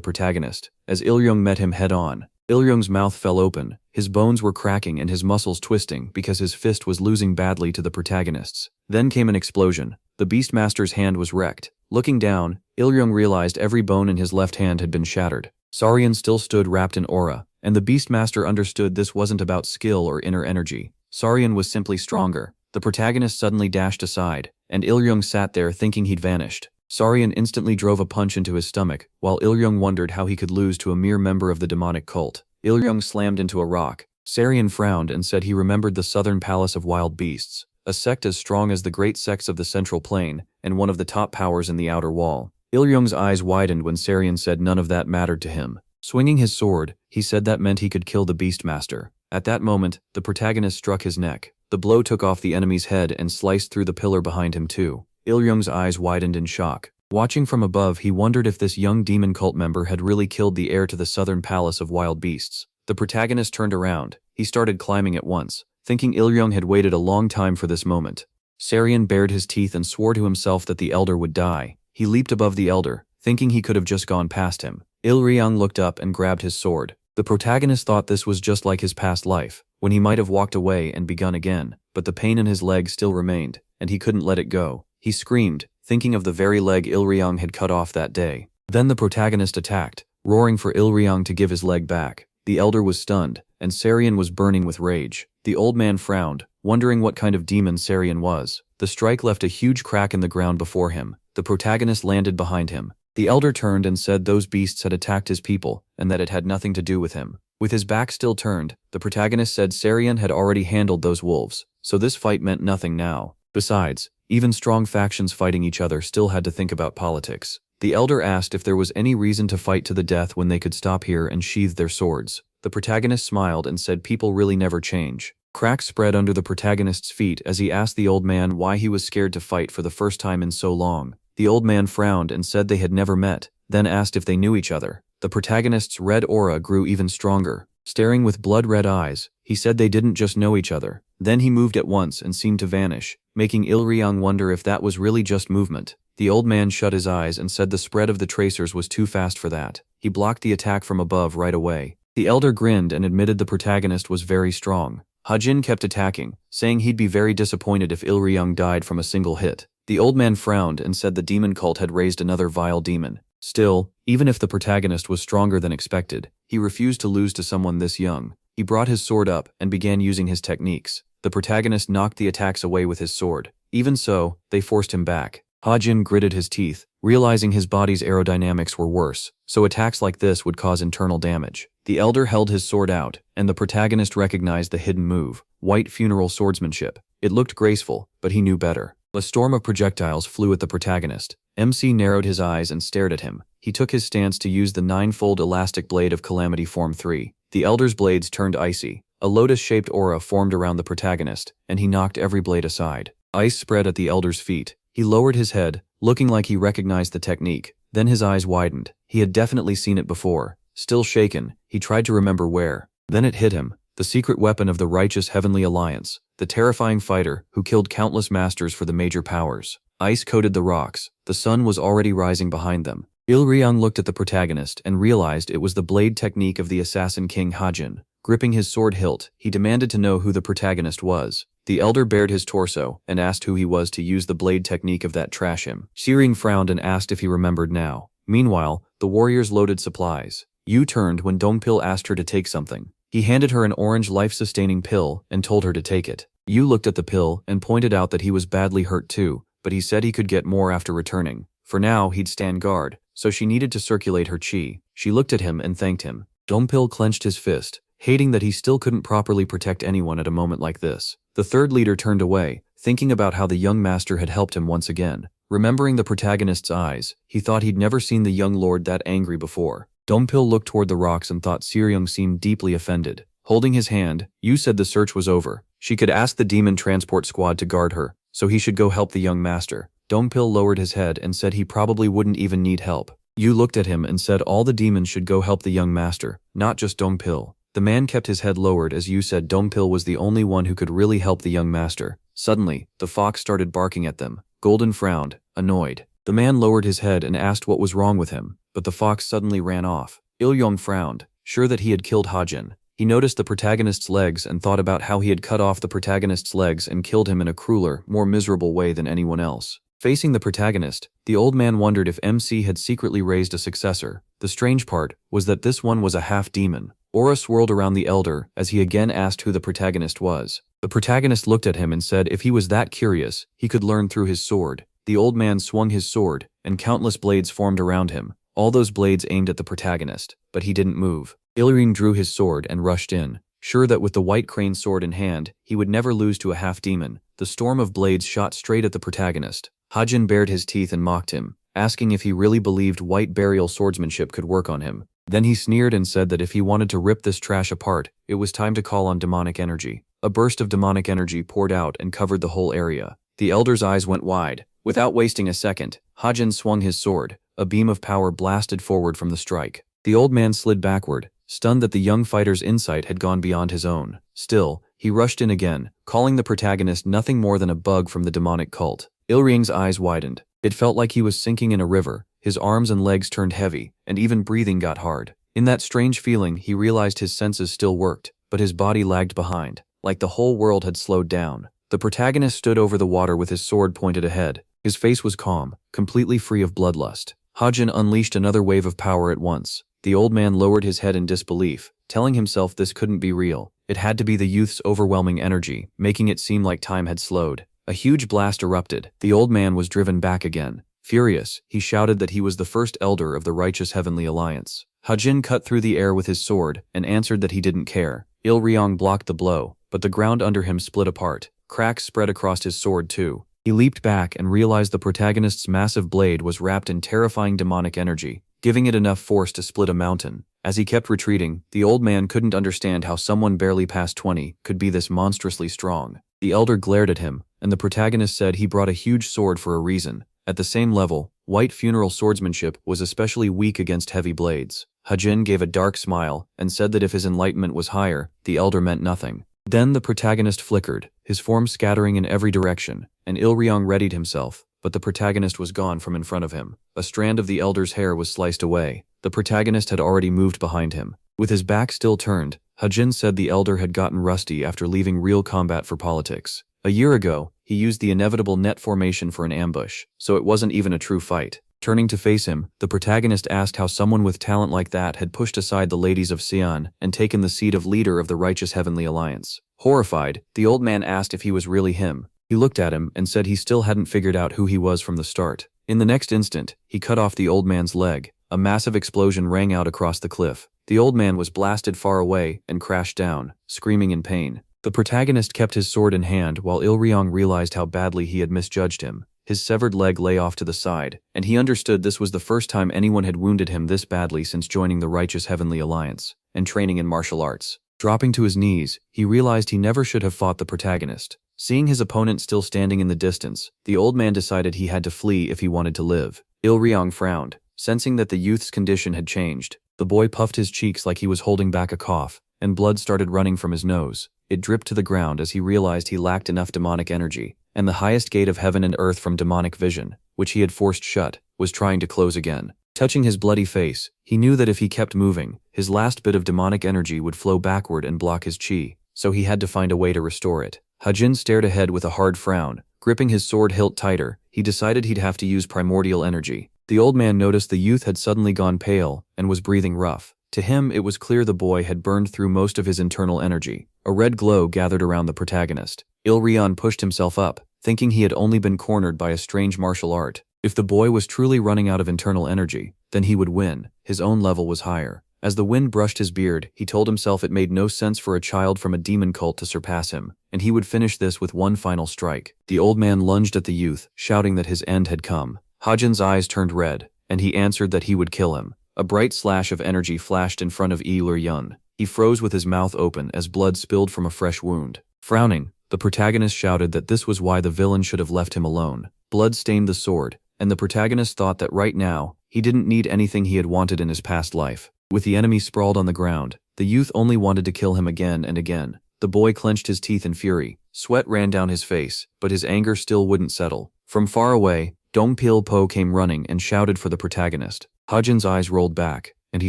protagonist. As Ilyung met him head-on, Ilyung's mouth fell open. His bones were cracking and his muscles twisting because his fist was losing badly to the protagonist's. Then came an explosion. The Beastmaster's hand was wrecked. Looking down, Ilyung realized every bone in his left hand had been shattered. Sarian still stood wrapped in aura, and the Beastmaster understood this wasn't about skill or inner energy. Sarian was simply stronger. The protagonist suddenly dashed aside, and Ilyung sat there thinking he'd vanished. Sarian instantly drove a punch into his stomach, while Ilyung wondered how he could lose to a mere member of the demonic cult. Ilyung slammed into a rock. Sarian frowned and said he remembered the southern palace of wild beasts, a sect as strong as the great sects of the central plain, and one of the top powers in the outer wall. Ilyung's eyes widened when Sarian said none of that mattered to him. Swinging his sword, he said that meant he could kill the Beastmaster. At that moment, the protagonist struck his neck. The blow took off the enemy's head and sliced through the pillar behind him too. Ilyung's eyes widened in shock. Watching from above, he wondered if this young demon cult member had really killed the heir to the southern palace of wild beasts. The protagonist turned around. He started climbing at once, thinking Ilyung had waited a long time for this moment. Sarian bared his teeth and swore to himself that the elder would die. He leaped above the elder, thinking he could have just gone past him. Ilyung looked up and grabbed his sword. The protagonist thought this was just like his past life, when he might have walked away and begun again, but the pain in his leg still remained, and he couldn't let it go. He screamed, thinking of the very leg Ilyung had cut off that day. Then the protagonist attacked, roaring for Ilyung to give his leg back. The elder was stunned, and Sarian was burning with rage. The old man frowned, wondering what kind of demon Sarian was. The strike left a huge crack in the ground before him. The protagonist landed behind him. The elder turned and said those beasts had attacked his people, and that it had nothing to do with him. With his back still turned, the protagonist said Sarian had already handled those wolves, so this fight meant nothing now. Besides, even strong factions fighting each other still had to think about politics. The elder asked if there was any reason to fight to the death when they could stop here and sheathe their swords. The protagonist smiled and said people really never change. Cracks spread under the protagonist's feet as he asked the old man why he was scared to fight for the first time in so long. The old man frowned and said they had never met, then asked if they knew each other. The protagonist's red aura grew even stronger. Staring with blood-red eyes, he said they didn't just know each other. Then he moved at once and seemed to vanish, making Ilyung wonder if that was really just movement. The old man shut his eyes and said the spread of the tracers was too fast for that. He blocked the attack from above right away. The elder grinned and admitted the protagonist was very strong. Hajin kept attacking, saying he'd be very disappointed if Ilyung died from a single hit. The old man frowned and said the demon cult had raised another vile demon. Still, even if the protagonist was stronger than expected, he refused to lose to someone this young. He brought his sword up and began using his techniques. The protagonist knocked the attacks away with his sword. Even so, they forced him back. Hajin gritted his teeth, realizing his body's aerodynamics were worse, so attacks like this would cause internal damage. The elder held his sword out, and the protagonist recognized the hidden move, white funeral swordsmanship. It looked graceful, but he knew better. A storm of projectiles flew at the protagonist. MC narrowed his eyes and stared at him. He took his stance to use the nine-fold elastic blade of Calamity Form 3. The Elder's blades turned icy. A lotus-shaped aura formed around the protagonist, and he knocked every blade aside. Ice spread at the Elder's feet. He lowered his head, looking like he recognized the technique. Then his eyes widened. He had definitely seen it before. Still shaken, he tried to remember where. Then it hit him. The secret weapon of the righteous Heavenly Alliance. The terrifying fighter who killed countless masters for the major powers. Ice coated the rocks. The sun was already rising behind them. Il-ryong looked at the protagonist and realized it was the blade technique of the assassin king Hajin. Gripping his sword hilt, he demanded to know who the protagonist was. The elder bared his torso and asked who he was to use the blade technique of that trash him. Searing frowned and asked if he remembered now. Meanwhile, the warriors loaded supplies. Yu turned when Dongpil asked her to take something. He handed her an orange life-sustaining pill and told her to take it. Yu looked at the pill and pointed out that he was badly hurt too, but he said he could get more after returning. For now, he'd stand guard, so she needed to circulate her chi. She looked at him and thanked him. Dongpil clenched his fist, hating that he still couldn't properly protect anyone at a moment like this. The third leader turned away, thinking about how the young master had helped him once again. Remembering the protagonist's eyes, he thought he'd never seen the young lord that angry before. Dongpil looked toward the rocks and thought Searyong seemed deeply offended. Holding his hand, Yu said the search was over. She could ask the demon transport squad to guard her, so he should go help the young master. Dongpil lowered his head and said he probably wouldn't even need help. Yu looked at him and said all the demons should go help the young master, not just Dongpil. The man kept his head lowered as Yu said Dongpil was the only one who could really help the young master. Suddenly, the fox started barking at them. Golden frowned, annoyed. The man lowered his head and asked what was wrong with him, but the fox suddenly ran off. Il-ryong frowned, sure that he had killed Hajin. He noticed the protagonist's legs and thought about how he had cut off the protagonist's legs and killed him in a crueler, more miserable way than anyone else. Facing the protagonist, the old man wondered if MC had secretly raised a successor. The strange part was that this one was a half-demon. Aura swirled around the elder as he again asked who the protagonist was. The protagonist looked at him and said if he was that curious, he could learn through his sword. The old man swung his sword, and countless blades formed around him. All those blades aimed at the protagonist, but he didn't move. Il-ryong drew his sword and rushed in, sure that with the white crane sword in hand, he would never lose to a half-demon. The storm of blades shot straight at the protagonist. Hajin bared his teeth and mocked him, asking if he really believed white burial swordsmanship could work on him. Then he sneered and said that if he wanted to rip this trash apart, it was time to call on demonic energy. A burst of demonic energy poured out and covered the whole area. The elder's eyes went wide. Without wasting a second, Hajin swung his sword. A beam of power blasted forward from the strike. The old man slid backward, stunned that the young fighter's insight had gone beyond his own. Still, he rushed in again, calling the protagonist nothing more than a bug from the demonic cult. Il-ryong's eyes widened. It felt like he was sinking in a river. His arms and legs turned heavy, and even breathing got hard. In that strange feeling, he realized his senses still worked, but his body lagged behind, like the whole world had slowed down. The protagonist stood over the water with his sword pointed ahead. His face was calm, completely free of bloodlust. Hajin unleashed another wave of power at once. The old man lowered his head in disbelief, telling himself this couldn't be real. It had to be the youth's overwhelming energy, making it seem like time had slowed. A huge blast erupted. The old man was driven back again. Furious, he shouted that he was the first elder of the righteous Heavenly Alliance. Hajin cut through the air with his sword and answered that he didn't care. Il-ryong blocked the blow, but the ground under him split apart. Cracks spread across his sword too. He leaped back and realized the protagonist's massive blade was wrapped in terrifying demonic energy, giving it enough force to split a mountain. As he kept retreating, the old man couldn't understand how someone barely past 20 could be this monstrously strong. The elder glared at him, and the protagonist said he brought a huge sword for a reason. At the same level, white funeral swordsmanship was especially weak against heavy blades. Hajin gave a dark smile and said that if his enlightenment was higher, the elder meant nothing. Then the protagonist flickered, his form scattering in every direction, and Il-ryong readied himself, but the protagonist was gone from in front of him. A strand of the elder's hair was sliced away. The protagonist had already moved behind him. With his back still turned, Hajin said the elder had gotten rusty after leaving real combat for politics. A year ago, he used the inevitable net formation for an ambush, so it wasn't even a true fight. Turning to face him, the protagonist asked how someone with talent like that had pushed aside the ladies of Xi'an and taken the seat of leader of the righteous Heavenly Alliance. Horrified, the old man asked if he was really him. He looked at him and said he still hadn't figured out who he was from the start. In the next instant, he cut off the old man's leg. A massive explosion rang out across the cliff. The old man was blasted far away and crashed down, screaming in pain. The protagonist kept his sword in hand while Ilryong realized how badly he had misjudged him. His severed leg lay off to the side, and he understood this was the first time anyone had wounded him this badly since joining the Righteous Heavenly Alliance and training in martial arts. Dropping to his knees, he realized he never should have fought the protagonist. Seeing his opponent still standing in the distance, the old man decided he had to flee if he wanted to live. Ilryong frowned, sensing that the youth's condition had changed. The boy puffed his cheeks like he was holding back a cough, and blood started running from his nose. It dripped to the ground as he realized he lacked enough demonic energy, and the highest gate of heaven and earth from demonic vision, which he had forced shut, was trying to close again. Touching his bloody face, he knew that if he kept moving, his last bit of demonic energy would flow backward and block his chi, so he had to find a way to restore it. Hajin stared ahead with a hard frown. Gripping his sword hilt tighter, he decided he'd have to use primordial energy. The old man noticed the youth had suddenly gone pale and was breathing rough. To him, it was clear the boy had burned through most of his internal energy. A red glow gathered around the protagonist. Ilryong pushed himself up, thinking he had only been cornered by a strange martial art. If the boy was truly running out of internal energy, then he would win. His own level was higher. As the wind brushed his beard, he told himself it made no sense for a child from a demon cult to surpass him, and he would finish this with one final strike. The old man lunged at the youth, shouting that his end had come. Hajin's eyes turned red, and he answered that he would kill him. A bright slash of energy flashed in front of Ilryong. He froze with his mouth open as blood spilled from a fresh wound. Frowning, the protagonist shouted that this was why the villain should have left him alone. Blood stained the sword, and the protagonist thought that right now, he didn't need anything he had wanted in his past life. With the enemy sprawled on the ground, the youth only wanted to kill him again and again. The boy clenched his teeth in fury. Sweat ran down his face, but his anger still wouldn't settle. From far away, Dongpil Po came running and shouted for the protagonist. Hajin's eyes rolled back, and he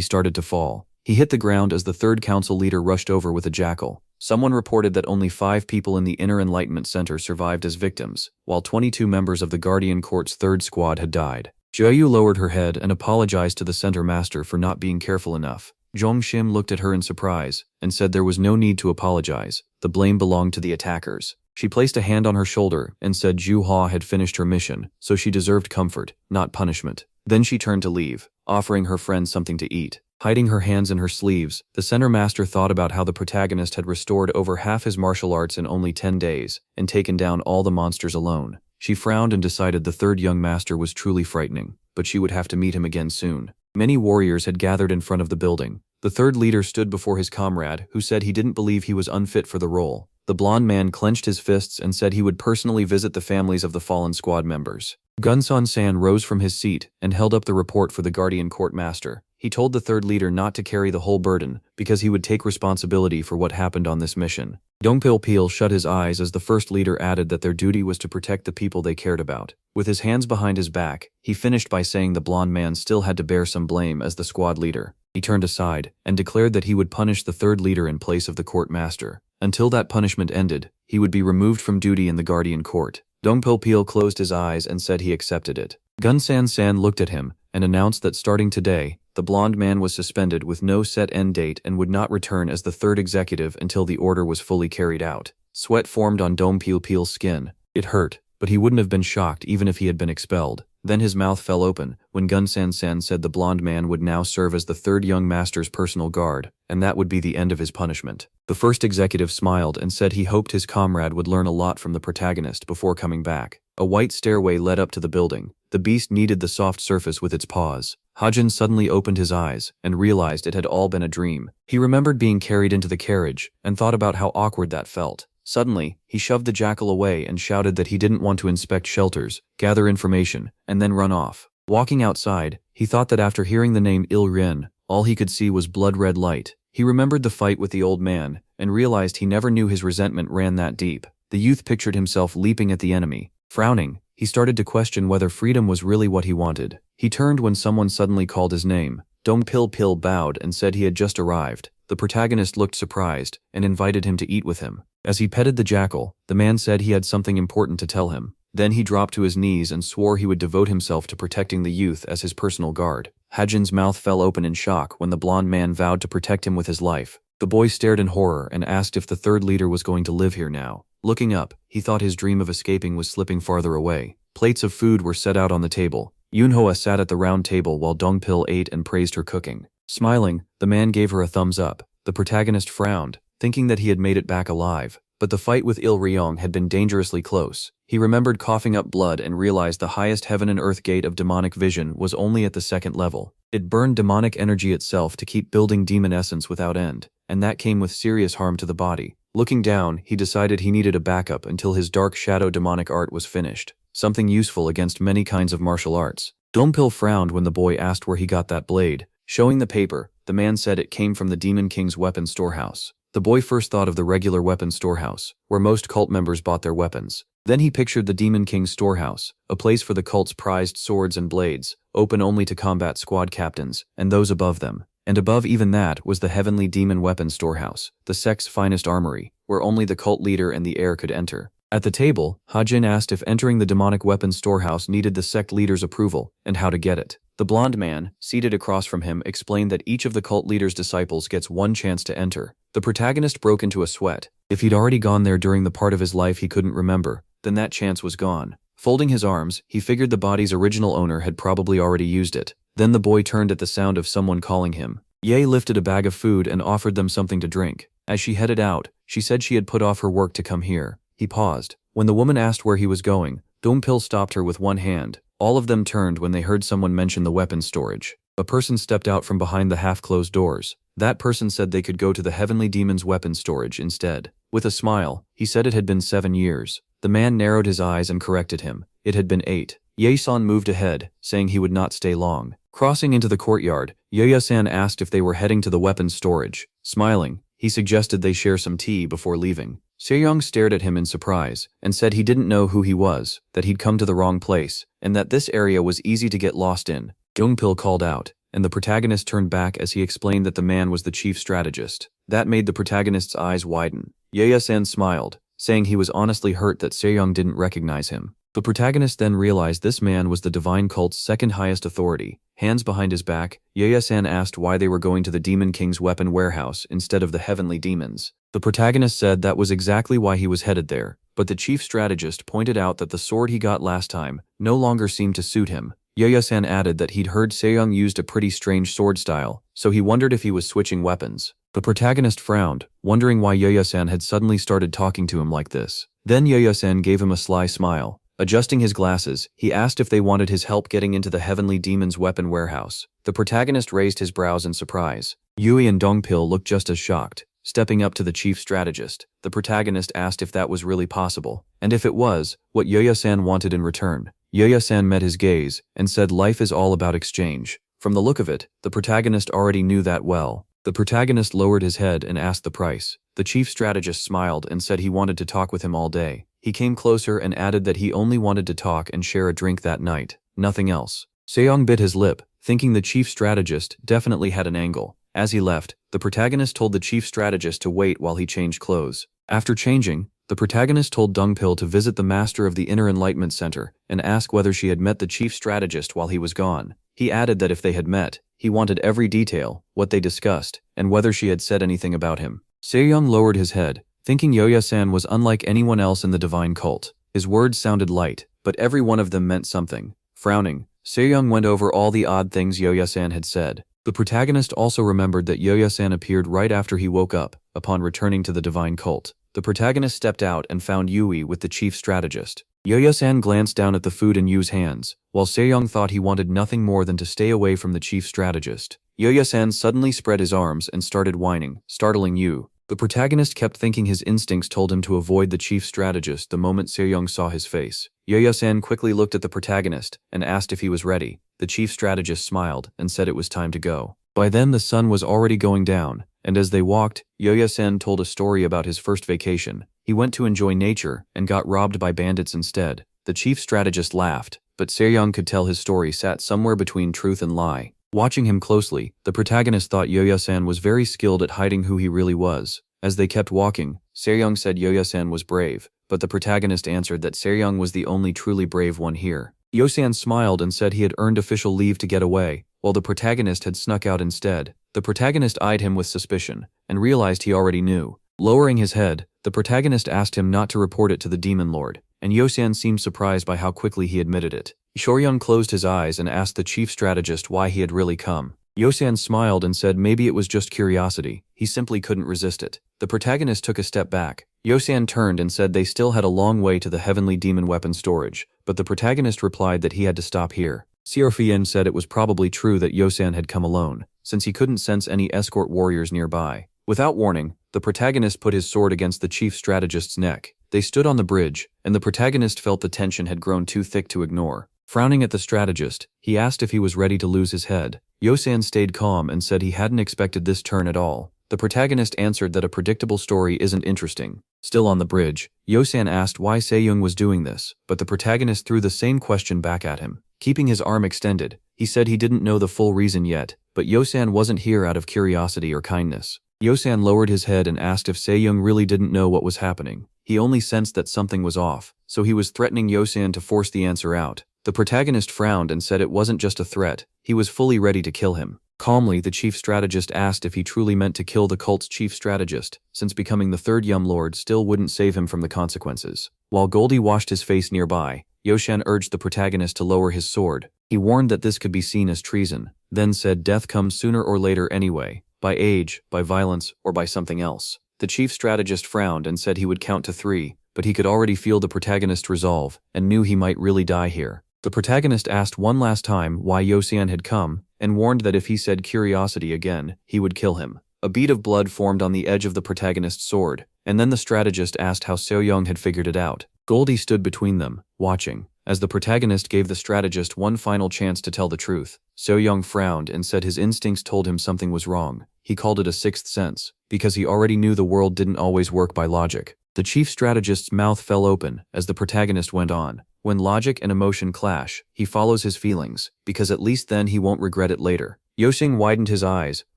started to fall. He hit the ground as the third council leader rushed over with a jackal. Someone reported that only 5 people in the Inner Enlightenment Center survived as victims, while 22 members of the Guardian Court's third squad had died. Jiayu lowered her head and apologized to the center master for not being careful enough. Zhongxim looked at her in surprise and said there was no need to apologize. The blame belonged to the attackers. She placed a hand on her shoulder and said Zhu Hua had finished her mission, so she deserved comfort, not punishment. Then she turned to leave, offering her friend something to eat. Hiding her hands in her sleeves, the center master thought about how the protagonist had restored over half his martial arts in only 10 days and taken down all the monsters alone. She frowned and decided the third young master was truly frightening, but she would have to meet him again soon. Many warriors had gathered in front of the building. The third leader stood before his comrade, who said he didn't believe he was unfit for the role. The blonde man clenched his fists and said he would personally visit the families of the fallen squad members. Gunsan-san rose from his seat and held up the report for the Guardian Court Master. He told the third leader not to carry the whole burden, because he would take responsibility for what happened on this mission. Dongpil shut his eyes as the first leader added that their duty was to protect the people they cared about. With his hands behind his back, he finished by saying the blonde man still had to bear some blame as the squad leader. He turned aside and declared that he would punish the third leader in place of the court master. Until that punishment ended, he would be removed from duty in the Guardian Court. Dongpil closed his eyes and said he accepted it. Gunsan-san looked at him and announced that starting today, the blonde man was suspended with no set end date and would not return as the third executive until the order was fully carried out. Sweat formed on Dongpil's skin. It hurt, but he wouldn't have been shocked even if he had been expelled. Then his mouth fell open when Gunsan-san said the blonde man would now serve as the third young master's personal guard, and that would be the end of his punishment. The first executive smiled and said he hoped his comrade would learn a lot from the protagonist before coming back. A white stairway led up to the building. The beast kneaded the soft surface with its paws. Hajin suddenly opened his eyes and realized it had all been a dream. He remembered being carried into the carriage and thought about how awkward that felt. Suddenly, he shoved the jackal away and shouted that he didn't want to inspect shelters, gather information, and then run off. Walking outside, he thought that after hearing the name Ilryong, all he could see was blood-red light. He remembered the fight with the old man and realized he never knew his resentment ran that deep. The youth pictured himself leaping at the enemy. Frowning, he started to question whether freedom was really what he wanted. He turned when someone suddenly called his name. Dongpil bowed and said he had just arrived. The protagonist looked surprised and invited him to eat with him. As he petted the jackal, the man said he had something important to tell him. Then he dropped to his knees and swore he would devote himself to protecting the youth as his personal guard. Hajin's mouth fell open in shock when the blonde man vowed to protect him with his life. The boy stared in horror and asked if the third leader was going to live here now. Looking up, he thought his dream of escaping was slipping farther away. Plates of food were set out on the table. Yunhua sat at the round table while Dongpil ate and praised her cooking. Smiling, the man gave her a thumbs up. The protagonist frowned, thinking that he had made it back alive. But the fight with Il Ryong had been dangerously close. He remembered coughing up blood and realized the highest heaven and earth gate of demonic vision was only at the second level. It burned demonic energy itself to keep building demon essence without end, and that came with serious harm to the body. Looking down, he decided he needed a backup until his dark shadow demonic art was finished, something useful against many kinds of martial arts. Dongpil frowned when the boy asked where he got that blade. Showing the paper, the man said it came from the Demon King's weapon storehouse. The boy first thought of the regular weapon storehouse, where most cult members bought their weapons. Then he pictured the Demon King's storehouse, a place for the cult's prized swords and blades, open only to combat squad captains, and those above them. And above even that was the Heavenly Demon Weapon Storehouse, the sect's finest armory, where only the cult leader and the heir could enter. At the table, Hajin asked if entering the demonic weapons storehouse needed the sect leader's approval, and how to get it. The blonde man, seated across from him, explained that each of the cult leader's disciples gets one chance to enter. The protagonist broke into a sweat. If he'd already gone there during the part of his life he couldn't remember, then that chance was gone. Folding his arms, he figured the body's original owner had probably already used it. Then the boy turned at the sound of someone calling him. Ye lifted a bag of food and offered them something to drink. As she headed out, she said she had put off her work to come here. He paused. When the woman asked where he was going, Dongpil stopped her with one hand. All of them turned when they heard someone mention the weapons storage. A person stepped out from behind the half-closed doors. That person said they could go to the Heavenly Demon's weapons storage instead. With a smile, he said it had been 7 years. The man narrowed his eyes and corrected him. It had been 8. Ye-san moved ahead, saying he would not stay long. Crossing into the courtyard, Ye-san asked if they were heading to the weapons storage. Smiling, he suggested they share some tea before leaving. Sejong stared at him in surprise, and said he didn't know who he was, that he'd come to the wrong place, and that this area was easy to get lost in. Dongpil called out, and the protagonist turned back as he explained that the man was the chief strategist. That made the protagonist's eyes widen. Ye-san smiled, saying he was honestly hurt that Sejong didn't recognize him. The protagonist then realized this man was the divine cult's second highest authority. Hands behind his back, Ye-san asked why they were going to the Demon King's weapon warehouse instead of the Heavenly Demons. The protagonist said that was exactly why he was headed there, but the chief strategist pointed out that the sword he got last time no longer seemed to suit him. Ye-san added that he'd heard Sejong used a pretty strange sword style, so he wondered if he was switching weapons. The protagonist frowned, wondering why Ye-san had suddenly started talking to him like this. Then Ye-san gave him a sly smile. Adjusting his glasses, he asked if they wanted his help getting into the Heavenly Demon's weapon warehouse. The protagonist raised his brows in surprise. Yui and Dongpil looked just as shocked. Stepping up to the chief strategist, the protagonist asked if that was really possible, and if it was, what Ye-san wanted in return. Ye-san met his gaze, and said life is all about exchange. From the look of it, the protagonist already knew that well. The protagonist lowered his head and asked the price. The chief strategist smiled and said he wanted to talk with him all day. He came closer and added that he only wanted to talk and share a drink that night, nothing else. Sejong bit his lip, thinking the chief strategist definitely had an angle. As he left, the protagonist told the chief strategist to wait while he changed clothes. After changing, the protagonist told Dongpil to visit the master of the Inner Enlightenment Center and ask whether she had met the chief strategist while he was gone. He added that if they had met, he wanted every detail, what they discussed, and whether she had said anything about him. Sejong lowered his head, thinking Ye-san was unlike anyone else in the divine cult. His words sounded light, but every one of them meant something. Frowning, Sejong went over all the odd things Ye-san had said. The protagonist also remembered that Ye-san appeared right after he woke up, upon returning to the divine cult. The protagonist stepped out and found Yui with the chief strategist. Ye-san glanced down at the food in Yu's hands, while Sejong thought he wanted nothing more than to stay away from the chief strategist. Ye-san suddenly spread his arms and started whining, startling Yu. The protagonist kept thinking his instincts told him to avoid the chief strategist the moment Sejong saw his face. Ye-san quickly looked at the protagonist and asked if he was ready. The chief strategist smiled and said it was time to go. By then the sun was already going down, and as they walked, Ye-san told a story about his first vacation. He went to enjoy nature and got robbed by bandits instead. The chief strategist laughed, but Sejong could tell his story sat somewhere between truth and lie. Watching him closely, the protagonist thought Ye-san was very skilled at hiding who he really was. As they kept walking, Sejong said Ye-san was brave, but the protagonist answered that Sejong was the only truly brave one here. Ye-san smiled and said he had earned official leave to get away, while the protagonist had snuck out instead. The protagonist eyed him with suspicion, and realized he already knew. Lowering his head, the protagonist asked him not to report it to the Demon Lord, and Ye-san seemed surprised by how quickly he admitted it. Shoryung closed his eyes and asked the chief strategist why he had really come. Ye-san smiled and said maybe it was just curiosity, he simply couldn't resist it. The protagonist took a step back. Yosan turned and said they still had a long way to the heavenly demon weapon storage, but the protagonist replied that he had to stop here. Xiaofian said it was probably true that Yosan had come alone, since he couldn't sense any escort warriors nearby. Without warning, the protagonist put his sword against the chief strategist's neck. They stood on the bridge, and the protagonist felt the tension had grown too thick to ignore. Frowning at the strategist, he asked if he was ready to lose his head. Yosan stayed calm and said he hadn't expected this turn at all. The protagonist answered that a predictable story isn't interesting. Still on the bridge, Yosan asked why Sejong was doing this, but the protagonist threw the same question back at him. Keeping his arm extended, he said he didn't know the full reason yet, but Yosan wasn't here out of curiosity or kindness. Yosan lowered his head and asked if Sejong really didn't know what was happening. He only sensed that something was off, so he was threatening Yosan to force the answer out. The protagonist frowned and said it wasn't just a threat, he was fully ready to kill him. Calmly, the chief strategist asked if he truly meant to kill the cult's chief strategist, since becoming the third Yum Lord still wouldn't save him from the consequences. While Goldie washed his face nearby, Yosan urged the protagonist to lower his sword. He warned that this could be seen as treason, then said death comes sooner or later anyway, by age, by violence, or by something else. The chief strategist frowned and said he would count to 3, but he could already feel the protagonist's resolve, and knew he might really die here. The protagonist asked one last time why Yosan had come, and warned that if he said curiosity again, he would kill him. A bead of blood formed on the edge of the protagonist's sword, and then the strategist asked how Seo-young had figured it out. Goldie stood between them, watching, as the protagonist gave the strategist one final chance to tell the truth. Seo-young frowned and said his instincts told him something was wrong. He called it a sixth sense, because he already knew the world didn't always work by logic. The chief strategist's mouth fell open as the protagonist went on. When logic and emotion clash, he follows his feelings, because at least then he won't regret it later. Yosing widened his eyes,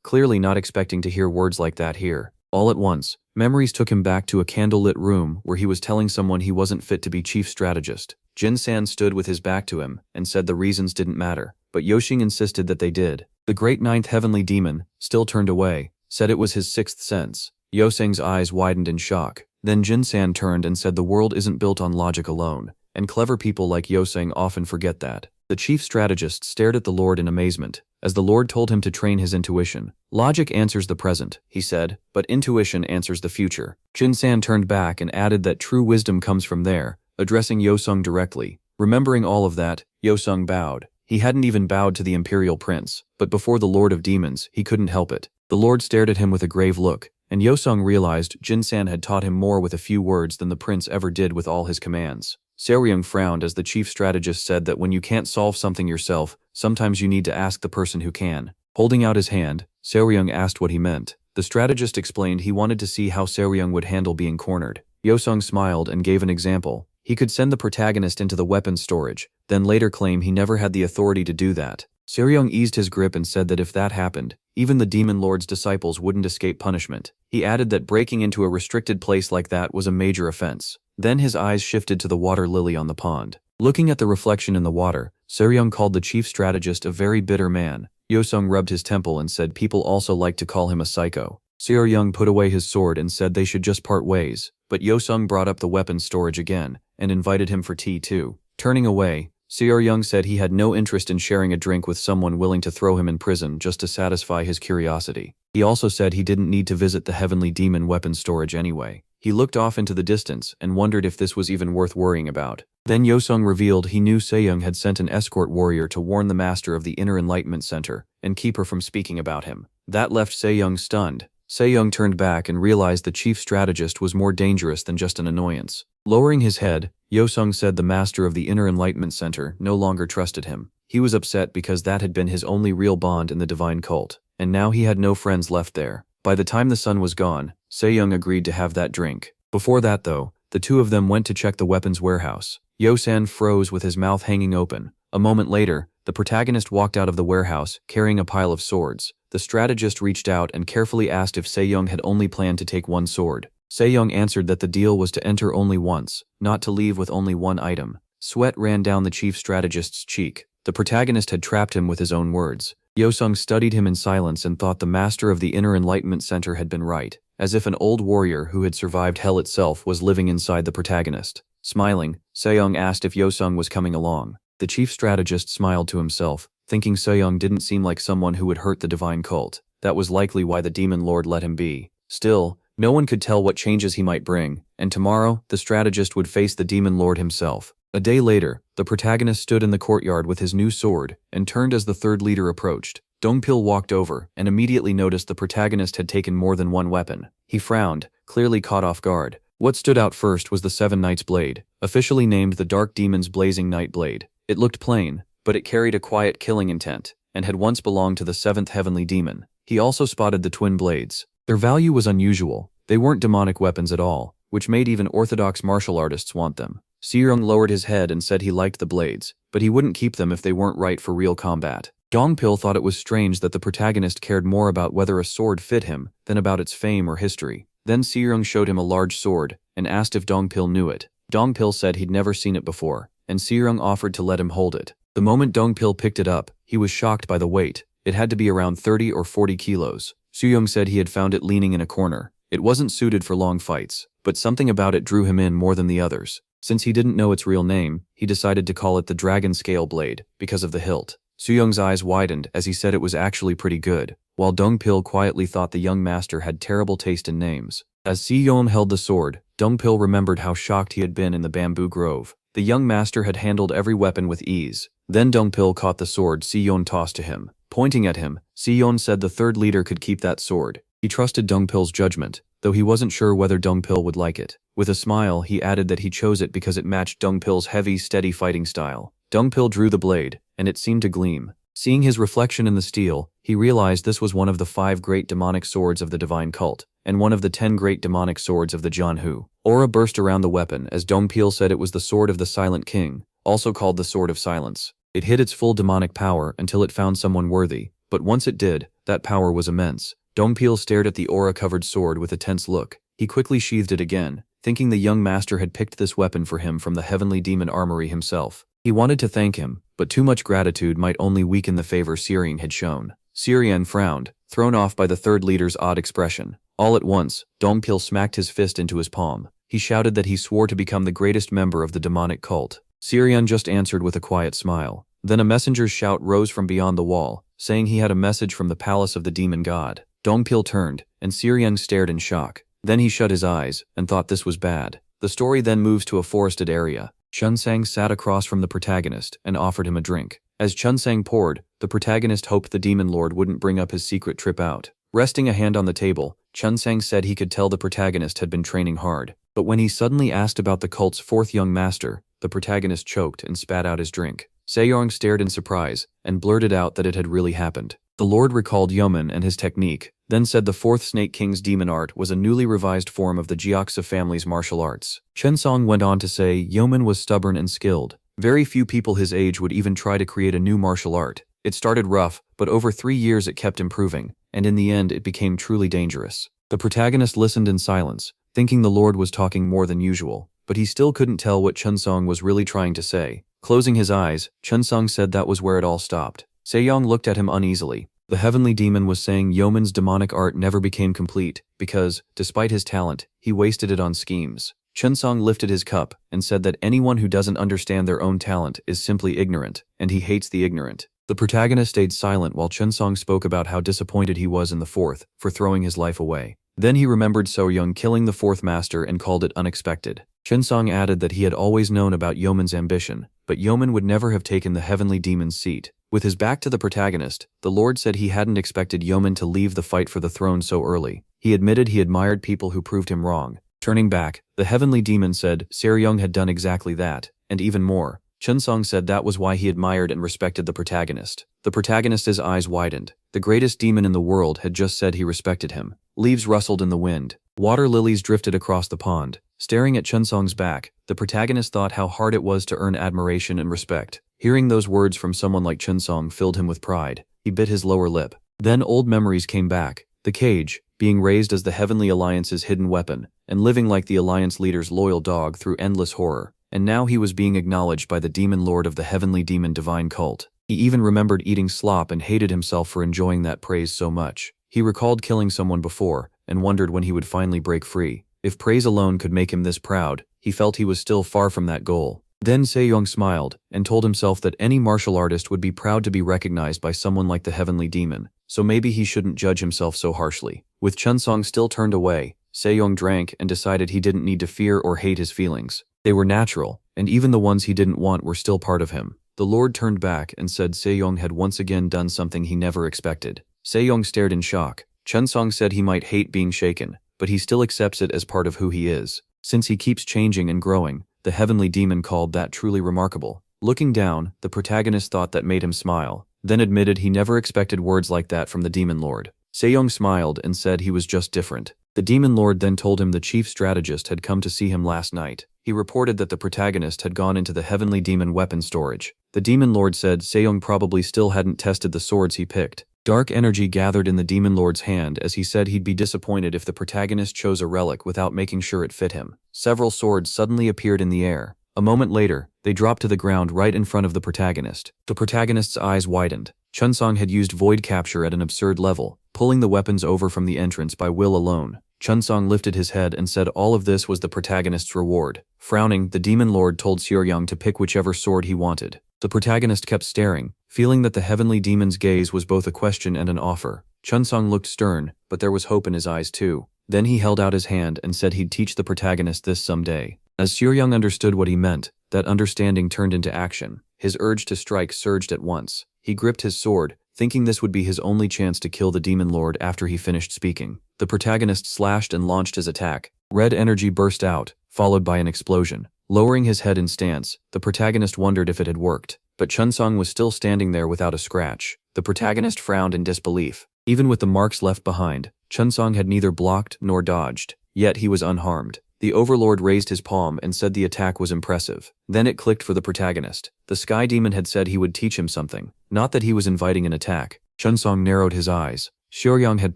clearly not expecting to hear words like that here. All at once, memories took him back to a candlelit room where he was telling someone he wasn't fit to be chief strategist. Jin-san stood with his back to him and said the reasons didn't matter, but Yoshing insisted that they did. The great ninth heavenly demon, still turned away, said it was his sixth sense. Yoseng's eyes widened in shock. Then Jin-san turned and said the world isn't built on logic alone, and clever people like Yoseng often forget that. The chief strategist stared at the Lord in amazement, as the Lord told him to train his intuition. Logic answers the present, he said, but intuition answers the future. Jin-san turned back and added that true wisdom comes from there, addressing Yosung directly. Remembering all of that, Yosung bowed. He hadn't even bowed to the imperial prince, but before the Lord of Demons, he couldn't help it. The Lord stared at him with a grave look, and Yosung realized Jin-san had taught him more with a few words than the prince ever did with all his commands. Seoryung frowned as the chief strategist said that when you can't solve something yourself, sometimes you need to ask the person who can. Holding out his hand, Seoryung asked what he meant. The strategist explained he wanted to see how Seoryung would handle being cornered. Yosung smiled and gave an example. He could send the protagonist into the weapons storage, then later claim he never had the authority to do that. Seoryung eased his grip and said that if that happened, even the Demon Lord's disciples wouldn't escape punishment. He added that breaking into a restricted place like that was a major offense. Then his eyes shifted to the water lily on the pond. Looking at the reflection in the water, Seoryung called the chief strategist a very bitter man. Yosung rubbed his temple and said people also like to call him a psycho. Seoryung put away his sword and said they should just part ways, but Yosung brought up the weapons storage again, and invited him for tea too. Turning away, Seoryung said he had no interest in sharing a drink with someone willing to throw him in prison just to satisfy his curiosity. He also said he didn't need to visit the heavenly demon weapons storage anyway. He looked off into the distance and wondered if this was even worth worrying about. Then Yosung revealed he knew Seoryung had sent an escort warrior to warn the master of the Inner Enlightenment Center and keep her from speaking about him. That left Seoryung stunned. Seoryung turned back and realized the chief strategist was more dangerous than just an annoyance. Lowering his head, Yosung said the master of the Inner Enlightenment Center no longer trusted him. He was upset because that had been his only real bond in the divine cult, and now he had no friends left there. By the time the sun was gone, Seoryung agreed to have that drink. Before that though, the two of them went to check the weapons warehouse. Yosan froze with his mouth hanging open. A moment later, the protagonist walked out of the warehouse, carrying a pile of swords. The strategist reached out and carefully asked if Seoryung had only planned to take one sword. Seoryung answered that the deal was to enter only once, not to leave with only one item. Sweat ran down the chief strategist's cheek. The protagonist had trapped him with his own words. Yosung studied him in silence and thought the master of the Inner Enlightenment Center had been right, as if an old warrior who had survived hell itself was living inside the protagonist. Smiling, Seoryung asked if Yosung was coming along. The chief strategist smiled to himself, thinking Seoryung didn't seem like someone who would hurt the divine cult. That was likely why the demon lord let him be. Still, No one could tell what changes he might bring, and tomorrow, the strategist would face the demon lord himself. A day later, the protagonist stood in the courtyard with his new sword, and turned as the third leader approached. Dongpil walked over, and immediately noticed the protagonist had taken more than one weapon. He frowned, clearly caught off guard. What stood out first was the Seven Knights blade, officially named the Dark Demon's Blazing Night Blade. It looked plain, but it carried a quiet killing intent, and had once belonged to the seventh heavenly demon. He also spotted the twin blades. Their value was unusual. They weren't demonic weapons at all, which made even orthodox martial artists want them. Seorong lowered his head and said he liked the blades, but he wouldn't keep them if they weren't right for real combat. Dongpil thought it was strange that the protagonist cared more about whether a sword fit him than about its fame or history. Then Seorong showed him a large sword, and asked if Dongpil knew it. Dongpil said he'd never seen it before, and Seorong offered to let him hold it. The moment Dongpil picked it up, he was shocked by the weight. It had to be around 30 or 40 kilos. Seorong said he had found it leaning in a corner. It wasn't suited for long fights, but something about it drew him in more than the others. Since he didn't know its real name, he decided to call it the Dragon Scale Blade, because of the hilt. Seorong's eyes widened as he said it was actually pretty good, while Dongpil quietly thought the young master had terrible taste in names. As Seorong held the sword, Dongpil remembered how shocked he had been in the bamboo grove. The young master had handled every weapon with ease. Then Dongpil caught the sword Seorong tossed to him. Pointing at him, Seorong said the third leader could keep that sword. He trusted Dongpil's judgment, though he wasn't sure whether Dongpil would like it. With a smile, he added that he chose it because it matched Dongpil's heavy, steady fighting style. Dongpil drew the blade, and it seemed to gleam. Seeing his reflection in the steel, he realized this was one of the 5 great demonic swords of the divine cult, and one of the 10 great demonic swords of the Jianhu. Aura burst around the weapon as Dongpil said it was the sword of the Silent King, also called the Sword of Silence. It hid its full demonic power until it found someone worthy, but once it did, that power was immense. Dongpil stared at the aura-covered sword with a tense look. He quickly sheathed it again, thinking the young master had picked this weapon for him from the heavenly demon armory himself. He wanted to thank him, but too much gratitude might only weaken the favor Seorong had shown. Seorong frowned, thrown off by the third leader's odd expression. All at once, Dongpil smacked his fist into his palm. He shouted that he swore to become the greatest member of the demonic cult. Seorong just answered with a quiet smile. Then a messenger's shout rose from beyond the wall, saying he had a message from the palace of the demon god. Dongpil turned, and Seorong stared in shock. Then he shut his eyes, and thought this was bad. The story then moves to a forested area. Chunsang sat across from the protagonist and offered him a drink. As Chunsang poured, the protagonist hoped the demon lord wouldn't bring up his secret trip out. Resting a hand on the table, Chunsang said he could tell the protagonist had been training hard. But when he suddenly asked about the cult's 4th young master, the protagonist choked and spat out his drink. Seorong stared in surprise, and blurted out that it had really happened. The lord recalled Yeoman and his technique, then said the 4th Snake King's demon art was a newly revised form of the Jiaxia family's martial arts. Chunsang went on to say Yeoman was stubborn and skilled. Very few people his age would even try to create a new martial art. It started rough, but over 3 years it kept improving, and in the end it became truly dangerous. The protagonist listened in silence, thinking the lord was talking more than usual, but he still couldn't tell what Chunsang was really trying to say. Closing his eyes, Chunsang said that was where it all stopped. Seorong looked at him uneasily. The heavenly demon was saying Yeoman's demonic art never became complete because, despite his talent, he wasted it on schemes. Chunsang lifted his cup and said that anyone who doesn't understand their own talent is simply ignorant, and he hates the ignorant. The protagonist stayed silent while Chunsang spoke about how disappointed he was in the 4th for throwing his life away. Then he remembered Seorong killing the 4th master and called it unexpected. Chunsang added that he had always known about Yeoman's ambition, but Yeoman would never have taken the heavenly demon's seat. With his back to the protagonist, the lord said he hadn't expected Yeoman to leave the fight for the throne so early. He admitted he admired people who proved him wrong. Turning back, the heavenly demon said Seorong had done exactly that, and even more. Chunsang said that was why he admired and respected the protagonist. The protagonist's eyes widened. The greatest demon in the world had just said he respected him. Leaves rustled in the wind. Water lilies drifted across the pond. Staring at Chunsang's back, the protagonist thought how hard it was to earn admiration and respect. Hearing those words from someone like Chunsang filled him with pride. He bit his lower lip. Then old memories came back. The cage, being raised as the Heavenly Alliance's hidden weapon, and living like the Alliance leader's loyal dog through endless horror. And now he was being acknowledged by the demon lord of the heavenly demon divine cult. He even remembered eating slop and hated himself for enjoying that praise so much. He recalled killing someone before, and wondered when he would finally break free. If praise alone could make him this proud, he felt he was still far from that goal. Then Seorong smiled, and told himself that any martial artist would be proud to be recognized by someone like the heavenly demon, so maybe he shouldn't judge himself so harshly. With Chunsang still turned away, Sejong drank and decided he didn't need to fear or hate his feelings. They were natural, and even the ones he didn't want were still part of him. The Lord turned back and said Sejong had once again done something he never expected. Sejong stared in shock. Chunsong said he might hate being shaken, but he still accepts it as part of who he is. Since he keeps changing and growing, the heavenly demon called that truly remarkable. Looking down, the protagonist thought that made him smile, then admitted he never expected words like that from the demon lord. Sejong smiled and said he was just different. The demon lord then told him the chief strategist had come to see him last night. He reported that the protagonist had gone into the heavenly demon weapon storage. The demon lord said Sejong probably still hadn't tested the swords he picked. Dark energy gathered in the demon lord's hand as he said he'd be disappointed if the protagonist chose a relic without making sure it fit him. Several swords suddenly appeared in the air. A moment later, they dropped to the ground right in front of the protagonist. The protagonist's eyes widened. Chunsong had used void capture at an absurd level, pulling the weapons over from the entrance by will alone. Chunsong lifted his head and said all of this was the protagonist's reward. Frowning, the demon lord told Seoryang to pick whichever sword he wanted. The protagonist kept staring, feeling that the heavenly demon's gaze was both a question and an offer. Chunsong looked stern, but there was hope in his eyes too. Then he held out his hand and said he'd teach the protagonist this someday. As Seoryang understood what he meant, that understanding turned into action. His urge to strike surged at once. He gripped his sword, thinking this would be his only chance to kill the demon lord after he finished speaking. The protagonist slashed and launched his attack. Red energy burst out, followed by an explosion. Lowering his head in stance, the protagonist wondered if it had worked. But Chunsong was still standing there without a scratch. The protagonist frowned in disbelief. Even with the marks left behind, Chunsong had neither blocked nor dodged. Yet he was unharmed. The overlord raised his palm and said the attack was impressive. Then it clicked for the protagonist. The sky demon had said he would teach him something, not that he was inviting an attack. Chunsong narrowed his eyes. Seoryang had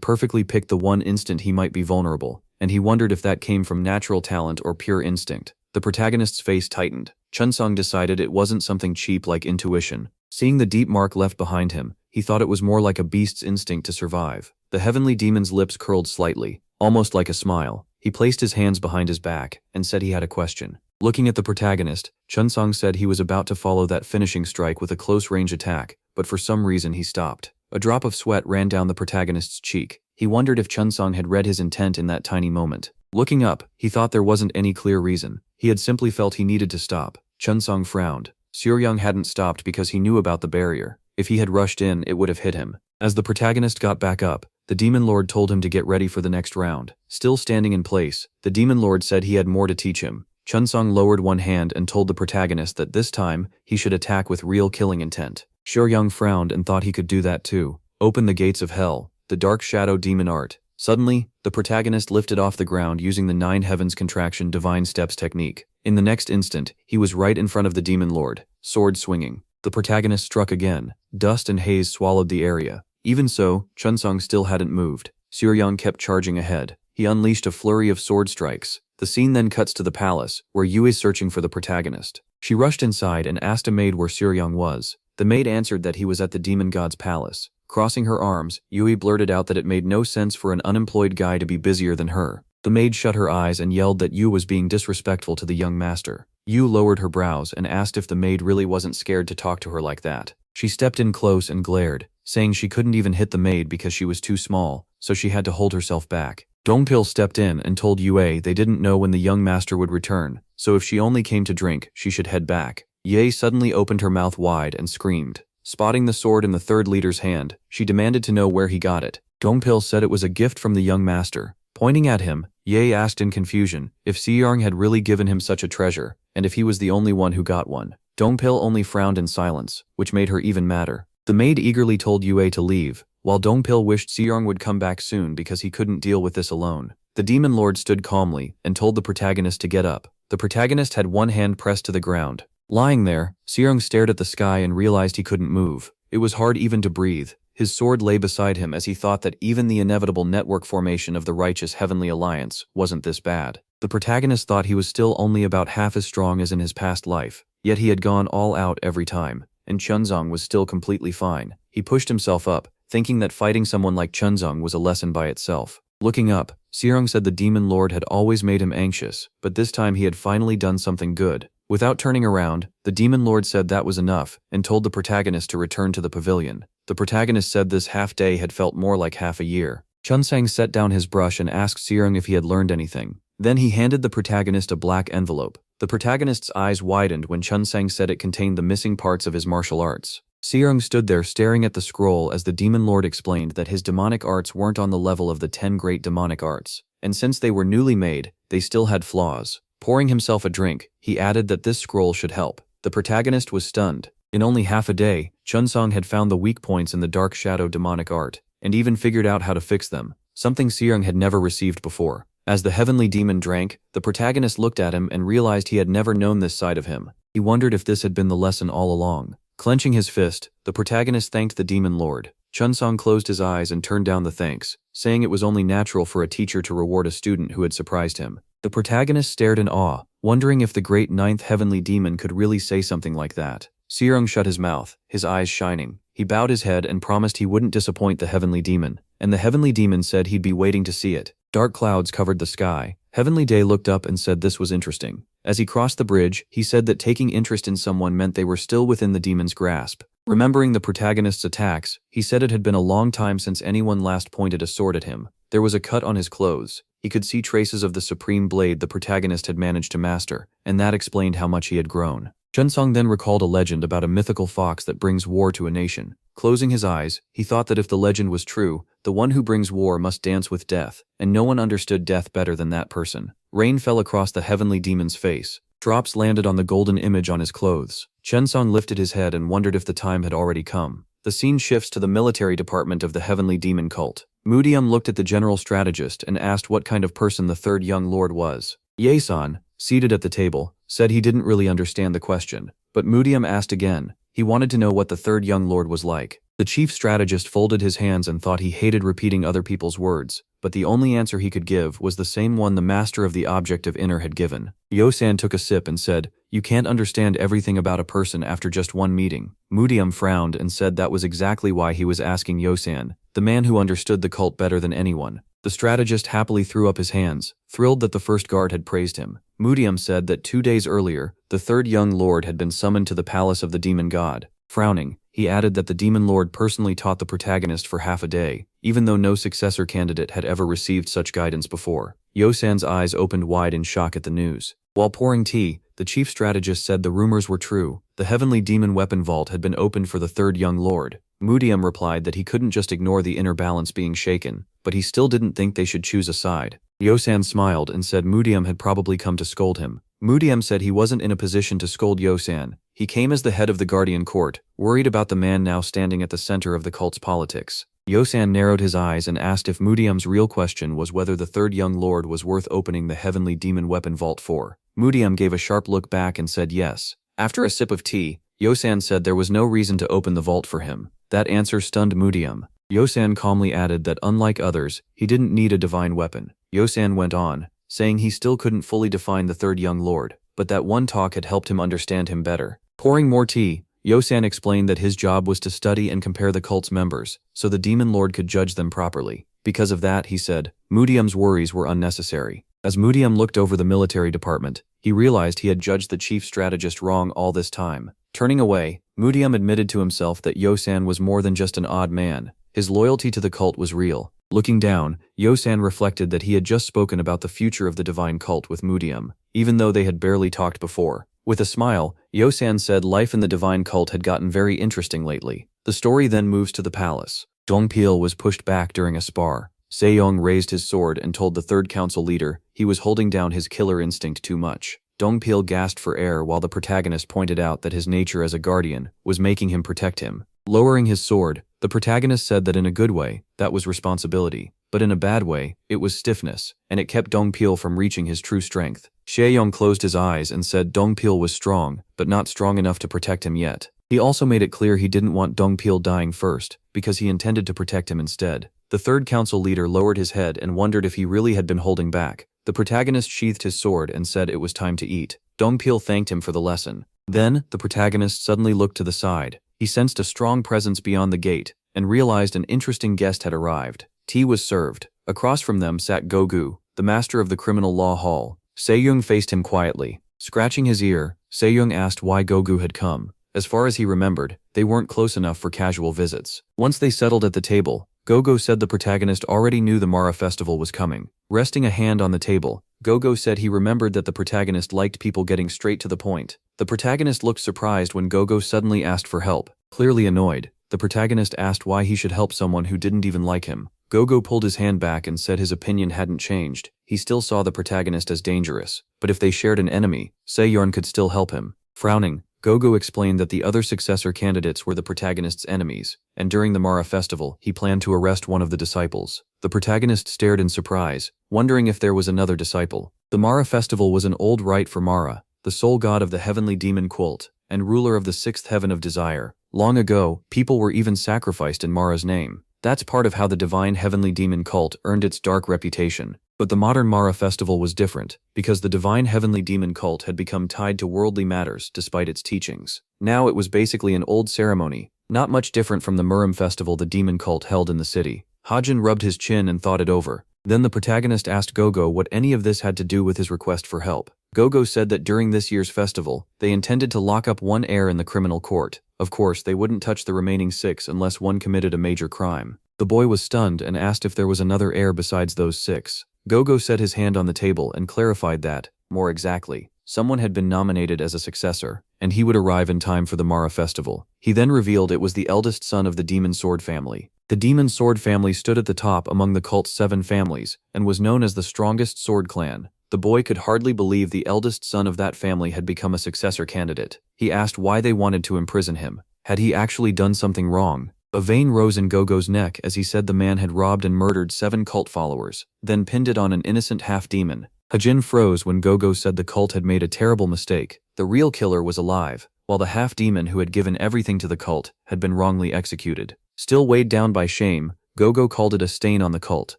perfectly picked the one instant he might be vulnerable, and he wondered if that came from natural talent or pure instinct. The protagonist's face tightened. Chunsong decided it wasn't something cheap like intuition. Seeing the deep mark left behind him, he thought it was more like a beast's instinct to survive. The heavenly demon's lips curled slightly, almost like a smile. He placed his hands behind his back and said he had a question. Looking at the protagonist, Chunsong said he was about to follow that finishing strike with a close-range attack, but for some reason he stopped. A drop of sweat ran down the protagonist's cheek. He wondered if Chunsong had read his intent in that tiny moment. Looking up, he thought there wasn't any clear reason. He had simply felt he needed to stop. Chunsong frowned. Seoryang hadn't stopped because he knew about the barrier. If he had rushed in, it would have hit him. As the protagonist got back up, the demon lord told him to get ready for the next round. Still standing in place, the demon lord said he had more to teach him. Chunsong lowered one hand and told the protagonist that this time, he should attack with real killing intent. Seoryang frowned and thought he could do that too. Open the gates of hell, the dark shadow demon art. Suddenly, the protagonist lifted off the ground using the 9 heavens contraction divine steps technique. In the next instant, he was right in front of the demon lord, sword swinging. The protagonist struck again. Dust and haze swallowed the area. Even so, Chunsong still hadn't moved. Seoryang kept charging ahead. He unleashed a flurry of sword strikes. The scene then cuts to the palace, where Yue is searching for the protagonist. She rushed inside and asked a maid where Seoryang was. The maid answered that he was at the demon god's palace. Crossing her arms, Yue blurted out that it made no sense for an unemployed guy to be busier than her. The maid shut her eyes and yelled that Yue was being disrespectful to the young master. Yue lowered her brows and asked if the maid really wasn't scared to talk to her like that. She stepped in close and glared, saying she couldn't even hit the maid because she was too small, so she had to hold herself back. Dongpil stepped in and told Yue they didn't know when the young master would return, so if she only came to drink, she should head back. Ye suddenly opened her mouth wide and screamed. Spotting the sword in the third leader's hand, she demanded to know where he got it. Dongpil said it was a gift from the young master. Pointing at him, Ye asked in confusion if Seoryang had really given him such a treasure, and if he was the only one who got one. Dongpil only frowned in silence, which made her even madder. The maid eagerly told Yue to leave, while Dongpil wished Seoryang would come back soon because he couldn't deal with this alone. The demon lord stood calmly and told the protagonist to get up. The protagonist had one hand pressed to the ground. Lying there, Seoryang stared at the sky and realized he couldn't move. It was hard even to breathe. His sword lay beside him as he thought that even the inevitable network formation of the righteous heavenly alliance wasn't this bad. The protagonist thought he was still only about half as strong as in his past life, yet he had gone all out every time, and Chunzong was still completely fine. He pushed himself up, thinking that fighting someone like Chunzong was a lesson by itself. Looking up, Seoryang said the demon lord had always made him anxious, but this time he had finally done something good. Without turning around, the demon lord said that was enough and told the protagonist to return to the pavilion. The protagonist said this half day had felt more like half a year. Chunsang set down his brush and asked Seung if he had learned anything. Then he handed the protagonist a black envelope. The protagonist's eyes widened when Chunsang said it contained the missing parts of his martial arts. Seung stood there staring at the scroll as the demon lord explained that his demonic arts weren't on the level of the 10 great demonic arts, and since they were newly made, they still had flaws. Pouring himself a drink, he added that this scroll should help. The protagonist was stunned. In only half a day, Chunsang had found the weak points in the dark shadow demonic art, and even figured out how to fix them, something Seung had never received before. As the heavenly demon drank, the protagonist looked at him and realized he had never known this side of him. He wondered if this had been the lesson all along. Clenching his fist, the protagonist thanked the demon lord. Chunsang closed his eyes and turned down the thanks, saying it was only natural for a teacher to reward a student who had surprised him. The protagonist stared in awe, wondering if the great ninth heavenly demon could really say something like that. Seung shut his mouth, his eyes shining. He bowed his head and promised he wouldn't disappoint the heavenly demon, and the heavenly demon said he'd be waiting to see it. Dark clouds covered the sky. Heavenly Day looked up and said this was interesting. As he crossed the bridge, he said that taking interest in someone meant they were still within the demon's grasp. Remembering the protagonist's attacks, he said it had been a long time since anyone last pointed a sword at him. There was a cut on his clothes. He could see traces of the supreme blade the protagonist had managed to master, and that explained how much he had grown. Chunsang then recalled a legend about a mythical fox that brings war to a nation. Closing his eyes, he thought that if the legend was true, the one who brings war must dance with death, and no one understood death better than that person. Rain fell across the heavenly demon's face. Drops landed on the golden image on his clothes. Chunsang lifted his head and wondered if the time had already come. The scene shifts to the military department of the heavenly demon cult. Mudium looked at the general strategist and asked what kind of person the third young lord was. Ye-san, seated at the table, said he didn't really understand the question, but Mudium asked again. He wanted to know what the third young lord was like. The chief strategist folded his hands and thought he hated repeating other people's words, but the only answer he could give was the same one the master of the object of inner had given. Yo-san took a sip and said, "You can't understand everything about a person after just one meeting." Mudium frowned and said that was exactly why he was asking Yo-san, the man who understood the cult better than anyone. The strategist happily threw up his hands, thrilled that the first guard had praised him. Mudium said that 2 days earlier, the third young lord had been summoned to the palace of the demon god. Frowning, he added that the demon lord personally taught the protagonist for half a day, even though no successor candidate had ever received such guidance before. Yo-san's eyes opened wide in shock at the news. While pouring tea, the chief strategist said the rumors were true. The heavenly demon weapon vault had been opened for the third young lord. Mudium replied that he couldn't just ignore the inner balance being shaken, but he still didn't think they should choose a side. Yo-san smiled and said Mudium had probably come to scold him. Mudium said he wasn't in a position to scold Yo-san. He came as the head of the guardian court, worried about the man now standing at the center of the cult's politics. Yo-san narrowed his eyes and asked if Mudium's real question was whether the third young lord was worth opening the heavenly demon weapon vault for. Mudium gave a sharp look back and said yes. After a sip of tea, Yo-san said there was no reason to open the vault for him. That answer stunned Mudium. Yo-san calmly added that unlike others, he didn't need a divine weapon. Yo-san went on, saying he still couldn't fully define the third young lord, but that one talk had helped him understand him better. Pouring more tea, Yo-san explained that his job was to study and compare the cult's members, so the demon lord could judge them properly. Because of that, he said, Mudium's worries were unnecessary. As Mudium looked over the military department, he realized he had judged the chief strategist wrong all this time. Turning away, Mudium admitted to himself that Yo-san was more than just an odd man. His loyalty to the cult was real. Looking down, Yo-san reflected that he had just spoken about the future of the divine cult with Mudium, even though they had barely talked before. With a smile, Yo-san said life in the divine cult had gotten very interesting lately. The story then moves to the palace. Dongpil was pushed back during a spar. Sejong raised his sword and told the third council leader he was holding down his killer instinct too much. Dongpil gasped for air while the protagonist pointed out that his nature as a guardian was making him protect him. Lowering his sword, the protagonist said that in a good way, that was responsibility, but in a bad way, it was stiffness, and it kept Dongpil from reaching his true strength. Sejong closed his eyes and said Dongpil was strong, but not strong enough to protect him yet. He also made it clear he didn't want Dongpil dying first, because he intended to protect him instead. The third council leader lowered his head and wondered if he really had been holding back. The protagonist sheathed his sword and said it was time to eat. Dongpil thanked him for the lesson. Then, the protagonist suddenly looked to the side. He sensed a strong presence beyond the gate, and realized an interesting guest had arrived. Tea was served. Across from them sat Gogu, the master of the criminal law hall. Sejong faced him quietly. Scratching his ear, Sejong asked why Gogu had come. As far as he remembered, they weren't close enough for casual visits. Once they settled at the table, Gogo said the protagonist already knew the Mara festival was coming. Resting a hand on the table, Gogo said he remembered that the protagonist liked people getting straight to the point. The protagonist looked surprised when Gogo suddenly asked for help. Clearly annoyed, the protagonist asked why he should help someone who didn't even like him. Gogo pulled his hand back and said his opinion hadn't changed. He still saw the protagonist as dangerous, but if they shared an enemy, Seyeon could still help him. Frowning, Gogo explained that the other successor candidates were the protagonist's enemies, and during the Mara festival, he planned to arrest one of the disciples. The protagonist stared in surprise, wondering if there was another disciple. The Mara festival was an old rite for Mara, the sole god of the heavenly demon cult, and ruler of the sixth heaven of desire. Long ago, people were even sacrificed in Mara's name. That's part of how the divine heavenly demon cult earned its dark reputation. But the modern Mara festival was different, because the divine heavenly demon cult had become tied to worldly matters despite its teachings. Now it was basically an old ceremony, not much different from the Murim festival the demon cult held in the city. Hajin rubbed his chin and thought it over. Then the protagonist asked Gogo what any of this had to do with his request for help. Gogo said that during this year's festival, they intended to lock up one heir in the criminal court. Of course, they wouldn't touch the remaining 6 unless one committed a major crime. The boy was stunned and asked if there was another heir besides those 6. Gogo set his hand on the table and clarified that, more exactly, someone had been nominated as a successor, and he would arrive in time for the Mara festival. He then revealed it was the eldest son of the Demon Sword family. The Demon Sword family stood at the top among the cult's 7 families, and was known as the strongest sword clan. The boy could hardly believe the eldest son of that family had become a successor candidate. He asked why they wanted to imprison him. Had he actually done something wrong? A vein rose in Gogo's neck as he said the man had robbed and murdered 7 cult followers, then pinned it on an innocent half-demon. Hajin froze when Gogo said the cult had made a terrible mistake. The real killer was alive, while the half-demon who had given everything to the cult had been wrongly executed. Still weighed down by shame, Gogo called it a stain on the cult.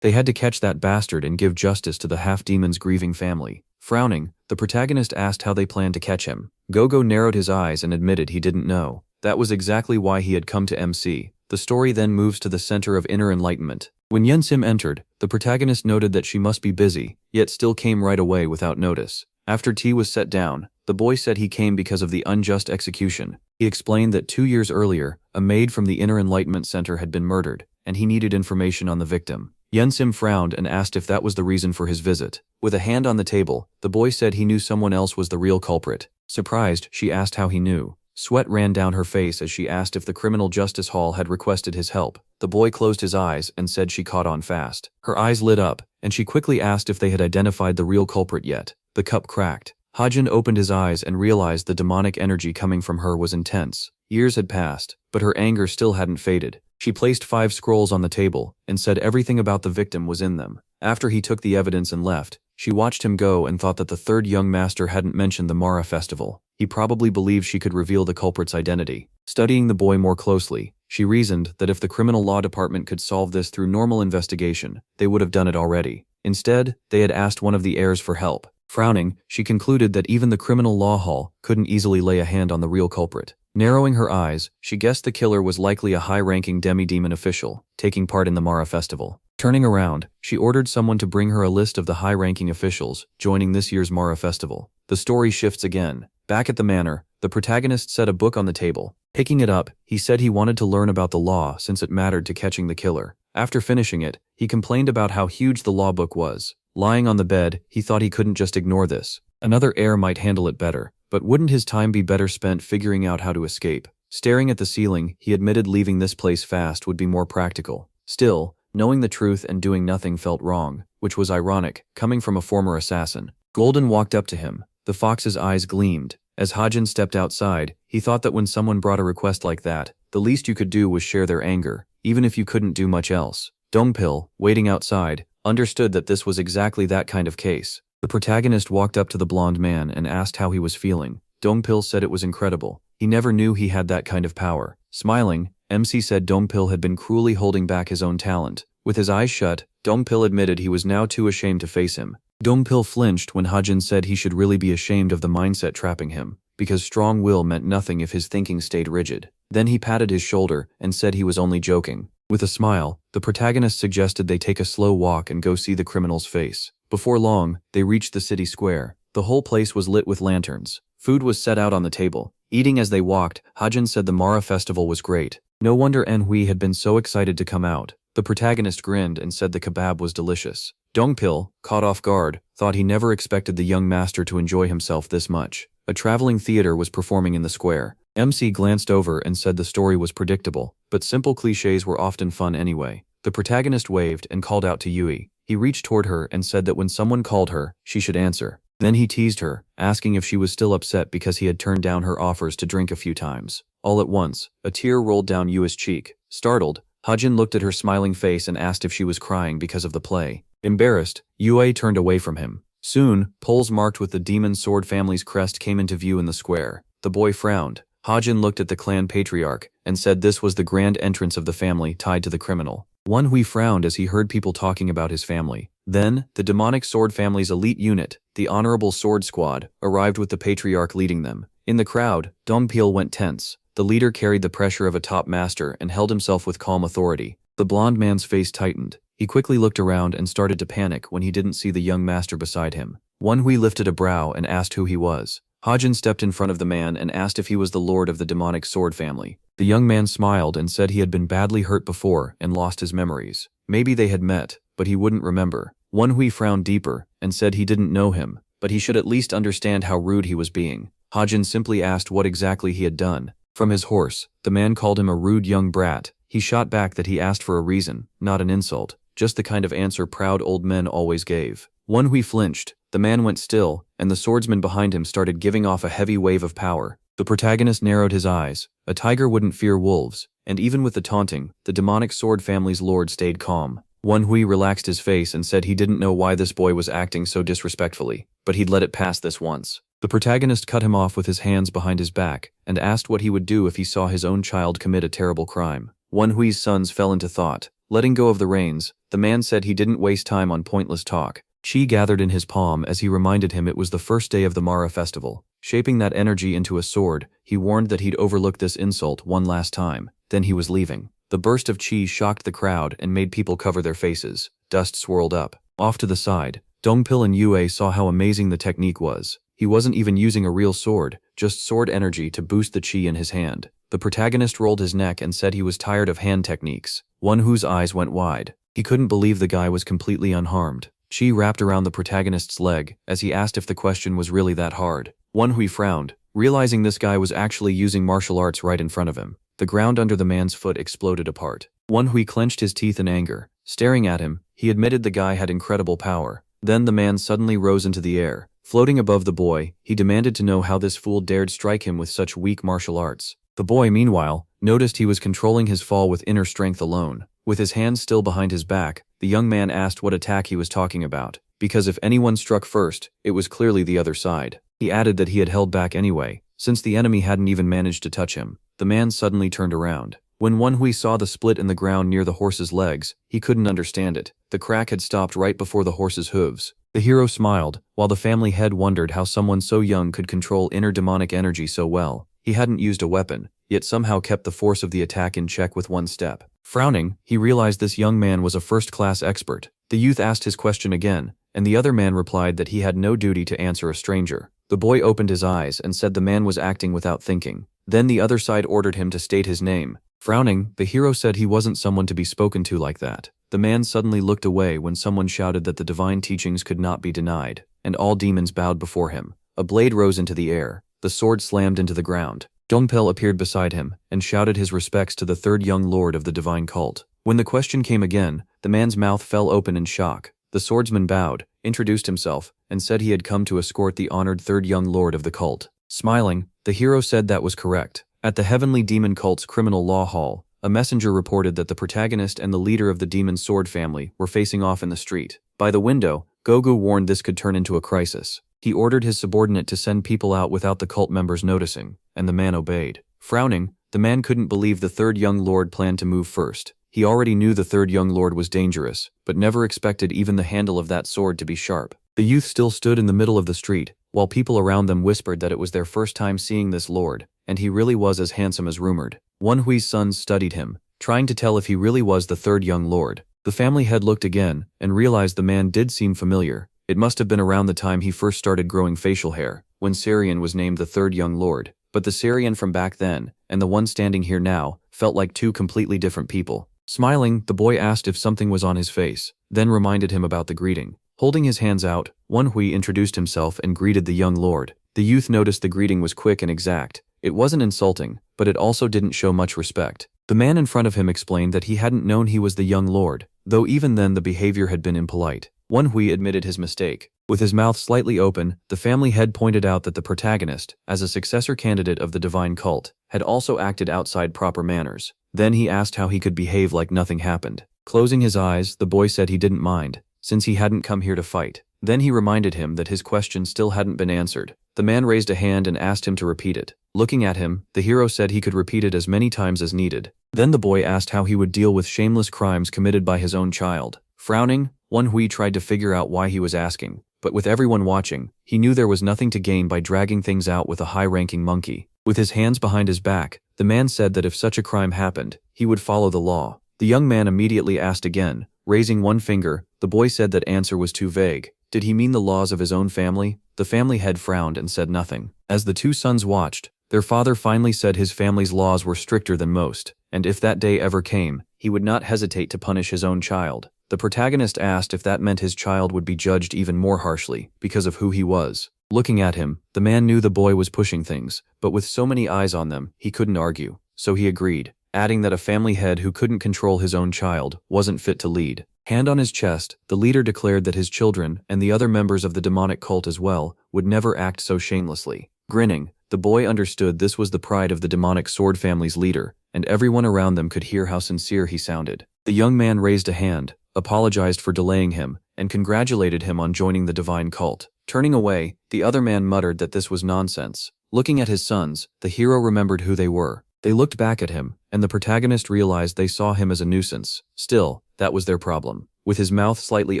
They had to catch that bastard and give justice to the half-demon's grieving family. Frowning, the protagonist asked how they planned to catch him. Gogo narrowed his eyes and admitted he didn't know. That was exactly why he had come to MC. The story then moves to the center of inner enlightenment. When Yensim entered, the protagonist noted that she must be busy, yet still came right away without notice. After tea was set down, the boy said he came because of the unjust execution. He explained that 2 years earlier, a maid from the Inner Enlightenment Center had been murdered, and he needed information on the victim. Yensim frowned and asked if that was the reason for his visit. With a hand on the table, the boy said he knew someone else was the real culprit. Surprised, she asked how he knew. Sweat ran down her face as she asked if the Criminal Justice Hall had requested his help. The boy closed his eyes and said she caught on fast. Her eyes lit up, and she quickly asked if they had identified the real culprit yet. The cup cracked. Hajin opened his eyes and realized the demonic energy coming from her was intense. Years had passed, but her anger still hadn't faded. She placed 5 scrolls on the table and said everything about the victim was in them. After he took the evidence and left, she watched him go and thought that the 3rd young master hadn't mentioned the Mara festival. He probably believed she could reveal the culprit's identity. Studying the boy more closely, she reasoned that if the criminal law department could solve this through normal investigation, they would have done it already. Instead, they had asked one of the heirs for help. Frowning, she concluded that even the criminal law hall couldn't easily lay a hand on the real culprit. Narrowing her eyes, she guessed the killer was likely a high-ranking demi-demon official, taking part in the Mara festival. Turning around, she ordered someone to bring her a list of the high-ranking officials joining this year's Mara festival. The story shifts again. Back at the manor, the protagonist set a book on the table. Picking it up, he said he wanted to learn about the law since it mattered to catching the killer. After finishing it, he complained about how huge the law book was. Lying on the bed, he thought he couldn't just ignore this. Another heir might handle it better, but wouldn't his time be better spent figuring out how to escape? Staring at the ceiling, he admitted leaving this place fast would be more practical. Still, knowing the truth and doing nothing felt wrong, which was ironic, coming from a former assassin. Golden walked up to him. The fox's eyes gleamed. As Hajin stepped outside, he thought that when someone brought a request like that, the least you could do was share their anger, even if you couldn't do much else. Dongpil, waiting outside, understood that this was exactly that kind of case. The protagonist walked up to the blonde man and asked how he was feeling. Dongpil said it was incredible. He never knew he had that kind of power. Smiling, MC said Dongpil had been cruelly holding back his own talent. With his eyes shut, Dongpil admitted he was now too ashamed to face him. Dongpil flinched when Hajin said he should really be ashamed of the mindset trapping him, because strong will meant nothing if his thinking stayed rigid. Then he patted his shoulder and said he was only joking. With a smile, the protagonist suggested they take a slow walk and go see the criminal's face. Before long, they reached the city square. The whole place was lit with lanterns. Food was set out on the table. Eating as they walked, Hajin said the Mara festival was great. No wonder Enhui had been so excited to come out. The protagonist grinned and said the kebab was delicious. Dongpil, caught off guard, thought he never expected the young master to enjoy himself this much. A traveling theater was performing in the square. MC glanced over and said the story was predictable, but simple cliches were often fun anyway. The protagonist waved and called out to Yui. He reached toward her and said that when someone called her, she should answer. Then he teased her, asking if she was still upset because he had turned down her offers to drink a few times. All at once, a tear rolled down Yui's cheek. Startled, Hajin looked at her smiling face and asked if she was crying because of the play. Embarrassed, Yui turned away from him. Soon, poles marked with the demon sword family's crest came into view in the square. The boy frowned. Hajin looked at the clan patriarch and said this was the grand entrance of the family tied to the criminal. Manhwa frowned as he heard people talking about his family. Then, the demonic sword family's elite unit, the Honorable Sword Squad, arrived with the patriarch leading them. In the crowd, Dongpil went tense. The leader carried the pressure of a top master and held himself with calm authority. The blond man's face tightened. He quickly looked around and started to panic when he didn't see the young master beside him. Manhwa lifted a brow and asked who he was. Hajin stepped in front of the man and asked if he was the lord of the demonic sword family. The young man smiled and said he had been badly hurt before and lost his memories. Maybe they had met, but he wouldn't remember. Manhwa frowned deeper and said he didn't know him, but he should at least understand how rude he was being. Hajin simply asked what exactly he had done. From his horse, the man called him a rude young brat. He shot back that he asked for a reason, not an insult, just the kind of answer proud old men always gave. Manhwa flinched, the man went still, and the swordsman behind him started giving off a heavy wave of power. The protagonist narrowed his eyes. A tiger wouldn't fear wolves, and even with the taunting, the demonic sword family's lord stayed calm. Manhwa relaxed his face and said he didn't know why this boy was acting so disrespectfully, but he'd let it pass this once. The protagonist cut him off with his hands behind his back and asked what he would do if he saw his own child commit a terrible crime. Manhwa's sons fell into thought. Letting go of the reins, the man said he didn't waste time on pointless talk. Chi gathered in his palm as he reminded him it was the first day of the Mara festival. Shaping that energy into a sword, he warned that he'd overlook this insult one last time. Then he was leaving. The burst of chi shocked the crowd and made people cover their faces. Dust swirled up. Off to the side, Dongpil and Yue saw how amazing the technique was. He wasn't even using a real sword, just sword energy to boost the chi in his hand. The protagonist rolled his neck and said he was tired of hand techniques. Manhwa's eyes went wide. He couldn't believe the guy was completely unharmed. Chi wrapped around the protagonist's leg as he asked if the question was really that hard. Manhwa frowned, realizing this guy was actually using martial arts right in front of him. The ground under the man's foot exploded apart. Manhwa clenched his teeth in anger. Staring at him, he admitted the guy had incredible power. Then the man suddenly rose into the air. Floating above the boy, he demanded to know how this fool dared strike him with such weak martial arts. The boy, meanwhile, noticed he was controlling his fall with inner strength alone. With his hands still behind his back, the young man asked what attack he was talking about, because if anyone struck first, it was clearly the other side. He added that he had held back anyway, since the enemy hadn't even managed to touch him. The man suddenly turned around. When Manhwa saw the split in the ground near the horse's legs, he couldn't understand it. The crack had stopped right before the horse's hooves. The hero smiled, while the family head wondered how someone so young could control inner demonic energy so well. He hadn't used a weapon, yet somehow kept the force of the attack in check with one step. Frowning, he realized this young man was a first-class expert. The youth asked his question again, and the other man replied that he had no duty to answer a stranger. The boy opened his eyes and said the man was acting without thinking. Then the other side ordered him to state his name. Frowning, the hero said he wasn't someone to be spoken to like that. The man suddenly looked away when someone shouted that the divine teachings could not be denied, and all demons bowed before him. A blade rose into the air. The sword slammed into the ground. Dongpil appeared beside him and shouted his respects to the third young lord of the divine cult. When the question came again, the man's mouth fell open in shock. The swordsman bowed, introduced himself, and said he had come to escort the honored third young lord of the cult. Smiling, the hero said that was correct. At the Heavenly Demon Cult's criminal law hall, a messenger reported that the protagonist and the leader of the demon sword family were facing off in the street. By the window, Gogu warned this could turn into a crisis. He ordered his subordinate to send people out without the cult members noticing, and the man obeyed. Frowning, the man couldn't believe the third young lord planned to move first. He already knew the third young lord was dangerous, but never expected even the handle of that sword to be sharp. The youth still stood in the middle of the street, while people around them whispered that it was their first time seeing this lord, and he really was as handsome as rumored. Manhwa's sons studied him, trying to tell if he really was the third young lord. The family head looked again, and realized the man did seem familiar. It must have been around the time he first started growing facial hair, when Sarian was named the third young lord. But the Sarian from back then, and the one standing here now, felt like two completely different people. Smiling, the boy asked if something was on his face, then reminded him about the greeting. Holding his hands out, Manhwa introduced himself and greeted the young lord. The youth noticed the greeting was quick and exact. It wasn't insulting, but it also didn't show much respect. The man in front of him explained that he hadn't known he was the young lord, though even then the behavior had been impolite. Manhwa admitted his mistake. With his mouth slightly open, the family head pointed out that the protagonist, as a successor candidate of the divine cult, had also acted outside proper manners. Then he asked how he could behave like nothing happened. Closing his eyes, the boy said he didn't mind, since he hadn't come here to fight. Then he reminded him that his question still hadn't been answered. The man raised a hand and asked him to repeat it. Looking at him, the hero said he could repeat it as many times as needed. Then the boy asked how he would deal with shameless crimes committed by his own child. Frowning, Manhwa tried to figure out why he was asking, but with everyone watching, he knew there was nothing to gain by dragging things out with a high-ranking monkey. With his hands behind his back, the man said that if such a crime happened, he would follow the law. The young man immediately asked again. Raising one finger, the boy said that answer was too vague. Did he mean the laws of his own family? The family head frowned and said nothing. As the two sons watched, their father finally said his family's laws were stricter than most, and if that day ever came, he would not hesitate to punish his own child. The protagonist asked if that meant his child would be judged even more harshly, because of who he was. Looking at him, the man knew the boy was pushing things, but with so many eyes on them, he couldn't argue, so he agreed, adding that a family head who couldn't control his own child wasn't fit to lead. Hand on his chest, the leader declared that his children, and the other members of the demonic cult as well, would never act so shamelessly. Grinning, the boy understood this was the pride of the demonic sword family's leader, and everyone around them could hear how sincere he sounded. The young man raised a hand, apologized for delaying him, and congratulated him on joining the divine cult. Turning away, the other man muttered that this was nonsense. Looking at his sons, the hero remembered who they were. They looked back at him, and the protagonist realized they saw him as a nuisance. Still, that was their problem. With his mouth slightly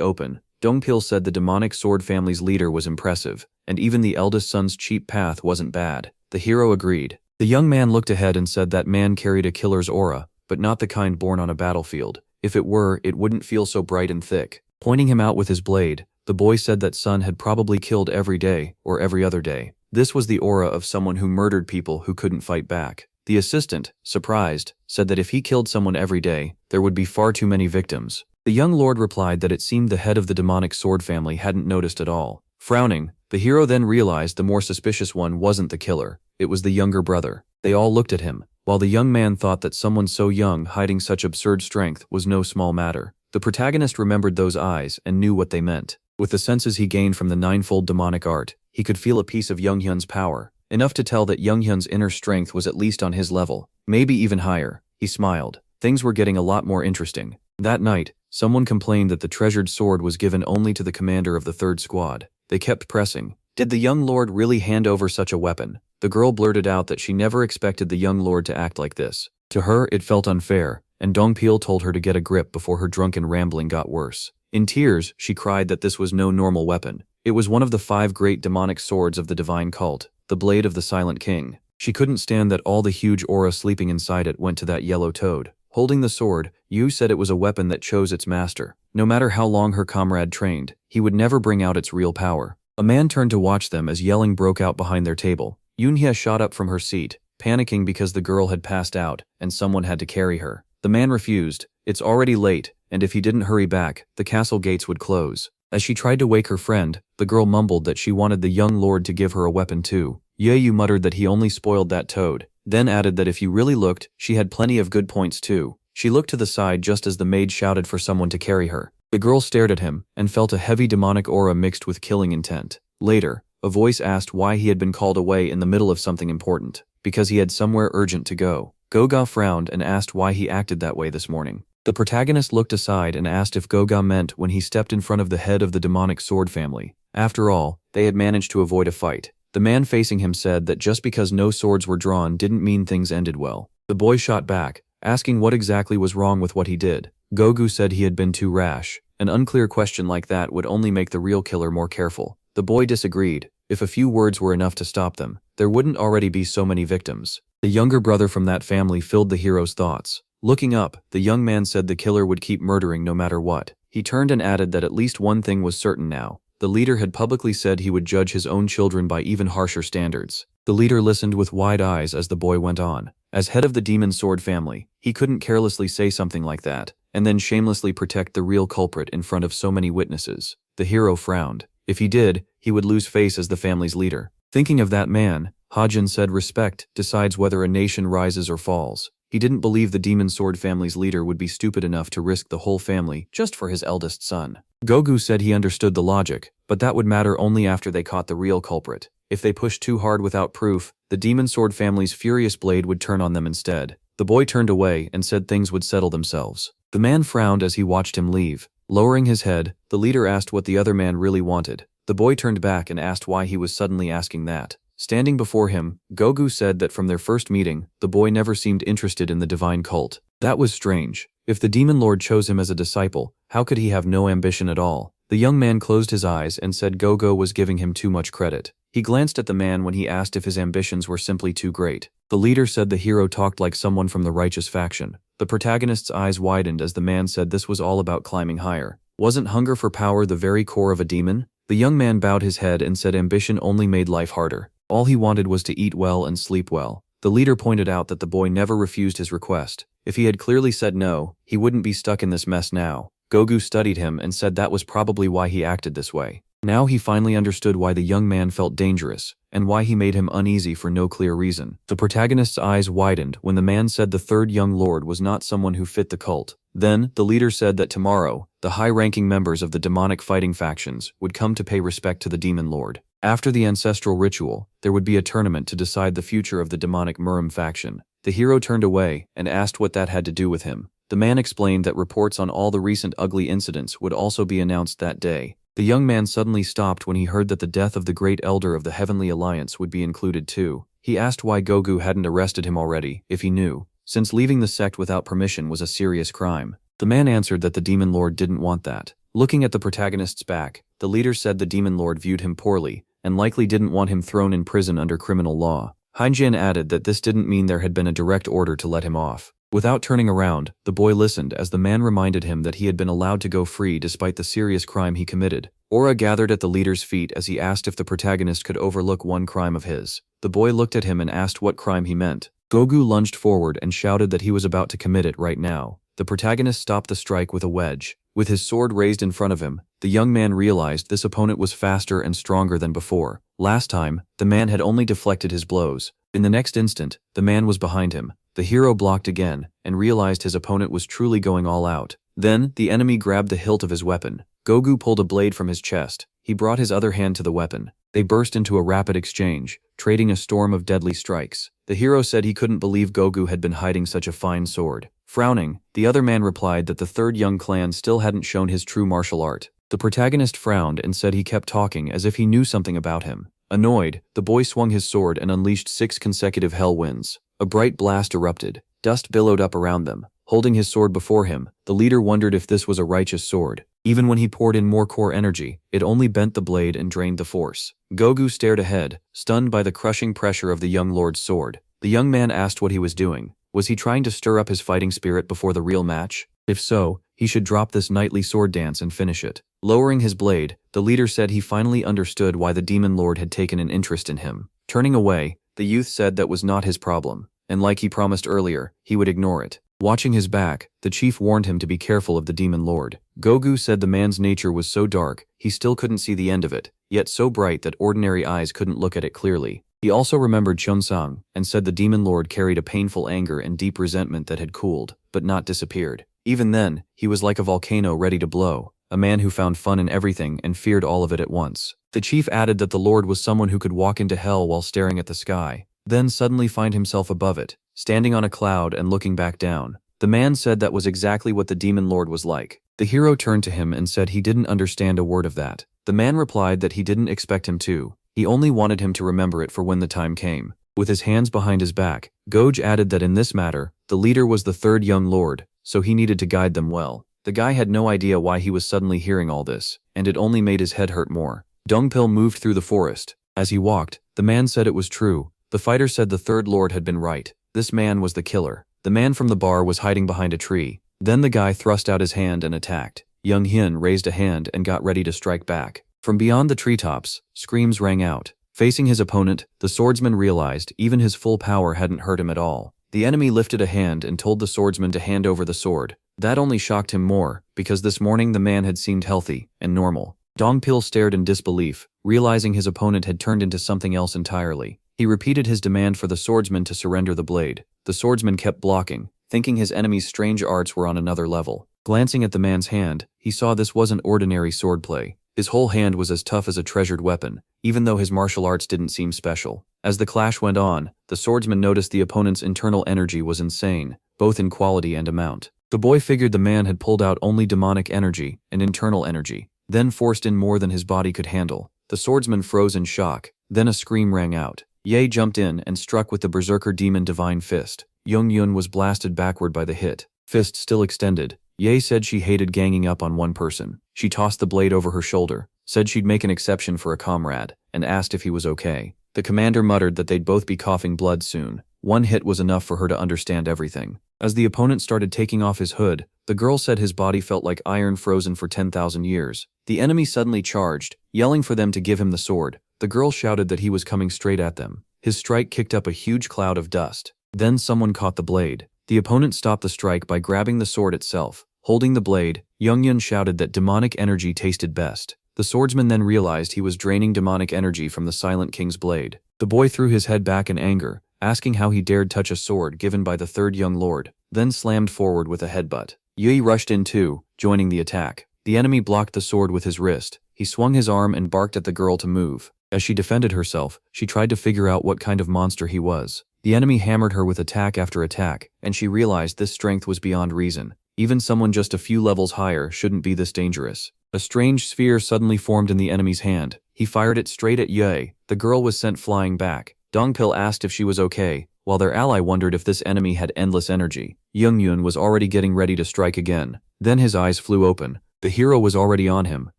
open, Dongpil said the demonic sword family's leader was impressive, and even the eldest son's cheap path wasn't bad. The hero agreed. The young man looked ahead and said that man carried a killer's aura, but not the kind born on a battlefield. If it were, it wouldn't feel so bright and thick. Pointing him out with his blade, the boy said that son had probably killed every day, or every other day. This was the aura of someone who murdered people who couldn't fight back. The assistant, surprised, said that if he killed someone every day, there would be far too many victims. The young lord replied that it seemed the head of the demonic sword family hadn't noticed at all. Frowning, the hero then realized the more suspicious one wasn't the killer, it was the younger brother. They all looked at him, while the young man thought that someone so young hiding such absurd strength was no small matter. The protagonist remembered those eyes and knew what they meant. With the senses he gained from the ninefold demonic art, he could feel a piece of Younghyun's power, enough to tell that Younghyun's inner strength was at least on his level, maybe even higher. He smiled. Things were getting a lot more interesting. That night, someone complained that the treasured sword was given only to the commander of the third squad. They kept pressing. Did the young lord really hand over such a weapon? The girl blurted out that she never expected the young lord to act like this. To her, it felt unfair, and Dongpil told her to get a grip before her drunken rambling got worse. In tears, she cried that this was no normal weapon. It was one of the 5 great demonic swords of the divine cult, the blade of the silent king. She couldn't stand that all the huge aura sleeping inside it went to that yellow toad. Holding the sword, Yu said it was a weapon that chose its master. No matter how long her comrade trained, he would never bring out its real power. A man turned to watch them as yelling broke out behind their table. Yoonhye shot up from her seat, panicking because the girl had passed out and someone had to carry her. The man refused. It's already late, and if he didn't hurry back, the castle gates would close. As she tried to wake her friend, the girl mumbled that she wanted the young lord to give her a weapon too. Yeyu muttered that he only spoiled that toad, then added that if you really looked, she had plenty of good points too. She looked to the side just as the maid shouted for someone to carry her. The girl stared at him and felt a heavy demonic aura mixed with killing intent. Later, a voice asked why he had been called away in the middle of something important. Because he had somewhere urgent to go. Goga frowned and asked why he acted that way this morning. The protagonist looked aside and asked if Goga meant when he stepped in front of the head of the demonic sword family. After all, they had managed to avoid a fight. The man facing him said that just because no swords were drawn didn't mean things ended well. The boy shot back, asking what exactly was wrong with what he did. Gogu said he had been too rash. An unclear question like that would only make the real killer more careful. The boy disagreed. If a few words were enough to stop them, there wouldn't already be so many victims. The younger brother from that family filled the hero's thoughts. Looking up, the young man said the killer would keep murdering no matter what. He turned and added that at least one thing was certain now. The leader had publicly said he would judge his own children by even harsher standards. The leader listened with wide eyes as the boy went on. As head of the demon sword family, He couldn't carelessly say something like that, and then shamelessly protect the real culprit in front of so many witnesses. The hero frowned. If he did, he would lose face as the family's leader. Thinking of that man, Hajin said respect decides whether a nation rises or falls. He didn't believe the Demon Sword family's leader would be stupid enough to risk the whole family just for his eldest son. Gogu said he understood the logic, but that would matter only after they caught the real culprit. If they pushed too hard without proof, the Demon Sword family's furious blade would turn on them instead. The boy turned away and said things would settle themselves. The man frowned as he watched him leave. Lowering his head, the leader asked what the other man really wanted. The boy turned back and asked why he was suddenly asking that. Standing before him, Gogu said that from their first meeting, the boy never seemed interested in the divine cult. That was strange. If the Demon Lord chose him as a disciple, how could he have no ambition at all? The young man closed his eyes and said Gogu was giving him too much credit. He glanced at the man when he asked if his ambitions were simply too great. The leader said the hero talked like someone from the righteous faction. The protagonist's eyes widened as the man said this was all about climbing higher. Wasn't hunger for power the very core of a demon? The young man bowed his head and said ambition only made life harder. All he wanted was to eat well and sleep well. The leader pointed out that the boy never refused his request. If he had clearly said no, he wouldn't be stuck in this mess now. Gogu studied him and said that was probably why he acted this way. Now he finally understood why the young man felt dangerous, and why he made him uneasy for no clear reason. The protagonist's eyes widened when the man said the third young lord was not someone who fit the cult. Then, the leader said that tomorrow, the high-ranking members of the demonic fighting factions would come to pay respect to the demon lord. After the ancestral ritual, there would be a tournament to decide the future of the demonic Murim faction. The hero turned away and asked what that had to do with him. The man explained that reports on all the recent ugly incidents would also be announced that day. The young man suddenly stopped when he heard that the death of the great elder of the Heavenly Alliance would be included too. He asked why Gogu hadn't arrested him already, if he knew, since leaving the sect without permission was a serious crime. The man answered that the Demon Lord didn't want that. Looking at the protagonist's back, the leader said the Demon Lord viewed him poorly, and likely didn't want him thrown in prison under criminal law. Heinjian added that this didn't mean there had been a direct order to let him off. Without turning around, the boy listened as the man reminded him that he had been allowed to go free despite the serious crime he committed. Aura gathered at the leader's feet as he asked if the protagonist could overlook one crime of his. The boy looked at him and asked what crime he meant. Gogu lunged forward and shouted that he was about to commit it right now. The protagonist stopped the strike with a wedge. With his sword raised in front of him, the young man realized this opponent was faster and stronger than before. Last time, the man had only deflected his blows. In the next instant, the man was behind him. The hero blocked again, and realized his opponent was truly going all out. Then, the enemy grabbed the hilt of his weapon. Gogu pulled a blade from his chest. He brought his other hand to the weapon. They burst into a rapid exchange, trading a storm of deadly strikes. The hero said he couldn't believe Gogu had been hiding such a fine sword. Frowning, the other man replied that the third young clan still hadn't shown his true martial art. The protagonist frowned and said he kept talking as if he knew something about him. Annoyed, the boy swung his sword and unleashed 6 consecutive hell winds. A bright blast erupted. Dust billowed up around them. Holding his sword before him, the leader wondered if this was a righteous sword. Even when he poured in more core energy, it only bent the blade and drained the force. Gogu stared ahead, stunned by the crushing pressure of the young lord's sword. The young man asked what he was doing. Was he trying to stir up his fighting spirit before the real match? If so, he should drop this nightly sword dance and finish it. Lowering his blade, the leader said he finally understood why the demon lord had taken an interest in him. Turning away, the youth said that was not his problem, and like he promised earlier, he would ignore it. Watching his back, the chief warned him to be careful of the demon lord. Gogu said the man's nature was so dark, he still couldn't see the end of it, yet so bright that ordinary eyes couldn't look at it clearly. He also remembered Chunsang, and said the demon lord carried a painful anger and deep resentment that had cooled, but not disappeared. Even then, he was like a volcano ready to blow, a man who found fun in everything and feared all of it at once. The chief added that the lord was someone who could walk into hell while staring at the sky, then suddenly find himself above it, standing on a cloud and looking back down. The man said that was exactly what the demon lord was like. The hero turned to him and said he didn't understand a word of that. The man replied that he didn't expect him to. He only wanted him to remember it for when the time came. With his hands behind his back, Goj added that in this matter, the leader was the third young lord, so he needed to guide them well. The guy had no idea why he was suddenly hearing all this, and it only made his head hurt more. Dongpil moved through the forest. As he walked, the man said it was true. The fighter said the third lord had been right. This man was the killer. The man from the bar was hiding behind a tree. Then the guy thrust out his hand and attacked. Young Hyun raised a hand and got ready to strike back. From beyond the treetops, screams rang out. Facing his opponent, the swordsman realized even his full power hadn't hurt him at all. The enemy lifted a hand and told the swordsman to hand over the sword. That only shocked him more, because this morning the man had seemed healthy and normal. Dongpil stared in disbelief, realizing his opponent had turned into something else entirely. He repeated his demand for the swordsman to surrender the blade. The swordsman kept blocking, thinking his enemy's strange arts were on another level. Glancing at the man's hand, he saw this wasn't ordinary swordplay. His whole hand was as tough as a treasured weapon, even though his martial arts didn't seem special. As the clash went on, the swordsman noticed the opponent's internal energy was insane, both in quality and amount. The boy figured the man had pulled out only demonic energy and internal energy, then forced in more than his body could handle. The swordsman froze in shock, then a scream rang out. Ye jumped in and struck with the berserker demon divine fist. Yun was blasted backward by the hit. Fist still extended. Ye said she hated ganging up on one person. She tossed the blade over her shoulder, said she'd make an exception for a comrade, and asked if he was okay. The commander muttered that they'd both be coughing blood soon. One hit was enough for her to understand everything. As the opponent started taking off his hood, the girl said his body felt like iron frozen for 10,000 years. The enemy suddenly charged, yelling for them to give him the sword. The girl shouted that he was coming straight at them. His strike kicked up a huge cloud of dust. Then someone caught the blade. The opponent stopped the strike by grabbing the sword itself. Holding the blade, Yun shouted that demonic energy tasted best. The swordsman then realized he was draining demonic energy from the Silent King's blade. The boy threw his head back in anger, asking how he dared touch a sword given by the third young lord, then slammed forward with a headbutt. Yui rushed in too, joining the attack. The enemy blocked the sword with his wrist. He swung his arm and barked at the girl to move. As she defended herself, she tried to figure out what kind of monster he was. The enemy hammered her with attack after attack, and she realized this strength was beyond reason. Even someone just a few levels higher shouldn't be this dangerous. A strange sphere suddenly formed in the enemy's hand. He fired it straight at Yue. The girl was sent flying back. Dongpil asked if she was okay, while their ally wondered if this enemy had endless energy. Yun was already getting ready to strike again. Then his eyes flew open. The hero was already on him,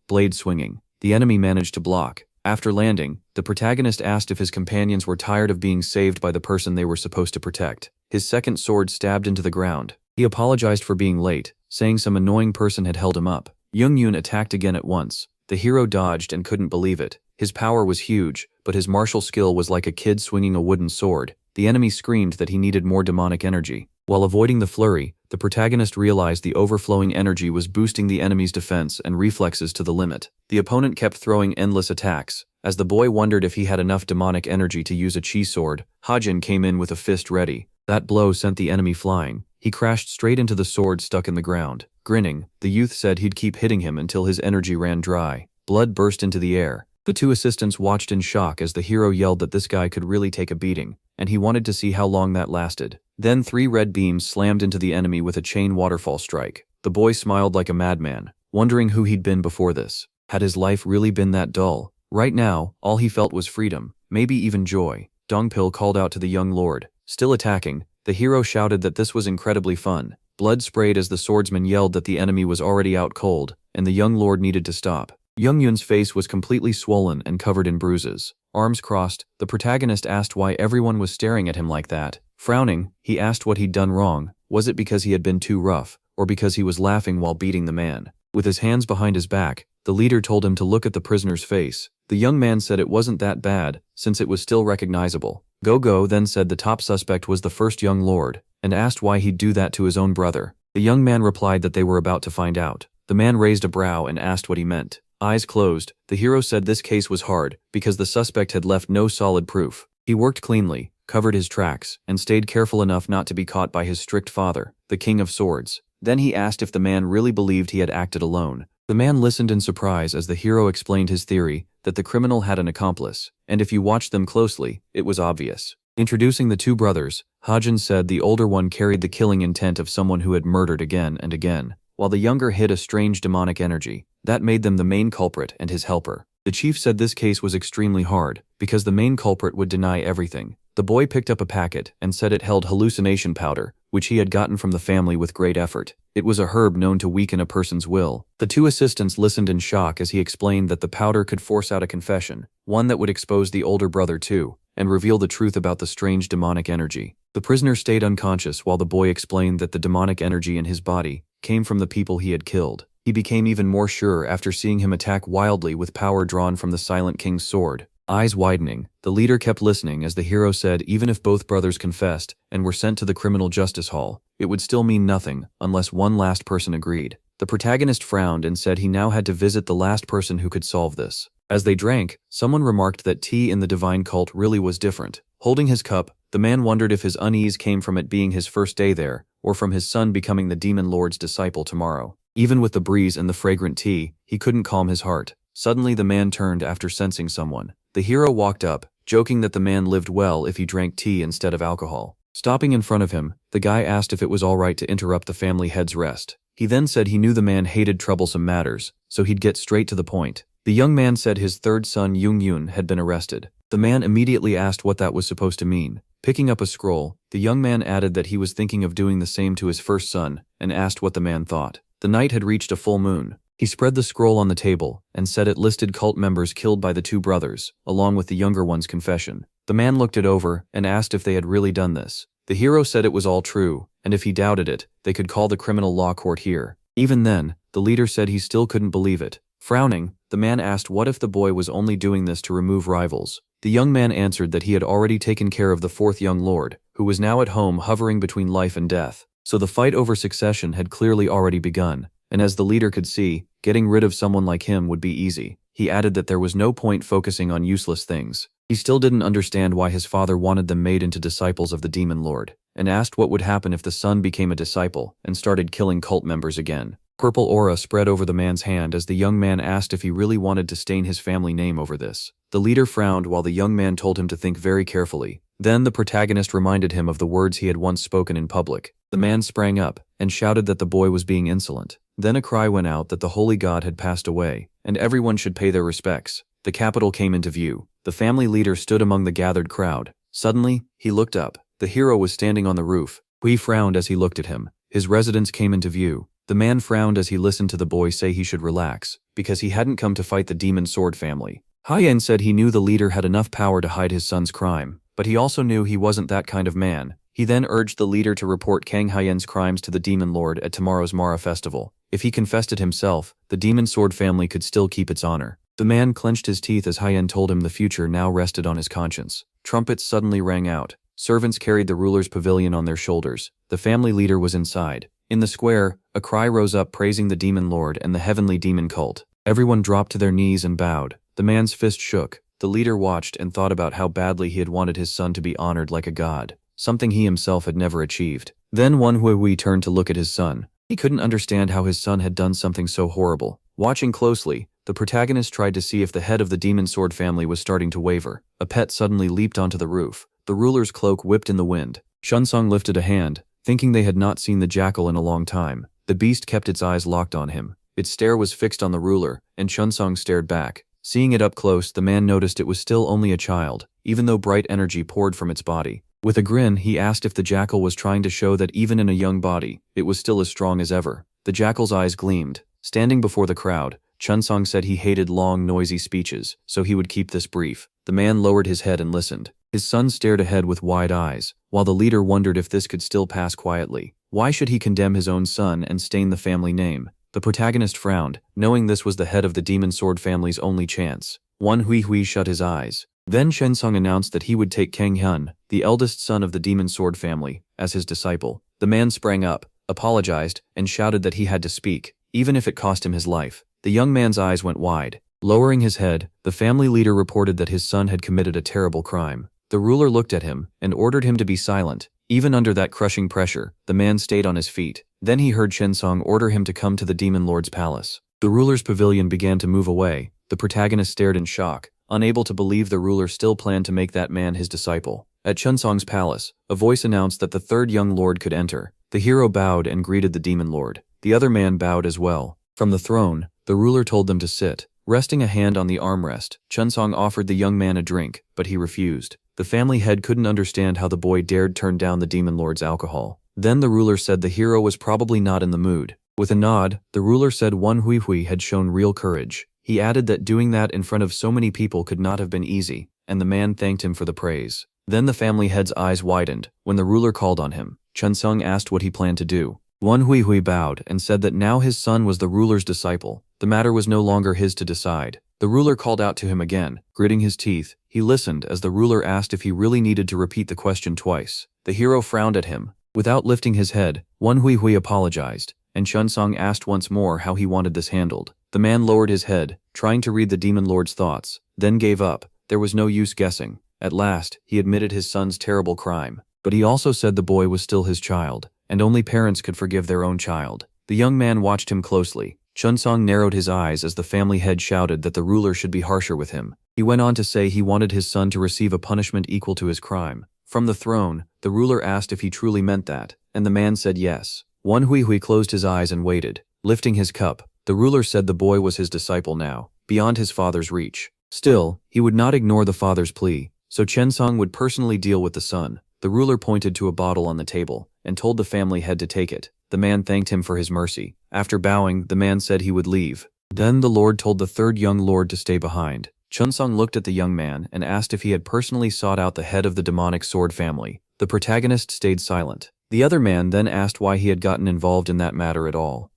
blade swinging. The enemy managed to block. After landing, the protagonist asked if his companions were tired of being saved by the person they were supposed to protect. His second sword stabbed into the ground. He apologized for being late, saying some annoying person had held him up. Yun attacked again at once. The hero dodged and couldn't believe it. His power was huge, but his martial skill was like a kid swinging a wooden sword. The enemy screamed that he needed more demonic energy. While avoiding the flurry, the protagonist realized the overflowing energy was boosting the enemy's defense and reflexes to the limit. The opponent kept throwing endless attacks. As the boy wondered if he had enough demonic energy to use a chi sword, Hajin came in with a fist ready. That blow sent the enemy flying. He crashed straight into the sword stuck in the ground. Grinning, the youth said he'd keep hitting him until his energy ran dry. Blood burst into the air. The two assistants watched in shock as the hero yelled that this guy could really take a beating, and he wanted to see how long that lasted. Then 3 red beams slammed into the enemy with a chain waterfall strike. The boy smiled like a madman, wondering who he'd been before this. Had his life really been that dull? Right now, all he felt was freedom, maybe even joy. Dongpil called out to the young lord. Still attacking, the hero shouted that this was incredibly fun. Blood sprayed as the swordsman yelled that the enemy was already out cold, and the young lord needed to stop. Yun's face was completely swollen and covered in bruises. Arms crossed, the protagonist asked why everyone was staring at him like that. Frowning, he asked what he'd done wrong. Was it because he had been too rough, or because he was laughing while beating the man? With his hands behind his back, the leader told him to look at the prisoner's face. The young man said it wasn't that bad, since it was still recognizable. Go then said the top suspect was the first young lord, and asked why he'd do that to his own brother. The young man replied that they were about to find out. The man raised a brow and asked what he meant. Eyes closed, the hero said this case was hard, because the suspect had left no solid proof. He worked cleanly, covered his tracks, and stayed careful enough not to be caught by his strict father, the King of Swords. Then he asked if the man really believed he had acted alone. The man listened in surprise as the hero explained his theory, that the criminal had an accomplice, and if you watched them closely, it was obvious. Introducing the two brothers, Hajin said the older one carried the killing intent of someone who had murdered again and again, while the younger hid a strange demonic energy. That made them the main culprit and his helper. The chief said this case was extremely hard, because the main culprit would deny everything. The boy picked up a packet and said it held hallucination powder, which he had gotten from the family with great effort. It was a herb known to weaken a person's will. The two assistants listened in shock as he explained that the powder could force out a confession, one that would expose the older brother too, and reveal the truth about the strange demonic energy. The prisoner stayed unconscious while the boy explained that the demonic energy in his body came from the people he had killed. He became even more sure after seeing him attack wildly with power drawn from the Silent King's sword. Eyes widening, the leader kept listening as the hero said even if both brothers confessed and were sent to the criminal justice hall, it would still mean nothing unless one last person agreed. The protagonist frowned and said he now had to visit the last person who could solve this. As they drank, someone remarked that tea in the divine cult really was different. Holding his cup, the man wondered if his unease came from it being his first day there, or from his son becoming the demon lord's disciple tomorrow. Even with the breeze and the fragrant tea, he couldn't calm his heart. Suddenly the man turned after sensing someone. The hero walked up, joking that the man lived well if he drank tea instead of alcohol. Stopping in front of him, the guy asked if it was all right to interrupt the family head's rest. He then said he knew the man hated troublesome matters, so he'd get straight to the point. The young man said his third son Yoon had been arrested. The man immediately asked what that was supposed to mean. Picking up a scroll, the young man added that he was thinking of doing the same to his first son, and asked what the man thought. The night had reached a full moon. He spread the scroll on the table, and said it listed cult members killed by the two brothers, along with the younger one's confession. The man looked it over, and asked if they had really done this. The hero said it was all true, and if he doubted it, they could call the criminal law court here. Even then, the leader said he still couldn't believe it. Frowning, the man asked what if the boy was only doing this to remove rivals. The young man answered that he had already taken care of the fourth young lord, who was now at home hovering between life and death. So the fight over succession had clearly already begun, and as the leader could see, getting rid of someone like him would be easy. He added that there was no point focusing on useless things. He still didn't understand why his father wanted them made into disciples of the demon lord, and asked what would happen if the son became a disciple and started killing cult members again. Purple aura spread over the man's hand as the young man asked if he really wanted to stain his family name over this. The leader frowned while the young man told him to think very carefully. Then the protagonist reminded him of the words he had once spoken in public. The man sprang up and shouted that the boy was being insolent. Then a cry went out that the holy god had passed away, and everyone should pay their respects. The capital came into view. The family leader stood among the gathered crowd. Suddenly, he looked up. The hero was standing on the roof. He frowned as he looked at him. His residence came into view. The man frowned as he listened to the boy say he should relax, because he hadn't come to fight the demon sword family. Hyen said he knew the leader had enough power to hide his son's crime, but he also knew he wasn't that kind of man. He then urged the leader to report Kang Hyen's crimes to the demon lord at tomorrow's Mara festival. If he confessed it himself, the demon sword family could still keep its honor. The man clenched his teeth as Hyen told him the future now rested on his conscience. Trumpets suddenly rang out. Servants carried the ruler's pavilion on their shoulders. The family leader was inside. In the square, a cry rose up praising the demon lord and the heavenly demon cult. Everyone dropped to their knees and bowed. The man's fist shook. The leader watched and thought about how badly he had wanted his son to be honored like a god, something he himself had never achieved. Then Manhwa turned to look at his son. He couldn't understand how his son had done something so horrible. Watching closely, the protagonist tried to see if the head of the demon sword family was starting to waver. A pet suddenly leaped onto the roof. The ruler's cloak whipped in the wind. Shunsung lifted a hand, thinking they had not seen the jackal in a long time. The beast kept its eyes locked on him. Its stare was fixed on the ruler, and Shunsung stared back. Seeing it up close, the man noticed it was still only a child, even though bright energy poured from its body. With a grin, he asked if the jackal was trying to show that even in a young body, it was still as strong as ever. The jackal's eyes gleamed. Standing before the crowd, Chunsong said he hated long, noisy speeches, so he would keep this brief. The man lowered his head and listened. His son stared ahead with wide eyes, while the leader wondered if this could still pass quietly. Why should he condemn his own son and stain the family name? The protagonist frowned, knowing this was the head of the demon sword family's only chance. Hui shut his eyes. Then Shensung announced that he would take Kang Hyun, the eldest son of the demon sword family, as his disciple. The man sprang up, apologized, and shouted that he had to speak, even if it cost him his life. The young man's eyes went wide. Lowering his head, the family leader reported that his son had committed a terrible crime. The ruler looked at him and ordered him to be silent. Even under that crushing pressure, the man stayed on his feet. Then he heard Shensung order him to come to the demon lord's palace. The ruler's pavilion began to move away. The protagonist stared in shock, unable to believe the ruler still planned to make that man his disciple. At Chunsong's palace, a voice announced that the third young lord could enter. The hero bowed and greeted the demon lord. The other man bowed as well. From the throne, the ruler told them to sit. Resting a hand on the armrest, Chunsong offered the young man a drink, but he refused. The family head couldn't understand how the boy dared turn down the demon lord's alcohol. Then the ruler said the hero was probably not in the mood. With a nod, the ruler said Hui had shown real courage. He added that doing that in front of so many people could not have been easy, and the man thanked him for the praise. Then the family head's eyes widened. When the ruler called on him, Chunsung asked what he planned to do. Hui bowed and said that now his son was the ruler's disciple. The matter was no longer his to decide. The ruler called out to him again. Gritting his teeth, he listened as the ruler asked if he really needed to repeat the question twice. The hero frowned at him. Without lifting his head, Hui apologized, and Chunsong asked once more how he wanted this handled. The man lowered his head, trying to read the demon lord's thoughts, then gave up. There was no use guessing. At last, he admitted his son's terrible crime. But he also said the boy was still his child, and only parents could forgive their own child. The young man watched him closely. Chunsong narrowed his eyes as the family head shouted that the ruler should be harsher with him. He went on to say he wanted his son to receive a punishment equal to his crime. From the throne, the ruler asked if he truly meant that, and the man said yes. Hui closed his eyes and waited. Lifting his cup, the ruler said the boy was his disciple now, beyond his father's reach. Still, he would not ignore the father's plea, so Chunsong would personally deal with the son. The ruler pointed to a bottle on the table, and told the family head to take it. The man thanked him for his mercy. After bowing, the man said he would leave. Then the lord told the third young lord to stay behind. Chunsong looked at the young man and asked if he had personally sought out the head of the demonic sword family. The protagonist stayed silent. The other man then asked why he had gotten involved in that matter at all.